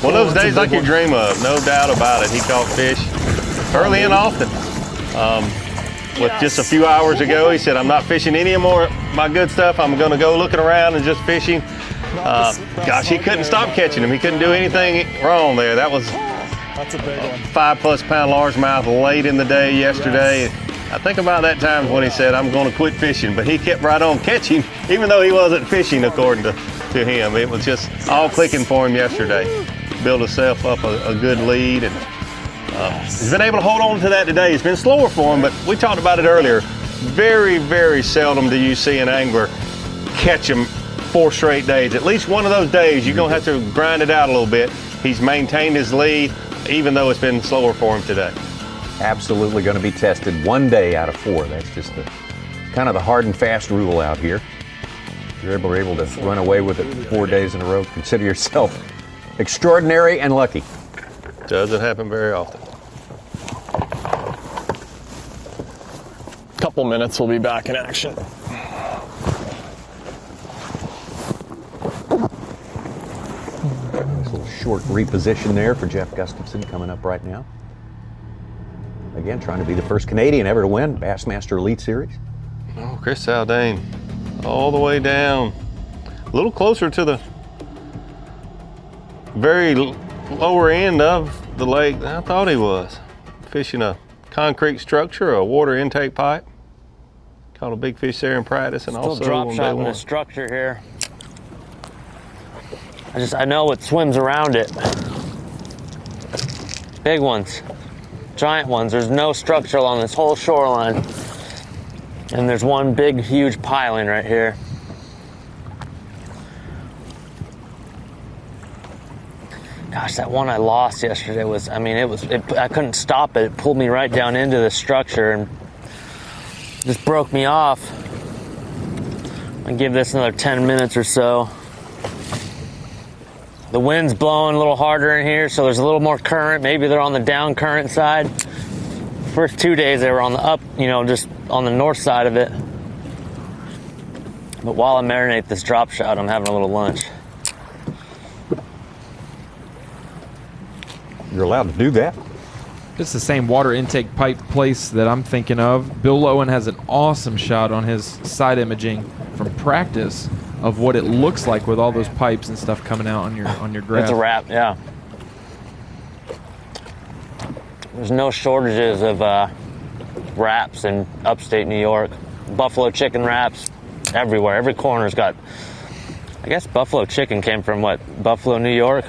[SPEAKER 2] one of those days like you dream of, no doubt about it. He caught fish early and often. With just a few hours ago, he said, I'm not fishing any more of my good stuff. I'm going to go looking around and just fishing. Gosh, he couldn't stop catching them. He couldn't do anything wrong there. That was
[SPEAKER 29] That's a big one.
[SPEAKER 2] 5+ pound largemouth late in the day yesterday. I think about that time when he said, I'm going to quit fishing, but he kept right on catching, even though he wasn't fishing according to him. It was just all clicking for him yesterday. Built himself up a good lead, and he's been able to hold on to that today. It's been slower for him, but we talked about it earlier. Very, very seldom do you see an angler catch him 4 straight days. At least one of those days, you're going to have to grind it out a little bit. he's maintained his lead, even though it's been slower for him today.
[SPEAKER 1] Absolutely going to be tested 1 day out of 4. That's just the kind of the hard and fast rule out here. If you're able to run away with it 4 days in a row, consider yourself extraordinary and lucky.
[SPEAKER 2] Doesn't happen very often.
[SPEAKER 22] Couple minutes, we'll be back in action.
[SPEAKER 1] Nice little short reposition there for Jeff Gustafson coming up right now. Again, trying to be the first Canadian ever to win Bassmaster Elite Series.
[SPEAKER 2] Oh, Chris Zaldain, all the way down. A little closer to the very lower end of the lake than I thought he was. Fishing a concrete structure, a water intake pipe. Caught a big fish there in practice, and
[SPEAKER 4] Still
[SPEAKER 2] also
[SPEAKER 4] drop shot in the structure here. I know what swims around it. Big ones, giant ones. There's no structure along this whole shoreline. And there's one big, huge piling right here. Gosh, that one I lost yesterday was, I mean, I couldn't stop it. It pulled me right down into the structure and just broke me off. I'll give this another 10 minutes or so. The wind's blowing a little harder in here, so there's a little more current. Maybe they're on the down current side. First 2 days they were on the up, just on the north side of it. But while I marinate this drop shot, I'm having a little lunch.
[SPEAKER 1] You're allowed to do that.
[SPEAKER 7] It's the same water intake pipe place that I'm thinking of. Bill Lowen has an awesome shot on his side imaging from practice of what it looks like with all those pipes and stuff coming out on your graph.
[SPEAKER 4] It's a wrap, yeah. There's no shortages of wraps in upstate New York. Buffalo chicken wraps everywhere. Every corner's got. I guess buffalo chicken came from what? Buffalo, New York.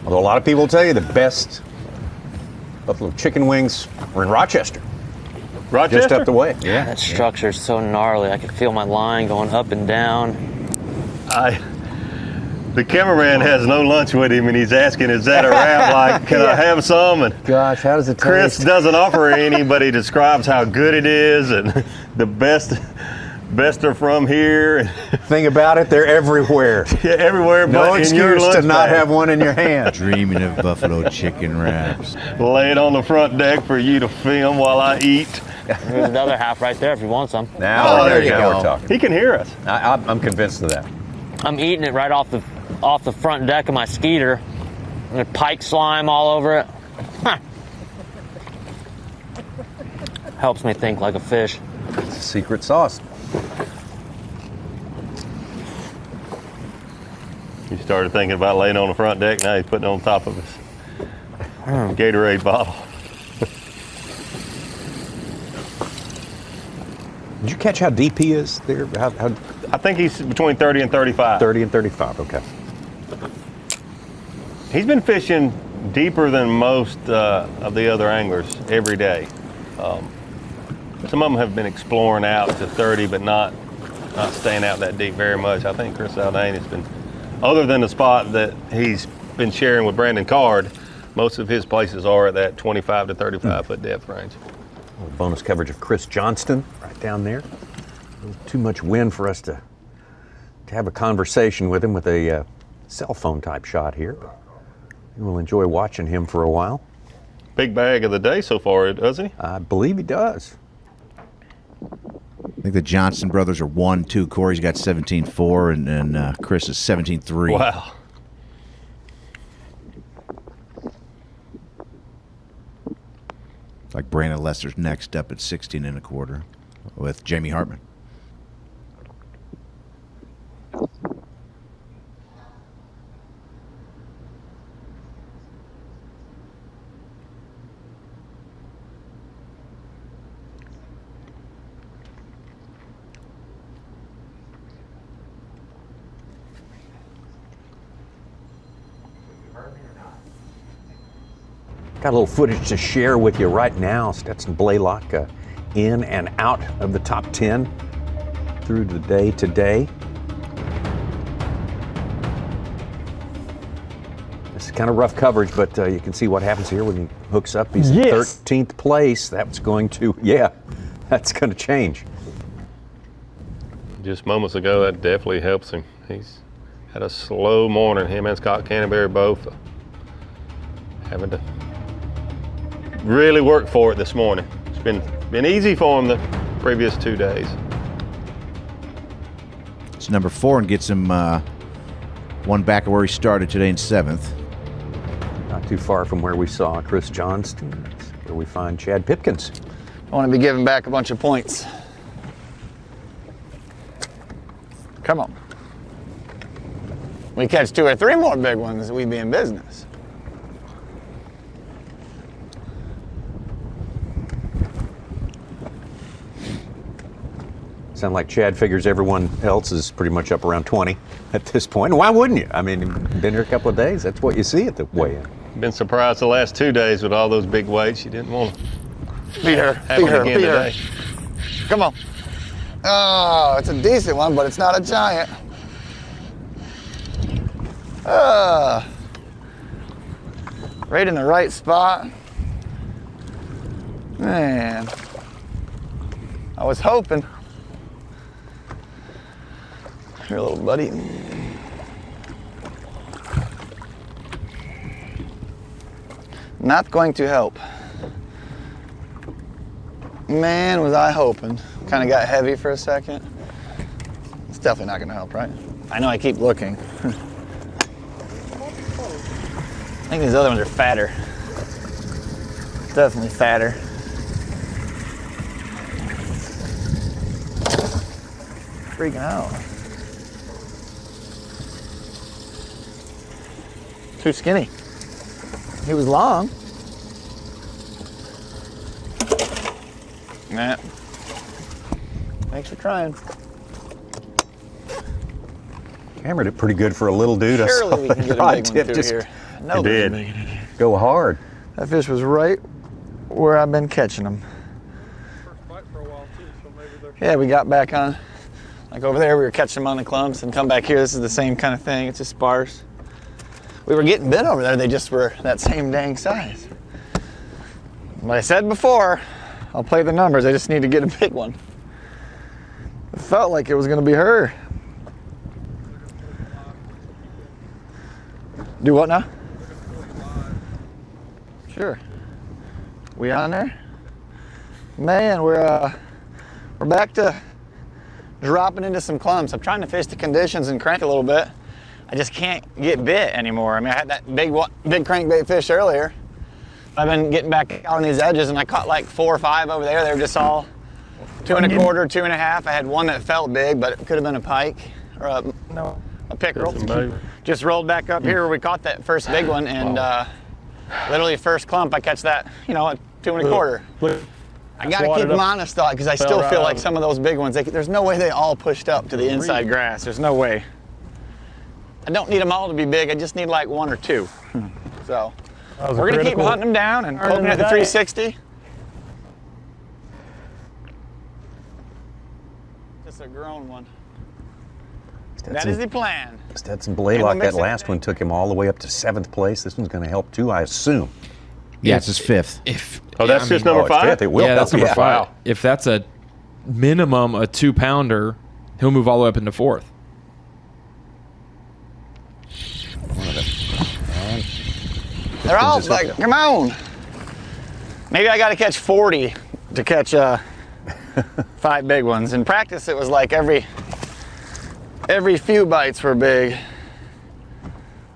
[SPEAKER 1] Although a lot of people tell you the best buffalo chicken wings were in Rochester.
[SPEAKER 2] Rochester?
[SPEAKER 1] Just up the way. Yeah.
[SPEAKER 4] That structure's so gnarly. I can feel my line going up and down.
[SPEAKER 2] The cameraman has no lunch with him, and he's asking, is that around? Like, can I have some? And
[SPEAKER 1] gosh, how does it taste?
[SPEAKER 2] Chris doesn't offer any, but he describes how good it is, and the best are from here.
[SPEAKER 1] Thing about it, they're everywhere.
[SPEAKER 2] Yeah, everywhere,
[SPEAKER 1] no
[SPEAKER 2] but in your
[SPEAKER 1] excuse
[SPEAKER 2] lunch
[SPEAKER 1] to not
[SPEAKER 2] bag.
[SPEAKER 1] have one in your hand.
[SPEAKER 6] Dreaming of buffalo chicken wraps.
[SPEAKER 2] Lay it on the front deck for you to film while I eat.
[SPEAKER 4] There's another half right there if you want some.
[SPEAKER 1] Now, there you go. We're talking.
[SPEAKER 2] He can hear us.
[SPEAKER 1] I'm convinced of that.
[SPEAKER 4] I'm eating it right off the front deck of my Skeeter. And the pike slime all over it. Huh. Helps me think like a fish.
[SPEAKER 1] It's a secret sauce.
[SPEAKER 2] He started thinking about laying on the front deck. Now he's putting it on top of his Gatorade bottle.
[SPEAKER 1] Did you catch how deep he is there?
[SPEAKER 2] I think he's between 30 and 35.
[SPEAKER 1] 30 and 35, okay.
[SPEAKER 2] He's been fishing deeper than most of the other anglers every day. Some of them have been exploring out to 30, but not staying out that deep very much. I think Chris Zaldain has been, other than the spot that he's been sharing with Brandon Card, most of his places are at that 25 to 35 foot depth range.
[SPEAKER 1] A little bonus coverage of Chris Johnston right down there. Too much wind for us to have a conversation with him with a cell phone type shot here. But we'll enjoy watching him for a while.
[SPEAKER 2] Big bag of the day so far, doesn't he?
[SPEAKER 1] I believe he does.
[SPEAKER 6] I think the Johnson brothers are 1-2. Corey's got 17-4, and Chris is 17-3.
[SPEAKER 2] Wow.
[SPEAKER 6] Like Brandon Lester's next up at 16 1/4 with Jamie Hartman.
[SPEAKER 1] Got a little footage to share with you right now. Stetson Blaylock in and out of the top 10 through the day today. kind of rough coverage, but you can see what happens here when he hooks up. He's in 13th place. That's going to, that's going to change.
[SPEAKER 2] Just moments ago, that definitely helps him. He's had a slow morning. Him and Scott Canterbury both having to really work for it this morning. It's been easy for him the previous 2 days.
[SPEAKER 6] It's number 4 and gets him one back of where he started today in 7th.
[SPEAKER 1] Not too far from where we saw Chris Johnston. That's where we find Chad Pipkins.
[SPEAKER 9] I want to be giving back a bunch of points. Come on. We catch 2 or 3 more big ones, we'd be in business.
[SPEAKER 1] Sound like Chad figures everyone else is pretty much up around 20 at this point. Why wouldn't you? I mean, you've been here a couple of days. That's what you see at the weigh-in.
[SPEAKER 2] Been surprised the last 2 days with all those big weights. You didn't want to
[SPEAKER 9] Beat her. Come on. Oh, it's a decent one, but it's not a giant. Right in the right spot. Man, I was hoping. Here, little buddy. Not going to help. Man, was I hoping. Kind of got heavy for a second. It's definitely not going to help, right? I know I keep looking. I think these other ones are fatter. Definitely fatter. Freaking out. Too skinny. He was long. Nah. Thanks for trying.
[SPEAKER 1] Hammered it pretty good for a little dude.
[SPEAKER 9] Surely we can get a big one through here. No,
[SPEAKER 1] it did. Go hard.
[SPEAKER 9] That fish was right where I've been catching them. Yeah, we got back on. Like over there, we were catching them on the clumps, and come back here, this is the same kind of thing. It's just sparse. We were getting bit over there. They just were that same dang size. But I said before, I'll play the numbers. I just need to get a big one. It felt like it was going to be her. Do what now? Sure. We on there? Man, we're back to dropping into some clumps. I'm trying to fish the conditions and crank a little bit. I just can't get bit anymore. I mean, I had that big crankbait fish earlier. I've been getting back on these edges, and I caught like 4 or 5 over there. They were just all 2 1/4, 2 1/2. I had one that felt big, but it could have been a pike or a pickerel. Just rolled back up here where we caught that first big one, and literally first clump, I catch that, at 2 1/4. I gotta keep them honest though, because I still feel like some of those big ones, there's no way they all pushed up to the inside grass. There's no way. I don't need them all to be big. I just need like 1 or 2. So we're gonna keep hunting them down and poking at the 360. Just a grown one. That is the plan.
[SPEAKER 1] Stetson Blaylock, that last one took him all the way up to 7th place. This one's going to help too, I assume.
[SPEAKER 6] Yeah, it's his 5th.
[SPEAKER 2] That's just number 5?
[SPEAKER 1] It will.
[SPEAKER 7] Yeah, that's number 5. If that's a minimum a 2-pounder, he'll move all the way up into 4th.
[SPEAKER 9] They're all like, come on. Maybe I got to catch 40 to catch 5 big ones. In practice, it was like every few bites were big.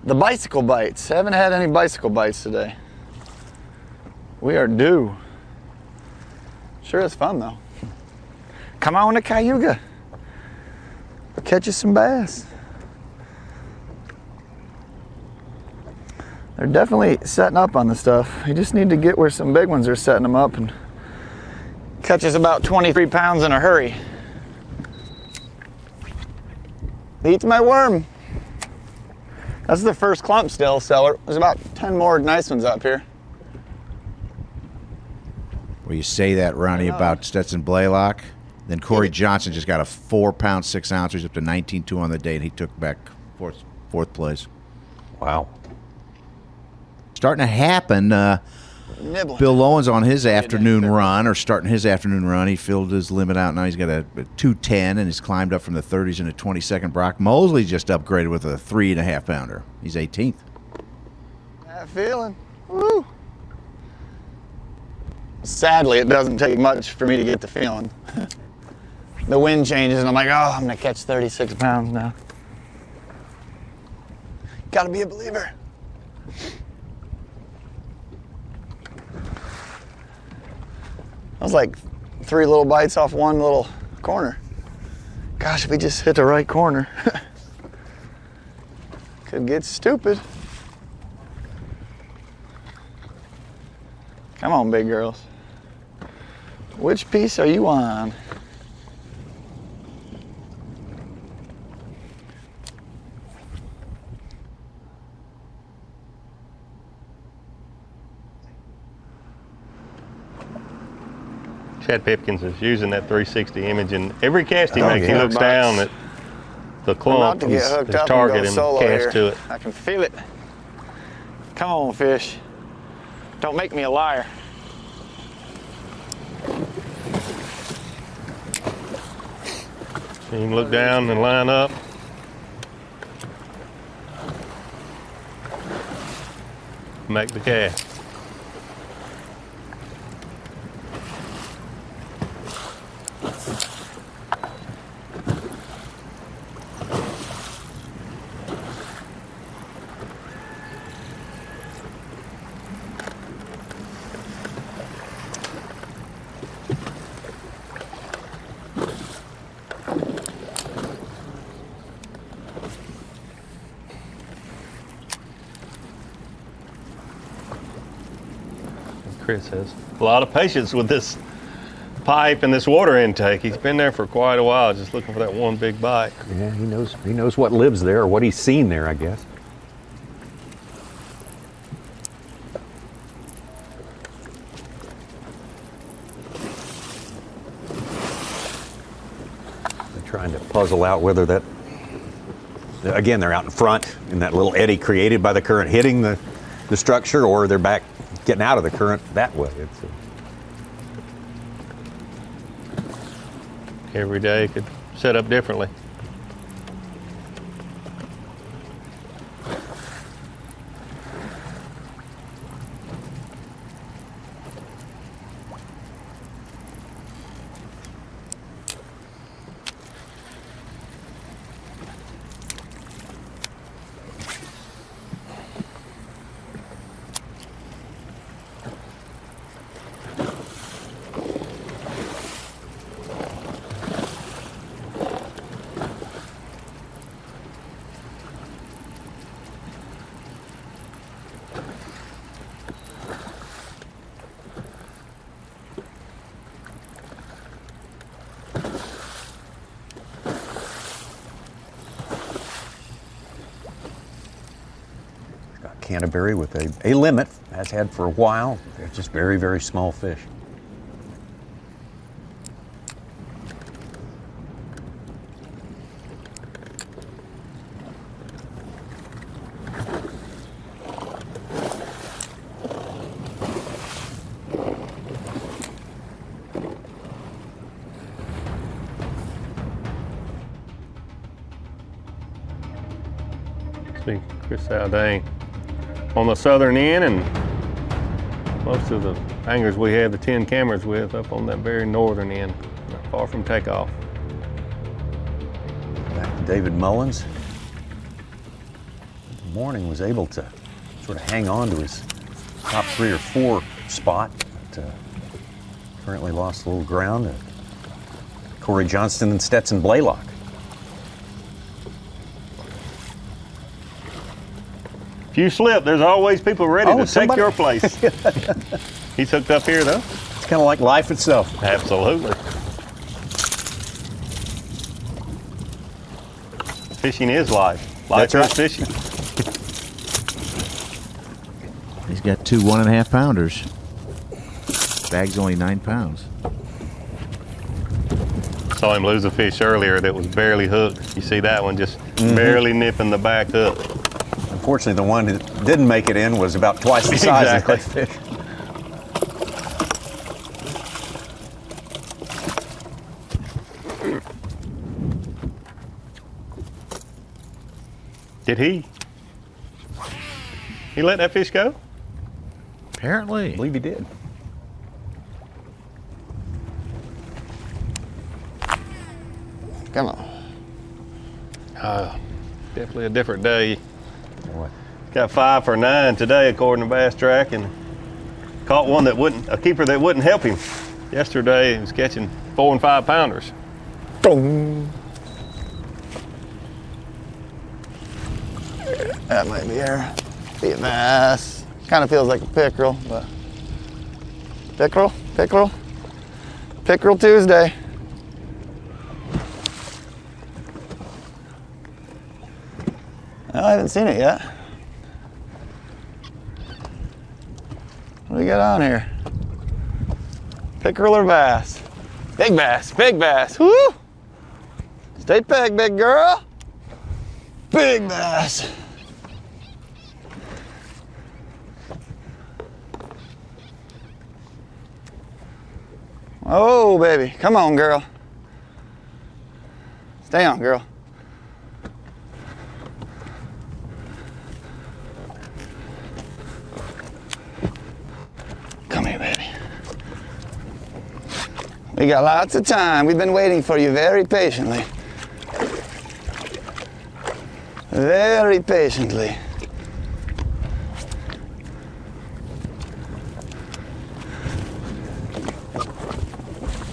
[SPEAKER 9] The bicycle bites. I haven't had any bicycle bites today. We are due. Sure is fun though. Come on to Cayuga. Catch you some bass. They're definitely setting up on the stuff. You just need to get where some big ones are setting them up and catch us about 23 pounds in a hurry. Eats my worm. That's the first clump still, so there's about 10 more nice ones up here.
[SPEAKER 6] Well, you say that, Ronnie, about Stetson Blaylock. Then Corey Johnson just got a 4-pound 6 ounce. He's up to 19.2 on the day, and he took back fourth place.
[SPEAKER 1] Wow.
[SPEAKER 6] Starting to happen.
[SPEAKER 9] Nibbling.
[SPEAKER 6] Bill Lowen's on his afternoon run, or starting his afternoon run. He filled his limit out. Now he's got a 210, and he's climbed up from the 30s in a 22nd. Brock Mosley just upgraded with a 3.5 pounder. He's 18th.
[SPEAKER 9] That feeling. Woo. Sadly, it doesn't take much for me to get the feeling. The wind changes, and I'm like, oh, I'm going to catch 36 pounds now. Gotta be a believer. That was like 3 little bites off one little corner. Gosh, if we just hit the right corner, could get stupid. Come on, big girls. Which piece are you on?
[SPEAKER 2] Chad Pipkins is using that 360 image, and every cast he makes, he looks down at the clump, his target, and casts to it.
[SPEAKER 9] I can feel it. Come on, fish. Don't make me a liar.
[SPEAKER 2] You can look down and line up. Make the cast. Chris has a lot of patience with this pipe and this water intake. He's been there for quite a while, just looking for that one big bite.
[SPEAKER 1] Yeah, he knows what lives there, or what he's seen there, I guess. They're trying to puzzle out whether that, again, they're out in front in that little eddy created by the current hitting the structure, or they're back getting out of the current that way.
[SPEAKER 2] Every day could set up differently.
[SPEAKER 1] Canterbury with a limit, has had for a while. They're just very, very small fish.
[SPEAKER 2] See Chris Haldane on the southern end, and most of the anglers we have the 10 cameras with up on that very northern end, not far from takeoff.
[SPEAKER 1] Back to David Mullins. Morning was able to sort of hang on to his top 3 or 4 spot, but currently lost a little ground to Corey Johnston and Stetson Blaylock.
[SPEAKER 2] If you slip, there's always people ready to take your place. He's hooked up here, though.
[SPEAKER 1] It's kind of like life itself.
[SPEAKER 2] Absolutely. Fishing is life. Life is fishing.
[SPEAKER 6] He's got 2 1.5 pounders. Bag's only 9 pounds.
[SPEAKER 2] Saw him lose a fish earlier that was barely hooked. You see that one just barely nipping the back hook.
[SPEAKER 1] Unfortunately, the one that didn't make it in was about twice the size of that fish.
[SPEAKER 2] Did he? He let that fish go?
[SPEAKER 6] Apparently.
[SPEAKER 1] I believe he did.
[SPEAKER 9] Come on.
[SPEAKER 2] Definitely a different day. Got 5 for 9 today, according to Bass Track, and caught one that wouldn't, a keeper that wouldn't help him. Yesterday, he was catching 4 and 5 pounders.
[SPEAKER 9] Boom. That might be her. Be a bass. Kind of feels like a pickerel, but pickerel, pickerel, pickerel Tuesday. I haven't seen it yet. What do we got on here? Pickerel or bass? Big bass, big bass. Woo! Stay pegged, big girl. Big bass. Oh, baby. Come on, girl. Stay on, girl. Come here, baby. We got lots of time. We've been waiting for you very patiently. Very patiently.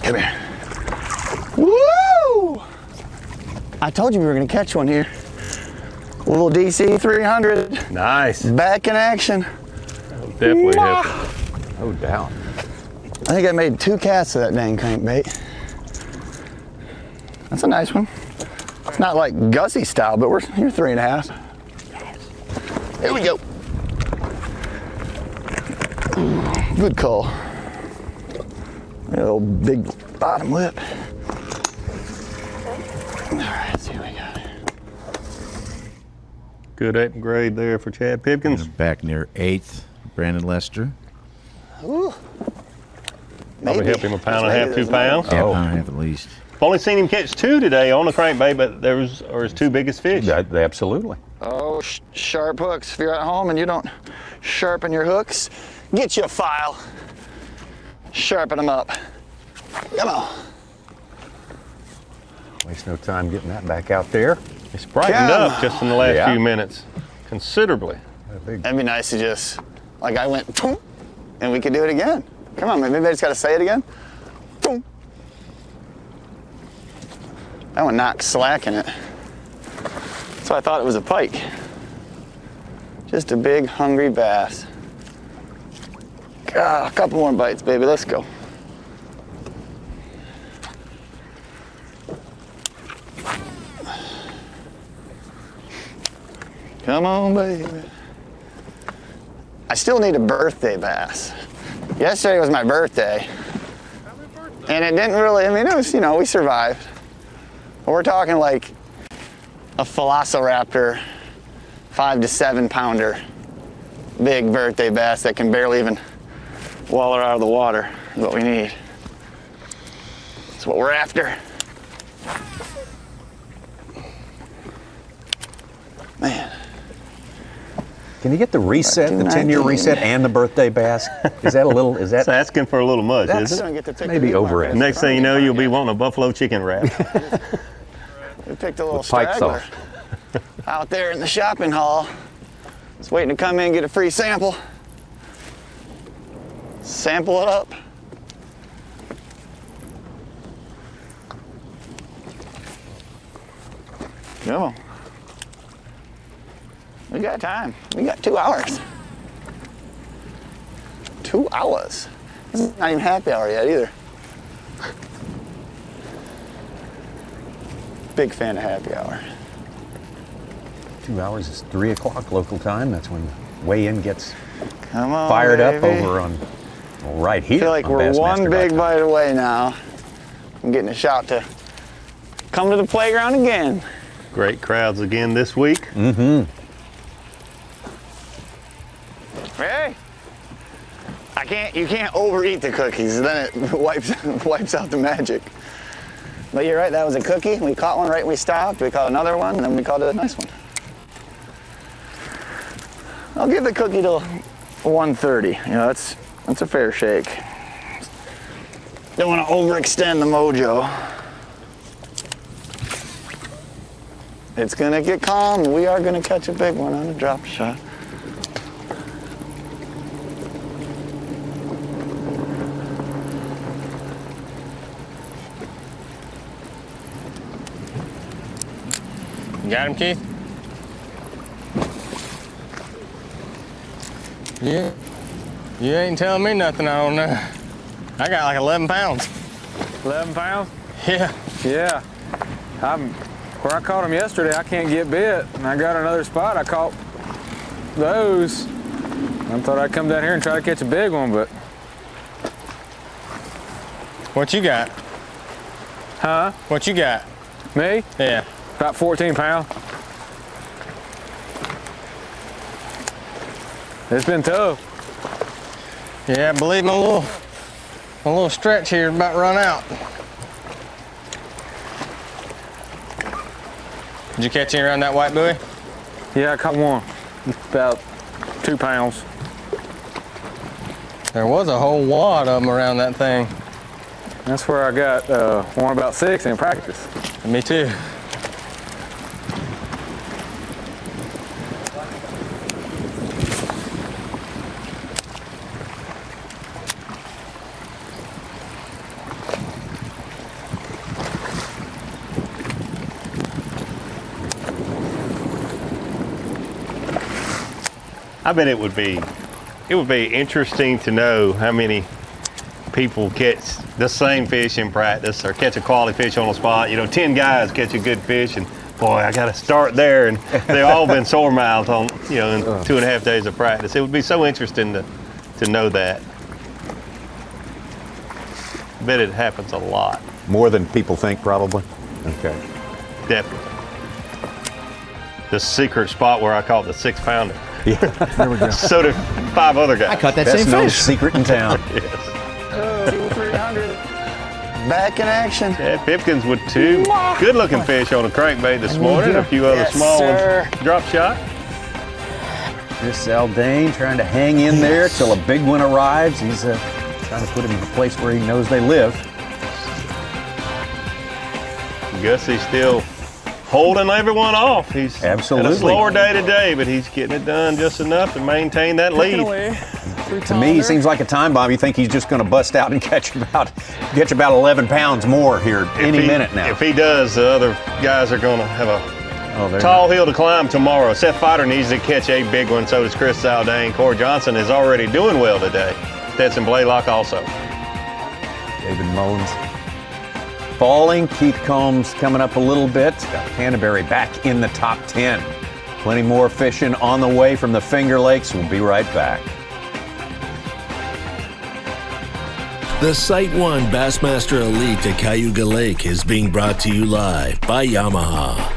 [SPEAKER 9] Come here. Woo! I told you we were going to catch one here. A little DC 300.
[SPEAKER 2] Nice.
[SPEAKER 9] Back in action.
[SPEAKER 2] Definitely helped.
[SPEAKER 1] No doubt.
[SPEAKER 9] I think I made 2 casts of that dang crankbait. That's a nice one. It's not like Gussie style, but you're 3.5. Here we go. Good call. A little big bottom lip. All right, let's see what we got here.
[SPEAKER 2] Good 8th grade there for Chad Pipkins.
[SPEAKER 6] Back near 8th, Brandon Lester.
[SPEAKER 9] Ooh.
[SPEAKER 2] Probably helped him a pound and a half, 2 pounds.
[SPEAKER 6] Yeah, pound and a half at least.
[SPEAKER 2] I've only seen him catch 2 today on the crankbait, but are his 2 biggest fish.
[SPEAKER 1] Absolutely.
[SPEAKER 9] Oh, sharp hooks. If you're at home and you don't sharpen your hooks, get you a file. Sharpen them up. Come on.
[SPEAKER 1] Waste no time getting that back out there.
[SPEAKER 2] It's brightened up just in the last few minutes, considerably.
[SPEAKER 9] That'd be nice to just, like I went, boom, and we could do it again. Come on, maybe I just gotta say it again. Boom. That one knocked slack in it. So I thought it was a pike. Just a big, hungry bass. Ah, a couple more bites, baby, let's go. Come on, baby. I still need a birthday bass. Yesterday was my birthday. And it didn't really, it was, we survived. But we're talking like a Velociraptor 5 to 7 pounder big birthday bass that can barely even waller out of the water is what we need. That's what we're after. Man.
[SPEAKER 1] Can you get the reset, the 10-year reset, and the birthday bass? Is that
[SPEAKER 2] It's asking for a little much, isn't
[SPEAKER 1] it? Maybe over it.
[SPEAKER 2] Next thing you know, you'll be wanting a buffalo chicken wrap.
[SPEAKER 9] We picked a little straggler out there in the shopping hall. Just waiting to come in and get a free sample. Sample it up. Come on. We got time. We got 2 hours. 2 hours. This is not even happy hour yet either. Big fan of happy hour.
[SPEAKER 1] 2 hours is 3 o'clock local time. That's when the weigh-in gets
[SPEAKER 9] Come on,
[SPEAKER 1] fired up
[SPEAKER 9] baby.
[SPEAKER 1] over on right here.
[SPEAKER 9] I feel like we're one big bite away now. I'm getting a shot to come to the playground again.
[SPEAKER 2] Great crowds again this week.
[SPEAKER 1] Mm-hmm.
[SPEAKER 9] can't overeat the cookies, then it wipes out the magic. But you're right, that was a cookie. We caught one right when we stopped. We caught another one, and then we caught a nice one. I'll give the cookie to 130. You know, that's a fair shake. Don't want to overextend the mojo. It's gonna get calm. We are gonna catch a big one on a drop shot.
[SPEAKER 2] You got him, Keith? Yeah. You ain't telling me nothing I don't know. I got like 11 pounds.
[SPEAKER 10] 11 pounds?
[SPEAKER 2] Yeah.
[SPEAKER 10] Yeah. Where I caught them yesterday, I can't get bit. And I got another spot, I caught those. I thought I'd come down here and try to catch a big one, but.
[SPEAKER 2] What you got?
[SPEAKER 10] Huh?
[SPEAKER 2] What you got?
[SPEAKER 10] Me?
[SPEAKER 2] Yeah.
[SPEAKER 10] About 14 pounds. It's been tough.
[SPEAKER 2] Yeah, I believe my little stretch here is about to run out. Did you catch any around that white buoy?
[SPEAKER 10] Yeah, I caught one. About 2 pounds.
[SPEAKER 2] There was a whole wad of them around that thing.
[SPEAKER 10] That's where I got one about 6 in practice.
[SPEAKER 2] Me too. I bet it would be interesting to know how many people catch the same fish in practice or catch a quality fish on a spot. You know, 10 guys catch a good fish, and boy, I got to start there. And they've all been sore mouthed on, you know, in 2.5 days of practice. It would be so interesting to know that. I bet it happens a lot.
[SPEAKER 1] More than people think, probably. Okay.
[SPEAKER 2] Definitely. The secret spot where I caught the 6-pounder.
[SPEAKER 1] Yeah, there we go.
[SPEAKER 2] So did 5 other guys.
[SPEAKER 1] I caught that same fish. Secret in town.
[SPEAKER 2] Yes.
[SPEAKER 9] Oh, 300. Back in action.
[SPEAKER 2] Yeah, Pipkins with 2 good-looking fish on a crankbait this morning. A few other small ones. Drop shot.
[SPEAKER 1] This Aldane trying to hang in there till a big one arrives. He's trying to put him in a place where he knows they live.
[SPEAKER 2] Gussie's still holding everyone off. He's
[SPEAKER 1] absolutely
[SPEAKER 2] had a slower day today, but he's getting it done just enough to maintain that lead.
[SPEAKER 1] To me, he seems like a time bomb. You think he's just going to bust out and catch about 11 pounds more here any minute now.
[SPEAKER 2] If he does, the other guys are going to have a tall hill to climb tomorrow. Seth Fighter needs to catch a big one. So does Chris Zaldane. Corey Johnson is already doing well today. Stetson Blaylock also.
[SPEAKER 1] David Mullins falling. Keith Combs coming up a little bit. Got Canterbury back in the top 10. Plenty more fishing on the way from the Finger Lakes. We'll be right back.
[SPEAKER 15] The Sight 1 Bassmaster Elite at Cayuga Lake is being brought to you live by Yamaha.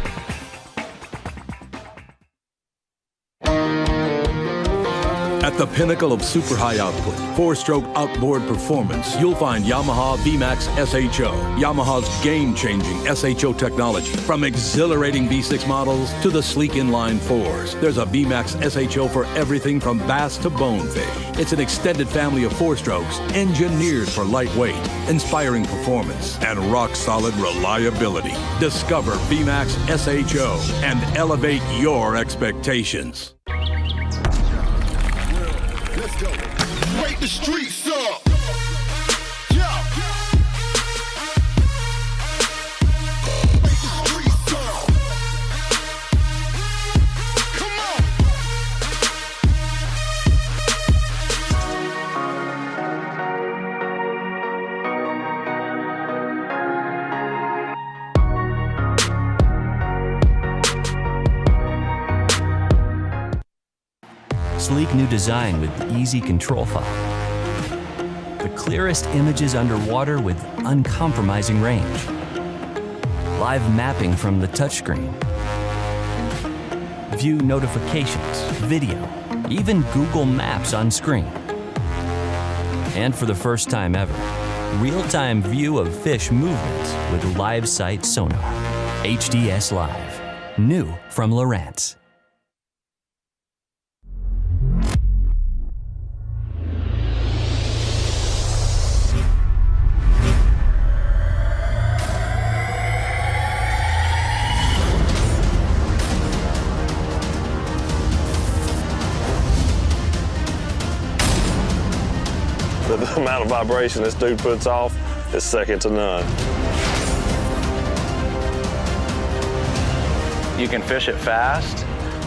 [SPEAKER 11] At the pinnacle of super high output, 4-stroke outboard performance, you'll find Yamaha VMAX SHO. Yamaha's game-changing SHO technology. From exhilarating V6 models to the sleek inline 4s, there's a VMAX SHO for everything from bass to bonefish. It's an extended family of 4-strokes engineered for lightweight, inspiring performance, and rock-solid reliability. Discover VMAX SHO and elevate your expectations.
[SPEAKER 18] Let's go. Wake the streets up.
[SPEAKER 12] Sleek new design with easy control file. The clearest images underwater with uncompromising range. Live mapping from the touchscreen. View notifications, video, even Google Maps on screen. And for the first time ever, real-time view of fish movements with live sight sonar. HDS Live. New from Lowrance.
[SPEAKER 5] The amount of vibration this dude puts off is second to none.
[SPEAKER 13] You can fish it fast,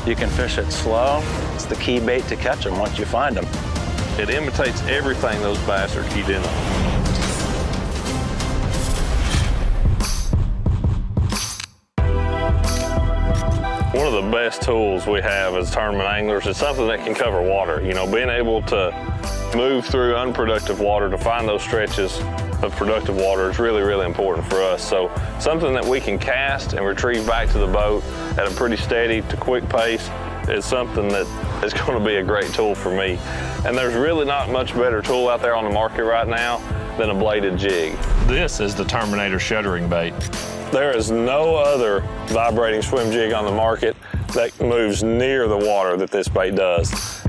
[SPEAKER 13] you can fish it slow. It's the key bait to catch them once you find them.
[SPEAKER 5] It imitates everything those bass are keyed in on. One of the best tools we have as tournament anglers is something that can cover water. You know, being able to move through unproductive water to find those stretches of productive water is really, really important for us. So something that we can cast and retrieve back to the boat at a pretty steady to quick pace is something that is going to be a great tool for me. And there's really not much better tool out there on the market right now than a bladed jig.
[SPEAKER 14] This is the Terminator shuttering bait.
[SPEAKER 5] There is no other vibrating swim jig on the market that moves near the water that this bait does.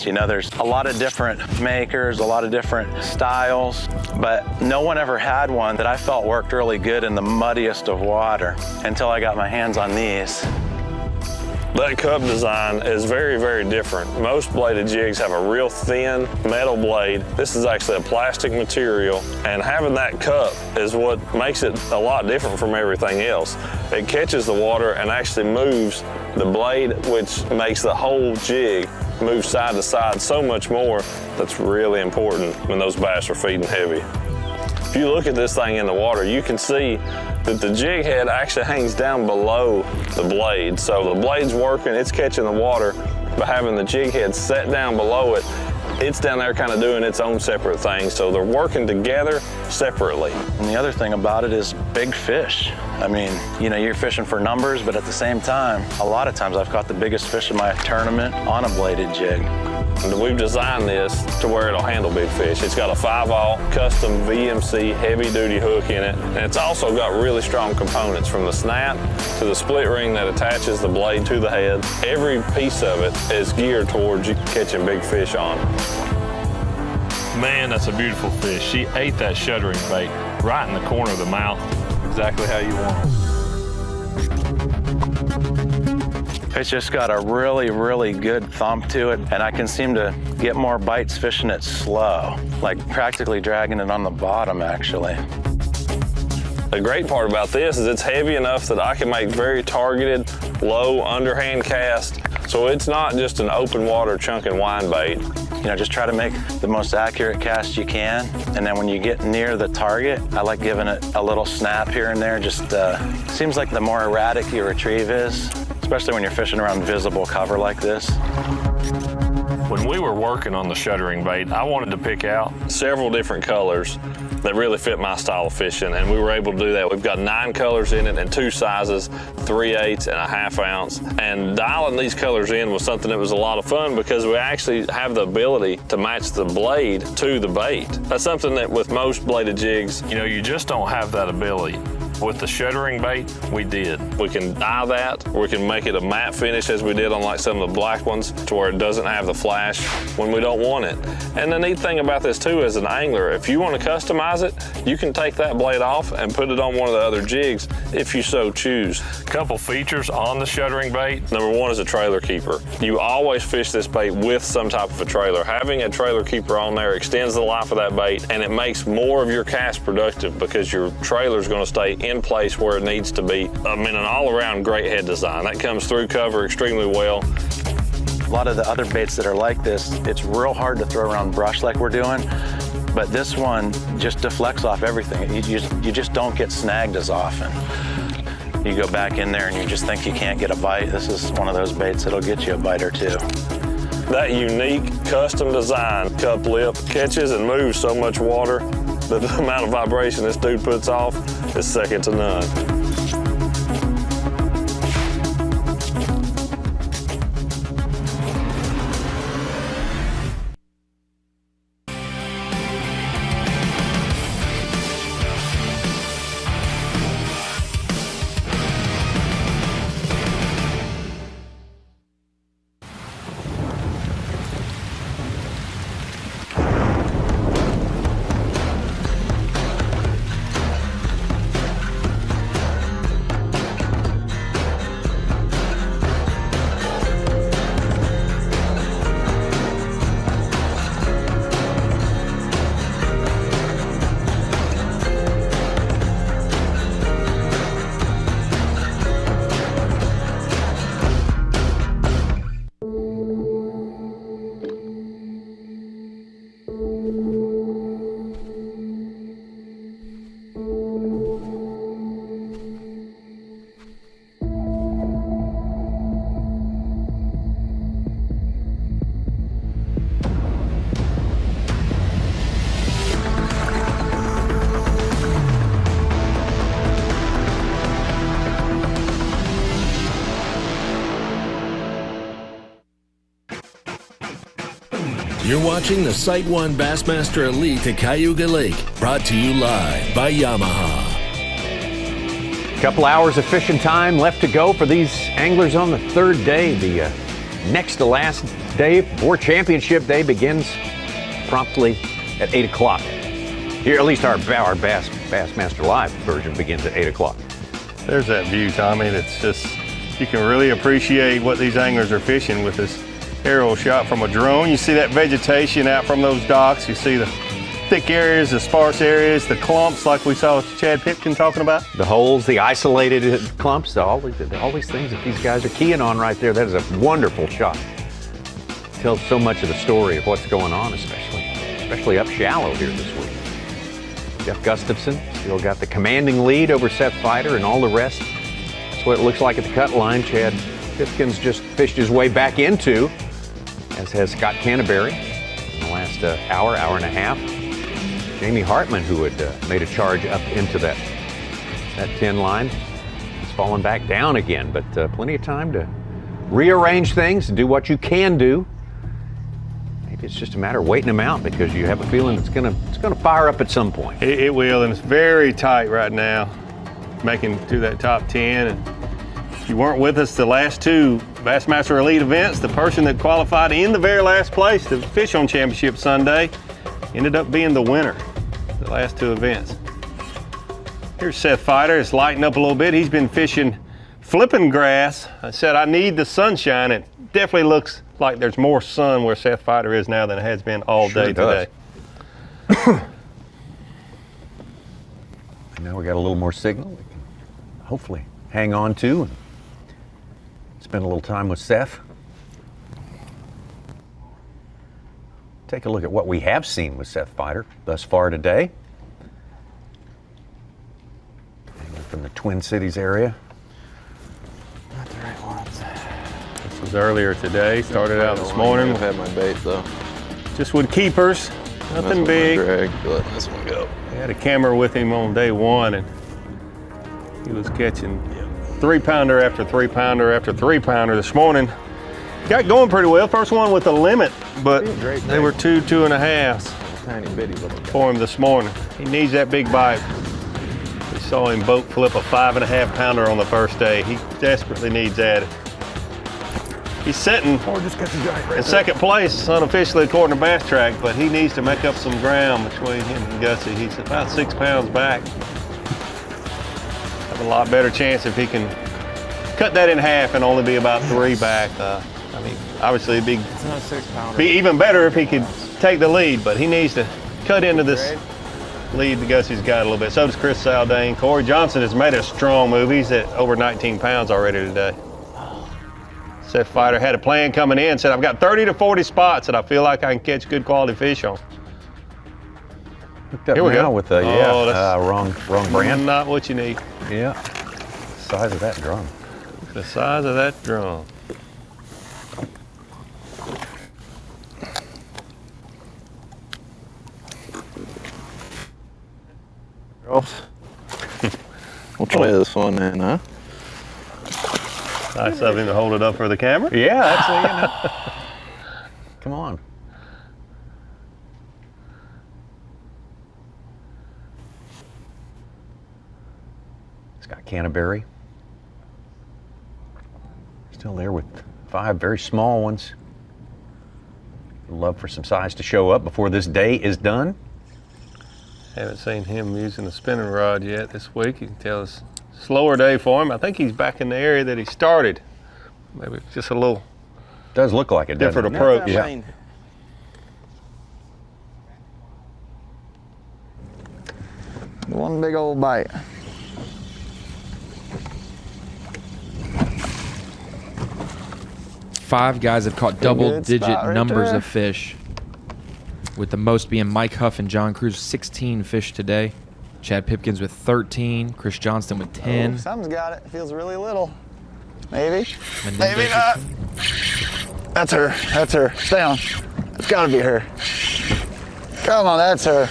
[SPEAKER 13] You know, there's a lot of different makers, a lot of different styles, but no one ever had one that I felt worked really good in the muddiest of water until I got my hands on these.
[SPEAKER 5] That cup design is very, very different. Most bladed jigs have a real thin metal blade. This is actually a plastic material, and having that cup is what makes it a lot different from everything else. It catches the water and actually moves the blade, which makes the whole jig move side to side so much more. That's really important when those bass are feeding heavy. If you look at this thing in the water, you can see that the jig head actually hangs down below the blade. So the blade's working, it's catching the water, but having the jig head set down below it, it's down there kind of doing its own separate thing. So they're working together separately.
[SPEAKER 13] And the other thing about it is big fish. I mean, you know, you're fishing for numbers, but at the same time, a lot of times I've caught the biggest fish in my tournament on a bladed jig.
[SPEAKER 5] And we've designed this to where it'll handle big fish. It's got a 5/0 custom VMC heavy-duty hook in it, and it's also got really strong components from the snap to the split ring that attaches the blade to the head. Every piece of it is geared towards catching big fish on.
[SPEAKER 14] Man, that's a beautiful fish. She ate that shuttering bait right in the corner of the mouth, exactly how you want it.
[SPEAKER 13] It's just got a really, really good thump to it, and I can seem to get more bites fishing it slow, like practically dragging it on the bottom, actually.
[SPEAKER 5] The great part about this is it's heavy enough that I can make very targeted, low underhand casts, so it's not just an open water chunking wine bait.
[SPEAKER 13] You know, just try to make the most accurate cast you can, and then when you get near the target, I like giving it a little snap here and there. Just seems like the more erratic your retrieve is, especially when you're fishing around visible cover like this.
[SPEAKER 14] When we were working on the shuttering bait, I wanted to pick out
[SPEAKER 5] several different colors that really fit my style of fishing, and we were able to do that. We've got 9 colors in it and 2 sizes, 3/8 and a 1/2 ounce. And dialing these colors in was something that was a lot of fun because we actually have the ability to match the blade to the bait. That's something that with most bladed jigs,
[SPEAKER 14] you know, you just don't have that ability. With the shuttering bait, we did.
[SPEAKER 5] We can dye that, or we can make it a matte finish as we did on like some of the black ones to where it doesn't have the flash when we don't want it. And the neat thing about this too as an angler, if you want to customize it, you can take that blade off and put it on one of the other jigs if you so choose.
[SPEAKER 14] Couple features on the shuttering bait.
[SPEAKER 5] Number 1 is a trailer keeper. You always fish this bait with some type of a trailer. Having a trailer keeper on there extends the life of that bait, and it makes more of your cast productive because your trailer is going to stay in place where it needs to be. I mean, an all-around great head design. That comes through cover extremely well.
[SPEAKER 13] A lot of the other baits that are like this, it's real hard to throw around brush like we're doing, but this one just deflects off everything. You just don't get snagged as often. You go back in there and you just think you can't get a bite. This is one of those baits that'll get you a bite or two.
[SPEAKER 5] That unique custom design cup lip catches and moves so much water that the amount of vibration this dude puts off is second to none.
[SPEAKER 15] You're watching the Sight 1 Bassmaster Elite at Cayuga Lake, brought to you live by Yamaha.
[SPEAKER 1] Couple hours of fishing time left to go for these anglers on the third day. The next to last day before championship day begins promptly at 8 o'clock. Here, at least our Bassmaster Live version begins at 8 o'clock.
[SPEAKER 2] There's that view, Tommy. It's just, you can really appreciate what these anglers are fishing with this aerial shot from a drone. You see that vegetation out from those docks. You see the thick areas, the sparse areas, the clumps like we saw Chad Pipkin talking about.
[SPEAKER 1] The holes, the isolated clumps, all these things that these guys are keying on right there. That is a wonderful shot. Tells so much of the story of what's going on, especially up shallow here this week. Jeff Gustafson still got the commanding lead over Seth Feider and all the rest. That's what it looks like at the cut line. Chad Pipkin's just fished his way back into, as has Scott Canterbury in the last hour and a half. Jamie Hartman, who had made a charge up into that 10 line, has fallen back down again, but plenty of time to rearrange things and do what you can do. Maybe it's just a matter of waiting them out because you have a feeling it's gonna fire up at some point.
[SPEAKER 2] It will, and it's very tight right now, making to that top 10. And if you weren't with us the last two Bassmaster Elite events, the person that qualified in the very last place to fish on Championship Sunday ended up being the winner the last two events. Here's Seth Feider. It's lighting up a little bit. He's been fishing flipping grass. I said I need the sunshine. It definitely looks like there's more sun where Seth Feider is now than it has been all day today.
[SPEAKER 1] Now we got a little more signal we can hopefully hang on to and spend a little time with Seth. Take a look at what we have seen with Seth Feider thus far today. From the Twin Cities area.
[SPEAKER 8] Not the right ones.
[SPEAKER 2] This was earlier today, started out this morning.
[SPEAKER 8] I've had my bait though.
[SPEAKER 2] Just with keepers, nothing big.
[SPEAKER 8] Drag, let this one go.
[SPEAKER 2] I had a camera with him on day one and he was catching 3-pounder after 3-pounder after 3-pounder this morning. Got going pretty well. First one with a limit, but they were 2.5s
[SPEAKER 8] tiny bitty
[SPEAKER 2] for him this morning. He needs that big bite. We saw him boat flip a 5.5-pounder on the first day. He desperately needs that. He's sitting in second place unofficially according to Bass Track, but he needs to make up some ground between him and Gussie. He's about 6 pounds back. Have a lot better chance if he can cut that in half and only be about 3 back. I mean, obviously it'd be even better if he could take the lead, but he needs to cut into this lead that Gussie's got a little bit. So does Chris Saldane. Corey Johnson has made a strong move. He's at over 19 pounds already today. Seth Feider had a plan coming in, said I've got 30 to 40 spots that I feel like I can catch good quality fish on.
[SPEAKER 1] Here we go with the wrong brand.
[SPEAKER 2] Not what you need.
[SPEAKER 1] Yeah, size of that drum.
[SPEAKER 2] The size of that drum.
[SPEAKER 8] We'll try this one then, huh?
[SPEAKER 2] Nice of him to hold it up for the camera.
[SPEAKER 1] Yeah, that's Come on. Scott Canterbury. Still there with 5 very small ones. Love for some size to show up before this day is done.
[SPEAKER 2] Haven't seen him using the spinning rod yet this week. You can tell it's a slower day for him. I think he's back in the area that he started. Maybe just a little.
[SPEAKER 1] Does look like it.
[SPEAKER 2] Different approach.
[SPEAKER 1] Yeah.
[SPEAKER 9] One big old bite.
[SPEAKER 7] Five guys have caught double-digit
[SPEAKER 9] right
[SPEAKER 7] numbers
[SPEAKER 9] there.
[SPEAKER 7] of fish, with the most being Mike Huff and John Cruz, 16 fish today. Chad Pipkins with 13, Chris Johnston with 10.
[SPEAKER 9] Oh, some's got it. Feels really little. Maybe.
[SPEAKER 7] Maybe
[SPEAKER 9] not. That's her. That's her. Stay on. It's got to be her. Come on, that's her.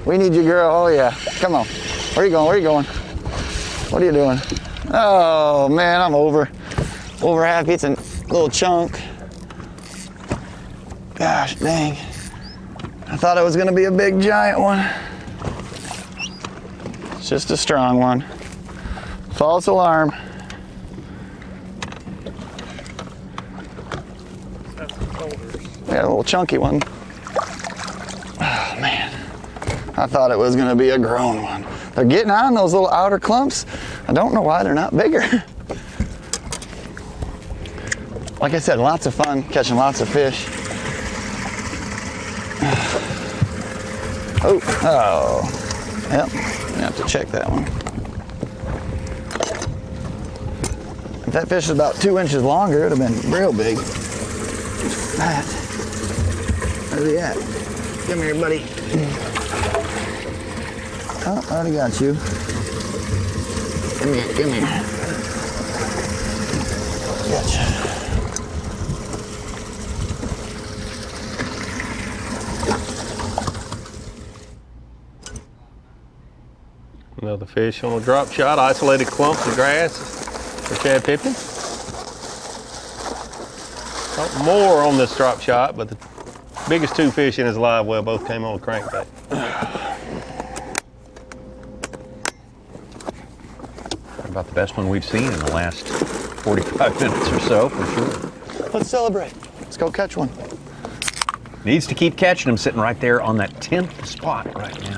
[SPEAKER 9] We need you, girl. Oh, yeah. Come on. Where are you going? Where are you going? What are you doing? Oh, man, I'm over happy. It's a little chunk. Gosh dang. I thought it was gonna be a big giant one. It's just a strong one. False alarm. Yeah, a little chunky one. Oh man. I thought it was gonna be a grown one. They're getting on those little outer clumps. I don't know why they're not bigger. Like I said, lots of fun, catching lots of fish. Oh, yep, I have to check that one. If that fish was about 2 inches longer, it would have been real big. Fat. Where's he at? Come here, buddy. Oh, I already got you. Come here, come here. Gotcha.
[SPEAKER 2] Another fish on a drop shot, isolated clumps of grass for Chad Pippin. More on this drop shot, but the biggest 2 fish in his live well both came on a crankbait.
[SPEAKER 1] About the best one we've seen in the last 45 minutes or so, for sure.
[SPEAKER 9] Let's celebrate. Let's go catch one.
[SPEAKER 1] Needs to keep catching them, sitting right there on that 10th spot right now.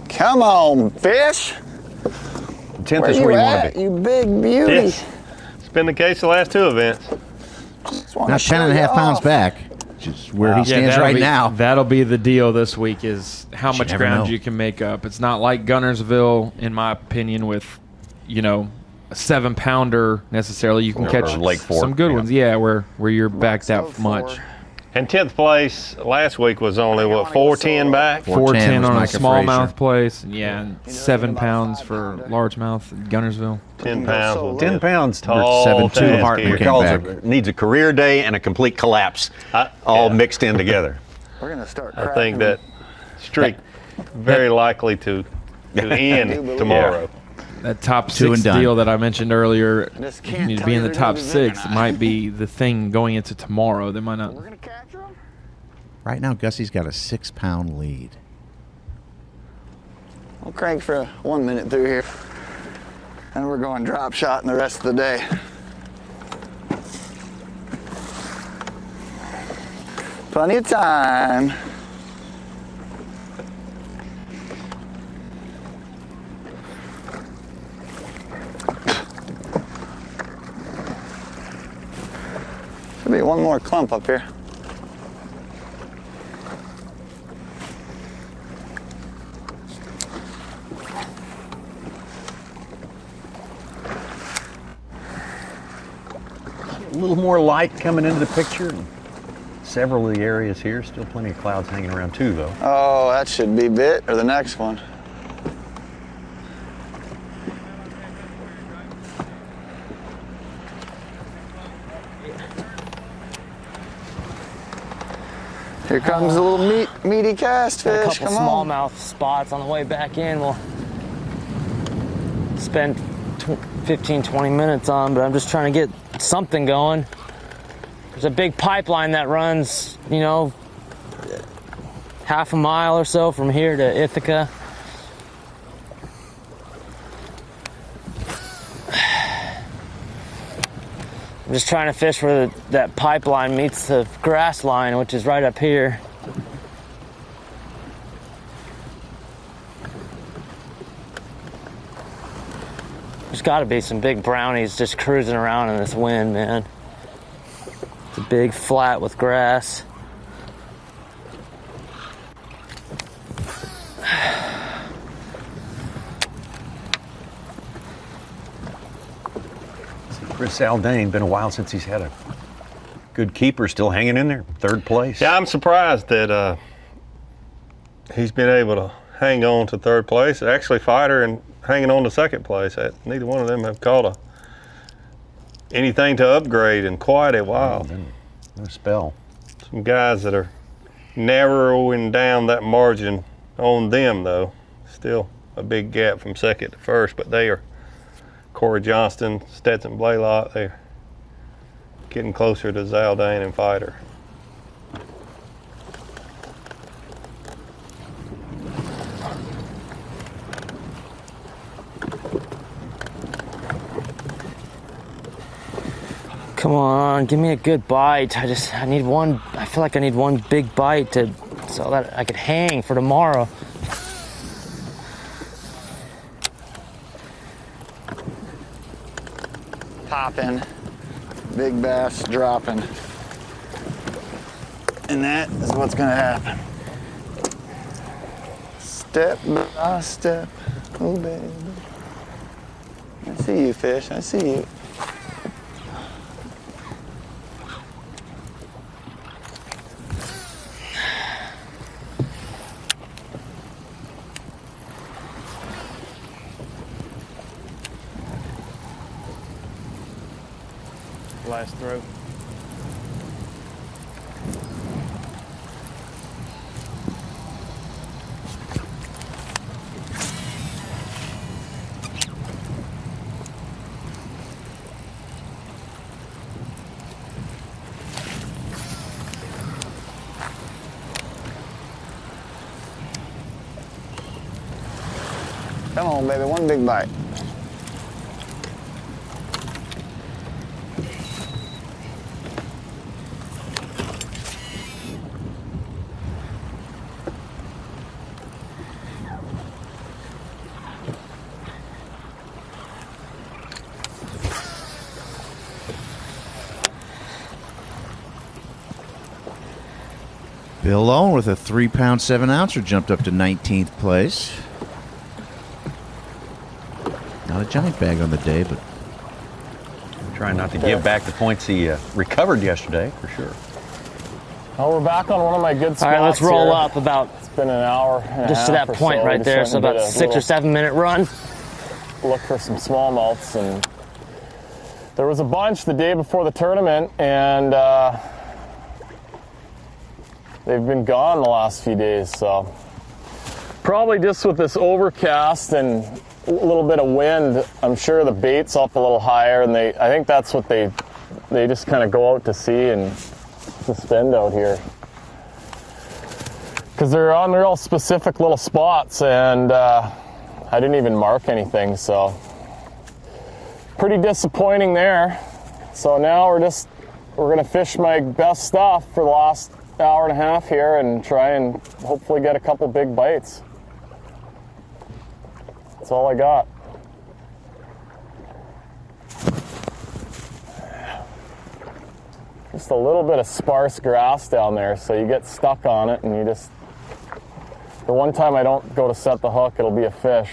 [SPEAKER 9] Come on, fish.
[SPEAKER 1] 10th is where you want to be.
[SPEAKER 9] You big beauty.
[SPEAKER 2] Yes. It's been the case the last 2 events.
[SPEAKER 6] Now 10.5 pounds back, which is where he stands right now.
[SPEAKER 7] That'll be the deal this week is how
[SPEAKER 6] You
[SPEAKER 7] much
[SPEAKER 6] never
[SPEAKER 7] ground
[SPEAKER 6] know.
[SPEAKER 7] you can make up. It's not like Gunnersville, in my opinion, with, you know, a 7-pounder necessarily. You can
[SPEAKER 1] Or
[SPEAKER 7] catch
[SPEAKER 1] Lake Fork,
[SPEAKER 7] some good ones, yeah, where you're backed out much.
[SPEAKER 2] And 10th place last week was only, what, 410 back?
[SPEAKER 7] 410 on a
[SPEAKER 6] Micah
[SPEAKER 7] smallmouth
[SPEAKER 6] Frazier.
[SPEAKER 7] place, and yeah, and 7 pounds for largemouth at Gunnersville.
[SPEAKER 2] 10 pounds. will
[SPEAKER 1] 10
[SPEAKER 2] be a
[SPEAKER 1] pounds.
[SPEAKER 2] tall
[SPEAKER 6] 7.2
[SPEAKER 2] task
[SPEAKER 6] Hartman
[SPEAKER 2] here.
[SPEAKER 6] came back.
[SPEAKER 1] Needs a career day and a complete collapse, all mixed in together.
[SPEAKER 9] We're gonna start.
[SPEAKER 2] I think that streak very likely to end tomorrow.
[SPEAKER 7] That top
[SPEAKER 6] 2 and
[SPEAKER 7] 6
[SPEAKER 6] done.
[SPEAKER 7] deal that I mentioned earlier,
[SPEAKER 9] Just
[SPEAKER 7] you
[SPEAKER 9] can't
[SPEAKER 7] need to
[SPEAKER 9] tell
[SPEAKER 7] be
[SPEAKER 9] you
[SPEAKER 7] in the
[SPEAKER 9] they're
[SPEAKER 7] top
[SPEAKER 9] gonna be big or
[SPEAKER 7] 6. It
[SPEAKER 9] not.
[SPEAKER 7] might be the thing going into tomorrow. They might not.
[SPEAKER 6] Right now, Gussie's got a 6-pound lead.
[SPEAKER 9] We'll crank for 1 minute through here. And we're going drop shot in the rest of the day. Plenty of time. Should be one more clump up here.
[SPEAKER 1] A little more light coming into the picture. And several of the areas here, still plenty of clouds hanging around too, though.
[SPEAKER 9] Oh, that should be bit or the next one. Here comes the little meaty cast
[SPEAKER 4] Got a
[SPEAKER 9] fish.
[SPEAKER 4] couple
[SPEAKER 9] Come on.
[SPEAKER 4] smallmouth spots on the way back in. We'll spend 15, 20 minutes on, but I'm just trying to get something going. There's a big pipeline that runs, you know, half a mile or so from here to Ithaca. I'm just trying to fish where that pipeline meets the grass line, which is right up here. There's got to be some big brownies just cruising around in this wind, man. It's a big flat with grass.
[SPEAKER 1] Chris Aldane, been a while since he's had a good keeper, still hanging in there, 3rd place.
[SPEAKER 2] Yeah, I'm surprised that he's been able to hang on to 3rd place. Actually, Fighter and hanging on to 2nd place. Neither one of them have caught anything to upgrade in quite a while.
[SPEAKER 1] No spell.
[SPEAKER 2] Some guys that are narrowing down that margin on them, though. Still a big gap from 2nd to 1st, but they are Corey Johnston, Stetson Blaylock. They're Getting closer to Zaldane and Fighter.
[SPEAKER 4] Come on, give me a good bite. I need one. I feel like I need one big bite so that I could hang for tomorrow.
[SPEAKER 9] Popping, big bass dropping. And that is what's gonna happen. Step by step, oh baby. I see you, fish, I see you.
[SPEAKER 2] Last throw.
[SPEAKER 9] Come on, baby, one big bite.
[SPEAKER 6] Bill Owen with a 3-pound 7-ouncer jumped up to 19th place. Not a giant bag on the day, but
[SPEAKER 1] trying not to give back the points he recovered yesterday, for sure.
[SPEAKER 10] Oh, we're back on one of my good spots.
[SPEAKER 4] All right, let's roll
[SPEAKER 10] here.
[SPEAKER 4] up about.
[SPEAKER 10] It's been an hour and
[SPEAKER 4] just
[SPEAKER 10] a
[SPEAKER 4] to
[SPEAKER 10] half
[SPEAKER 4] that
[SPEAKER 10] or
[SPEAKER 4] point
[SPEAKER 10] so.
[SPEAKER 4] right there. So about 6 or 7 minute run.
[SPEAKER 10] Look for some smallmouths, and there was a bunch the day before the tournament, and they've been gone the last few days. So probably just with this overcast and a little bit of wind, I'm sure the bait's up a little higher, and I think that's what they just kind of go out to sea and suspend out here, because they're on real specific little spots, and I didn't even mark anything, so pretty disappointing there. So now we're gonna fish my best stuff for the last hour and a half here and try and hopefully get a couple big bites. That's all I got. Just a little bit of sparse grass down there, so you get stuck on it, and the one time I don't go to set the hook, it'll be a fish.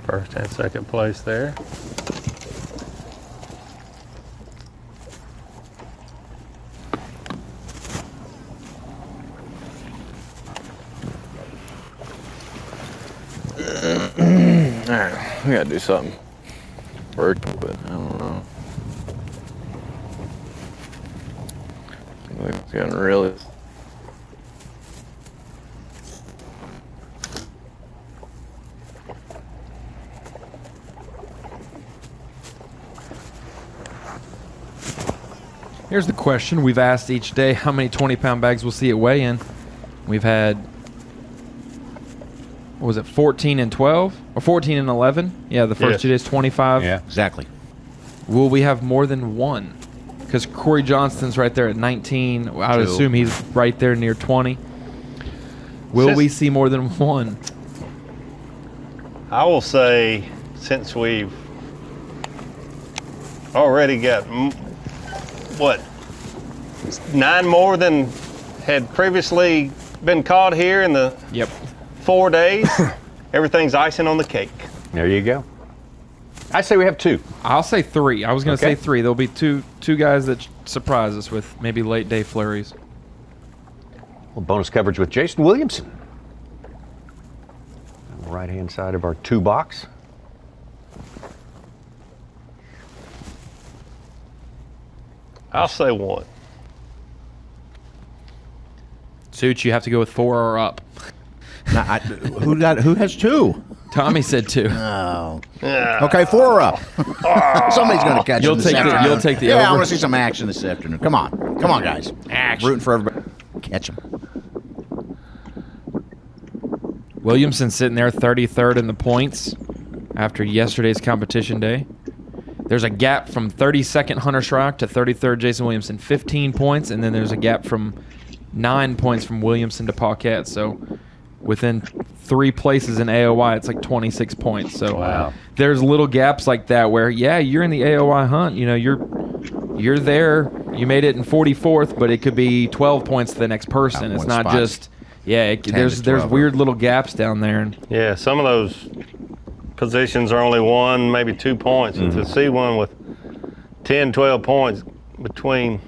[SPEAKER 2] First and second place there.
[SPEAKER 8] Alright, we gotta do something. Work, but I don't know. It's getting really.
[SPEAKER 7] Here's the question we've asked each day: how many 20-pound bags we'll see at weigh-in? We've had, what was it, 14 and 12? Or 14 and 11? Yeah, the first 2 days, 25.
[SPEAKER 6] Yeah, exactly.
[SPEAKER 7] Will we have more than one? Because Corey Johnston's right there at 19. I would assume he's right there near 20. Will we see more than one?
[SPEAKER 2] I will say, since we've already got, 9 more than had previously been caught here in the 4 days, everything's icing on the cake.
[SPEAKER 1] There you go. I say we have 2.
[SPEAKER 7] I'll say 3. I was going to say 3. There'll be two guys that surprise us with maybe late day flurries.
[SPEAKER 1] Well, bonus coverage with Jason Williamson on the right-hand side of our 2 box.
[SPEAKER 2] I'll say 1.
[SPEAKER 7] Suits, you have to go with 4 or up.
[SPEAKER 6] Who has 2?
[SPEAKER 7] Tommy said 2.
[SPEAKER 6] Oh. Okay, 4 or up. Somebody's going to catch
[SPEAKER 7] You'll
[SPEAKER 6] him
[SPEAKER 7] take
[SPEAKER 6] this
[SPEAKER 7] the-
[SPEAKER 6] afternoon.
[SPEAKER 7] you'll take the
[SPEAKER 6] Yeah, I
[SPEAKER 7] over.
[SPEAKER 6] want to see some action this afternoon. Come on, guys.
[SPEAKER 7] Action.
[SPEAKER 6] Rooting for everybody. Catch him.
[SPEAKER 7] Williamson sitting there 33rd in the points after yesterday's competition day. There's a gap from 32nd Hunter Schrock to 33rd Jason Williamson, 15 points, and then there's a gap from 9 points from Williamson to Paquette. So within 3 places in AOY, it's like 26 points. So
[SPEAKER 2] wow.
[SPEAKER 7] There's little gaps like that where, yeah, you're in the AOY hunt. You know, you're there. You made it in 44th, but it could be 12 points to the next person. It's not
[SPEAKER 6] spot.
[SPEAKER 7] just, yeah. There's
[SPEAKER 6] 12.
[SPEAKER 7] weird little gaps down there. And
[SPEAKER 2] Yeah, some of those positions are only 1, maybe 2 points. And to see one with 10, 12 points between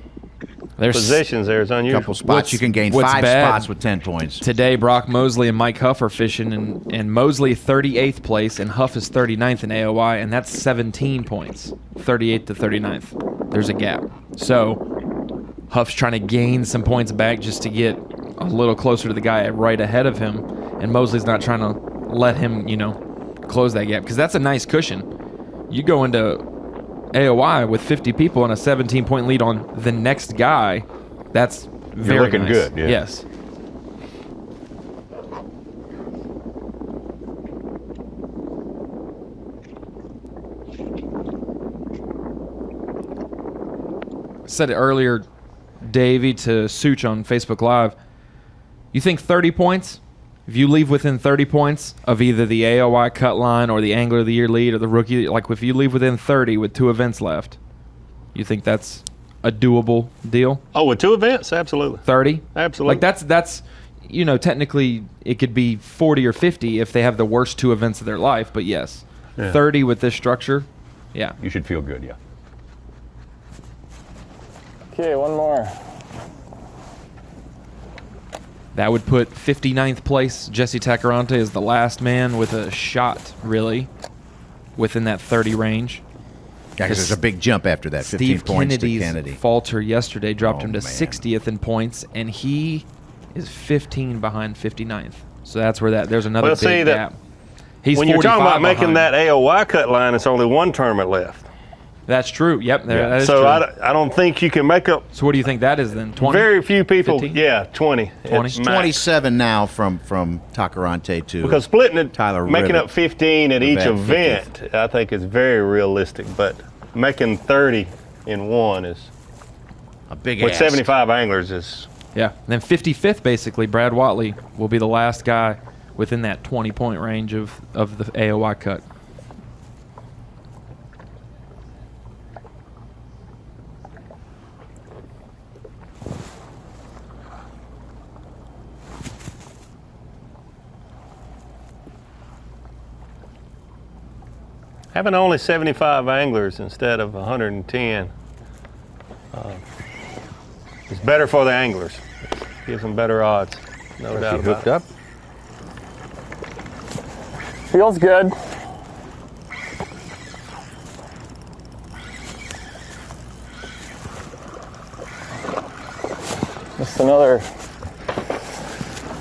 [SPEAKER 2] positions there is unusual.
[SPEAKER 6] Couple spots. You can gain 5 spots with 10 points.
[SPEAKER 7] Today, Brock Mosley and Mike Huff are fishing, and Mosley 38th place, and Huff is 39th in AOY, and that's 17 points, 38th to 39th. There's a gap. So Huff's trying to gain some points back just to get a little closer to the guy right ahead of him, and Mosley's not trying to let him, close that gap, because that's a nice cushion. You go into AOY with 50 people and a 17-point lead on the next guy, that's very
[SPEAKER 1] You're looking
[SPEAKER 7] nice.
[SPEAKER 1] good, yeah.
[SPEAKER 7] Yes. I said it earlier, Davey, to Such on Facebook Live. You think 30 points? If you leave within 30 points of either the AOY cut line or the Angler of the Year lead or the rookie, like if you leave within 30 with 2 events left, you think that's a doable deal?
[SPEAKER 2] Oh, with 2 events? Absolutely.
[SPEAKER 7] 30?
[SPEAKER 2] Absolutely.
[SPEAKER 7] Like that's technically it could be 40 or 50 if they have the worst 2 events of their life, but yes.
[SPEAKER 2] Yeah.
[SPEAKER 7] 30 with this structure, yeah.
[SPEAKER 1] You should feel good, yeah.
[SPEAKER 10] Okay, 1 more.
[SPEAKER 7] That would put 59th place. Jesse Tacarante is the last man with a shot, really, within that 30 range.
[SPEAKER 6] Yeah, because there's a big jump after that. 15
[SPEAKER 7] Steve
[SPEAKER 6] points
[SPEAKER 7] Kennedy's
[SPEAKER 6] to Kennedy.
[SPEAKER 7] falter yesterday dropped him to
[SPEAKER 6] man.
[SPEAKER 7] 60th in points, and he is 15 behind 59th. So that's where there's another
[SPEAKER 2] Well,
[SPEAKER 7] big
[SPEAKER 2] see,
[SPEAKER 7] gap. He's
[SPEAKER 2] when you're talking
[SPEAKER 7] 45
[SPEAKER 2] about making
[SPEAKER 7] behind.
[SPEAKER 2] that AOY cut line, it's only 1 tournament left.
[SPEAKER 7] That's true. Yep, that is
[SPEAKER 2] so
[SPEAKER 7] true.
[SPEAKER 2] I don't think you can make up.
[SPEAKER 7] So what do you think that is then? 20?
[SPEAKER 2] Very few people.
[SPEAKER 7] 15?
[SPEAKER 2] Yeah, 20.
[SPEAKER 7] 20?
[SPEAKER 2] It's
[SPEAKER 6] It's 27 now from Tacarante to
[SPEAKER 2] Because splitting it,
[SPEAKER 6] Tyler
[SPEAKER 2] making
[SPEAKER 6] Rivet.
[SPEAKER 2] up 15 at each
[SPEAKER 6] Rivet,
[SPEAKER 2] event, I think is very realistic. But making 30 in one is
[SPEAKER 6] a big
[SPEAKER 2] with
[SPEAKER 6] ask.
[SPEAKER 2] 75 anglers is.
[SPEAKER 7] Yeah, and then 55th, basically, Brad Watley will be the last guy within that 20-point range of the AOY cut.
[SPEAKER 2] Having only 75 anglers instead of 110 is better for the anglers. Gives them better odds, no doubt about it.
[SPEAKER 10] Feels good. Just another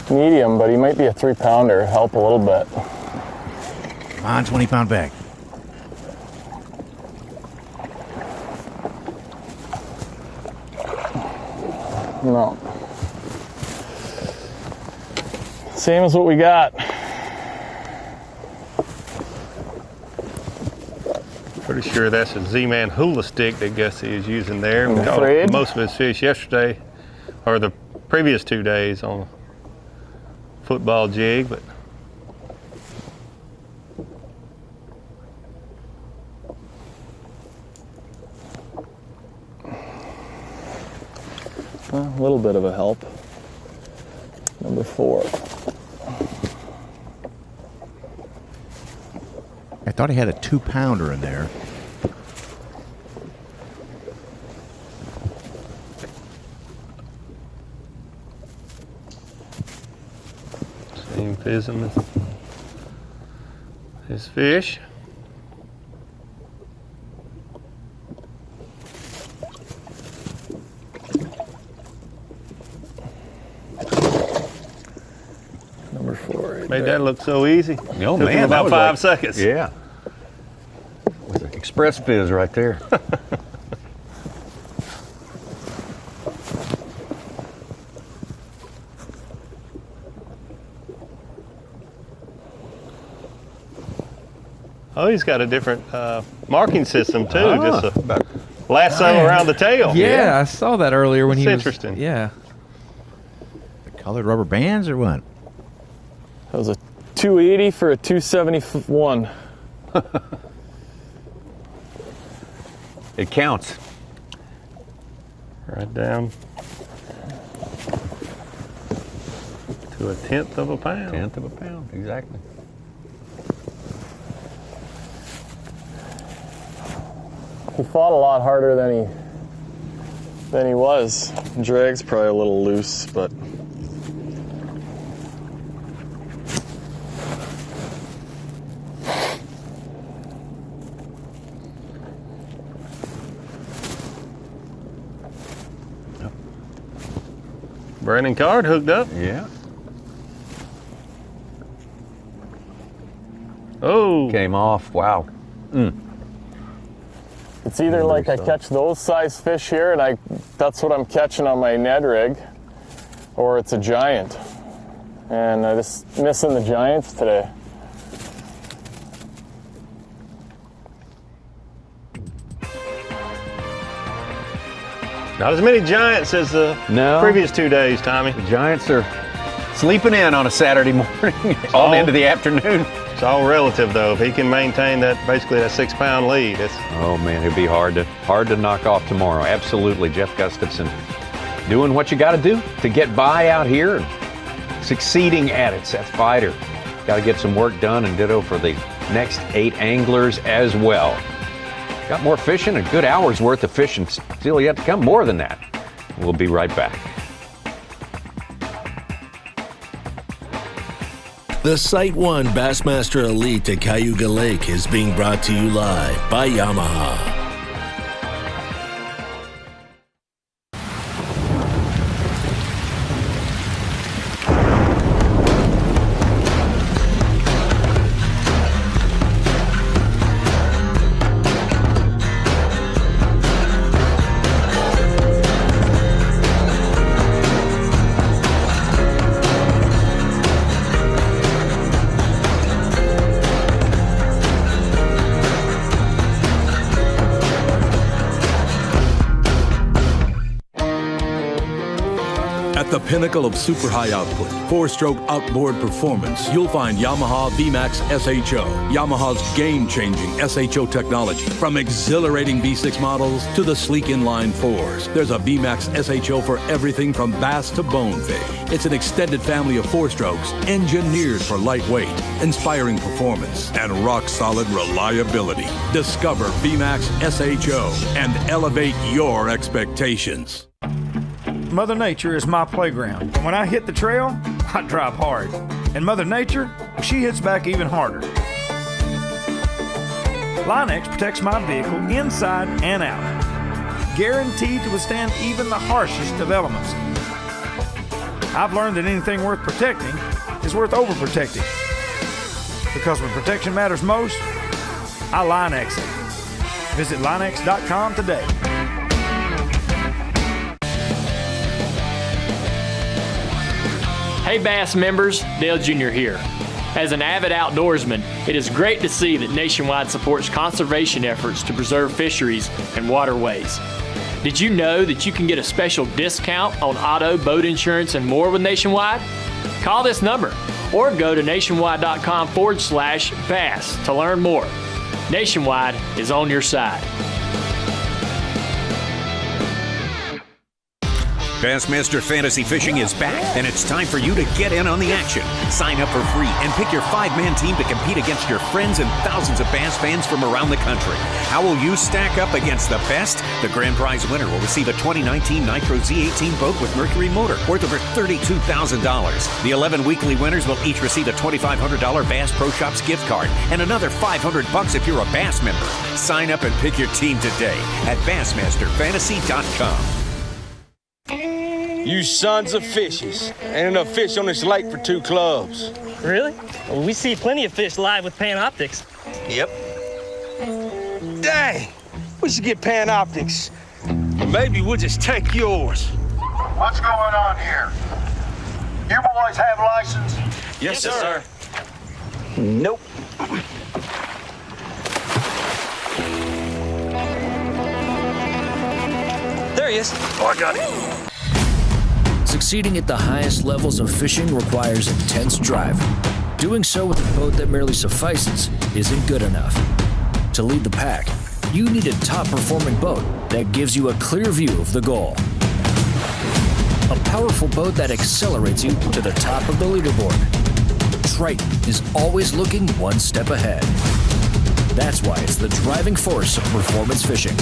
[SPEAKER 10] medium, but he might be a 3-pounder. Help a little bit.
[SPEAKER 6] Come on, 20-pound bag.
[SPEAKER 10] No. Same as what we got.
[SPEAKER 2] Pretty sure that's a Z-Man hula stick that Gussie is using there.
[SPEAKER 10] I'm
[SPEAKER 2] We caught
[SPEAKER 10] afraid.
[SPEAKER 2] most of his fish yesterday, or the previous 2 days on a football jig, but
[SPEAKER 10] A little bit of a help. Number 4.
[SPEAKER 6] I thought he had a 2-pounder in there.
[SPEAKER 2] same fism as his fish.
[SPEAKER 8] Number 4. Right
[SPEAKER 2] Made
[SPEAKER 8] there.
[SPEAKER 2] that look so easy.
[SPEAKER 1] Oh,
[SPEAKER 2] Took
[SPEAKER 1] man.
[SPEAKER 2] him about
[SPEAKER 1] that was
[SPEAKER 2] 5
[SPEAKER 1] like-
[SPEAKER 2] seconds.
[SPEAKER 1] Yeah. With an express fizz right there.
[SPEAKER 2] Oh, he's got a different marking system too.
[SPEAKER 1] Ah,
[SPEAKER 2] Just a lasso around the tail.
[SPEAKER 7] Yeah, I saw that earlier when
[SPEAKER 2] That's
[SPEAKER 7] he was.
[SPEAKER 2] interesting.
[SPEAKER 7] Yeah.
[SPEAKER 6] The colored rubber bands or what?
[SPEAKER 10] That was a 280 for a 271.
[SPEAKER 1] It counts.
[SPEAKER 2] Right down to a 1/10 of a pound.
[SPEAKER 1] 1/10 of a pound, exactly.
[SPEAKER 10] He fought a lot harder than he was. Drag's probably a little loose, but
[SPEAKER 2] Brandon Card hooked up.
[SPEAKER 1] Yeah.
[SPEAKER 2] Oh.
[SPEAKER 1] Came off. Wow.
[SPEAKER 10] it's either like I catch those size fish here and that's what I'm catching on my Ned rig, or it's a giant. And I just missing the giants today.
[SPEAKER 2] Not as many giants as the previous 2 days, Tommy.
[SPEAKER 1] The Giants are sleeping in on a Saturday morning on into the afternoon.
[SPEAKER 2] It's all relative, though. If he can maintain that, basically that 6-pound lead, it's
[SPEAKER 16] Oh man, it'll be hard to knock off tomorrow. Absolutely, Jeff Gustafson doing what you got to do to get by out here and succeeding at it. Seth Fighter got to get some work done, and ditto for the next 8 anglers as well. Got more fishing, a good hour's worth of fishing still yet to come. More than that. We'll be right back.
[SPEAKER 15] The Site 1 Bassmaster Elite at Cayuga Lake is being brought to you live by Yamaha.
[SPEAKER 11] At the pinnacle of super high output, 4-stroke outboard performance, you'll find Yamaha V.A.S.S SHO. Yamaha's game-changing SHO technology. From exhilarating V6 models to the sleek inline 4s, there's a V.A.S.S SHO for everything from bass to bonefish. It's an extended family of 4-strokes engineered for lightweight, inspiring performance, and rock-solid reliability. Discover V.A.S.S SHO and elevate your expectations.
[SPEAKER 17] Mother Nature is my playground. And when I hit the trail, I drive hard. And Mother Nature, she hits back even harder. Line-X protects my vehicle inside and out, guaranteed to withstand even the harshest of elements. I've learned that anything worth protecting is worth overprotecting. Because when protection matters most, I Line-X it. Visit Line-X.com today.
[SPEAKER 19] Hey Bass members, Dale Jr. here. As an avid outdoorsman, it is great to see that Nationwide supports conservation efforts to preserve fisheries and waterways. Did you know that you can get a special discount on auto, boat insurance, and more with Nationwide? Call this number or go to nationwide.com/bass to learn more. Nationwide is on your side.
[SPEAKER 3] Bassmaster Fantasy Fishing is back, and it's time for you to get in on the action. Sign up for free and pick your 5-man team to compete against your friends and thousands of bass fans from around the country. How will you stack up against the best? The grand prize winner will receive a 2019 Nitro Z18 boat with Mercury motor worth over $32,000. The 11 weekly winners will each receive a $2,500 Bass Pro Shops gift card and another $500 if you're a Bass member. Sign up and pick your team today at BassmasterFantasy.com.
[SPEAKER 20] You sons of fishes. Ain't enough fish on this lake for 2 clubs.
[SPEAKER 21] Really? Well, we see plenty of fish live with Panoptics.
[SPEAKER 20] Yep. Dang, we should get Panoptics. Maybe we'll just take yours.
[SPEAKER 18] What's going on here? You boys have license?
[SPEAKER 20] Yes, sir. Nope. There he is. Oh, I got it.
[SPEAKER 23] Succeeding at the highest levels of fishing requires intense drive. Doing so with a boat that merely suffices isn't good enough. To lead the pack, you need a top-performing boat that gives you a clear view of the goal. A powerful boat that accelerates you to the top of the leaderboard. Triton is always looking one step ahead. That's why it's the driving force of performance fishing.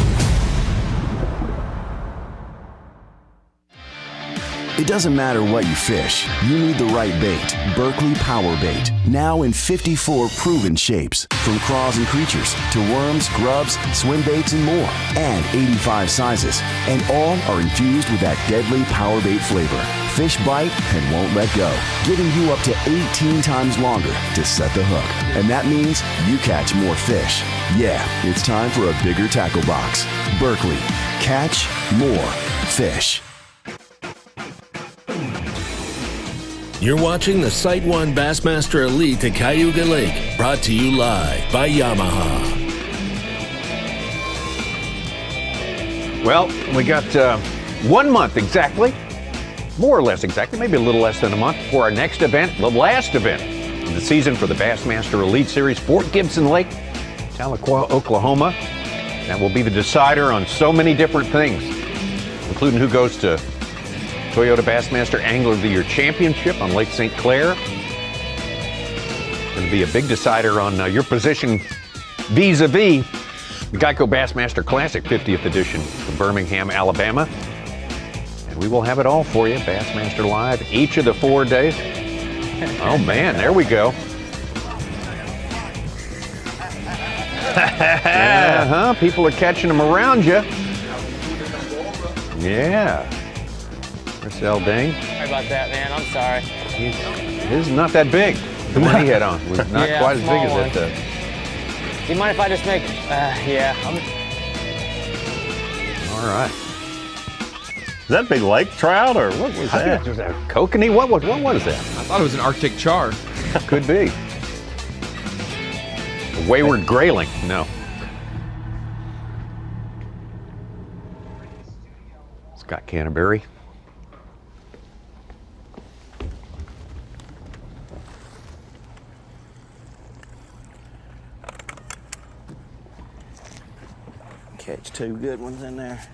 [SPEAKER 24] It doesn't matter what you fish, you need the right bait. Berkley Power Bait. Now in 54 proven shapes. From craws and creatures to worms, grubs, swim baits, and more. And 85 sizes. And all are infused with that deadly Power Bait flavor. Fish bite and won't let go. Giving you up to 18 times longer to set the hook. And that means you catch more fish. Yeah, it's time for a bigger tackle box. Berkley. Catch more fish.
[SPEAKER 15] You're watching the Sight 1 Bassmaster Elite at Cayuga Lake, brought to you live by Yamaha.
[SPEAKER 16] Well, we got 1 month exactly, more or less exactly, maybe a little less than a month for our next event, the last event of the season for the Bassmaster Elite Series, Fort Gibson Lake, Tahlequah, Oklahoma. That will be the decider on so many different things, including who goes to Toyota Bassmaster Angler of the Year Championship on Lake St. Clair. Going to be a big decider on your position vis-a-vis the Geico Bassmaster Classic 50th edition of Birmingham, Alabama. And we will have it all for you, Bassmaster Live, each of the 4 days. Oh man, there we go. People are catching them around you. Yeah. Chris Elding.
[SPEAKER 4] Sorry about that, man. I'm sorry.
[SPEAKER 16] His is not that big. The one he had on was not
[SPEAKER 4] Yeah,
[SPEAKER 16] quite as big
[SPEAKER 4] small
[SPEAKER 16] as it.
[SPEAKER 4] Do you mind if I just make?
[SPEAKER 16] All right.
[SPEAKER 2] Is that big lake trout or what was that?
[SPEAKER 16] Was that kokanee? What was that?
[SPEAKER 7] I thought it was an Arctic char.
[SPEAKER 16] Could be. A wayward grayling. No. Scott Canterbury.
[SPEAKER 25] Catch 2 good ones in there.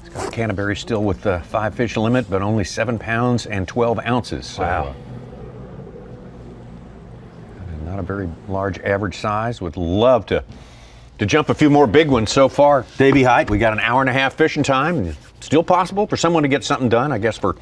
[SPEAKER 16] Scott Canterbury still with the 5 fish limit, but only 7 pounds and 12 ounces. So,
[SPEAKER 2] wow.
[SPEAKER 16] Not a very large average size. Would love to jump a few more big ones so far. Davey Height, we got an hour and a half fishing time. Still possible for someone to get something done, I guess, for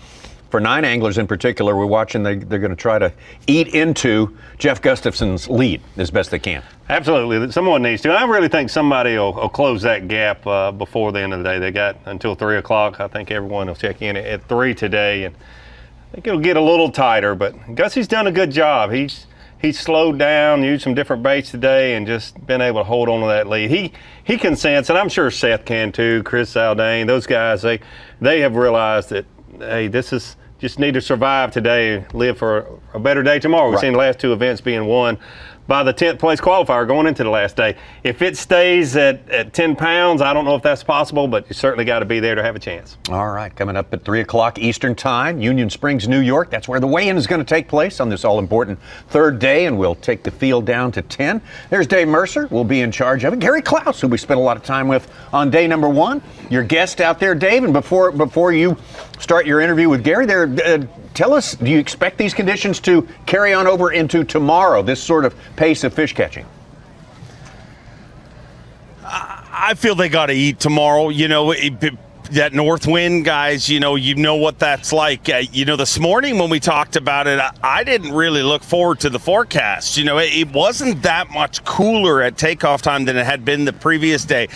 [SPEAKER 16] 9 anglers in particular. We're watching, they're going to try to eat into Jeff Gustafson's lead as best they can.
[SPEAKER 2] Absolutely. Someone needs to. I really think somebody will close that gap before the end of the day. They got until 3 o'clock. I think everyone will check in at 3 today. And I think it'll get a little tighter, but Gussie's done a good job. He's slowed down, used some different baits today, and just been able to hold on to that lead. He can sense, and I'm sure Seth can too, Chris Zaldane, those guys, they have realized that, hey, this is just need to survive today, live for a better day tomorrow. We've seen the last 2 events being won by the 10th place qualifier going into the last day. If it stays at 10 pounds, I don't know if that's possible, but you certainly got to be there to have a chance.
[SPEAKER 16] All right, coming up at 3 o'clock Eastern Time, Union Springs, New York. That's where the weigh-in is going to take place on this all-important 3rd day, and we'll take the field down to 10. There's Dave Mercer. We'll be in charge of it. Gary Klaus, who we spent a lot of time with on day number 1. Your guest out there, Dave, and before you start your interview with Gary, tell us, do you expect these conditions to carry on over into tomorrow, this sort of pace of fish catching?
[SPEAKER 26] I feel they got to eat tomorrow. You know, that north wind, guys, you know what that's like. This morning when we talked about it, I didn't really look forward to the forecast. It wasn't that much cooler at takeoff time than it had been the previous day.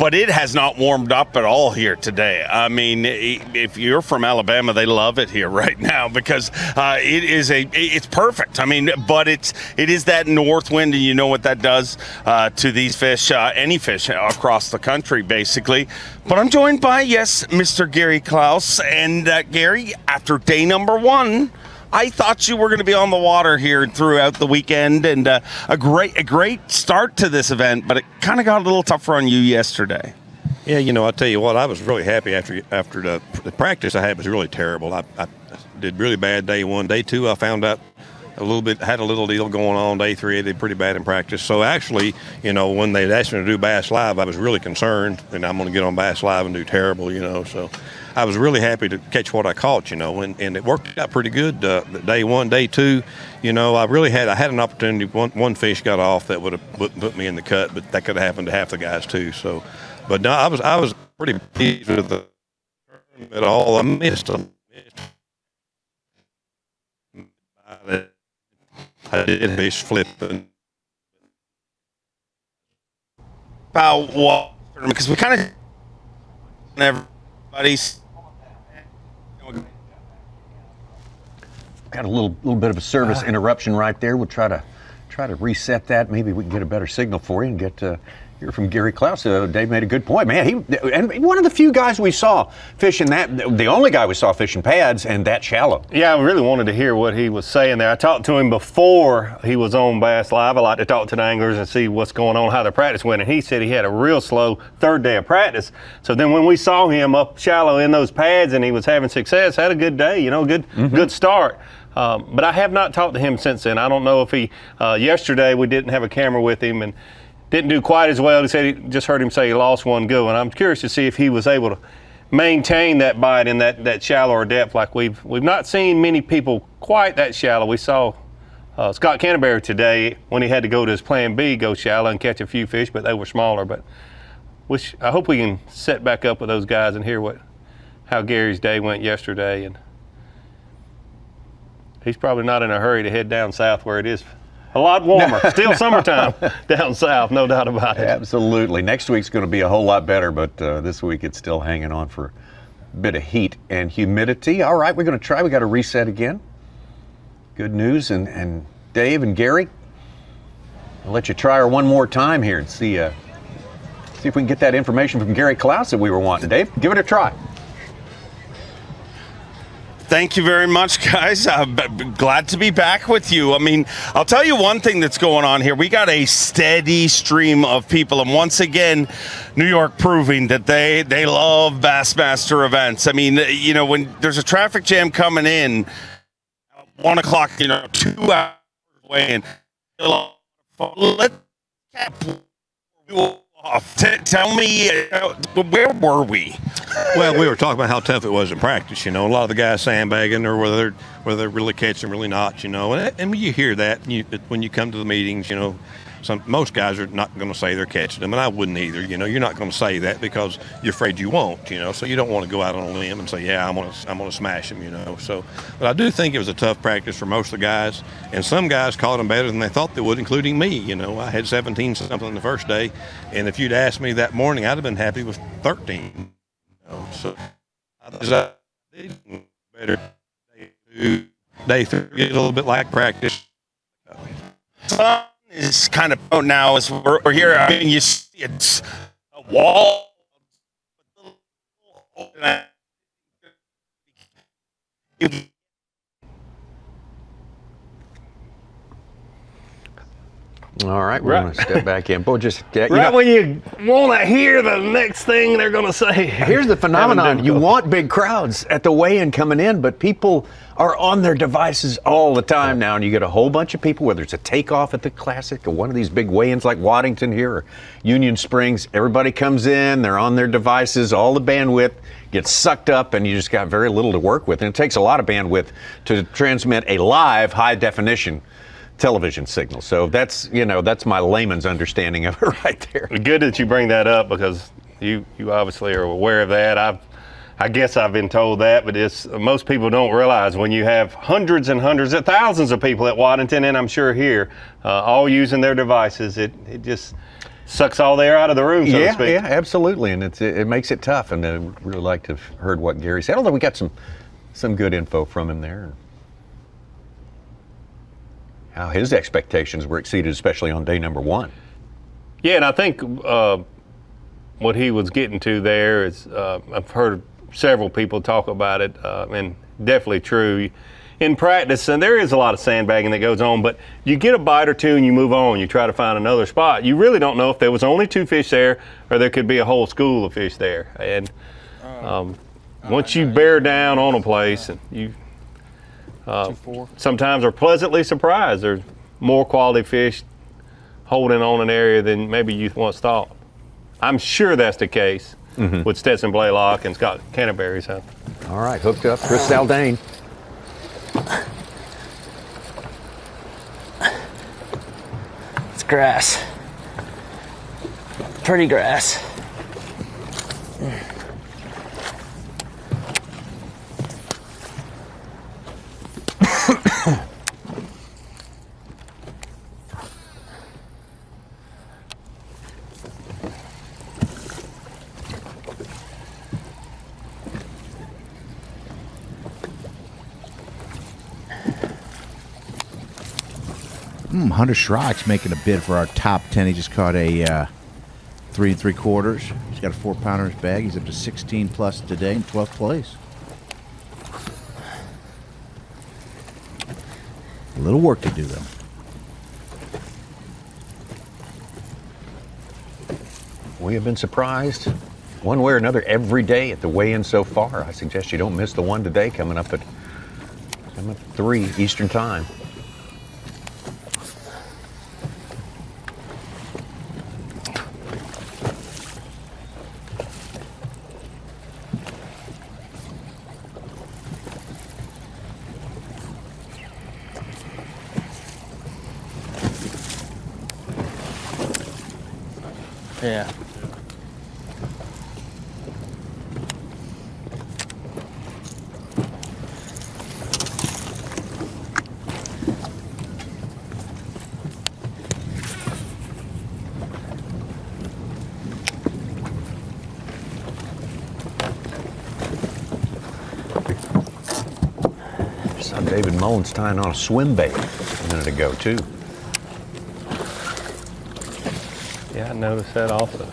[SPEAKER 26] but it has not warmed up at all here today. I mean, if you're from Alabama, they love it here right now because it's perfect. I mean, but it is that north wind, and you know what that does to these fish, any fish across the country, basically. But I'm joined by, yes, Mr. Gary Klaus. And Gary, after day number 1, I thought you were going to be on the water here throughout the weekend, and a great start to this event, but it kind of got a little tougher on you yesterday.
[SPEAKER 5] Yeah, I'll tell you what, I was really happy after the practice I had was really terrible. I did really bad day 1. Day 2, I found out had a little deal going on. Day 3, I did pretty bad in practice. So actually, when they asked me to do Bass Live, I was really concerned, and I'm going to get on Bass Live and do terrible, so I was really happy to catch what I caught, and it worked out pretty good. Day 1, day 2, I had an opportunity. One fish got off that would have put me in the cut, but that could have happened to half the guys too. So, but no, I was pretty pleased with the at all. I missed them. I did fish flipping.
[SPEAKER 26] About what? Because we kind of everybody's
[SPEAKER 1] got a little bit of a service interruption right there. We'll try to reset that. Maybe we can get a better signal for you and get hear from Gary Klaus. Dave made a good point, man. And one of the few guys we saw fishing the only guy we saw fishing pads and that shallow.
[SPEAKER 2] Yeah, I really wanted to hear what he was saying there. I talked to him before he was on Bass Live. I like to talk to the anglers and see what's going on, how the practice went. And he said he had a real slow third day of practice. So then when we saw him up shallow in those pads and he was having success, had a good day, good start. But I have not talked to him since then. I don't know if yesterday we didn't have a camera with him and didn't do quite as well. He said he just heard him say he lost one good one. I'm curious to see if he was able to maintain that bite in that shallower depth. Like we've not seen many people quite that shallow. We saw Scott Canterbury today when he had to go to his plan B, go shallow and catch a few fish, but they were smaller. But I hope we can set back up with those guys and hear how Gary's day went yesterday. And he's probably not in a hurry to head down south where it is a lot warmer. Still summertime down south, no doubt about it.
[SPEAKER 1] Absolutely. Next week's going to be a whole lot better, but this week it's still hanging on for a bit of heat and humidity. All right, we're going to try. We got to reset again. Good news. And Dave and Gary, I'll let you try her one more time here and see if we can get that information from Gary Klaus that we were wanting. Dave, give it a try.
[SPEAKER 26] Thank you very much, guys. Glad to be back with you. I mean, I'll tell you one thing that's going on here. We got a steady stream of people, and once again, New York proving that they love Bassmaster events. I mean, when there's a traffic jam coming in, 1 o'clock, 2 hours away, and let's tell me, where were we?
[SPEAKER 5] Well, we were talking about how tough it was in practice. A lot of the guys sandbagging or whether they're really catching, really not. And you hear that when you come to the meetings. Most guys are not going to say they're catching them, and I wouldn't either. You're not going to say that because you're afraid you won't. So you don't want to go out on a limb and say, yeah, I'm going to smash them. So, but I do think it was a tough practice for most of the guys, and some guys caught them better than they thought they would, including me. I had 17 something the first day, and if you'd asked me that morning, I'd have been happy with 13. So I did better. Day 3, a little bit like practice.
[SPEAKER 26] Is kind of now as we're here. I mean, you see it's a wall.
[SPEAKER 1] All right, we're going to step back in. Boy, just
[SPEAKER 2] when you want to hear the next thing they're going to say.
[SPEAKER 1] Here's the phenomenon: you want big crowds at the weigh-in coming in, but people are on their devices all the time now, and you get a whole bunch of people, whether it's a takeoff at the Classic or one of these big weigh-ins like Waddington here or Union Springs. Everybody comes in, they're on their devices, all the bandwidth gets sucked up, and you just got very little to work with. And it takes a lot of bandwidth to transmit a live high-definition television signal. So that's my layman's understanding of it right there.
[SPEAKER 2] Good that you bring that up because you obviously are aware of that. I guess I've been told that, but most people don't realize when you have hundreds and hundreds of thousands of people at Waddington, and I'm sure here, all using their devices, it just sucks all the air out of the room, so to speak.
[SPEAKER 1] Yeah, absolutely, and it makes it tough. And I really like to have heard what Gary said. Although we got some good info from him there. How his expectations were exceeded, especially on day number 1.
[SPEAKER 2] Yeah, and I think what he was getting to there is I've heard several people talk about it, and definitely true. In practice, and there is a lot of sandbagging that goes on, but you get a bite or two and you move on. You try to find another spot. You really don't know if there was only 2 fish there or there could be a whole school of fish there. And once you bear down on a place, and you sometimes are pleasantly surprised. There's more quality fish holding on an area than maybe you once thought. I'm sure that's the case with Stetson Blaylock and Scott Canterbury's hunt.
[SPEAKER 16] All right, hooked up, Chris Zaldane.
[SPEAKER 4] It's grass. Pretty grass.
[SPEAKER 6] Hunter Schrock's making a bid for our top 10. He just caught a 3 3/4. He's got a 4-pounder in his bag. He's up to 16 plus today in 12th place. A little work to do, though.
[SPEAKER 1] We have been surprised one way or another every day at the weigh-in so far. I suggest you don't miss the one today coming up at 3 Eastern Time.
[SPEAKER 4] Yeah.
[SPEAKER 1] Saw David Mullins tying on a swim bait a minute ago, too.
[SPEAKER 2] Yeah, I noticed that also.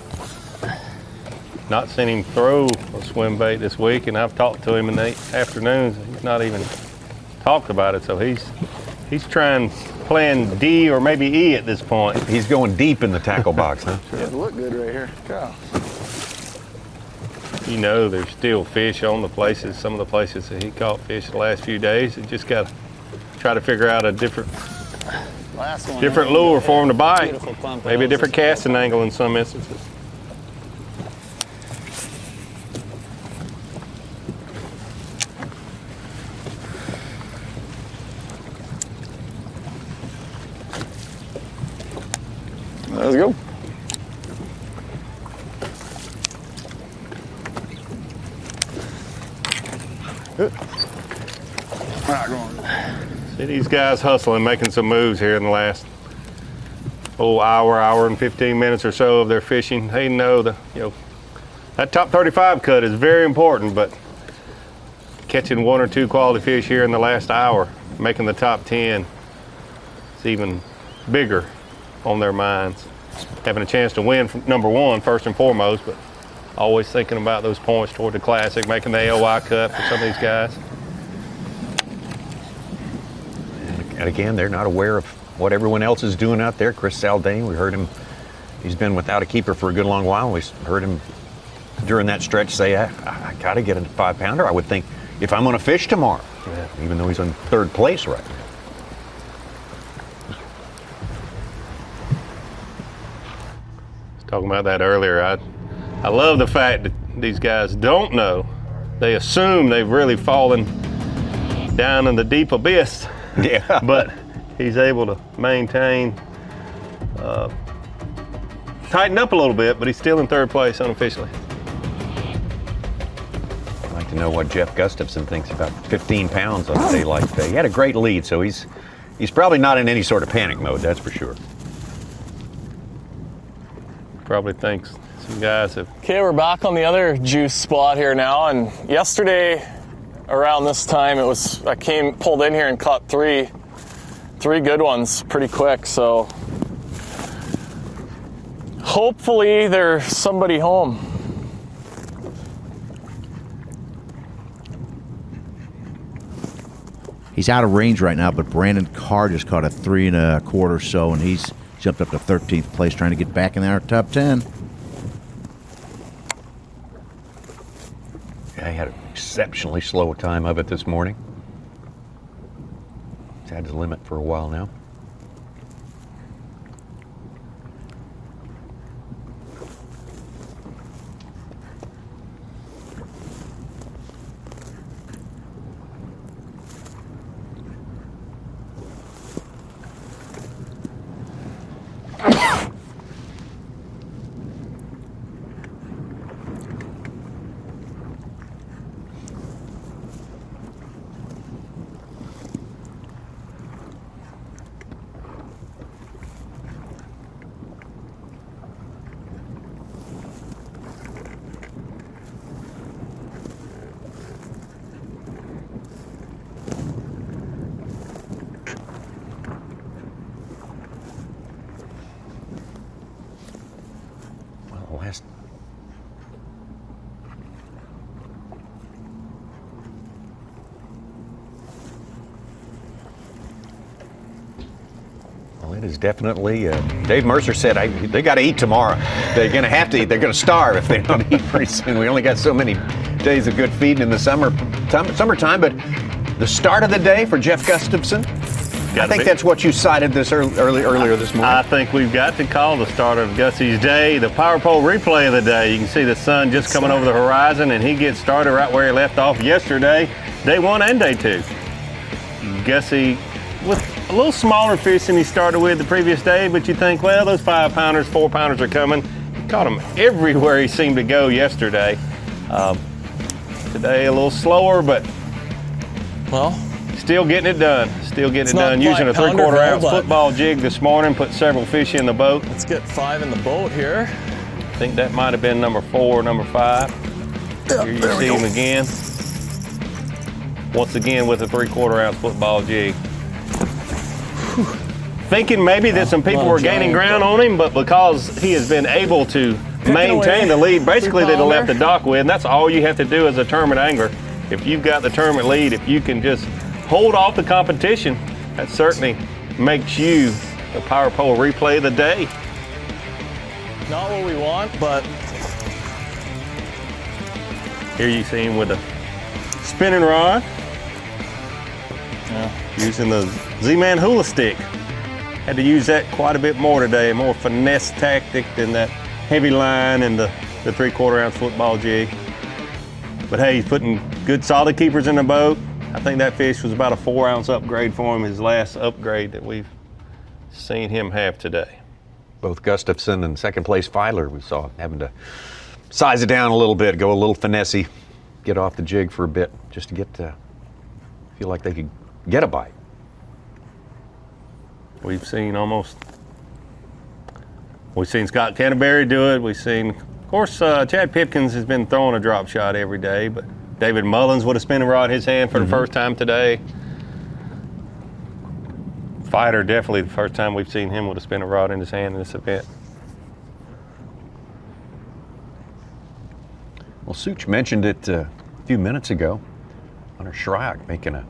[SPEAKER 2] Not seen him throw a swim bait this week, and I've talked to him in the afternoons. He's not even talked about it, so he's trying plan D or maybe E at this point.
[SPEAKER 1] He's going deep in the tackle box, huh?
[SPEAKER 8] Yeah, it look good right here. Go.
[SPEAKER 2] You know, there's still fish on the places, some of the places that he caught fish the last few days. You just got to try to figure out a different lure for him to bite. Maybe a different casting angle in some instances.
[SPEAKER 8] Let's go.
[SPEAKER 2] See these guys hustling, making some moves here in the last hour and 15 minutes or so of their fishing. They know that top 35 cut is very important, but catching 1 or 2 quality fish here in the last hour, making the top 10 is even bigger on their minds. Having a chance to win from number 1 first and foremost, but always thinking about those points toward the Classic, making the AOI cut for some of these guys.
[SPEAKER 1] And again, they're not aware of what everyone else is doing out there. Chris Zaldane, we heard him, he's been without a keeper for a good long while. We heard him during that stretch say, I got to get a 5-pounder. I would think if I'm going to fish tomorrow, even though he's in 3rd place right now.
[SPEAKER 2] Talking about that earlier, I love the fact that these guys don't know. They assume they've really fallen down in the deep abyss.
[SPEAKER 1] Yeah.
[SPEAKER 2] But he's able to maintain, tighten up a little bit, but he's still in 3rd place unofficially.
[SPEAKER 1] I'd like to know what Jeff Gustafson thinks about 15 pounds on a day like today. He had a great lead, so he's probably not in any sort of panic mode, that's for sure.
[SPEAKER 2] probably thinks some guys have.
[SPEAKER 9] Okay, we're back on the other juice spot here now, and yesterday around this time I pulled in here and caught three good ones pretty quick, so hopefully there's somebody home.
[SPEAKER 6] He's out of range right now, but Brandon Carr just caught a 3 1/4 so, and he's jumped up to 13th place, trying to get back in our top 10.
[SPEAKER 16] Yeah, he had an exceptionally slow time of it this morning. He's had his limit for a while now. Well, it is definitely, Dave Mercer said, they got to eat tomorrow. They're going to have to eat. They're going to starve if they don't eat pretty soon. We only got so many days of good feeding in the summertime, but the start of the day for Jeff Gustafson, I think that's what you cited this earlier this morning.
[SPEAKER 2] I think we've got to call the start of Gussie's day the power pole replay of the day. You can see the sun just coming over the horizon, and he gets started right where he left off yesterday, day 1 and day 2. Gussie with a little smaller fish than he started with the previous day, but you think, well, those 5-pounders, 4-pounders are coming. He caught them everywhere he seemed to go yesterday. Today a little slower, but still getting it done. Still getting it done. Using a 3/4 ounce football jig this morning, put several fish in the boat.
[SPEAKER 9] Let's get 5 in the boat here.
[SPEAKER 2] I think that might have been number 4, number 5. Here you see him again. Once again with a 3/4 ounce football jig. Thinking maybe that some people were gaining ground on him, but because he has been able to maintain the lead, basically that he left the dock with, and that's all you have to do as a tournament angler. If you've got the tournament lead, if you can just hold off the competition, that certainly makes you the power pole replay of the day.
[SPEAKER 9] Not what we want, but
[SPEAKER 2] here you see him with a spinning rod. Using the Z-Man hula stick. Had to use that quite a bit more today, a more finesse tactic than that heavy line and the 3/4 ounce football jig. But hey, he's putting good solid keepers in the boat. I think that fish was about a 4-ounce upgrade for him, his last upgrade that we've seen him have today.
[SPEAKER 16] Both Gustafson and second place Filer, we saw having to size it down a little bit, go a little finessey, get off the jig for a bit, just to get to feel like they could get a bite.
[SPEAKER 2] We've seen Scott Canterbury do it. We've seen, of course, Chad Pipkins has been throwing a drop shot every day, but David Mullins with a spinning rod in his hand for the first time today. Fighter, definitely the first time we've seen him with a spinning rod in his hand in this event.
[SPEAKER 16] Well, Such mentioned it a few minutes ago. Hunter Shryock making a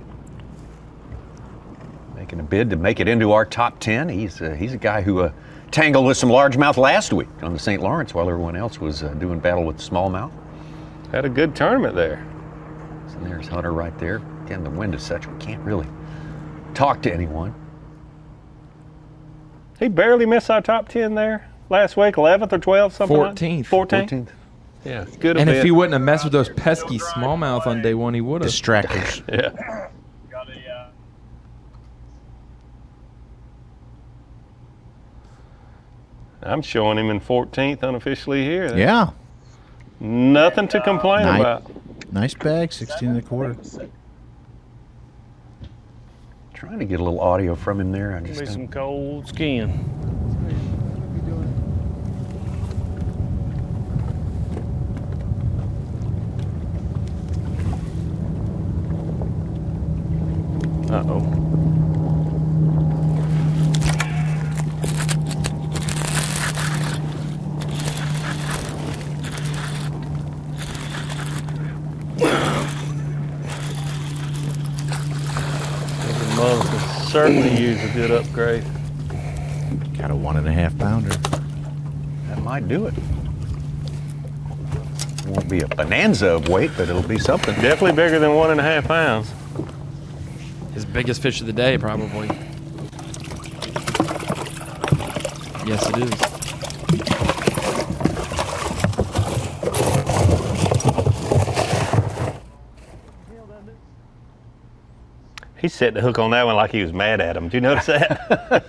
[SPEAKER 16] bid to make it into our top 10. He's a guy who tangled with some largemouth last week on the St. Lawrence while everyone else was doing battle with smallmouth.
[SPEAKER 2] Had a good tournament there.
[SPEAKER 16] So there's Hunter right there. Again, the wind is such we can't really talk to anyone.
[SPEAKER 2] He barely missed our top 10 there last week, 11th or 12th, something
[SPEAKER 7] 14th.
[SPEAKER 2] 14th. Yeah, good
[SPEAKER 7] And
[SPEAKER 2] event.
[SPEAKER 7] if he wouldn't have messed with those pesky smallmouth on day 1, he would have.
[SPEAKER 6] Distractors.
[SPEAKER 2] Yeah. I'm showing him in 14th unofficially here.
[SPEAKER 6] Yeah.
[SPEAKER 2] Nothing to complain about.
[SPEAKER 6] Nice bag, 16 1/4.
[SPEAKER 16] Trying to get a little audio from him there. I just
[SPEAKER 21] some cold skin.
[SPEAKER 2] Uh-oh. Mullins could certainly use a good upgrade.
[SPEAKER 6] Got a 1.5 pounder.
[SPEAKER 1] That might do it. Won't be a bonanza of weight, but it'll be something.
[SPEAKER 2] Definitely bigger than 1.5 pounds.
[SPEAKER 7] His biggest fish of the day, probably. Yes, it is.
[SPEAKER 2] He set the hook on that one like he was mad at him. Do you notice that?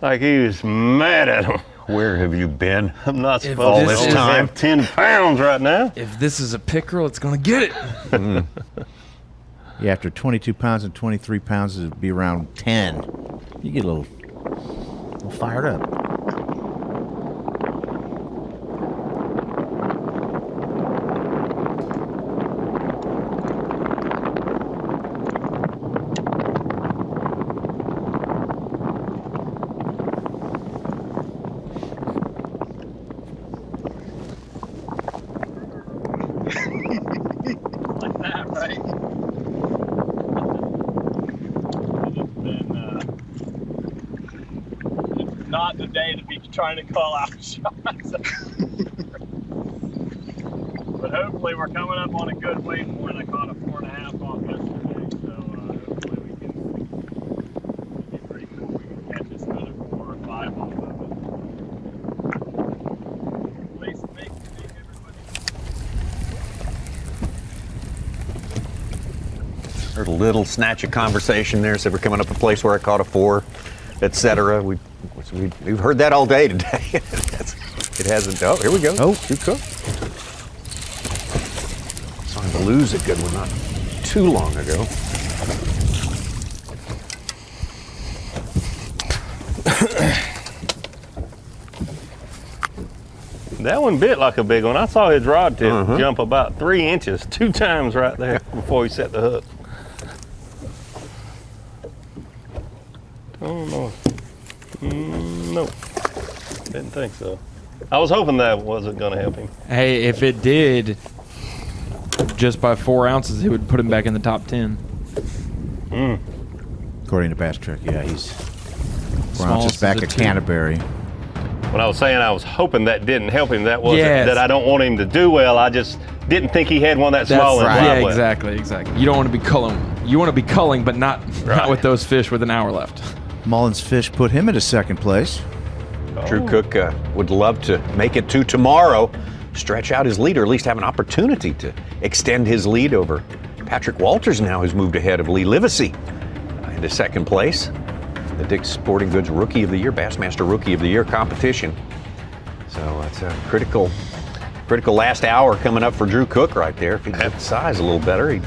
[SPEAKER 2] Like he was mad at him.
[SPEAKER 1] Where have you been?
[SPEAKER 2] I'm not
[SPEAKER 7] If
[SPEAKER 2] supposed
[SPEAKER 7] this
[SPEAKER 2] to
[SPEAKER 7] is-
[SPEAKER 2] have 10 pounds right now.
[SPEAKER 7] If this is a pickerel, it's going to get it.
[SPEAKER 6] Yeah, after 22 pounds and 23 pounds, it'd be around 10. You get a little fired up.
[SPEAKER 21] Like that, right? It's not the day to be trying to call out shots. But hopefully we're coming up on a good weight point. I caught a 4.5 off yesterday, so hopefully we can be pretty cool. We can catch this another 4 or 5 off of it. At least make everybody.
[SPEAKER 1] Heard a little snatch of conversation there. Said we're coming up a place where I caught a 4, etc. We've heard that all day today. It hasn't. Oh, here we go.
[SPEAKER 6] Oh,
[SPEAKER 1] Drew Cook. Starting to lose a good one not too long ago.
[SPEAKER 2] That one bit like a big one. I saw his rod tip jump about 3 inches 2 times right there before he set the hook. Oh no. Nope. Didn't think so. I was hoping that wasn't going to help him.
[SPEAKER 7] Hey, if it did, just by 4 ounces, it would put him back in the top 10.
[SPEAKER 6] According to Bass Truck, yeah, he's 4
[SPEAKER 7] Smallest
[SPEAKER 6] ounces back
[SPEAKER 7] is a
[SPEAKER 6] at
[SPEAKER 7] 2.
[SPEAKER 6] Canterbury.
[SPEAKER 2] When I was saying I was hoping that didn't help him, that wasn't
[SPEAKER 7] Yes.
[SPEAKER 2] that I don't want him to do well. I just didn't think he had one that small in
[SPEAKER 7] Yeah,
[SPEAKER 2] driveway.
[SPEAKER 7] exactly. You don't want to be culling. You want to be culling, but not with those fish with an hour left.
[SPEAKER 6] Mullins fish put him into second place.
[SPEAKER 1] Drew Cook would love to make it to tomorrow, stretch out his lead, or at least have an opportunity to extend his lead over Patrick Walters now, who's moved ahead of Lee Livesey into second place. The Dick's Sporting Goods Rookie of the Year, Bassmaster Rookie of the Year competition. So it's a critical last hour coming up for Drew Cook right there. If he had the size a little better, he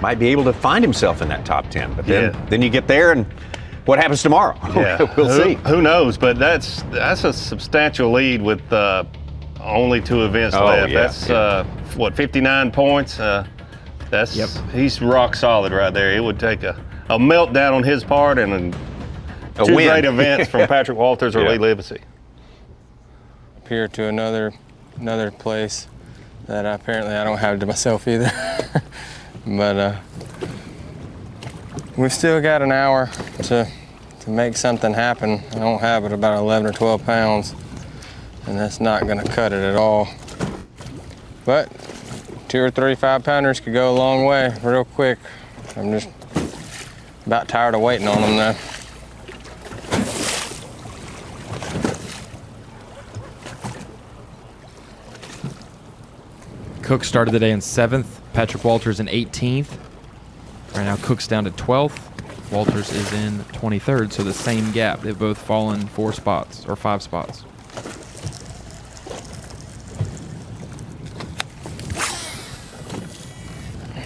[SPEAKER 1] might be able to find himself in that top 10. But then you get there, and what happens tomorrow?
[SPEAKER 2] Yeah,
[SPEAKER 1] we'll see.
[SPEAKER 2] Who knows? But that's a substantial lead with only 2 events left.
[SPEAKER 1] Yeah,
[SPEAKER 2] That's what, 59 points. He's rock solid right there. It would take a meltdown on his part and
[SPEAKER 1] a
[SPEAKER 2] 2
[SPEAKER 1] win.
[SPEAKER 2] great events from Patrick Walters or Lee Livesey.
[SPEAKER 10] Up here to another place that apparently I don't have to myself either. But we've still got an hour to make something happen. I don't have it about 11 or 12 pounds, and that's not going to cut it at all. But 2 or 3 5-pounders could go a long way real quick. I'm just about tired of waiting on them though.
[SPEAKER 7] Cook started the day in 7th. Patrick Walters in 18th. Right now, Cook's down to 12th. Walters is in 23rd, so the same gap. They've both fallen 4 spots or 5 spots.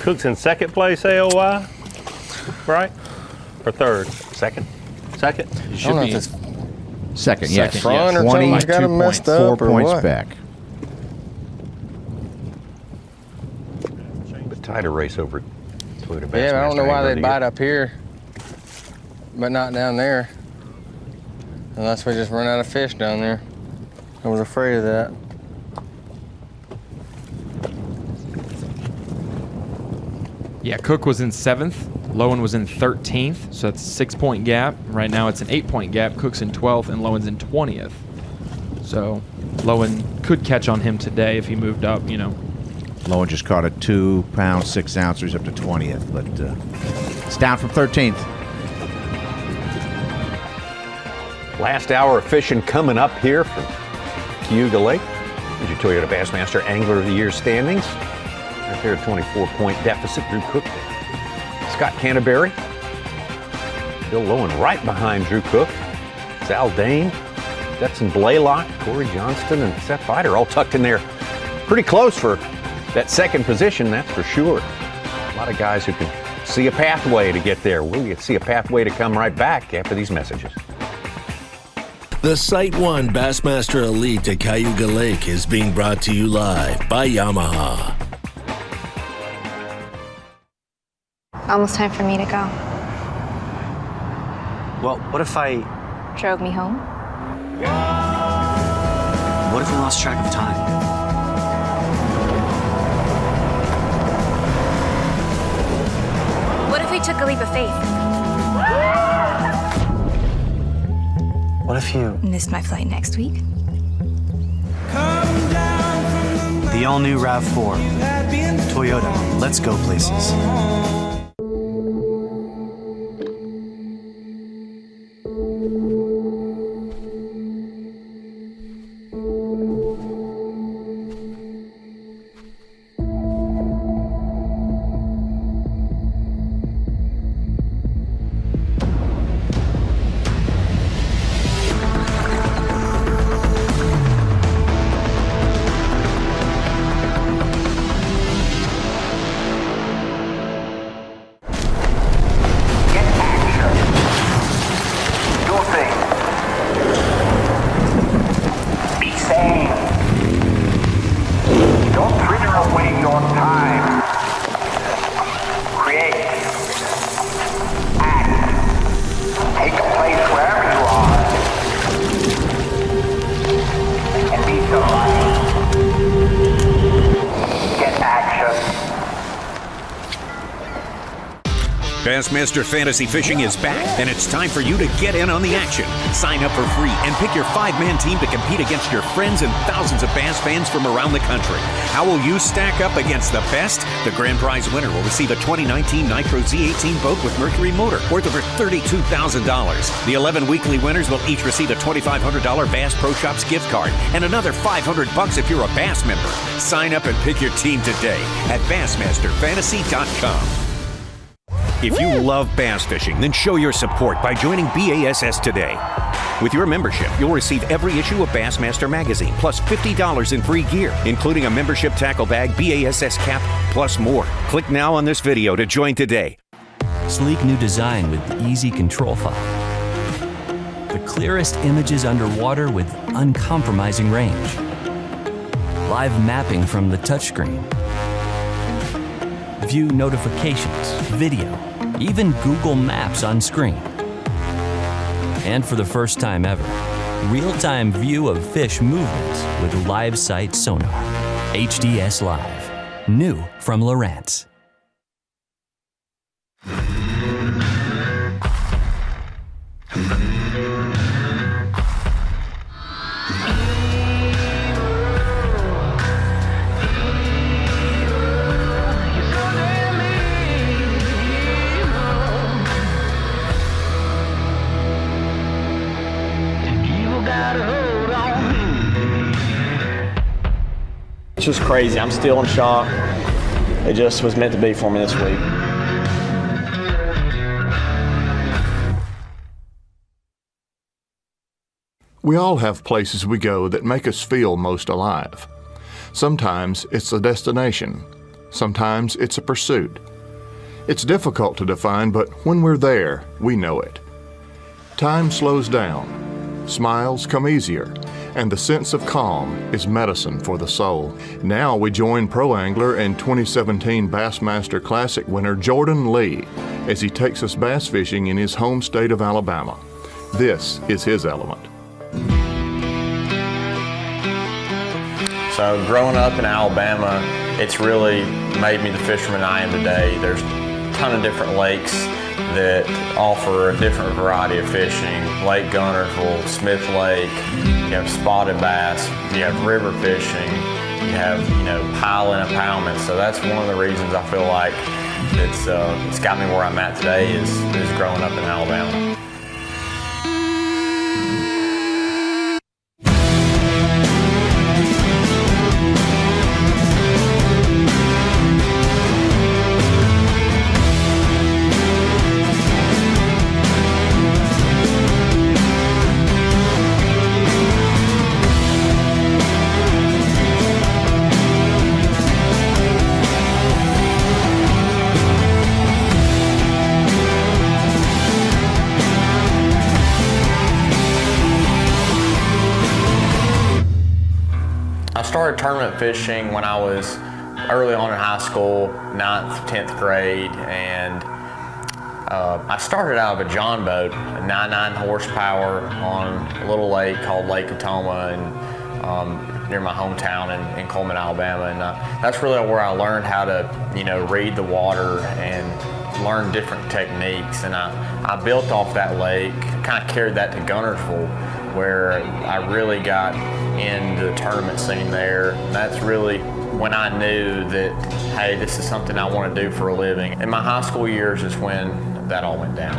[SPEAKER 2] Cook's in second place AOY, right? Or third?
[SPEAKER 1] Second.
[SPEAKER 2] Second?
[SPEAKER 7] You should be
[SPEAKER 6] second, yes.
[SPEAKER 10] Front or
[SPEAKER 6] 22
[SPEAKER 10] something's got him messed
[SPEAKER 6] points, 4
[SPEAKER 10] up or
[SPEAKER 6] points
[SPEAKER 10] what?
[SPEAKER 6] back.
[SPEAKER 1] But tighter race over Toyota Bassmaster.
[SPEAKER 10] Yeah, I don't know why
[SPEAKER 1] Angler
[SPEAKER 10] they
[SPEAKER 1] of the
[SPEAKER 10] bite
[SPEAKER 1] Year.
[SPEAKER 10] up here. but not down there. Unless we just run out of fish down there. I was afraid of that.
[SPEAKER 7] Yeah, Cook was in 7th. Lowen was in 13th, so that's a 6-point gap. Right now it's an 8-point gap. Cook's in 12th and Lowen's in 20th. So Lowen could catch on him today if he moved up, you know.
[SPEAKER 6] Lowen just caught a 2 pound, 6 ounces up to 20th, but it's down from 13th.
[SPEAKER 3] Last hour of fishing coming up here from Cayuga Lake. Here's your Toyota Bassmaster Angler of the Year standings. Right there, a 24-point deficit. Drew Cook, Scott Canterbury, Bill Lowen right behind Drew Cook. Sal Dane, Stetson Blaylock, Corey Johnston, and Seth Fider all tucked in there pretty close for that second position, that's for sure. A lot of guys who can see a pathway to get there. We'll see a pathway to come right back after these messages.
[SPEAKER 15] The Site 1 Bassmaster Elite at Cayuga Lake is being brought to you live by Yamaha.
[SPEAKER 11] Almost time for me to go.
[SPEAKER 12] Well, what if I...
[SPEAKER 11] Drove me home?
[SPEAKER 12] What if we lost track of time?
[SPEAKER 11] What if we took a leap of faith?
[SPEAKER 12] What if you...
[SPEAKER 11] Missed my flight next week?
[SPEAKER 12] The all-new RAV4. Toyota. Let's go places.
[SPEAKER 3] Bassmaster Fantasy Fishing is back, and it's time for you to get in on the action. Sign up for free and pick your 5-man team to compete against your friends and thousands of bass fans from around the country. How will you stack up against the best? The grand prize winner will receive a 2019 Nitro Z18 boat with Mercury motor worth over $32,000. The 11 weekly winners will each receive a $2,500 Bass Pro Shops gift card and another $500 if you're a Bass member. Sign up and pick your team today at BassmasterFantasy.com. If you love bass fishing, then show your support by joining B.A.S.S today. With your membership, you'll receive every issue of Bassmaster magazine, plus $50 in free gear, including a membership tackle bag, B.A.S.S cap, plus more. Click now on this video to join today.
[SPEAKER 13] Sleek new design with easy control file. The clearest images underwater with uncompromising range. Live mapping from the touchscreen. View notifications, video, even Google Maps on screen. And for the first time ever, real-time view of fish movements with live sight sonar. HDS Live. New from Lowrance.
[SPEAKER 14] It's just crazy. I'm still in shock. It just was meant to be for me this week.
[SPEAKER 17] We all have places we go that make us feel most alive. Sometimes it's a destination. Sometimes it's a pursuit. It's difficult to define, but when we're there, we know it. Time slows down. Smiles come easier. And the sense of calm is medicine for the soul. Now we join pro angler and 2017 Bassmaster Classic winner Jordan Lee as he takes us bass fishing in his home state of Alabama. This is his element.
[SPEAKER 18] So growing up in Alabama, it's really made me the fisherman I am today. There's a ton of different lakes that offer a different variety of fishing. Lake Guntersville, Smith Lake, you have spotted bass, you have river fishing, you have, pile and impoundment. So that's one of the reasons I feel like it's got me where I'm at today is growing up in Alabama. I started tournament fishing when I was early on in high school, 9th, 10th grade, and I started out of a John boat, a 99 horsepower on a little lake called Lake Atoma near my hometown in Coleman, Alabama, and that's really where I learned how to, read the water and learn different techniques, and I built off that lake, kind of carried that to Guntersville, where I really got into the tournament scene there. And that's really when I knew that, hey, this is something I want to do for a living. In my high school years is when that all went down.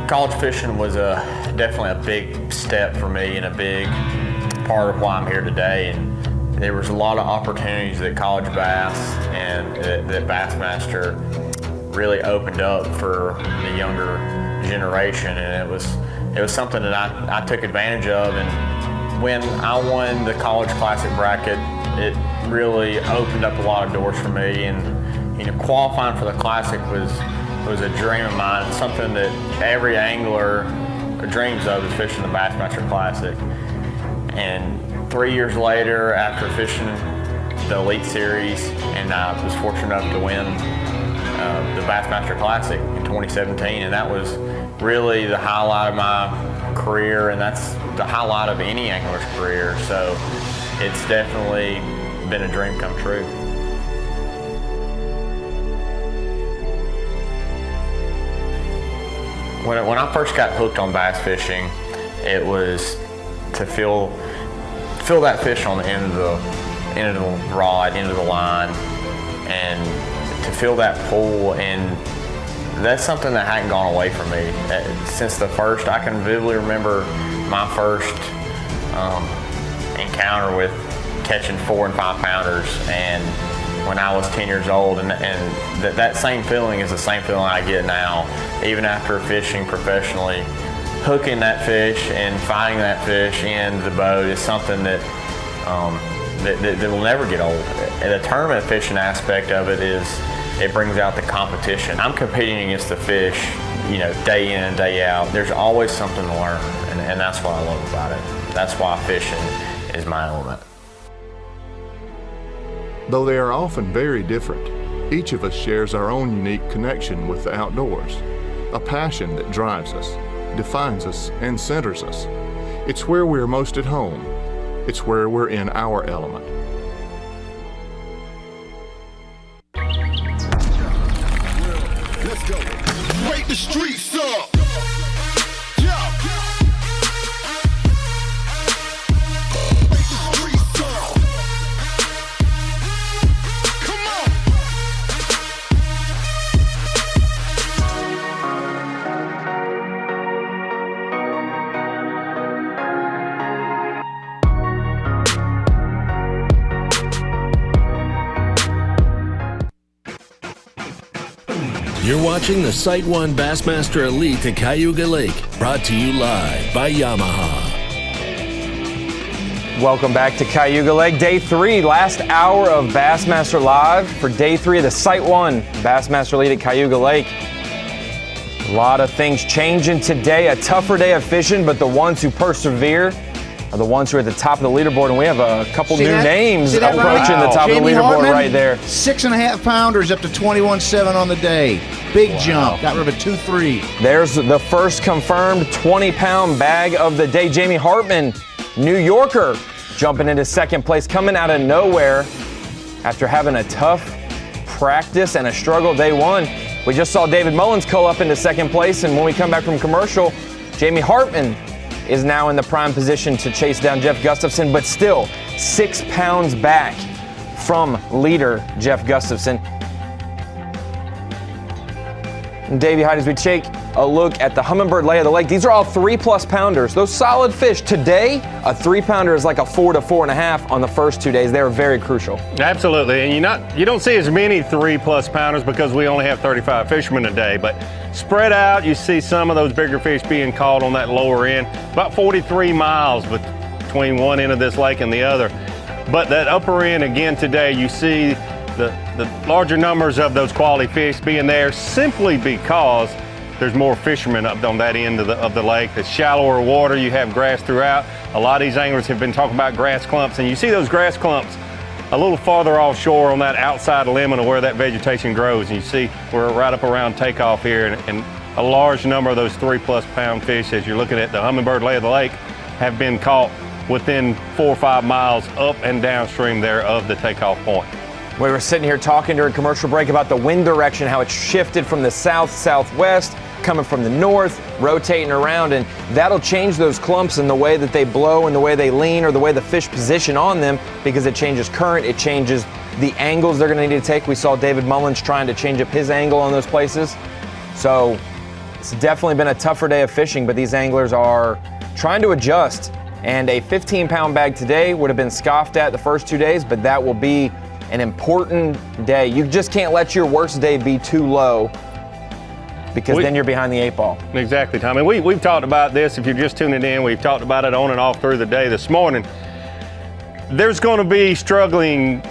[SPEAKER 18] College fishing was definitely a big step for me and a big part of why I'm here today. And there was a lot of opportunities that College Bass and that Bassmaster really opened up for the younger generation, and it was something that I took advantage of. And when I won the College Classic bracket, it really opened up a lot of doors for me. And qualifying for the Classic was a dream of mine. It's something that every angler dreams of, is fishing the Bassmaster Classic. And 3 years later, after fishing the Elite Series, and I was fortunate enough to win the Bassmaster Classic in 2017, and that was really the highlight of my career, and that's the highlight of any angler's career. So it's definitely been a dream come true. When I first got hooked on bass fishing, it was to feel that fish on the end of the rod, end of the line, and to feel that pull. And that's something that hadn't gone away from me since the first. I can vividly remember my first encounter with catching 4 and 5 pounders, and when I was 10 years old, and that same feeling is the same feeling I get now, even after fishing professionally. Hooking that fish and finding that fish in the boat is something that will never get old. And the tournament fishing aspect of it is, it brings out the competition. I'm competing against the fish, day in and day out. There's always something to learn, and that's what I love about it. That's why fishing is my element.
[SPEAKER 17] Though they are often very different, each of us shares our own unique connection with the outdoors, a passion that drives us, defines us, and centers us. It's where we're most at home. It's where we're in our element.
[SPEAKER 19] Let's go. Wake the streets up.
[SPEAKER 15] You're watching the Sight 1 Bassmaster Elite at Cayuga Lake, brought to you live by Yamaha.
[SPEAKER 20] Welcome back to Cayuga Lake, day 3, last hour of Bassmaster Live for day 3 of the Sight 1 Bassmaster Elite at Cayuga Lake. A lot of things changing today, a tougher day of fishing, but the ones who persevere are the ones who are at the top of the leaderboard, and we have a couple new names
[SPEAKER 6] See that,
[SPEAKER 20] approaching
[SPEAKER 6] Ronnie?
[SPEAKER 20] the top
[SPEAKER 6] Jamie
[SPEAKER 20] of the leaderboard
[SPEAKER 6] Hartman,
[SPEAKER 20] right there.
[SPEAKER 6] 6.5 pounders up to 21.7 on the day. Big jump. Got rid of a 2.3.
[SPEAKER 20] There's the first confirmed 20-pound bag of the day. Jamie Hartman, New Yorker, jumping into second place, coming out of nowhere after having a tough practice and a struggle day one. We just saw David Mullins cull up into second place, and when we come back from commercial, Jamie Hartman is now in the prime position to chase down Jeff Gustafson, but still 6 pounds back from leader Jeff Gustafson. And Davey Hyde, as we take a look at the Humminbird lay of the lake, these are all 3+ pounders. Those solid fish. Today, a 3-pounder is like a 4 to 4.5 on the first 2 days. They are very crucial.
[SPEAKER 2] Absolutely, and you don't see as many 3+ pounders because we only have 35 fishermen a day, but spread out, you see some of those bigger fish being caught on that lower end. About 43 miles between one end of this lake and the other. But that upper end, again today, you see the larger numbers of those quality fish being there simply because there's more fishermen up on that end of the lake. It's shallower water, you have grass throughout. A lot of these anglers have been talking about grass clumps, and you see those grass clumps a little farther offshore on that outside limit of where that vegetation grows. And you see we're right up around takeoff here, and a large number of those 3+ pound fish, as you're looking at the Humminbird lay of the lake, have been caught within 4 or 5 miles up and downstream there of the takeoff point.
[SPEAKER 20] We were sitting here talking during commercial break about the wind direction, how it shifted from the south-southwest, coming from the north, rotating around, and that'll change those clumps in the way that they blow and the way they lean or the way the fish position on them, because it changes current, it changes the angles they're going to need to take. We saw David Mullins trying to change up his angle on those places. So it's definitely been a tougher day of fishing, but these anglers are trying to adjust. And a 15-pound bag today would have been scoffed at the first 2 days, but that will be an important day. You just can't let your worst day be too low, because then you're behind the 8 ball.
[SPEAKER 2] Exactly, Tommy. We've talked about this. If you're just tuning in, we've talked about it on and off through the day this morning. There's going to be struggling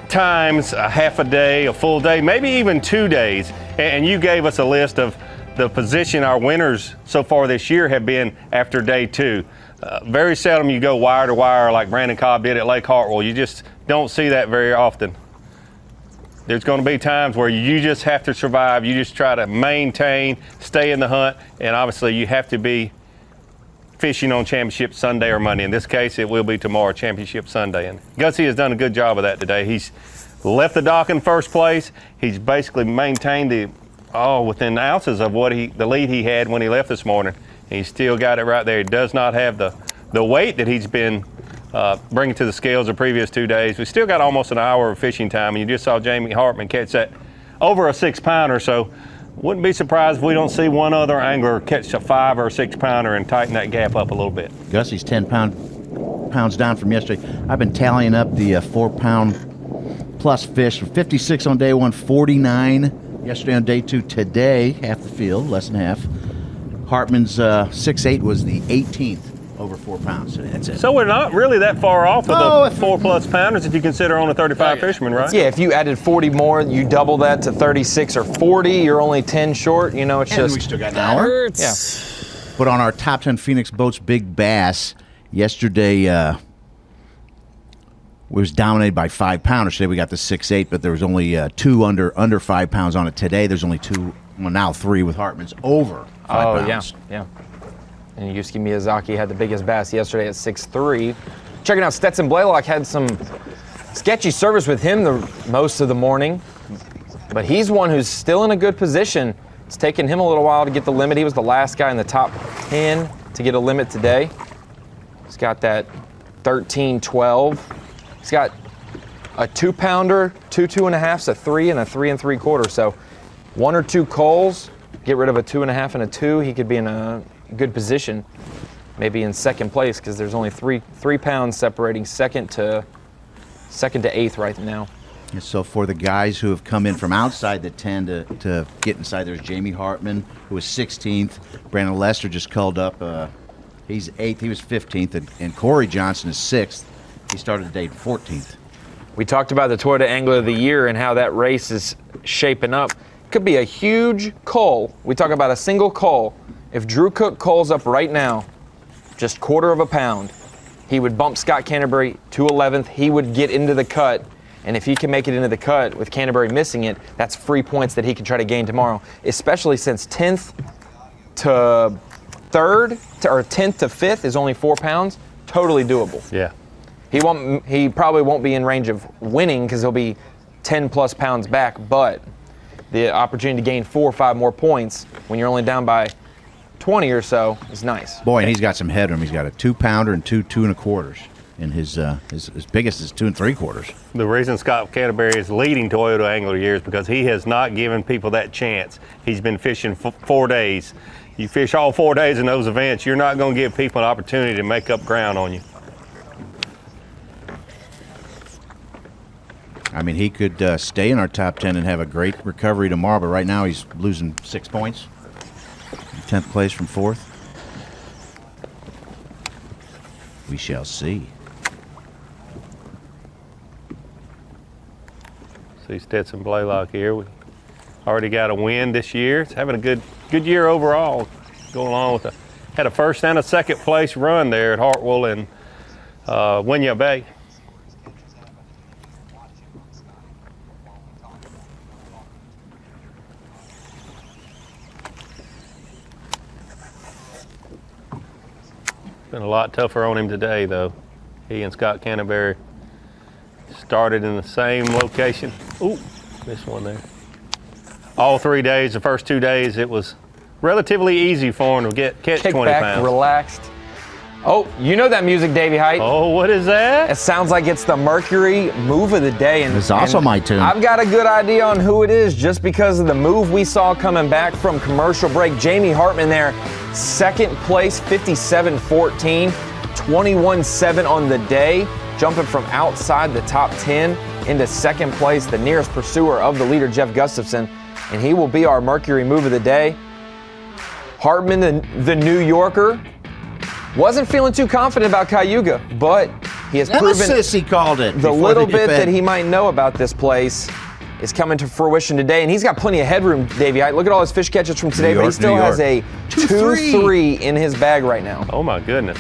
[SPEAKER 2] times, a half a day, a full day, maybe even 2 days. And you gave us a list of the position our winners so far this year have been after day 2. Very seldom you go wire to wire like Brandon Cobb did at Lake Hartwell. You just don't see that very often. There's going to be times where you just have to survive. You just try to maintain, stay in the hunt, and obviously you have to be fishing on Championship Sunday or Monday. In this case, it will be tomorrow, Championship Sunday. And Gussie has done a good job of that today. He's left the dock in first place. He's basically maintained within ounces of the lead he had when he left this morning. And he's still got it right there. He does not have the weight that he's been bringing to the scales the previous 2 days. We still got almost an hour of fishing time, and you just saw Jamie Hartman catch that over a 6-pounder, so wouldn't be surprised if we don't see one other angler catch a 5 or 6-pounder and tighten that gap up a little bit.
[SPEAKER 6] Gussie's 10 pounds down from yesterday. I've been tallying up the 4-pound plus fish. 56 on day 1, 49 yesterday on day 2. Today, half the field, less than half. Hartman's 6'8" was the 18th. Over 4 pounds today. That's it.
[SPEAKER 2] So we're not really that far off of the 4+ pounders if you consider only 35 fishermen, right?
[SPEAKER 20] Yeah, if you added 40 more, you double that to 36 or 40, you're only 10 short. You know, it's
[SPEAKER 6] and
[SPEAKER 20] just...
[SPEAKER 6] we still got an hour.
[SPEAKER 20] Hurts.
[SPEAKER 6] Yeah. But on our top 10 Phoenix boats, Big Bass, yesterday was dominated by 5-pounders. Today we got the 6'8", but there was only 2 under 5 pounds on it. Today there's only 2, well now 3 with Hartman's over 5 pounds.
[SPEAKER 20] Yeah. And Yusuke Miyazaki had the biggest bass yesterday at 6'3". Checking out Stetson Blaylock, had some sketchy service with him most of the morning, but he's one who's still in a good position. It's taken him a little while to get the limit. He was the last guy in the top 10 to get a limit today. He's got that 13-12. He's got a 2-pounder, 2 2.5s, a 3, and a 3 3/4. So 1 or 2 culls, get rid of a 2.5 and a 2. He could be in a good position, maybe in second place, because there's only 3 pounds separating second to 8th right now.
[SPEAKER 6] And so for the guys who have come in from outside the 10 to get inside, there's Jamie Hartman, who was 16th. Brandon Lester just called up. He's 8th. He was 15th. And Corey Johnson is 6th. He started the day 14th.
[SPEAKER 20] We talked about the Toyota Angler of the Year and how that race is shaping up. Could be a huge cull. We talk about a single cull. If Drew Cook culls up right now, just 1/4 of a pound, he would bump Scott Canterbury to 11th. He would get into the cut, and if he can make it into the cut with Canterbury missing it, that's free points that he can try to gain tomorrow, especially since 10th to 3rd or 10th to 5th is only 4 pounds. Totally doable.
[SPEAKER 2] Yeah.
[SPEAKER 20] He probably won't be in range of winning because he'll be 10 plus pounds back, but the opportunity to gain 4 or 5 more points when you're only down by 20 or so is nice.
[SPEAKER 6] Boy, and he's got some headroom. He's got a 2-pounder and 2 2.25s. And his biggest is 2 3/4.
[SPEAKER 2] The reason Scott Canterbury is leading Toyota Angler year is because he has not given people that chance. He's been fishing 4 days. You fish all 4 days in those events, you're not going to give people an opportunity to make up ground on you.
[SPEAKER 6] I mean, he could stay in our top 10 and have a great recovery tomorrow, but right now he's losing 6 points. 10th place from 4th. We shall see.
[SPEAKER 2] See Stetson Blaylock here. We already got a win this year. It's having a good year overall. Going on with had a first and a second place run there at Hartwell and Winyah Bay. Been a lot tougher on him today, though. He and Scott Canterbury started in the same location. Ooh, missed one there. All 3 days, the first 2 days, it was relatively easy for him to catch
[SPEAKER 20] Kick
[SPEAKER 2] 20
[SPEAKER 20] back,
[SPEAKER 2] pounds.
[SPEAKER 20] Relaxed. Oh, you know that music, Davey Height.
[SPEAKER 2] Oh, what is that?
[SPEAKER 20] It sounds like it's the Mercury move of the day. And
[SPEAKER 6] it's also my tune.
[SPEAKER 20] I've got a good idea on who it is just because of the move we saw coming back from commercial break. Jamie Hartman there, second place, 57.14, 21.7 on the day, jumping from outside the top 10 into second place, the nearest pursuer of the leader, Jeff Gustafson, and he will be our Mercury move of the day. Hartman, the New Yorker, wasn't feeling too confident about Cayuga, but he has proven
[SPEAKER 6] he called it.
[SPEAKER 20] the little bit that he might know about this place is coming to fruition today, and he's got plenty of headroom, Davey. Look at all his fish catches from today, but he still has a 2-3 in his bag right now.
[SPEAKER 2] Oh my goodness.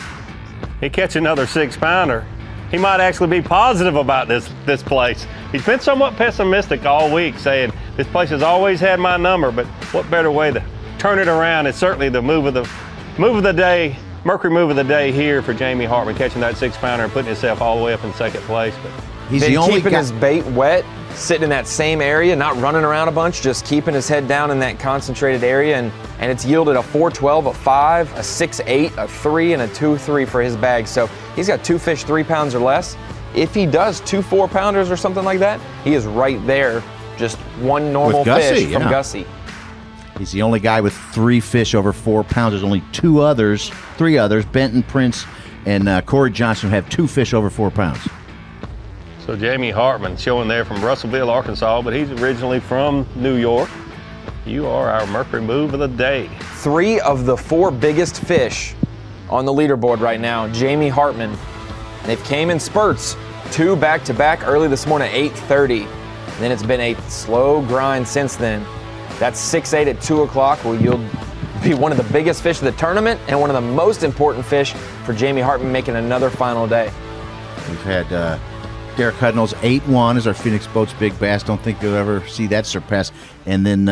[SPEAKER 2] He catch another 6-pounder. He might actually be positive about this place. He's been somewhat pessimistic all week, saying this place has always had my number, but what better way to turn it around? It's certainly the move of the day, Mercury move of the day here for Jamie Hartman, catching that 6-pounder and putting himself all the way up in second place. But
[SPEAKER 20] he's the only keeping his bait wet, sitting in that same area, not running around a bunch, just keeping his head down in that concentrated area, and it's yielded a 4.12, a 5, a 6.8, a 3, and a 2.3 for his bag. So he's got 2 fish 3 pounds or less. If he does 2 4-pounders or something like that, he is right there, just one normal fish from Gussie.
[SPEAKER 6] He's the only guy with 3 fish over 4 pounds. There's only 3 others, Benton, Prince, and Corey Johnson, have 2 fish over 4 pounds.
[SPEAKER 2] So Jamie Hartman showing there from Russellville, Arkansas, but he's originally from New York. You are our Mercury move of the day.
[SPEAKER 20] 3 of the 4 biggest fish on the leaderboard right now, Jamie Hartman. They've came in spurts, 2 back-to-back early this morning at 8:30. And then it's been a slow grind since then. That's 6.8 at 2 o'clock will be one of the biggest fish of the tournament and one of the most important fish for Jamie Hartman making another final day.
[SPEAKER 6] We've had Derek Hudnall's 8-1 is our Phoenix Boats Big Bass. Don't think you'll ever see that surpassed. And then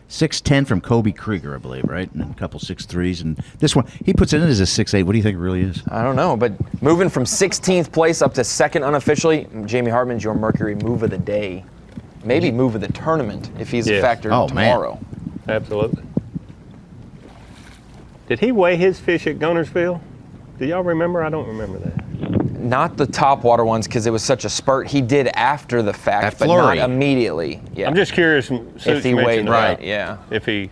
[SPEAKER 6] 6-10 from Kobe Krieger, I believe, right? And a couple 6-3s. And this one, he puts it in as a 6-8. What do you think it really is?
[SPEAKER 20] I don't know, but moving from 16th place up to second unofficially, Jamie Hartman's your Mercury move of the day. Maybe move of the tournament if he's a factor tomorrow.
[SPEAKER 2] Man. Absolutely. Did he weigh his fish at Gunnersville? Do y'all remember? I don't remember that.
[SPEAKER 20] Not the top water ones because it was such a spurt. He did after the fact, but not immediately. Yeah.
[SPEAKER 2] I'm just curious
[SPEAKER 20] if he weighed right. Yeah.
[SPEAKER 2] If he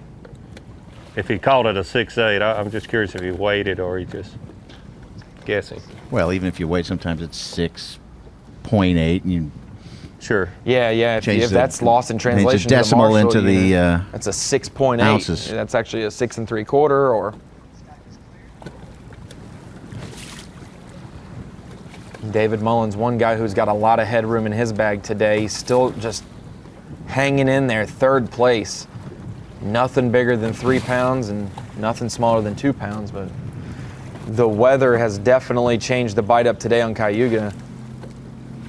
[SPEAKER 2] called it a 6.8, I'm just curious if he weighed it or he just guessing.
[SPEAKER 6] Well, even if you weigh, sometimes it's 6.8 and you.
[SPEAKER 2] Sure.
[SPEAKER 20] Yeah. If that's lost in translation,
[SPEAKER 6] change a decimal
[SPEAKER 20] to the
[SPEAKER 6] into the
[SPEAKER 20] that's a 6.8
[SPEAKER 6] ounces.
[SPEAKER 20] That's actually a 6 3/4 or. David Mullins, one guy who's got a lot of headroom in his bag today, still just hanging in there, 3rd place. Nothing bigger than 3 pounds and nothing smaller than 2 pounds, but The weather has definitely changed the bite up today on Cayuga.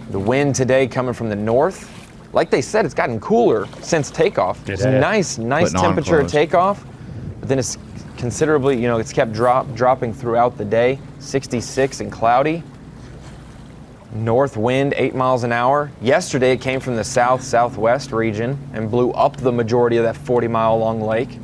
[SPEAKER 20] The wind today coming from the north. Like they said, it's gotten cooler since takeoff. It's nice temperature at takeoff, but then it's considerably, it's kept dropping throughout the day. 66 and cloudy. North wind, 8 miles an hour. Yesterday it came from the southwest region and blew up the majority of that 40-mile long lake.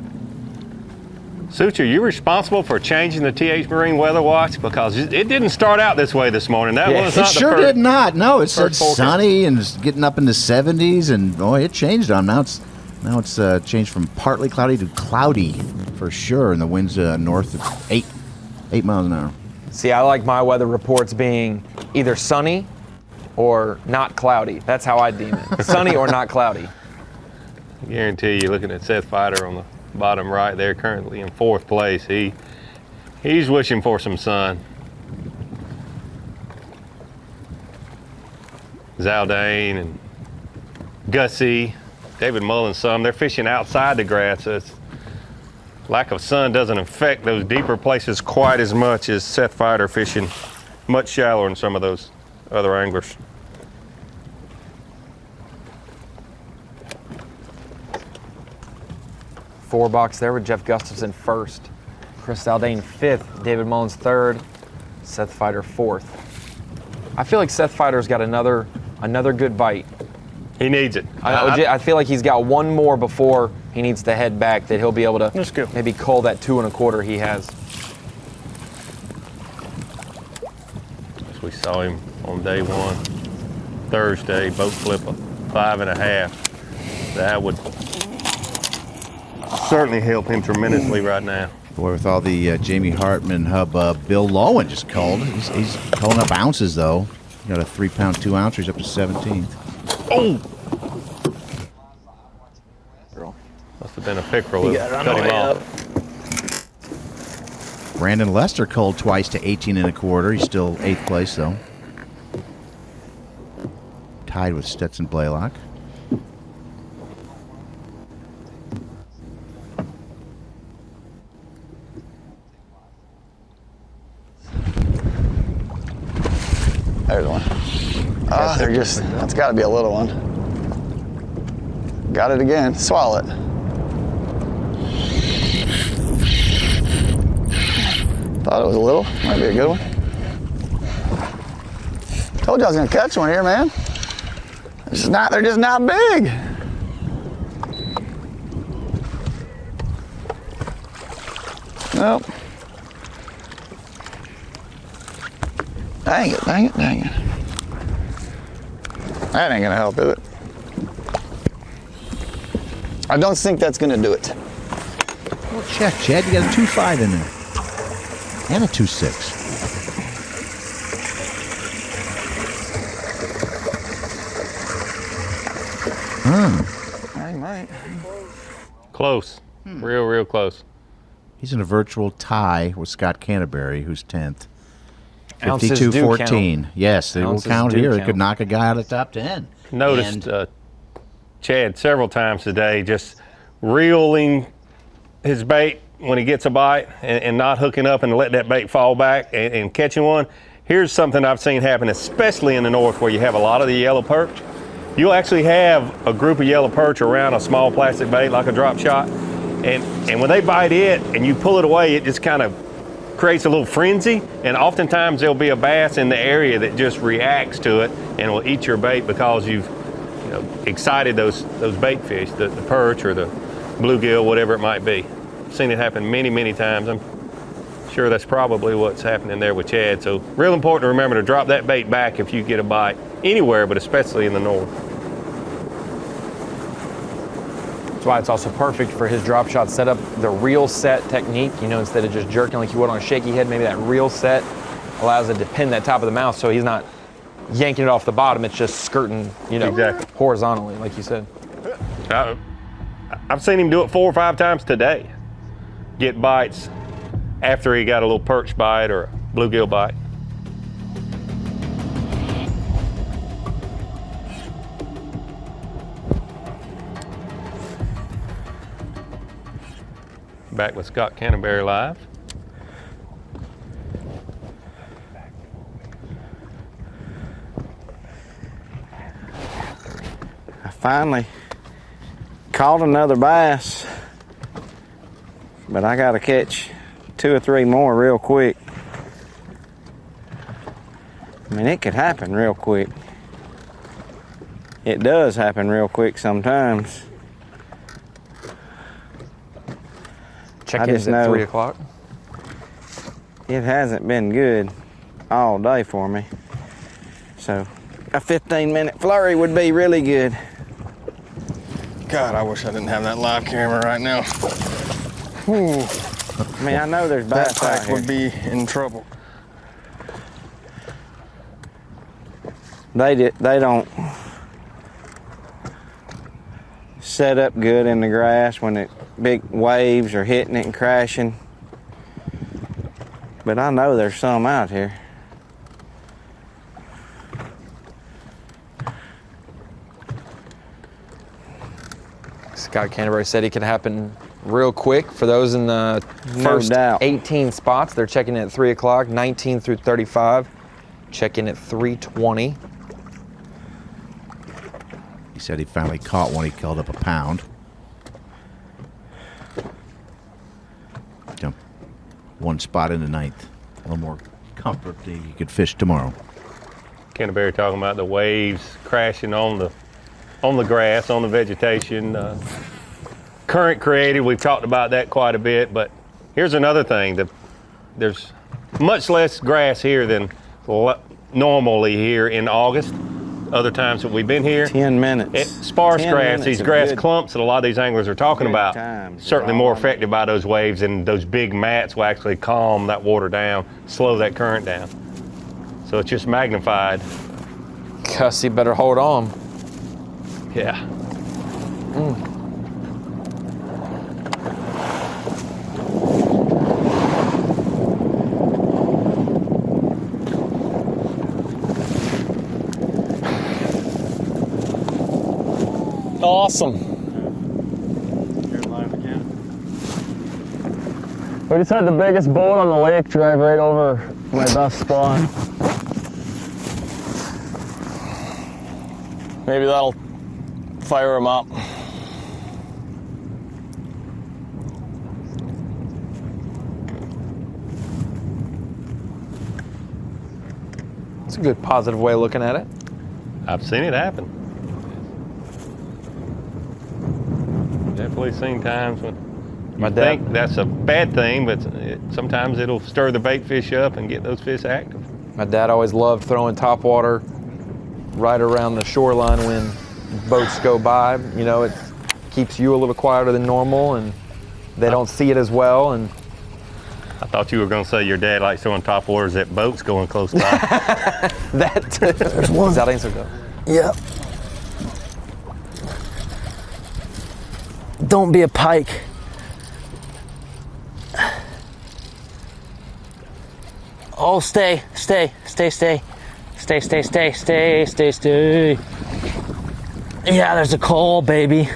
[SPEAKER 2] Such, are you responsible for changing the TH Marine Weather Watch? Because it didn't start out this way this morning. That was not
[SPEAKER 6] it sure did not. No, it said sunny and it's getting up in the 70s, and boy, it changed on. Now it's changed from partly cloudy to cloudy for sure, and the winds north at 8 miles an hour.
[SPEAKER 20] See, I like my weather reports being either sunny or not cloudy. That's how I deem it. Sunny or not cloudy.
[SPEAKER 2] I guarantee you, looking at Seth Fighter on the bottom right there, currently in 4th place, he's wishing for some sun. Zaldane and Gussie, David Mullen's son, they're fishing outside the grass. So lack of sun doesn't affect those deeper places quite as much as Seth Fighter fishing much shallower than some of those other anglers.
[SPEAKER 20] Four box there with Jeff Gustafson 1st, Chris Zaldane 5th, David Mullins 3rd, Seth Fighter 4th. I feel like Seth Fighter's got another good bite.
[SPEAKER 2] He needs it.
[SPEAKER 20] I feel like he's got one more before he needs to head back, that he'll be able to maybe cull that 2 1/4 he has.
[SPEAKER 2] As we saw him on day 1, Thursday, boat flip a 5 1/2. That would certainly help him tremendously right now.
[SPEAKER 6] Boy, with all the Jamie Hartman hubbub, Bill Lowen just called. He's calling up ounces, though. He got a 3-pound 2 ouncer. He's up to 17th.
[SPEAKER 2] Oh! Must have been a pickerel that cut him off.
[SPEAKER 6] Brandon Lester called twice to 18 1/4. He's still 8th place, though. Tied with Stetson Blaylock.
[SPEAKER 8] There's one. Oh, that's got to be a little one. Got it again. Swallow it. Thought it was a little. Might be a good one. Told you I was going to catch one here, man. They're just not big. Nope. Dang it. That ain't gonna help, is it? I don't think that's gonna do it.
[SPEAKER 6] Well, check, Chad. You got a 2.5 in there. And a 2.6.
[SPEAKER 8] I might.
[SPEAKER 2] Close. Real close.
[SPEAKER 6] He's in a virtual tie with Scott Canterbury, who's 10th.
[SPEAKER 20] Ounces do
[SPEAKER 6] 52-14.
[SPEAKER 20] count.
[SPEAKER 6] Yes, they will count here. It could knock a guy out of the top 10.
[SPEAKER 2] Noticed Chad several times today just reeling his bait when he gets a bite and not hooking up and letting that bait fall back and catching one. Here's something I've seen happen, especially in the north where you have a lot of the yellow perch. You'll actually have a group of yellow perch around a small plastic bait like a drop shot. And when they bite it and you pull it away, it just kind of creates a little frenzy, and oftentimes there'll be a bass in the area that just reacts to it and will eat your bait because you've excited those bait fish, the perch or the bluegill, whatever it might be. I've seen it happen many times. I'm sure that's probably what's happening there with Chad. So real important to remember to drop that bait back if you get a bite anywhere, but especially in the north.
[SPEAKER 20] That's why it's also perfect for his drop shot setup, the reel set technique, instead of just jerking like you would on a shaky head, maybe that reel set allows it to pin that top of the mouth so he's not yanking it off the bottom, it's just skirting,
[SPEAKER 2] exactly
[SPEAKER 20] horizontally, like you said.
[SPEAKER 2] I've seen him do it 4 or 5 times today. Get bites after he got a little perch bite or a bluegill bite. Back with Scott Canterbury live.
[SPEAKER 5] Finally caught another bass, but I gotta catch 2 or 3 more real quick. I mean, it could happen real quick. It does happen real quick sometimes.
[SPEAKER 20] Check-in's at 3 o'clock.
[SPEAKER 5] It hasn't been good all day for me. So a 15-minute flurry would be really good.
[SPEAKER 10] God, I wish I didn't have that live camera right now. Ooh.
[SPEAKER 5] I mean, I know there's bass
[SPEAKER 10] that
[SPEAKER 5] out
[SPEAKER 10] pack
[SPEAKER 5] here.
[SPEAKER 10] would be in trouble.
[SPEAKER 5] They don't set up good in the grass when the big waves are hitting it and crashing. But I know there's some out here.
[SPEAKER 20] Scott Canterbury said it could happen real quick. For those in the first 18 spots, they're checking in at 3 o'clock, 19 through 35, check-in at 3:20.
[SPEAKER 6] He said he finally caught one. He called up a pound. So, 1 spot in the 9th. A little more comfort that you could fish tomorrow.
[SPEAKER 2] Canterbury talking about the waves crashing on the grass, on the vegetation. Current created, we've talked about that quite a bit, but here's another thing. There's much less grass here than normally here in August. Other times that we've been here.
[SPEAKER 5] 10 minutes.
[SPEAKER 2] Sparse
[SPEAKER 5] 10
[SPEAKER 2] grass,
[SPEAKER 5] minutes
[SPEAKER 2] these
[SPEAKER 5] of
[SPEAKER 2] grass
[SPEAKER 5] good-
[SPEAKER 2] clumps that a lot of these anglers are talking about, certainly more affected by those waves, and those big mats will actually calm that water down, slow that current down. So it's just magnified.
[SPEAKER 20] Cuss, you better hold on.
[SPEAKER 2] Yeah.
[SPEAKER 9] Awesome. We just had the biggest boat on the lake drive right over my best spot. Maybe that'll fire him up.
[SPEAKER 20] It's a good positive way of looking at it.
[SPEAKER 2] I've seen it happen. Definitely seen times when you think that's a bad thing, but sometimes it'll stir the bait fish up and get those fish active.
[SPEAKER 20] My dad always loved throwing topwater right around the shoreline when boats go by. You know, it keeps you a little quieter than normal, and they don't see it as well. And
[SPEAKER 2] I thought you were going to say your dad likes throwing topwaters at boats going close by.
[SPEAKER 20] There's one. Does that answer though?
[SPEAKER 4] Yep. Don't be a pike. Oh, stay. Yeah, there's a coal, baby.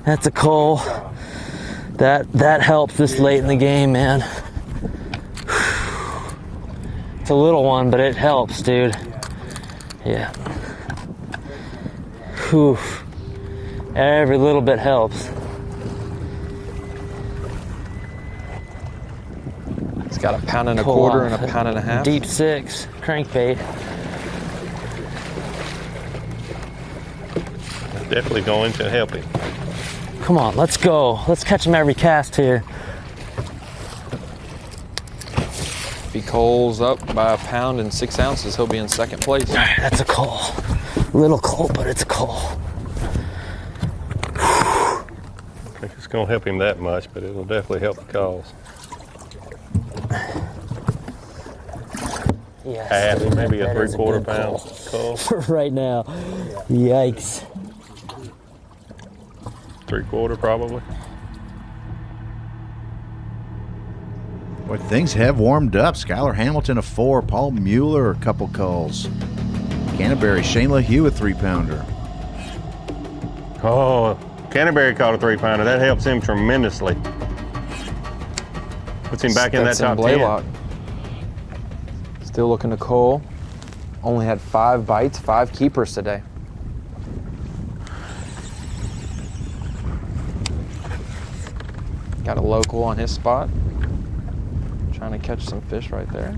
[SPEAKER 4] That's a coal. That helps this late in the game, man. It's a little one, but it helps, dude. Yeah. Whew. Every little bit helps.
[SPEAKER 20] It's got a pound and a quarter and a pound and a half.
[SPEAKER 4] Deep 6 crankbait.
[SPEAKER 2] Definitely going to help him.
[SPEAKER 4] Come on, let's go. Let's catch him every cast here.
[SPEAKER 20] If he coals up by a pound and 6 ounces, he'll be in second place.
[SPEAKER 4] That's a coal. Little coal, but it's a coal.
[SPEAKER 2] I think it's going to help him that much, but it'll definitely help the cause.
[SPEAKER 4] Yes,
[SPEAKER 2] maybe a
[SPEAKER 4] that is
[SPEAKER 2] 3/4
[SPEAKER 4] good
[SPEAKER 2] pound coal.
[SPEAKER 4] For right now. Yikes.
[SPEAKER 2] 3/4 probably.
[SPEAKER 6] Boy, things have warmed up. Skylar Hamilton a 4, Paul Mueller a couple calls. Canterbury, Shane LaHue a 3-pounder.
[SPEAKER 2] Oh, Canterbury caught a 3-pounder. That helps him tremendously. Puts him back in that top 10.
[SPEAKER 20] Still looking to coal. Only had 5 bites, 5 keepers today. Got a local on his spot. Trying to catch some fish right there.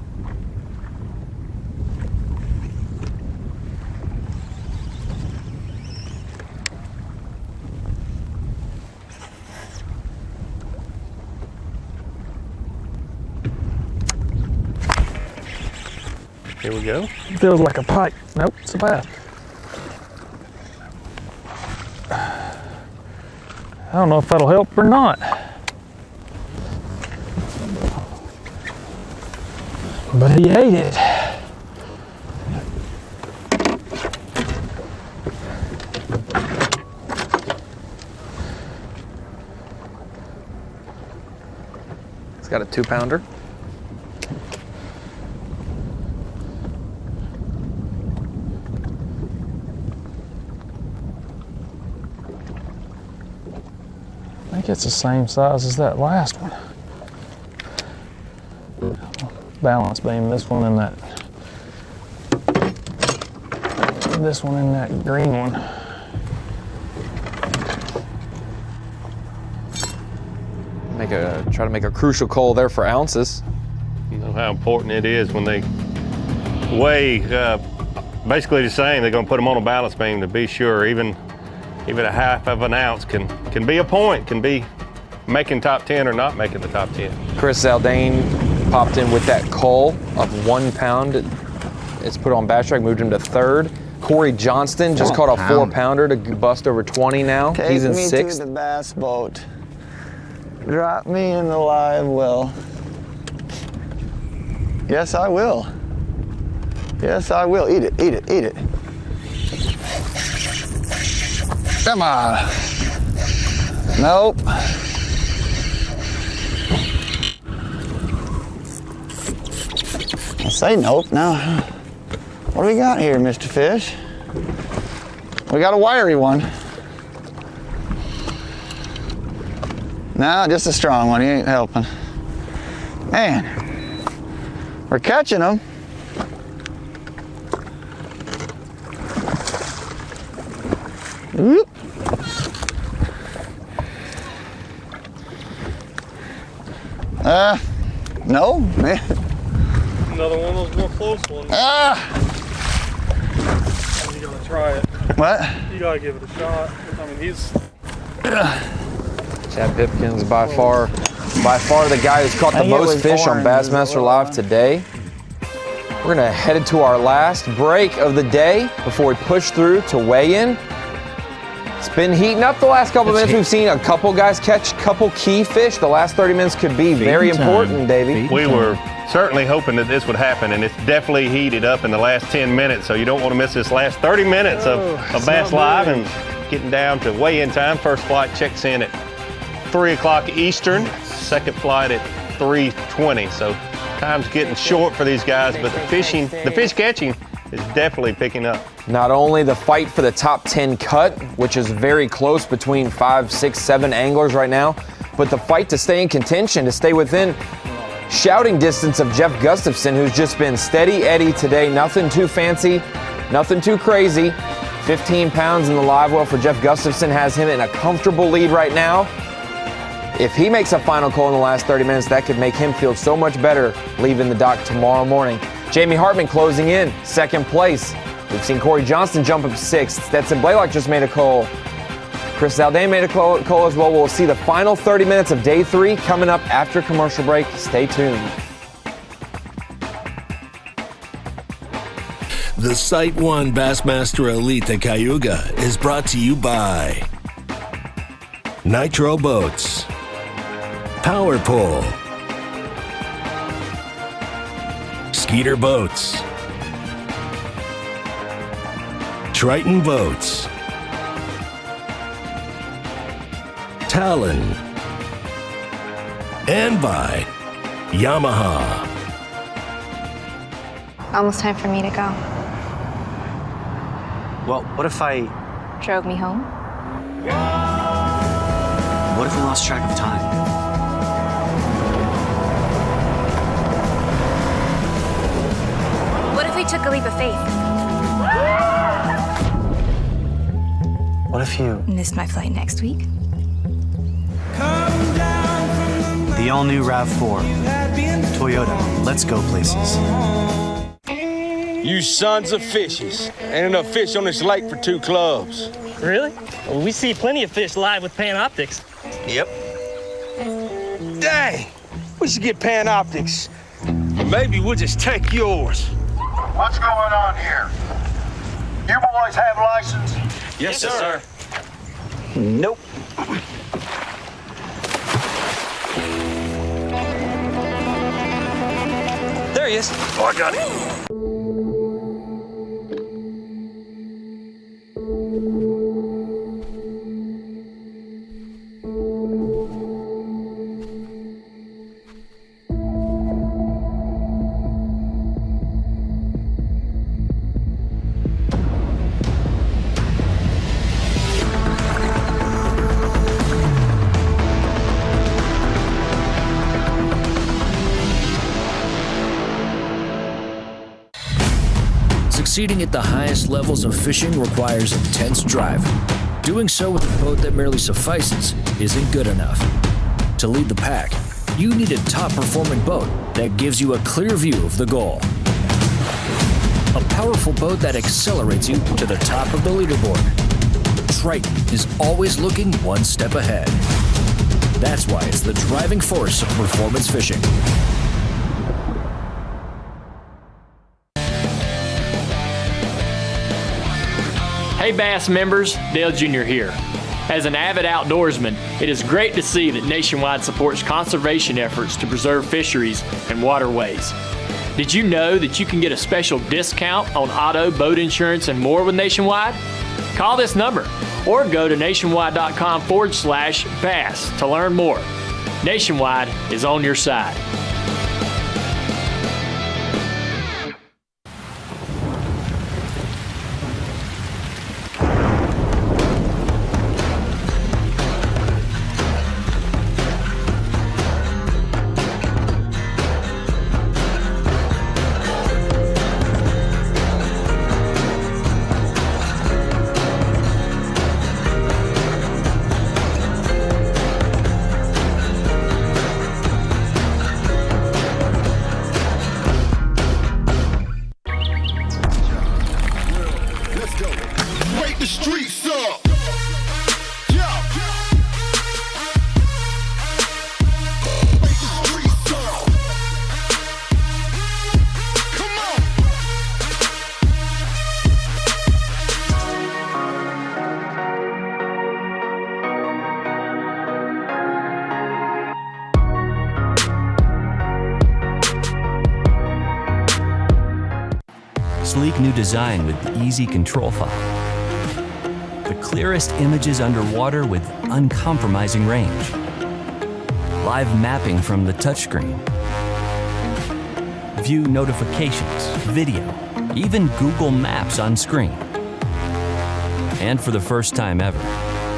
[SPEAKER 2] Here we go.
[SPEAKER 9] Feels like a pike. Nope, it's a bass. I don't know if that'll help or not. But he ate it.
[SPEAKER 20] It's got a 2-pounder.
[SPEAKER 9] I think it's the same size as that last one. Balance beam, this one and that green one.
[SPEAKER 20] Try to make a crucial call there for ounces.
[SPEAKER 2] You know how important it is when they weigh basically the same. They're going to put them on a balance beam to be sure. Even a half of an ounce can be a point, can be making top 10 or not making the top 10.
[SPEAKER 20] Chris Zaldane popped in with that cull of 1 pound. It's put on Bass Track, moved him to 3rd. Corey Johnston just caught a 4-pounder to bust over 20 now. He's in 6th.
[SPEAKER 8] Take me to the bass boat. Drop me in the live well. Yes, I will. Yes, I will. Eat it, eat it, eat it. Come on. Nope. I say nope. Now, what do we got here, Mr. Fish? We got a wiry one. No, just a strong one. He ain't helping. Man, we're catching them. Whoop. No, man.
[SPEAKER 9] Another one of those more close ones. You gotta try it.
[SPEAKER 8] What?
[SPEAKER 9] You gotta give it a shot. I mean, he's.
[SPEAKER 20] Chad Pipkins by far the guy who's caught the most fish on Bassmaster Live today. We're gonna head to our last break of the day before we push through to weigh in. It's been heating up the last couple minutes. We've seen a couple guys catch a couple key fish. The last 30 minutes could be very important, Davey.
[SPEAKER 2] We were certainly hoping that this would happen, and it's definitely heated up in the last 10 minutes, so you don't want to miss this last 30 minutes of Bass Live and getting down to weigh-in time. First flight checks in at 3 o'clock Eastern, second flight at 3:20, so time's getting short for these guys, but the fish catching is definitely picking up.
[SPEAKER 20] Not only the fight for the top 10 cut, which is very close between 5, 6, 7 anglers right now, but the fight to stay in contention, to stay within shouting distance of Jeff Gustafson, who's just been steady Eddie today. Nothing too fancy, nothing too crazy. 15 pounds in the live well for Jeff Gustafson has him in a comfortable lead right now. If he makes a final call in the last 30 minutes, that could make him feel so much better leaving the dock tomorrow morning. Jamie Hartman closing in, 2nd place. We've seen Corey Johnston jump up 6th. Stetson Blaylock just made a call. Chris Zaldane made a call as well. We'll see the final 30 minutes of day 3 coming up after commercial break. Stay tuned.
[SPEAKER 15] The Site 1 Bassmaster Elite at Cayuga is brought to you by Nitro Boats, Power Pole, Skeeter Boats, Triton Boats, Talon, and by Yamaha.
[SPEAKER 11] Almost time for me to go.
[SPEAKER 12] Well, what if I...
[SPEAKER 11] Drove me home?
[SPEAKER 12] What if we lost track of time?
[SPEAKER 11] What if we took a leap of faith?
[SPEAKER 12] What if you...
[SPEAKER 11] Missed my flight next week?
[SPEAKER 19] Come down from
[SPEAKER 12] The all-new RAV4. Toyota, let's go places.
[SPEAKER 16] You sons of fishes. Ain't enough fish on this lake for 2 clubs.
[SPEAKER 22] Really? Well, we see plenty of fish live with Panoptics.
[SPEAKER 16] Yep. Dang, we should get Panoptics. Maybe we'll just take yours.
[SPEAKER 19] What's going on here? You boys have license?
[SPEAKER 16] Yes, sir.
[SPEAKER 8] Nope.
[SPEAKER 16] There he is. Oh, I got him.
[SPEAKER 23] Succeeding at the highest levels of fishing requires intense drive. Doing so with a boat that merely suffices isn't good enough. To lead the pack, you need a top-performing boat that gives you a clear view of the goal. A powerful boat that accelerates you to the top of the leaderboard. Triton is always looking one step ahead. That's why it's the driving force of performance fishing.
[SPEAKER 22] Hey Bass members, Dale Jr. here. As an avid outdoorsman, it is great to see that Nationwide supports conservation efforts to preserve fisheries and waterways. Did you know that you can get a special discount on auto, boat insurance, and more with Nationwide? Call this number or go to nationwide.com/bass to learn more. Nationwide is on your side.
[SPEAKER 19] Wake the streets up.
[SPEAKER 13] Sleek new design with easy control file. The clearest images underwater with uncompromising range. Live mapping from the touchscreen. View notifications, video, even Google Maps on screen. And for the first time ever,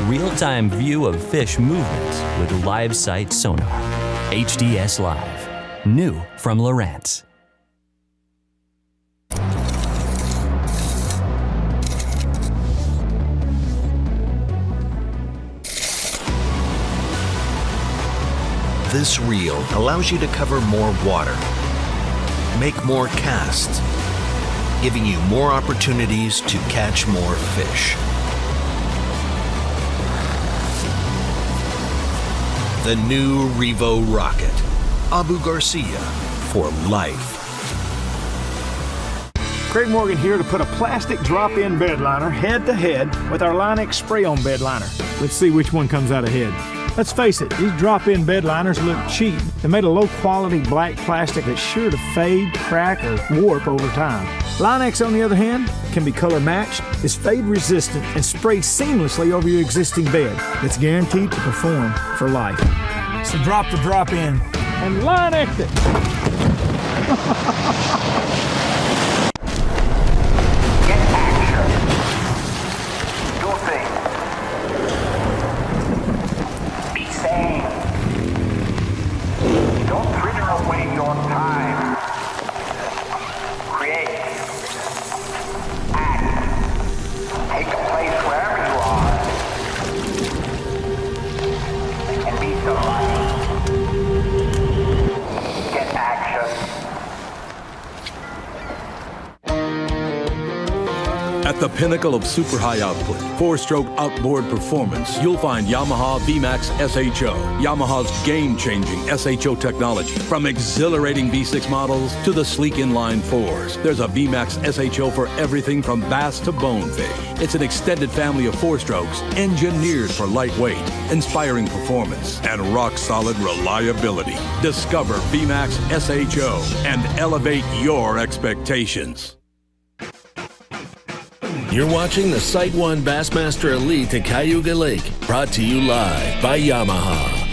[SPEAKER 13] real-time view of fish movements with live sight sonar. HDS Live. New from Lowrance.
[SPEAKER 3] This reel allows you to cover more water, make more casts, giving you more opportunities to catch more fish. The new Revo Rocket, Abu Garcia for life.
[SPEAKER 24] Craig Morgan here to put a plastic drop-in bed liner head-to-head with our Line-X spray-on bed liner. Let's see which one comes out ahead. Let's face it, these drop-in bed liners look cheap. They're made of low-quality black plastic that's sure to fade, crack, or warp over time. Line-X, on the other hand, can be color-matched, is fade-resistant, and sprays seamlessly over your existing bed. It's guaranteed to perform for life. So drop the drop-in and Line-X it.
[SPEAKER 1] At the pinnacle of super high output, 4-stroke outboard performance, you'll find Yamaha VMAX SHO. Yamaha's game-changing SHO technology. From exhilarating V6 models to the sleek inline 4s, there's a VMAX SHO for everything from bass to bonefish. It's an extended family of 4-strokes engineered for lightweight, inspiring performance, and rock-solid reliability. Discover VMAX SHO and elevate your expectations.
[SPEAKER 15] You're watching the Sight 1 Bassmaster Elite at Cayuga Lake, brought to you live by Yamaha.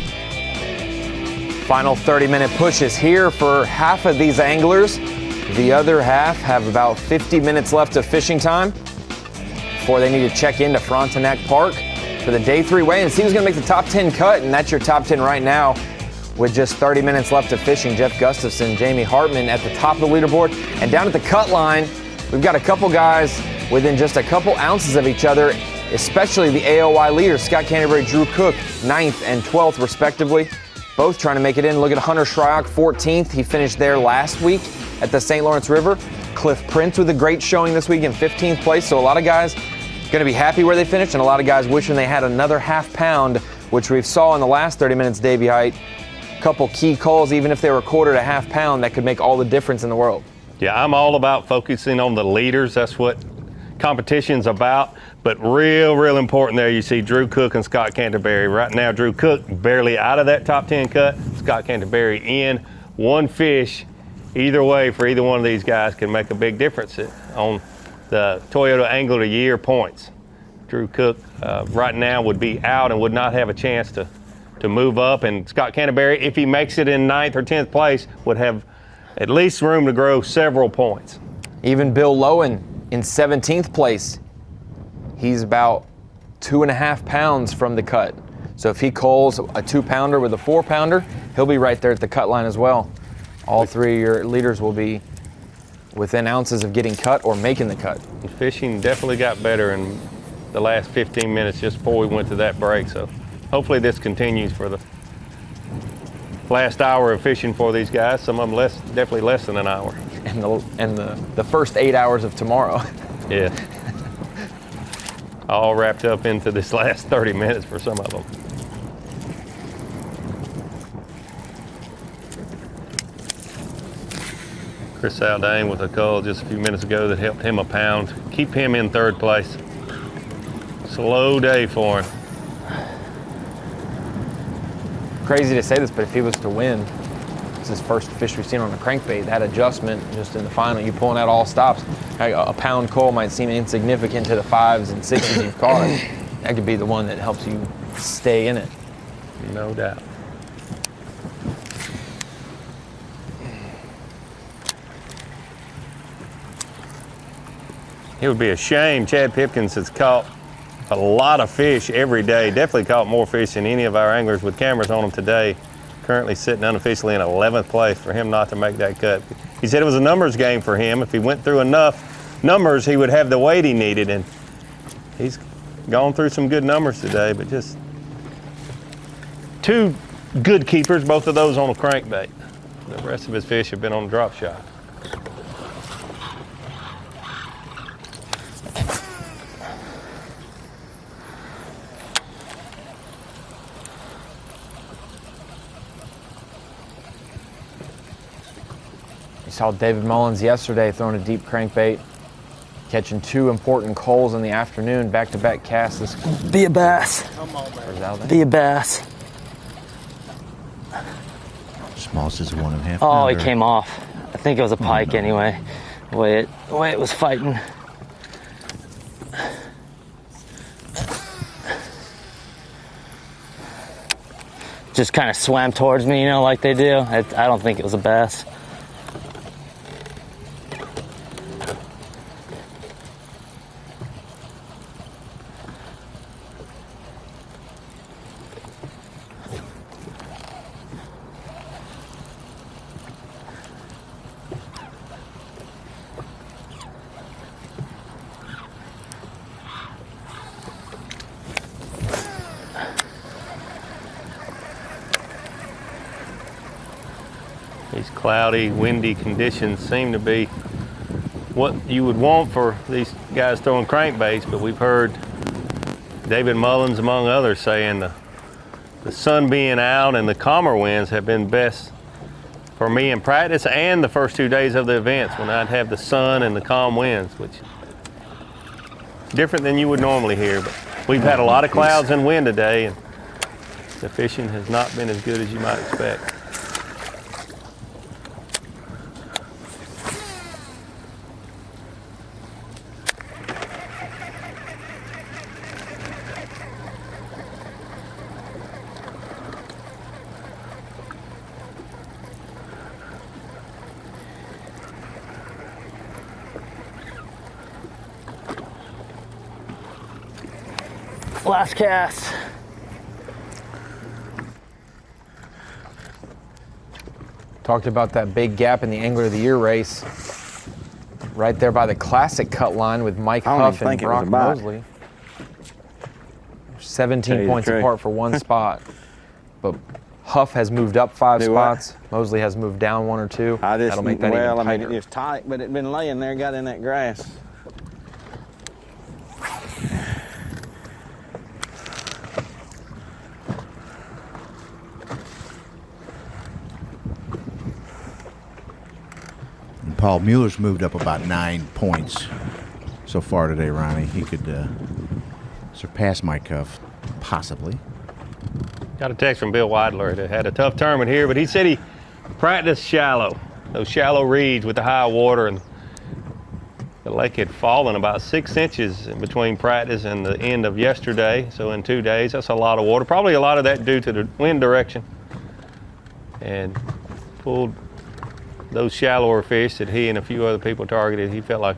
[SPEAKER 20] Final 30-minute push is here for half of these anglers. The other half have about 50 minutes left of fishing time before they need to check into Frontenac Park for the day 3 weigh and see who's going to make the top 10 cut, and that's your top 10 right now. With just 30 minutes left of fishing, Jeff Gustafson, Jamie Hartman at the top of the leaderboard, and down at the cut line, we've got a couple guys within just a couple ounces of each other, especially the AOY leaders, Scott Canterbury, Drew Cook, 9th and 12th respectively, both trying to make it in. Look at Hunter Shryock, 14th. He finished there last week at the St. Lawrence River. Cliff Prince with a great showing this week in 15th place. So a lot of guys going to be happy where they finished, and a lot of guys wishing they had another half pound, which we saw in the last 30 minutes, Davey Height. Couple key calls, even if they were quarter to half pound, that could make all the difference in the world.
[SPEAKER 2] Yeah, I'm all about focusing on the leaders. That's what competition's about. But real important there, you see Drew Cook and Scott Canterbury. Right now, Drew Cook barely out of that top 10 cut. Scott Canterbury in. One fish either way for either one of these guys can make a big difference on the Toyota Angler of the Year points. Drew Cook right now would be out and would not have a chance to move up. And Scott Canterbury, if he makes it in 9th or 10th place, would have at least room to grow several points.
[SPEAKER 20] Even Bill Lowen in 17th place. He's about 2.5 pounds from the cut. So if he calls a 2-pounder with a 4-pounder, he'll be right there at the cut line as well. All three of your leaders will be within ounces of getting cut or making the cut.
[SPEAKER 2] Fishing definitely got better in the last 15 minutes just before we went to that break. So hopefully this continues for the last hour of fishing for these guys. Some of them definitely less than an hour.
[SPEAKER 20] And the first 8 hours of tomorrow.
[SPEAKER 2] Yeah. All wrapped up into this last 30 minutes for some of them. Chris Aldane with a call just a few minutes ago that helped him a pound. Keep him in 3rd place. Slow day for him.
[SPEAKER 20] Crazy to say this, but if he was to win, it's his first fish we've seen on a crankbait. That adjustment just in the final, you pulling out all stops. A pound call might seem insignificant to the 5s and 6s you've caught. That could be the one that helps you stay in it.
[SPEAKER 2] No doubt. It would be a shame. Chad Pipkins has caught a lot of fish every day. Definitely caught more fish than any of our anglers with cameras on them today. Currently sitting unofficially in 11th place for him not to make that cut. He said it was a numbers game for him. If he went through enough numbers, he would have the weight he needed. And he's gone through some good numbers today, but just 2 good keepers, both of those on a crankbait. The rest of his fish have been on a drop shot.
[SPEAKER 20] Saw David Mullins yesterday throwing a deep crankbait, catching 2 important coals in the afternoon, back-to-back casts. This
[SPEAKER 4] Be a bass. Be a bass.
[SPEAKER 6] Smallest is 1.5
[SPEAKER 4] Oh,
[SPEAKER 6] pounder.
[SPEAKER 4] he came off. I think it was a pike anyway. The way it was fighting. Just kind of swam towards me, you know, like they do. I don't think it was a bass.
[SPEAKER 2] These cloudy, windy conditions seem to be what you would want for these guys throwing crankbaits, but we've heard David Mullins, among others, saying the sun being out and the calmer winds have been best for me in practice and the first 2 days of the events when I'd have the sun and the calm winds, which is different than you would normally hear. But we've had a lot of clouds and wind today, and the fishing has not been as good as you might expect.
[SPEAKER 4] Last cast.
[SPEAKER 20] Talked about that big gap in the Angler of the Year race. Right there by the classic cut line with Mike Huff and Brock Mosley. 17 points apart for one spot. But Huff has moved up 5 spots. Mosley has moved down 1 or 2. That'll make that even tighter.
[SPEAKER 5] It was tight, but it'd been laying there, got in that grass.
[SPEAKER 6] Paul Mueller's moved up about 9 points so far today, Ronnie. He could surpass Mike Huff, possibly.
[SPEAKER 2] Got a text from Bill Weidler that had a tough tournament here, but he said he practiced shallow, those shallow reeds with the high water, and the lake had fallen about 6 inches in between practice and the end of yesterday. So in 2 days, that's a lot of water. Probably a lot of that due to the wind direction. And pulled those shallower fish that he and a few other people targeted. He felt like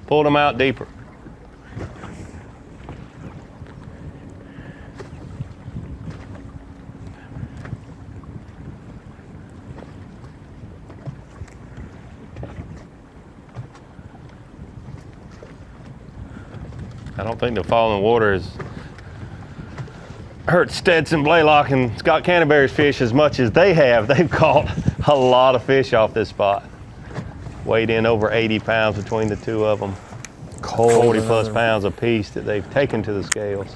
[SPEAKER 2] pulled them out deeper. I don't think the falling water has hurt Stetson Blaylock and Scott Canterbury's fish as much as they have. They've caught a lot of fish off this spot. Weighed in over 80 pounds between the two of them. 40 plus pounds apiece that they've taken to the scales.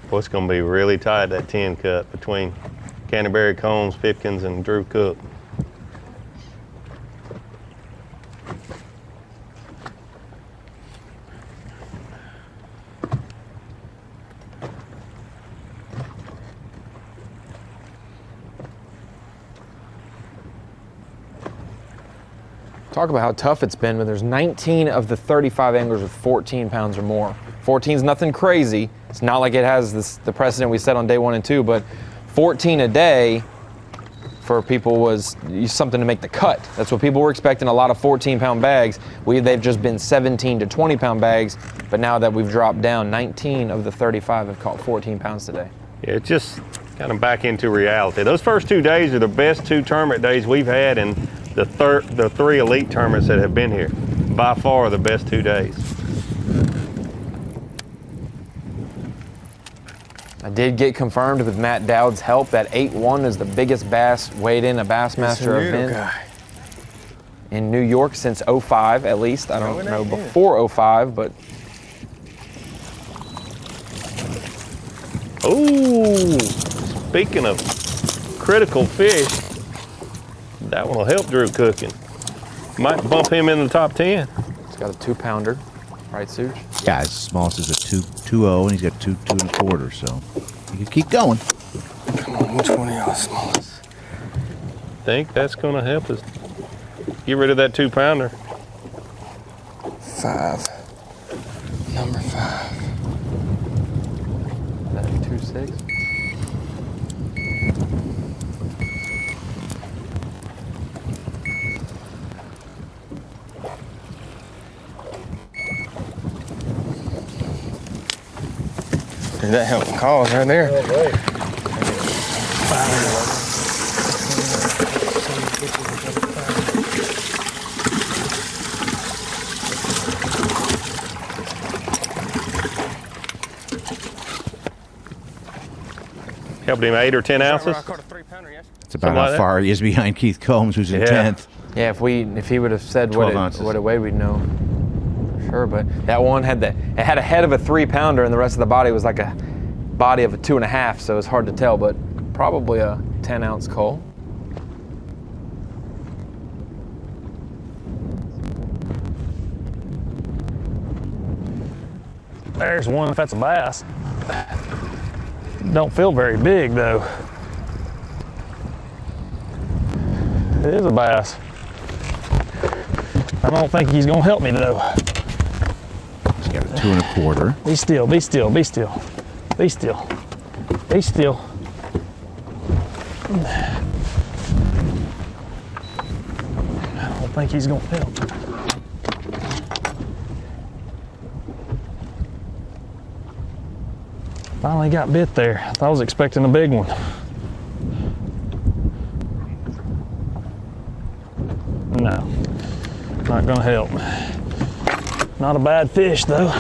[SPEAKER 2] Well, it's going to be really tight, that 10 cut between Canterbury, Combs, Pipkins, and Drew Cook.
[SPEAKER 20] Talk about how tough it's been when there's 19 of the 35 anglers with 14 pounds or more. 14 is nothing crazy. It's not like it has the precedent we set on day 1 and 2, but 14 a day for people was something to make the cut. That's what people were expecting, a lot of 14-pound bags. They've just been 17 to 20-pound bags, but now that we've dropped down, 19 of the 35 have caught 14 pounds today.
[SPEAKER 2] Yeah, it's just kind of back into reality. Those first 2 days are the best 2 tournament days we've had in the 3 elite tournaments that have been here. By far the best 2 days.
[SPEAKER 20] I did get confirmed with Matt Dowd's help that 8-1 is the biggest bass weighed in a Bassmaster event in New York since 05 at least. I don't know before 05, but.
[SPEAKER 2] Ooh, speaking of critical fish, that one will help Drew cooking. Might bump him in the top 10.
[SPEAKER 20] He's got a 2-pounder, right, Such?
[SPEAKER 6] Yeah, his smallest is a 2.0, and he's got 2 1/4, so you can keep going.
[SPEAKER 10] Come on, which one of y'all is smallest?
[SPEAKER 2] Think that's going to help us get rid of that 2-pounder.
[SPEAKER 10] 5. Number 5.
[SPEAKER 20] That 2.6.
[SPEAKER 10] Dude, that helped the cause right there.
[SPEAKER 2] helped him 8 or 10 ounces.
[SPEAKER 6] It's about how far he is behind Keith Combs, who's in 10th.
[SPEAKER 20] Yeah, if he would have said what it weighed, we'd know for sure. But that one had a head of a 3-pounder, and the rest of the body was like a body of a 2.5, so it's hard to tell, but probably a 10-ounce coal.
[SPEAKER 7] There's one if that's a bass. Don't feel very big though. It is a bass. I don't think he's gonna help me though.
[SPEAKER 6] He's got a 2 1/4.
[SPEAKER 7] Be still, be still, be still. Be still. Be still. I don't think he's gonna help. Finally got bit there. I thought I was expecting a big one. No, not gonna help. Not a bad fish though.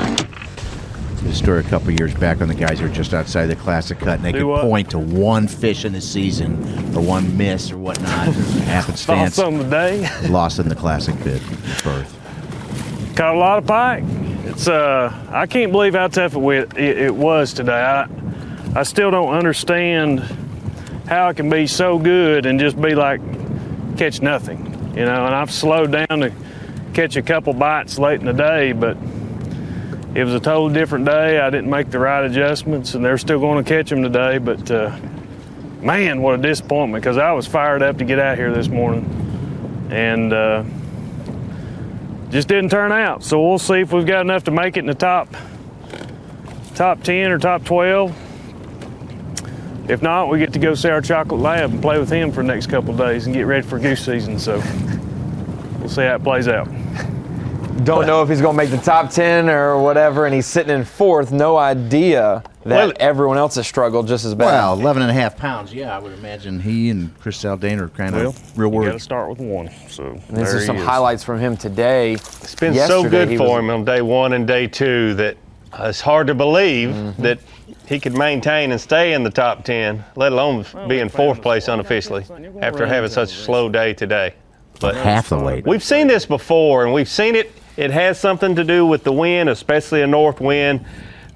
[SPEAKER 6] The story a couple years back when the guys were just outside the Classic Cut and they could point to one fish in the season or one miss or whatnot. Happenstance.
[SPEAKER 7] Saw some today.
[SPEAKER 6] Lost in the Classic bit berth.
[SPEAKER 7] Caught a lot of pike. It's I can't believe how tough it was today. I still don't understand how it can be so good and just be like catch nothing, you know. And I've slowed down to catch a couple bites late in the day, but it was a totally different day. I didn't make the right adjustments, and they're still going to catch them today. But man, what a disappointment, because I was fired up to get out here this morning, and just didn't turn out. So we'll see if we've got enough to make it in the top 10 or top 12. If not, we get to go see our chocolate lab and play with him for the next couple of days and get ready for goose season. So we'll see how it plays out.
[SPEAKER 20] Don't know if he's going to make the top 10 or whatever, and he's sitting in 4th. No idea that everyone else has struggled just as bad.
[SPEAKER 6] Well, 11.5 pounds, yeah, I would imagine he and Chris Zaldane are kind of real worried.
[SPEAKER 7] You got to start with one. So
[SPEAKER 20] and this is some highlights from him today.
[SPEAKER 2] It's been so good for him on day 1 and day 2 that it's hard to believe that he could maintain and stay in the top 10, let alone be in 4th place unofficially after having such a slow day today.
[SPEAKER 6] But half the weight.
[SPEAKER 2] We've seen this before, and we've seen it. It has something to do with the wind, especially a north wind.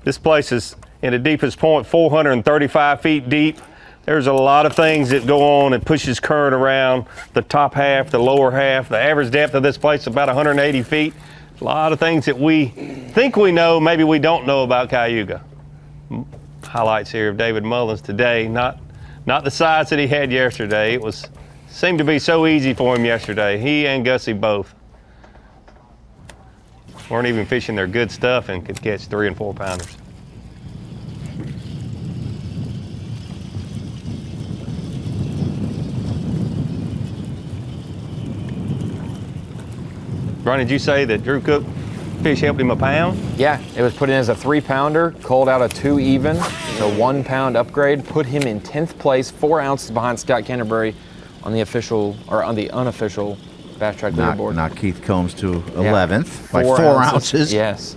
[SPEAKER 2] This place is in the deepest point, 435 feet deep. There's a lot of things that go on and pushes current around the top half, the lower half. The average depth of this place is about 180 feet. A lot of things that we think we know, maybe we don't know about Cayuga. Highlights here of David Mullins today, not the size that he had yesterday. It seemed to be so easy for him yesterday. He and Gussie both weren't even fishing their good stuff and could catch 3 and 4 pounders. Ronnie, did you say that Drew Cook fish helped him a pound?
[SPEAKER 20] Yeah, it was put in as a 3-pounder, culled out a 2 even, so 1 pound upgrade, put him in 10th place, 4 ounces behind Scott Canterbury on the official, or on the unofficial Bass Track leaderboard.
[SPEAKER 6] Knocked Keith Combs to 11th by 4 ounces.
[SPEAKER 20] Yes.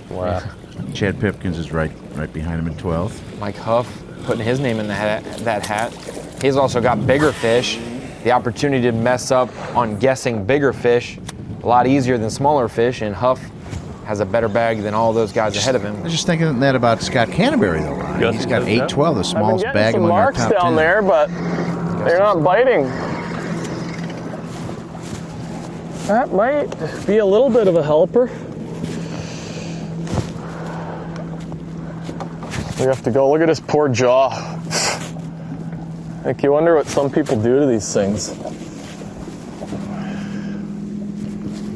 [SPEAKER 2] Wow.
[SPEAKER 6] Chad Pipkins is right behind him in 12th.
[SPEAKER 20] Mike Huff putting his name in that hat. He's also got bigger fish. The opportunity to mess up on guessing bigger fish, a lot easier than smaller fish, and Huff has a better bag than all those guys ahead of him.
[SPEAKER 6] I was just thinking that about Scott Canterbury, though, Ron. He's got 8-12, the smallest bag among our top 10.
[SPEAKER 9] Down there, but they're not biting. That might be a little bit of a helper. We have to go. Look at his poor jaw. Like, you wonder what some people do to these things.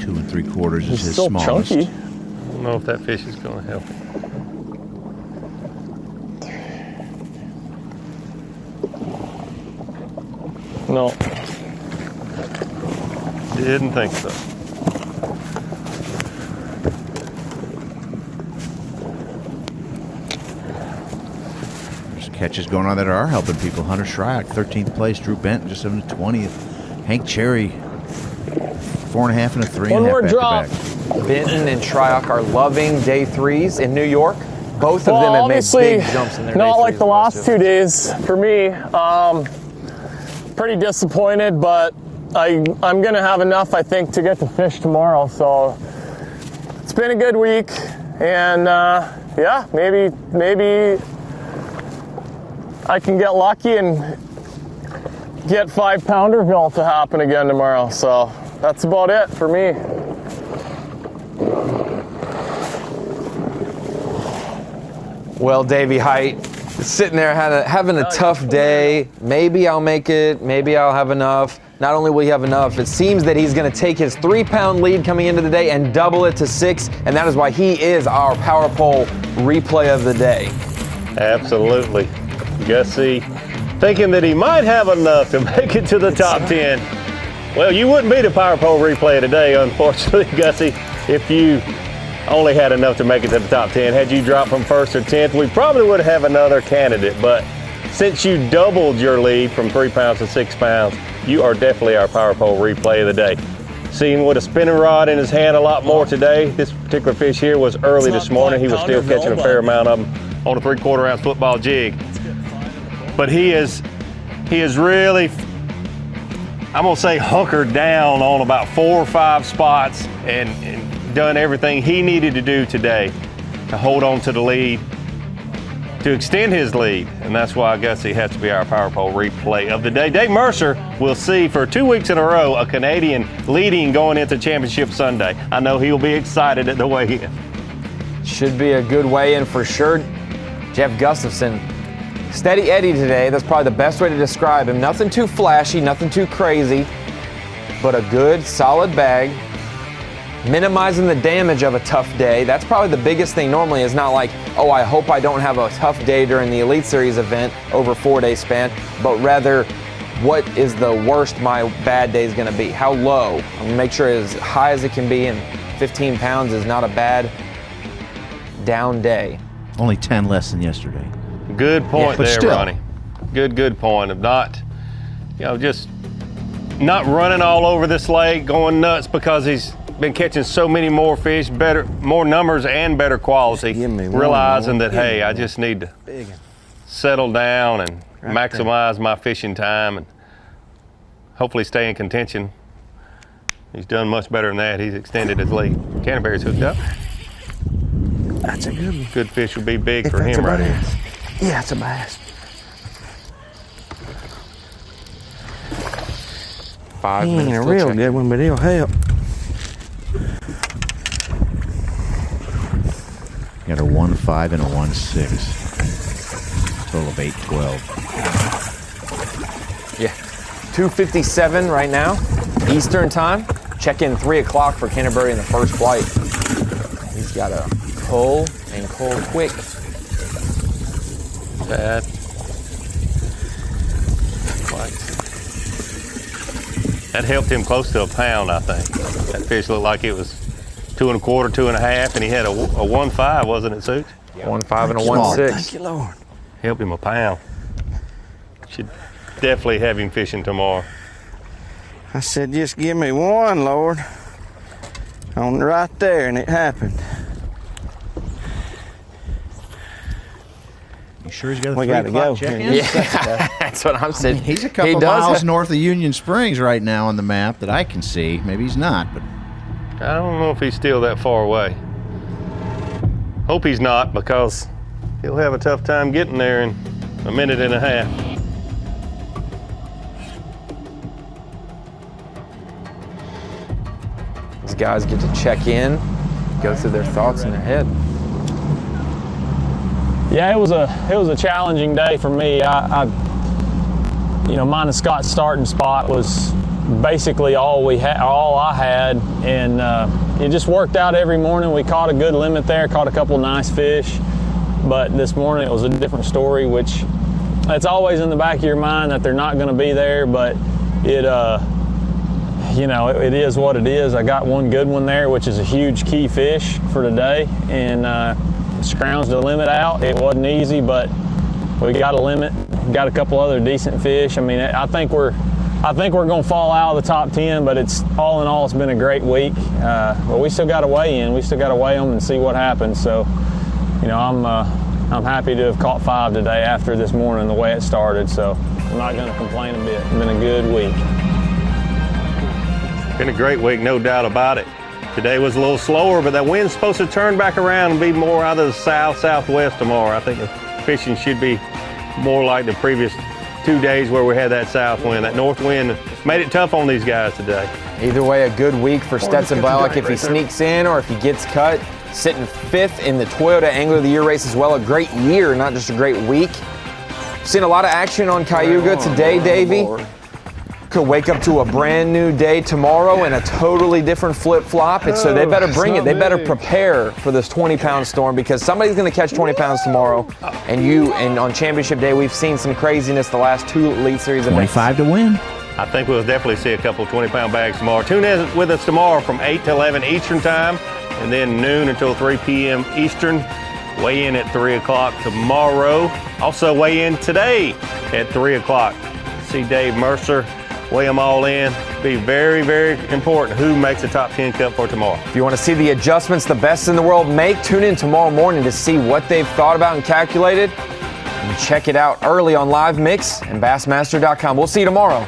[SPEAKER 6] 2 3/4 is
[SPEAKER 9] He's
[SPEAKER 6] his
[SPEAKER 9] still
[SPEAKER 6] smallest.
[SPEAKER 9] chunky.
[SPEAKER 2] I don't know if that fish is going to help him.
[SPEAKER 9] No.
[SPEAKER 2] Didn't think so.
[SPEAKER 6] There's catches going on that are helping people. Hunter Shryock, 13th place. Drew Benton, just in the 20th. Hank Cherry, 4.5 and a 3.5
[SPEAKER 20] One more drop.
[SPEAKER 6] back-to-back.
[SPEAKER 20] Benton and Shryock are loving day 3s in New York. Both of them have made
[SPEAKER 9] obviously,
[SPEAKER 20] big jumps in their
[SPEAKER 9] not
[SPEAKER 20] day
[SPEAKER 9] like
[SPEAKER 20] threes
[SPEAKER 9] the last
[SPEAKER 20] two
[SPEAKER 9] 2 days for me. Pretty disappointed, but I'm going to have enough, I think, to get to fish tomorrow. So it's been a good week, and yeah, maybe I can get lucky and get 5-pounderville to happen again tomorrow. So that's about it for me.
[SPEAKER 20] Well, Davey Height, sitting there having a tough day. Maybe I'll make it. Maybe I'll have enough. Not only will he have enough, it seems that he's going to take his 3-pound lead coming into the day and double it to 6, and that is why he is our Power Pole replay of the day.
[SPEAKER 2] Absolutely. Gussie thinking that he might have enough to make it to the top 10. Well, you wouldn't be the Power Pole replay of the day, unfortunately, Gussie, if you only had enough to make it to the top 10. Had you dropped from 1st or 10th, we probably would have another candidate, but since you doubled your lead from 3 pounds to 6 pounds, you are definitely our Power Pole replay of the day. Seen with a spinning rod in his hand a lot more today. This particular fish here was early this morning. He was still catching a fair amount of them on a 3/4 ounce football jig. But he is really, I'm gonna say, hunkered down on about 4 or 5 spots and done everything he needed to do today to hold on to the lead, to extend his lead, and that's why I guess he has to be our Power Pole replay of the day. Dave Mercer will see for 2 weeks in a row a Canadian leading going into Championship Sunday. I know he'll be excited at the weigh-in.
[SPEAKER 20] Should be a good weigh-in for sure. Jeff Gustafson, steady Eddie today. That's probably the best way to describe him. Nothing too flashy, nothing too crazy, but a good, solid bag. Minimizing the damage of a tough day. That's probably the biggest thing normally. Is not like, oh, I hope I don't have a tough day during the Elite Series event over a 4-day span, but rather, what is the worst my bad day is going to be? How low? I'm going to make sure as high as it can be, and 15 pounds is not a bad down day.
[SPEAKER 6] Only 10 less than yesterday.
[SPEAKER 2] Good point there,
[SPEAKER 6] still.
[SPEAKER 2] Ronnie. Good point of not, just not running all over this lake, going nuts because he's been catching so many more fish, more numbers and better quality, realizing that, hey, I just need to settle down and maximize my fishing time and hopefully stay in contention. He's done much better than that. He's extended his lead. Canterbury's hooked up.
[SPEAKER 5] That's a good one.
[SPEAKER 2] Good fish would be big for him right here.
[SPEAKER 5] Yeah, it's a bass.
[SPEAKER 20] 5
[SPEAKER 5] He ain't
[SPEAKER 20] minutes.
[SPEAKER 5] a real good one, but he'll help.
[SPEAKER 6] Got a 1.5 and a 1.6. Total of 8.12.
[SPEAKER 20] Yeah, 2:57 right now, Eastern time. Check in 3 o'clock for Canterbury in the first flight. He's got to pull and pull quick.
[SPEAKER 2] Bad. That helped him close to a pound, I think. That fish looked like it was 2 1/4, 2 1/2, and he had a 1.5, wasn't it, Such?
[SPEAKER 20] Yeah. 1.5 and a 1.6.
[SPEAKER 5] Thank you, Lord.
[SPEAKER 2] Helped him a pound. Should definitely have him fishing tomorrow.
[SPEAKER 5] I said, just give me one, Lord. On right there, and it happened.
[SPEAKER 6] You sure he's got a
[SPEAKER 5] We
[SPEAKER 6] 3
[SPEAKER 5] gotta
[SPEAKER 6] o'clock
[SPEAKER 5] go.
[SPEAKER 6] check-in?
[SPEAKER 20] Yeah, that's what I'm saying.
[SPEAKER 6] He's a couple miles north of Union Springs right now on the map that I can see. Maybe he's not, but
[SPEAKER 2] I don't know if he's still that far away. Hope he's not, because he'll have a tough time getting there in a minute and a half.
[SPEAKER 20] These guys get to check in, go through their thoughts in their head.
[SPEAKER 9] Yeah, it was a challenging day for me. Mine and Scott's starting spot was basically all I had, and it just worked out every morning. We caught a good limit there, caught a couple nice fish, but this morning it was a different story, which it's always in the back of your mind that they're not going to be there, but it is what it is. I got one good one there, which is a huge key fish for today, and scrounged the limit out. It wasn't easy, but we got a limit, got a couple other decent fish. I mean, I think we're going to fall out of the top 10, but it's all in all, it's been a great week. But we still got to weigh in. We still got to weigh them and see what happens. So, I'm happy to have caught 5 today after this morning, the way it started. So I'm not going to complain a bit. It's been a good week.
[SPEAKER 2] Been a great week, no doubt about it. Today was a little slower, but that wind's supposed to turn back around and be more out of the south-southwest tomorrow. I think the fishing should be more like the previous 2 days where we had that south wind. That north wind made it tough on these guys today.
[SPEAKER 20] Either way, a good week for Stetson Blaylock if he sneaks in or if he gets cut. Sitting 5th in the Toyota Angler of the Year race as well. A great year, not just a great week. Seen a lot of action on Cayuga today, Davey. Could wake up to a brand new day tomorrow and a totally different flip-flop. And so they better bring it. They better prepare for this 20-pound storm because somebody's going to catch 20 pounds tomorrow. And on championship day, we've seen some craziness the last 2 Elite Series events.
[SPEAKER 6] 25 to win.
[SPEAKER 2] I think we'll definitely see a couple of 20-pound bags tomorrow. Tune in with us tomorrow from 8 to 11 Eastern time, and then noon until 3 p.m. Eastern. Weigh in at 3 o'clock tomorrow. Also weigh in today at 3 o'clock. See Dave Mercer. Weigh them all in. Be very, very important who makes the top 10 cut for tomorrow.
[SPEAKER 20] If you want to see the adjustments the best in the world make, tune in tomorrow morning to see what they've thought about and calculated. And check it out early on Live Mix and Bassmaster.com. We'll see you tomorrow.